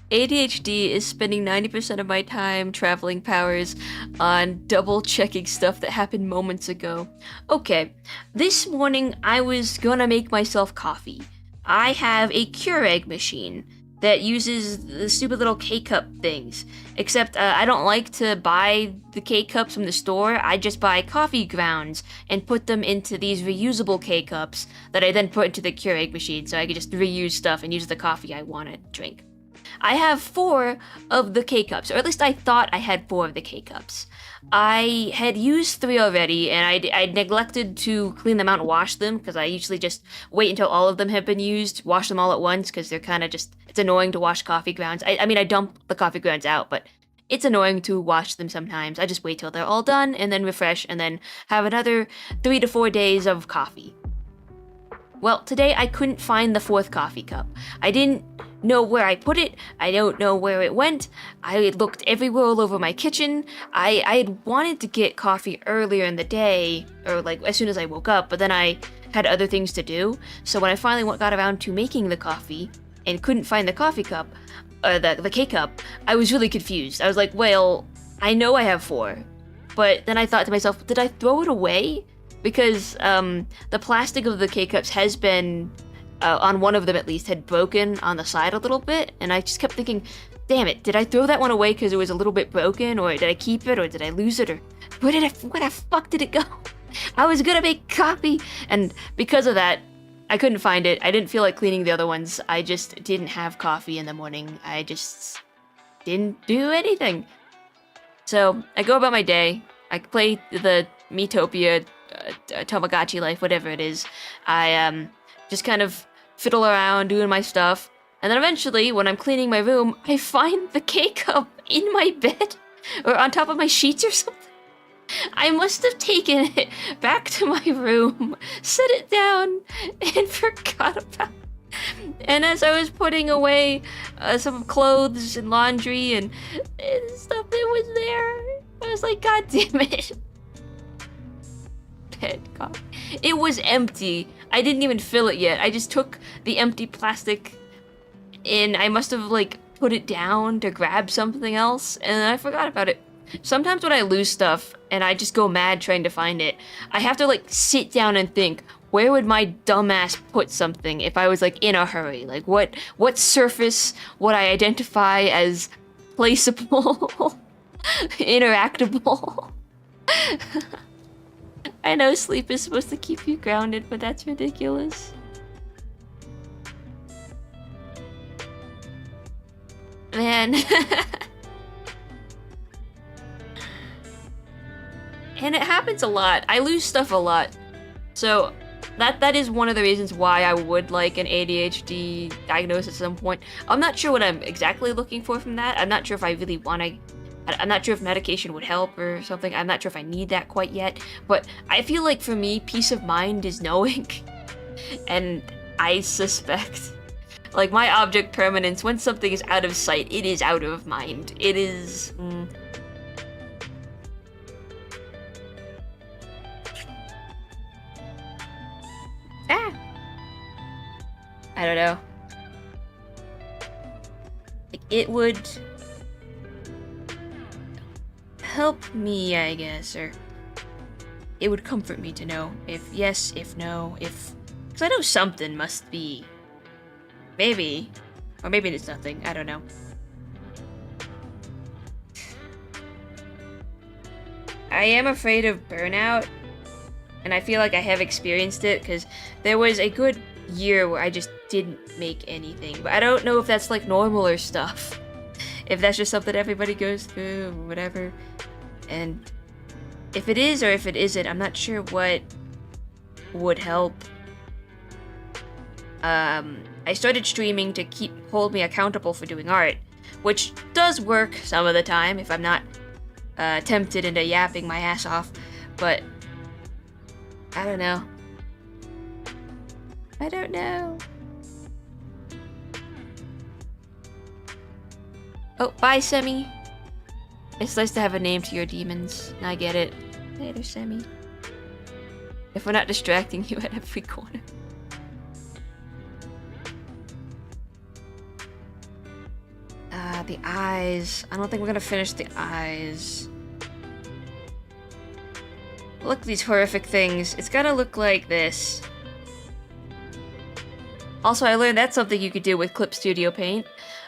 Speaker 1: ADHD is spending 90% of my time traveling powers on double checking stuff that happened moments ago. Okay, this morning I was gonna make myself coffee. I have a Keurig machine that uses the stupid little K-cup things. Except I don't like to buy the K-cups from the store. I just buy coffee grounds and put them into these reusable K-cups that I then put into the Keurig machine so I can just reuse stuff and use the coffee I want to drink. I have 4 of the K-cups, or at least I thought I had 4 of the K-cups. I had used 3 already, and I neglected to clean them out and wash them, because I usually just wait until all of them have been used, wash them all at once, because they're kind of just, it's annoying to wash coffee grounds. I mean, I dump the coffee grounds out, but it's annoying to wash them sometimes. I just wait till they're all done, and then refresh, and then have another 3 to 4 days of coffee. Well, today I couldn't find the 4th coffee cup. I didn't know where I put it. I don't know where it went. I looked everywhere all over my kitchen. I had wanted to get coffee earlier in the day, or like as soon as I woke up, but then I had other things to do. So when I finally got around to making the coffee and couldn't find the coffee cup, the K-cup, I was really confused. I was like, well, I know I have 4. But then I thought to myself, did I throw it away? Because the plastic of the K-cups has been, on one of them at least, had broken on the side a little bit. And I just kept thinking, damn it, did I throw that one away because it was a little bit broken? Or did I keep it? Or did I lose it? Or where the fuck did it go? I was gonna make coffee! And because of that, I couldn't find it. I didn't feel like cleaning the other ones. I just didn't have coffee in the morning. I just didn't do anything. So I go about my day. I play the Miitopia, Tamagotchi life, whatever it is. I just kind of fiddle around doing my stuff. And then eventually, when I'm cleaning my room, I find the K-cup in my bed or on top of my sheets or something. I must have taken it back to my room, set it down, and forgot about it. And as I was putting away some clothes and laundry and stuff that was there, I was like, God damn it. God. It was empty. I didn't even fill it yet. I just took the empty plastic and I must have like put it down to grab something else and I forgot about it. Sometimes when I lose stuff and I just go mad trying to find it, I have to like sit down and think, where would my dumbass put something if I was like in a hurry? Like what surface would I identify as placeable, interactable? I know sleep is supposed to keep you grounded, but that's ridiculous. Man. And it happens a lot. I lose stuff a lot. So that is one of the reasons why I would like an ADHD diagnosis at some point. I'm not sure what I'm exactly looking for from that. I'm not sure if I really want to... I'm not sure if medication would help or something. I'm not sure if I need that quite yet. But I feel like for me, peace of mind is knowing. And I suspect... Like my object permanence, when something is out of sight, it is out of mind. It is... I don't know. Like, it would help me, I guess, or it would comfort me to know if yes, if no, if... Because I know something must be. Maybe. Or maybe it's nothing. I don't know. I am afraid of burnout, and I feel like I have experienced it, because there was a good year where I just didn't make anything. But I don't know if that's like normal or stuff. If that's just something everybody goes through or whatever. And if it is or if it isn't, I'm not sure what would help. I started streaming to hold me accountable for doing art, which does work some of the time if I'm not tempted into yapping my ass off, but I don't know. I don't know. Oh, bye, Semi. It's nice to have a name to your demons. I get it. Later, Semi. If we're not distracting you at every corner. The eyes. I don't think we're gonna finish the eyes. Look at these horrific things. It's gotta look like this. Also, I learned that's something you could do with Clip Studio Paint.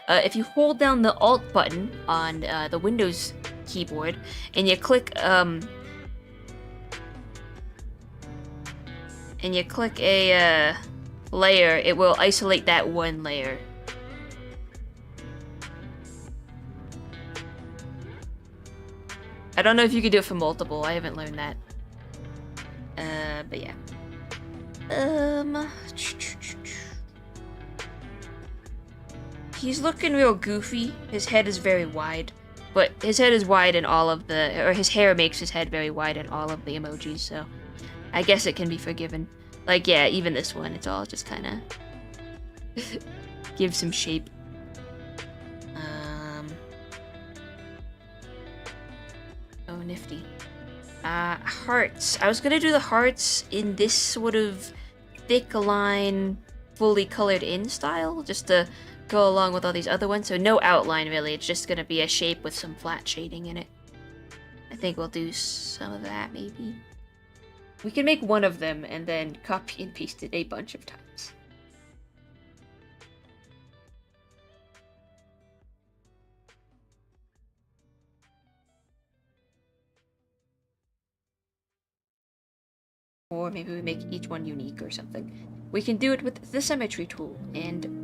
Speaker 1: If you hold down the Alt button on the Windows keyboard, and you click a layer, it will isolate that one layer. I don't know if you could do it for multiple. I haven't learned that. But yeah. He's looking real goofy. His head is very wide. But his head is wide in all of the... Or his hair makes his head very wide in all of the emojis, so... I guess it can be forgiven. Like, yeah, even this one, it's all just kind of give some shape. Oh, nifty. Hearts. I was gonna do the hearts in this sort of thick line, fully colored in style, just to go along with all these other ones. So no outline, really. It's just gonna be a shape with some flat shading in it. I think we'll do some of that, maybe. We can make one of them and then copy and paste it a bunch of times. Or maybe we make each one unique or something. We can do it with the symmetry tool, and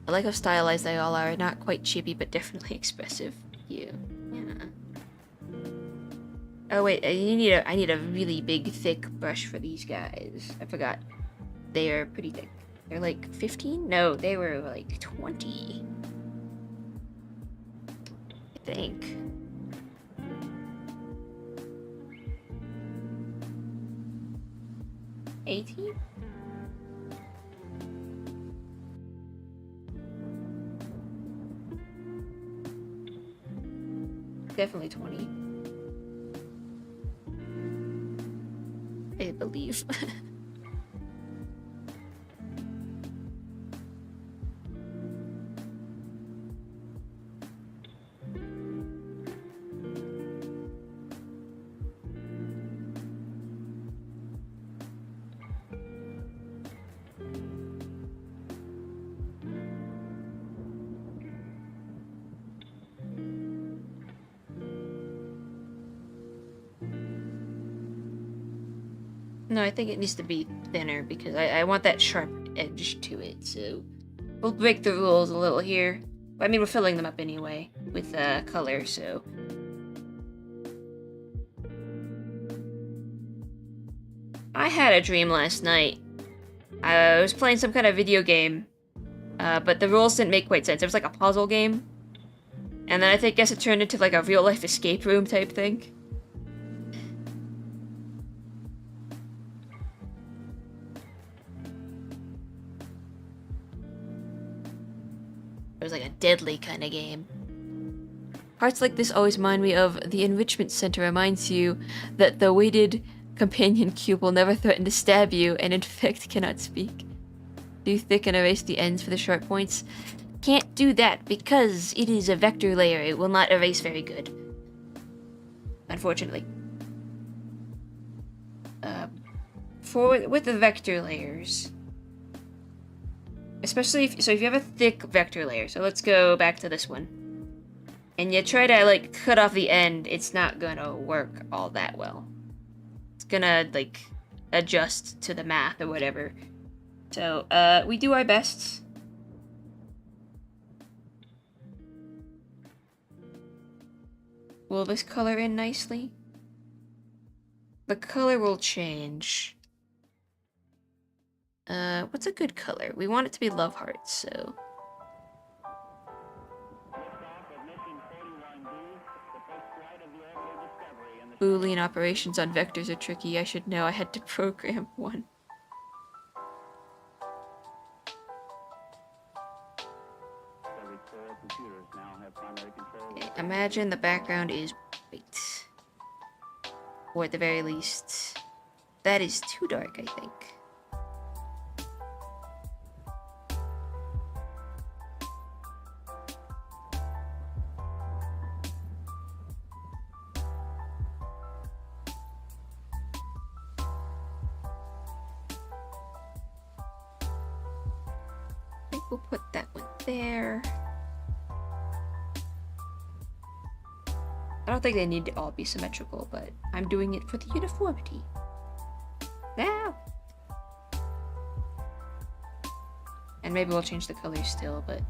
Speaker 1: I like how stylized they all are. Not quite chibi, but definitely expressive. Yeah. Oh wait, I need a really big, thick brush for these guys. I forgot. They are pretty thick. They're like 15? No, they were like 20. I think. $18? Definitely 20. I believe. No, I think it needs to be thinner because I want that sharp edge to it, so we'll break the rules a little here. I mean, we're filling them up anyway with color, so. I had a dream last night. I was playing some kind of video game, but the rules didn't make quite sense. It was like a puzzle game, and then I guess it turned into like a real-life escape room type thing. It was like a deadly kind of game. Parts like this always remind me of the Enrichment Center reminds you that the weighted companion cube will never threaten to stab you and in fact cannot speak. Do thick and erase the ends for the sharp points? Can't do that because it is a vector layer. It will not erase very good. Unfortunately. With the vector layers, especially if you have a thick vector layer, so let's go back to this one, and you try to like cut off the end, it's not gonna work all that well. It's gonna like adjust to the math or whatever. So we do our best. Will this color in nicely? The color will change. What's a good color? We want it to be love hearts, so. Boolean operations on vectors are tricky. I should know. I had to program one. Okay, imagine the background is white. Or at the very least, that is too dark, I think. We'll put that one there. I don't think they need to all be symmetrical, but I'm doing it for the uniformity. Now! And maybe we'll change the colors still, but...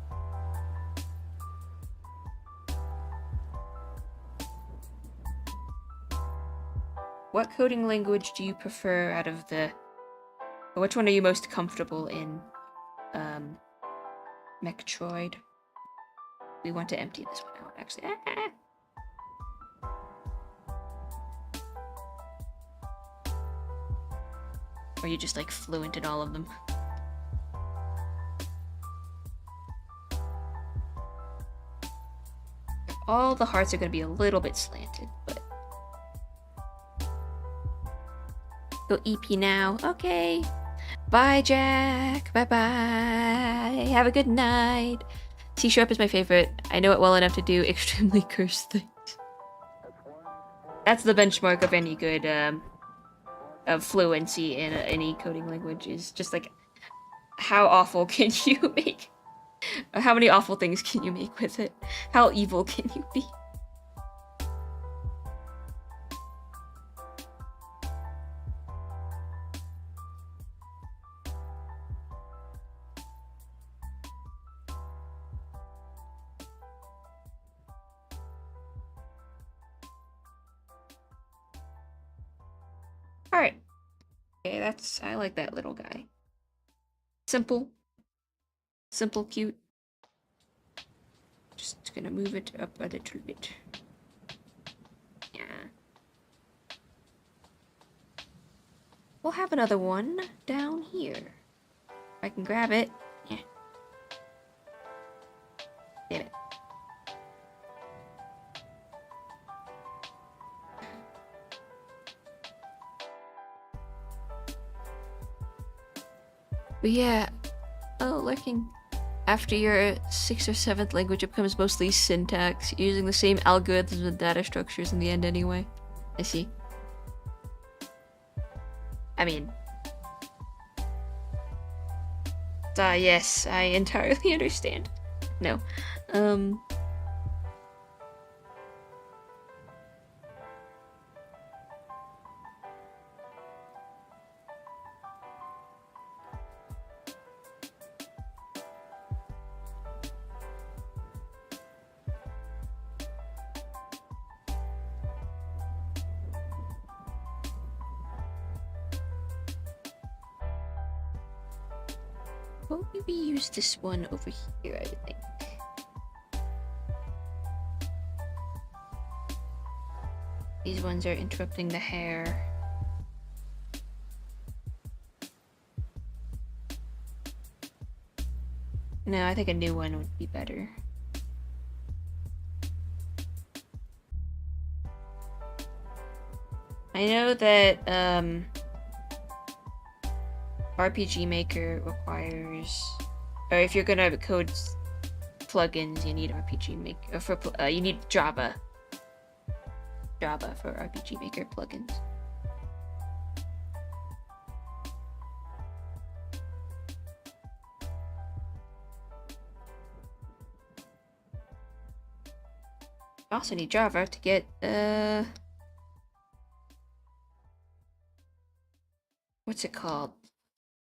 Speaker 1: What coding language do you prefer out of the... Or which one are you most comfortable in? Metroid. we want to empty this one out, actually. Or you just like fluent in all of them. All the hearts are going to be a little bit slanted, but... Go EP now. Okay. Bye, Jack. Bye-bye. Have a good night. C-sharp is my favorite. I know it well enough to do extremely cursed things. That's the benchmark of any good, of fluency in any coding language, is just like, how awful can you make? How many awful things can you make with it? How evil can you be? Alright. Okay, I like that little guy. Simple. Simple, cute. Just gonna move it up a little bit. Yeah. We'll have another one down here. If I can grab it. Yeah. Damn it. But yeah, lurking. After your 6th or 7th language, it becomes mostly syntax, using the same algorithms and data structures in the end anyway. I see. I mean... yes, I entirely understand. No. Well, maybe use this one over here, I would think. These ones are interrupting the hair. No, I think a new one would be better. I know that, RPG Maker requires, or if you're gonna code plugins, you need RPG Maker, you need Java for RPG Maker plugins. You also need Java to get, what's it called?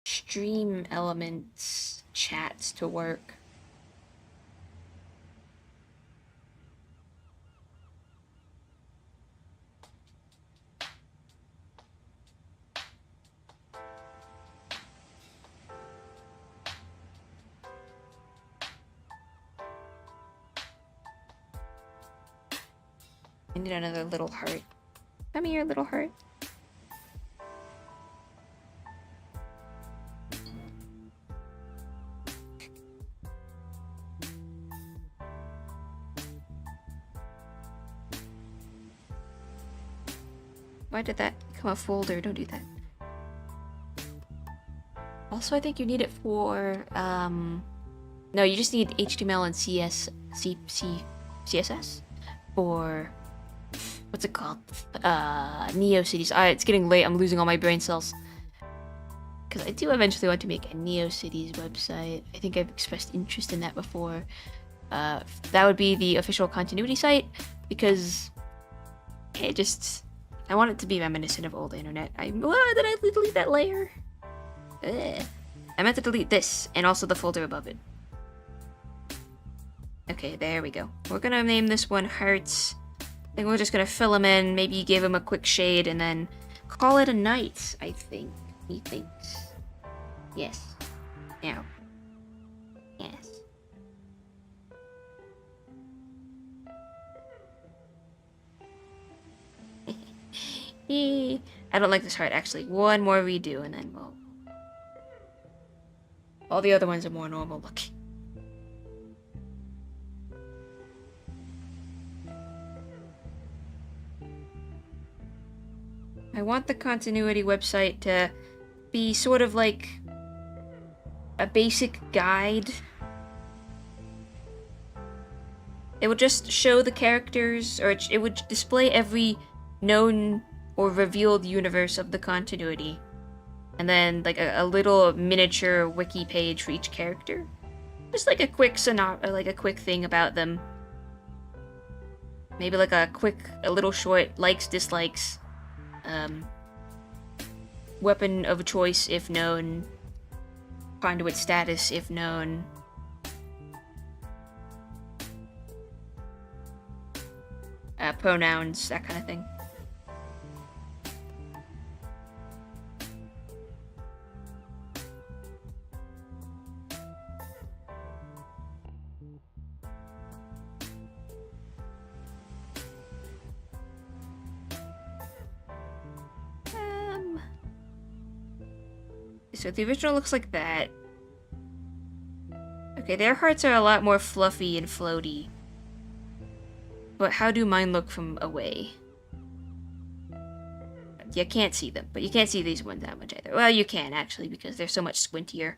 Speaker 1: Stream elements chats to work. I need another little heart. Come here, little heart. Why did that become a folder? Don't do that. Also, I think you need it for, no, you just need HTML and CSS for, what's it called? NeoCities. It's getting late. I'm losing all my brain cells. Because I do eventually want to make a NeoCities website. I think I've expressed interest in that before. That would be the official continuity site, because I want it to be reminiscent of old internet. Did I delete that layer? Ugh. I meant to delete this, and also the folder above it. Okay, there we go. We're gonna name this one Hearts. I think we're just gonna fill him in, maybe give him a quick shade, and then call it a night, I think. He thinks. Yes. Now. Yes. I don't like this heart, actually. One more redo, and then we'll... All the other ones are more normal looking. I want the continuity website to be sort of like a basic guide. It would just show the characters, or it would display every known or revealed universe of the continuity. And then like a little miniature wiki page for each character. Just like a quick like a quick thing about them. Maybe like a little short likes, dislikes. Weapon of choice if known. Conduit status if known. Pronouns, that kind of thing. So the original looks like that. Okay, their hearts are a lot more fluffy and floaty. But how do mine look from away? You can't see them, but you can't see these ones that much either. Well, you can, actually, because they're so much squintier.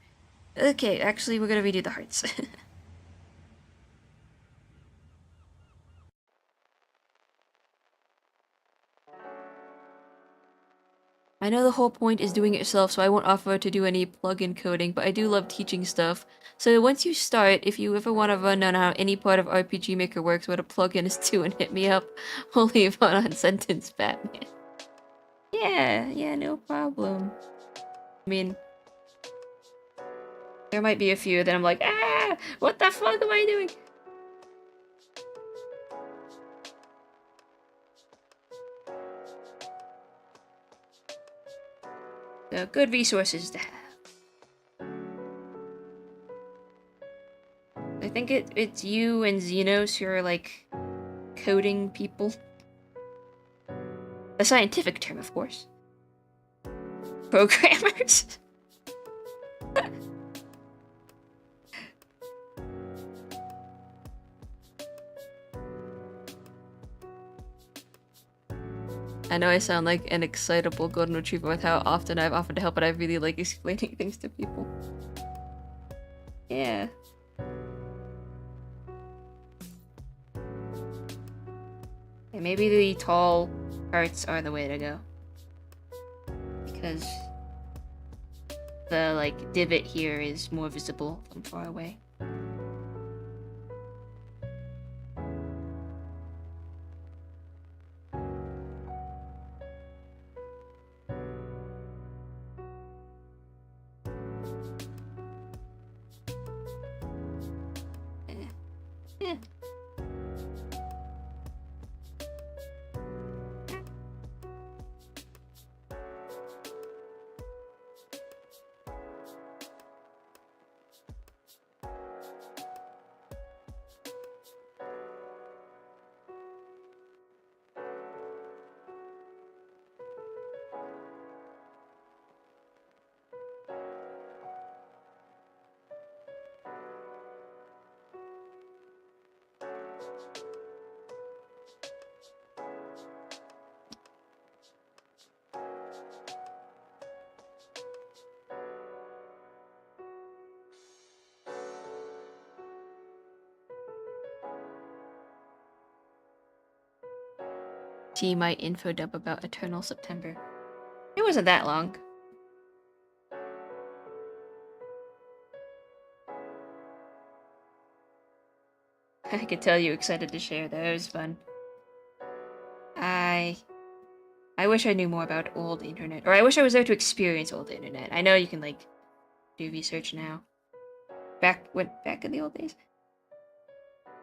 Speaker 1: Okay, actually, we're gonna redo the hearts. I know the whole point is doing it yourself, so I won't offer to do any plugin coding, but I do love teaching stuff. So once you start, if you ever want to run on how any part of RPG Maker works, what a plugin is to, and hit me up, we'll leave on Sentence Batman. Yeah, no problem. I mean, there might be a few that I'm like, ah, what the fuck am I doing? So good resources to have. I think it's you and Xenos who are like coding people. A scientific term, of course. Programmers. I know I sound like an excitable golden retriever with how often I've offered to help, but I really like explaining things to people. Yeah. And maybe the tall parts are the way to go. Because the, like, divot here is more visible from far away. Yeah. See my info dump about Eternal September. It wasn't that long. I could tell you excited to share though, it was fun. I wish I knew more about old internet, or I wish I was there to experience old internet. I know you can like do research now. Back in the old days.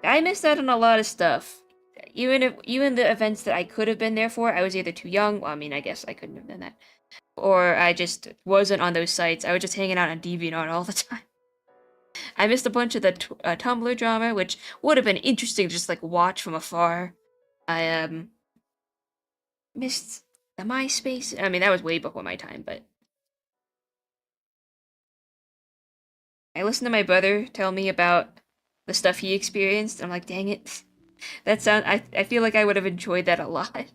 Speaker 1: I missed out on a lot of stuff. Even the events that I could have been there for, I was either too young. Well, I mean, I guess I couldn't have done that, or I just wasn't on those sites. I was just hanging out on DeviantArt all the time. I missed a bunch of the Tumblr drama, which would have been interesting to just like watch from afar. I missed the MySpace. I mean, that was way before my time, but I listened to my brother tell me about the stuff he experienced. I'm like, dang it. I feel like I would have enjoyed that a lot.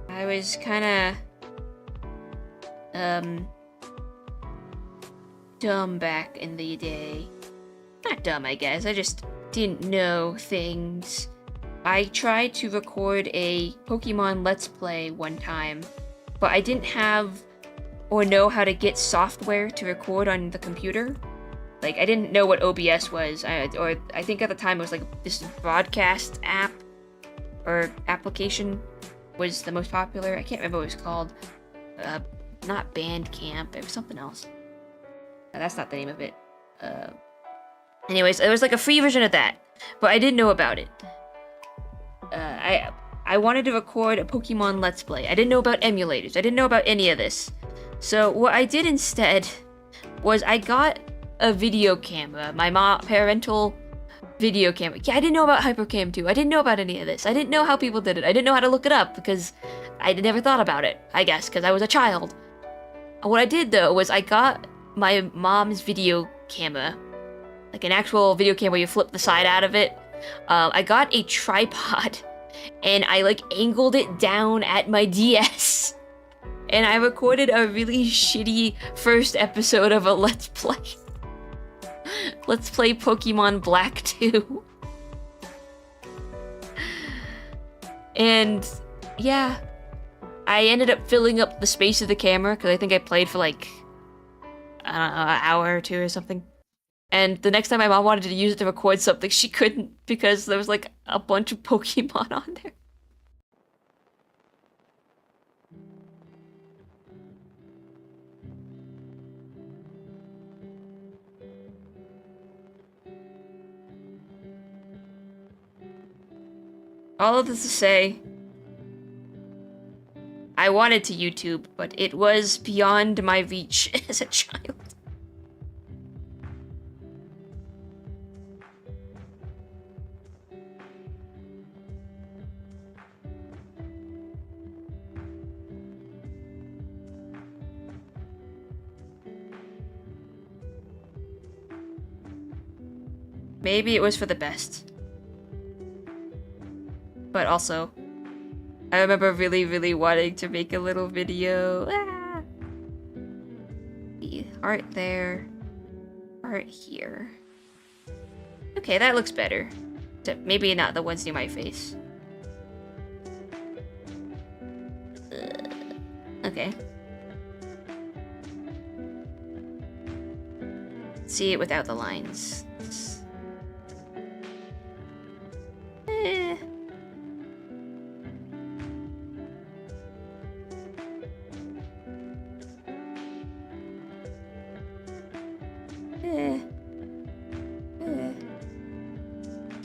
Speaker 1: I was kinda dumb back in the day. Not dumb, I guess. I just didn't know things. I tried to record a Pokemon Let's Play one time, but I didn't have or know how to get software to record on the computer. Like, I didn't know what OBS was, or I think at the time it was like this broadcast app or application was the most popular. I can't remember what it was called. Not Bandcamp, it was something else. That's not the name of it. Anyways, there was like a free version of that, but I didn't know about it. I wanted to record a Pokemon Let's Play. I didn't know about emulators. I didn't know about any of this. So what I did instead was I got a video camera, my parental video camera. Yeah, I didn't know about Hypercam 2. I didn't know about any of this. I didn't know how people did it. I didn't know how to look it up because I never thought about it, I guess, because I was a child. What I did, though, was I got my mom's video camera, like an actual video camera where you flip the side out of it. I got a tripod, and I, like, angled it down at my DS. And I recorded a really shitty first episode of a Let's Play. Let's Play Pokemon Black 2. And, yeah. I ended up filling up the space of the camera, because I think I played for, like, I don't know, an hour or two or something. And the next time my mom wanted to use it to record something, she couldn't, because there was, like, a bunch of Pokemon on there. All of this to say, I wanted to YouTube, but it was beyond my reach as a child. Maybe it was for the best. But also, I remember really, really wanting to make a little video. Ah! Heart there. Heart here. Okay, that looks better. Except maybe not the ones near my face. Okay. See it without the lines.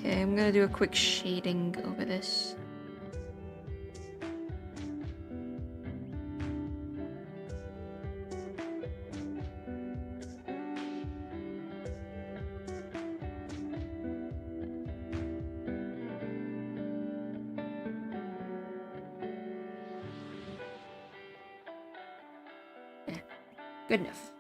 Speaker 1: Okay, I'm gonna do a quick shading over this. Good enough.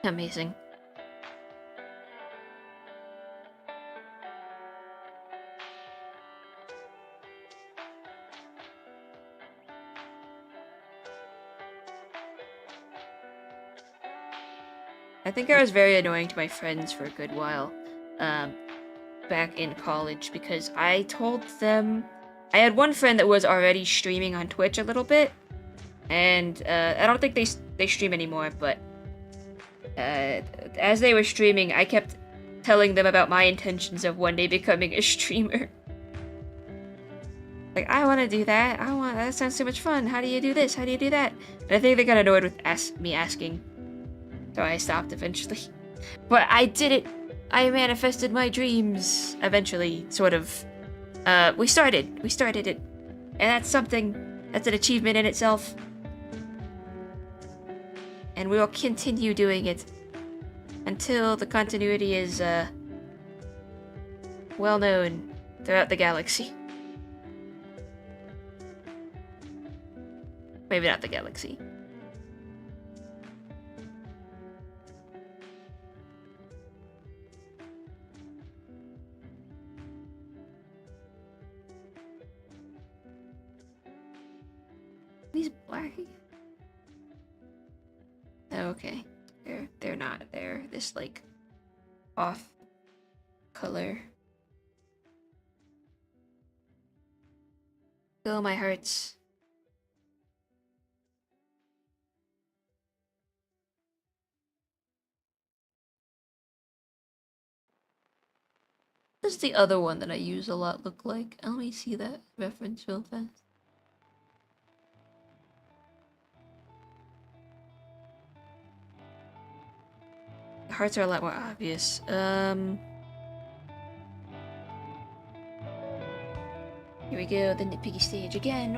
Speaker 1: Amazing. I think I was very annoying to my friends for a good while, back in college, because I told them... I had one friend that was already streaming on Twitch a little bit, and I don't think they stream anymore, but as they were streaming, I kept telling them about my intentions of one day becoming a streamer. Like, I want to do that. That sounds so much fun. How do you do this? How do you do that? And I think they got annoyed with me asking. So I stopped eventually. But I did it. I manifested my dreams eventually, sort of. We started it. And that's something, that's an achievement in itself. And we will continue doing it until the continuity is, well known throughout the galaxy. Maybe not the galaxy. These black. Oh, okay. They're not. They're this like off color. Go my hearts. What does the other one that I use a lot look like? Let me see that reference real fast. Hearts are a lot more obvious. Here we go, the nitpicky stage again.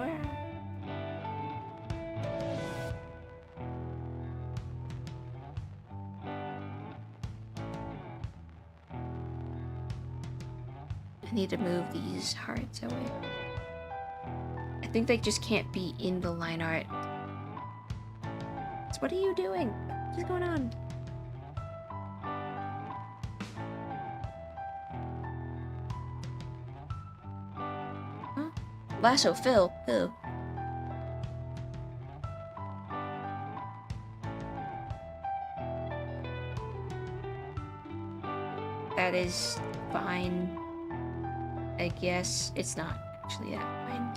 Speaker 1: I need to move these hearts away. I think they just can't be in the line art. So what are you doing? What's going on? Lasso Phil. Ew. That is fine. I guess it's not actually that fine.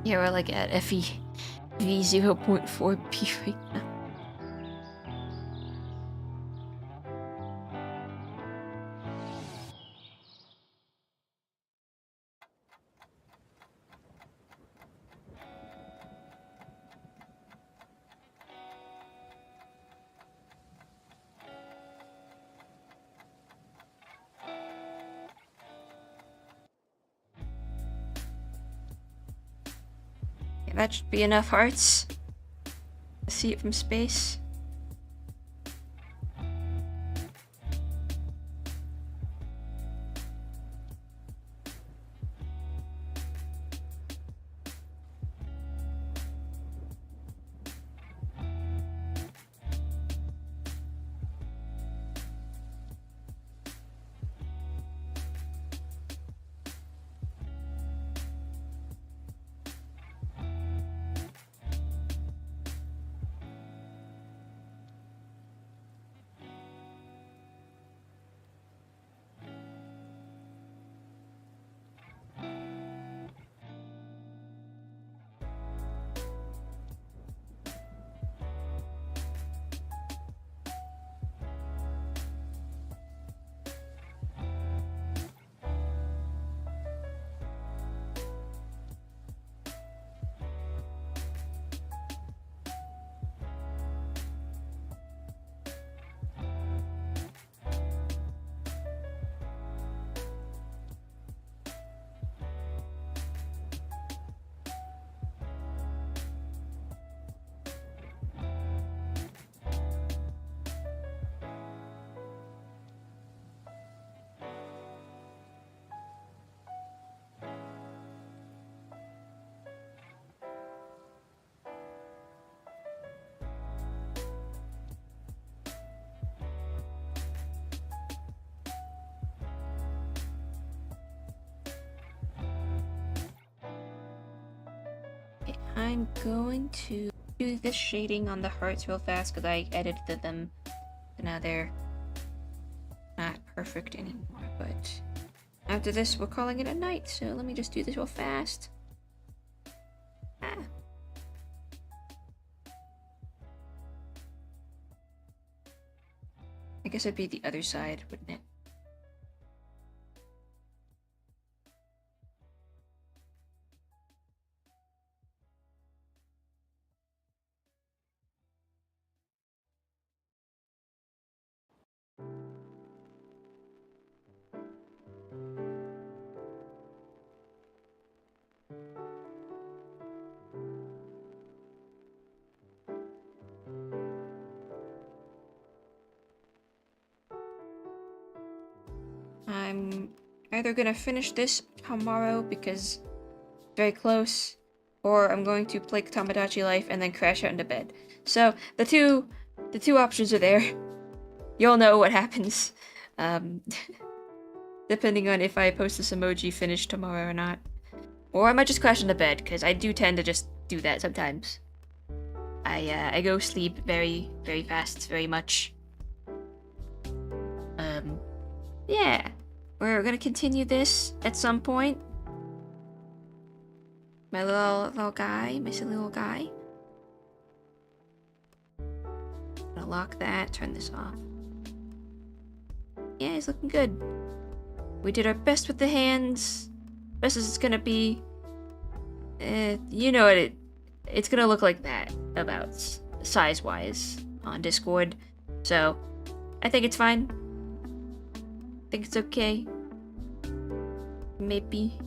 Speaker 1: Yeah, we're like at FE V0.4p right now. That should be enough hearts. I see it from space. I'm going to do this shading on the hearts real fast because I edited them. So now they're not perfect anymore. But after this, we're calling it a night. So let me just do this real fast. Ah. I guess it'd be the other side, wouldn't it? I'm either gonna finish this tomorrow because it's very close, or I'm going to play Tamagotchi Life and then crash out into bed. So the two options are there. You'll know what happens, depending on if I post this emoji finished tomorrow or not. Or I might just crash into bed because I do tend to just do that sometimes. I go sleep very, very fast, very much. Yeah. We're gonna continue this at some point. My little guy, my silly little guy. Gonna lock that, turn this off. Yeah, he's looking good. We did our best with the hands. Best as it's gonna be. You know what it's gonna look like that, about size-wise, on Discord. So, I think it's fine. I think it's okay. Maybe.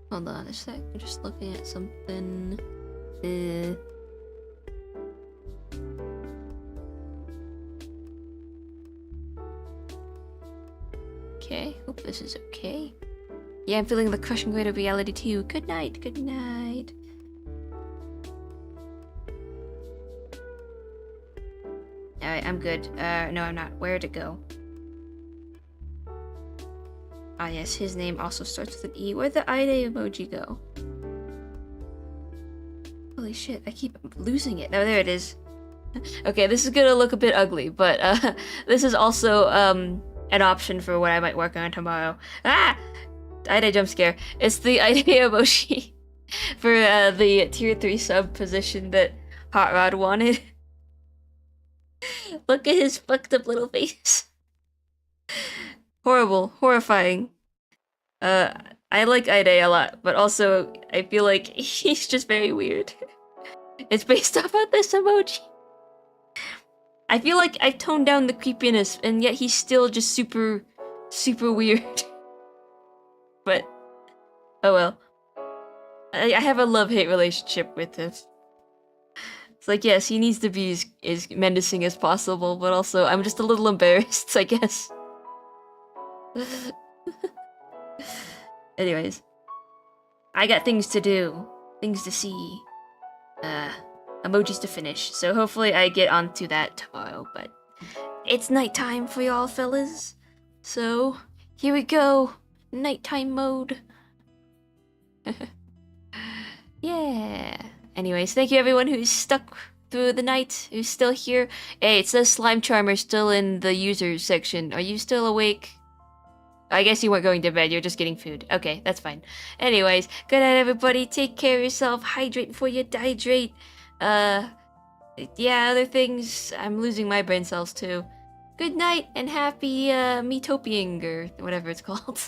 Speaker 1: Hold on a sec, I'm just looking at something. Okay, hope this is okay. Yeah, I'm feeling the crushing weight of reality too. Good night, good night. Alright, I'm good. No, I'm not. Where'd it go? Ah, yes, his name also starts with an E. Where'd the Ide emoji go? Holy shit, I keep losing it. Oh, there it is. Okay, this is gonna look a bit ugly, but this is also an option for what I might work on tomorrow. Ah! Ide jump scare. It's the Ide emoji for the tier 3 sub position that Hot Rod wanted. Look at his fucked up little face. Horrible, horrifying. I like Ide a lot, but also I feel like he's just very weird. It's based off of this emoji. I feel like I've toned down the creepiness, and yet he's still just super, super weird. But, oh well. I have a love-hate relationship with him. It's like, yes, he needs to be as menacing as possible, but also I'm just a little embarrassed, I guess. Anyways. I got things to do. Things to see. Emojis to finish. So hopefully I get onto that tomorrow, but it's nighttime for y'all fellas. So, here we go. Nighttime mode. Yeah. Anyways, thank you everyone who's stuck through the night, who's still here. Hey, it says Slime Charmer still in the users section. Are you still awake? I guess you weren't going to bed, you're just getting food. Okay, that's fine. Anyways, good night everybody, take care of yourself, hydrate before you dehydrate. Yeah, other things, I'm losing my brain cells too. Good night and happy, metopiing, or whatever it's called.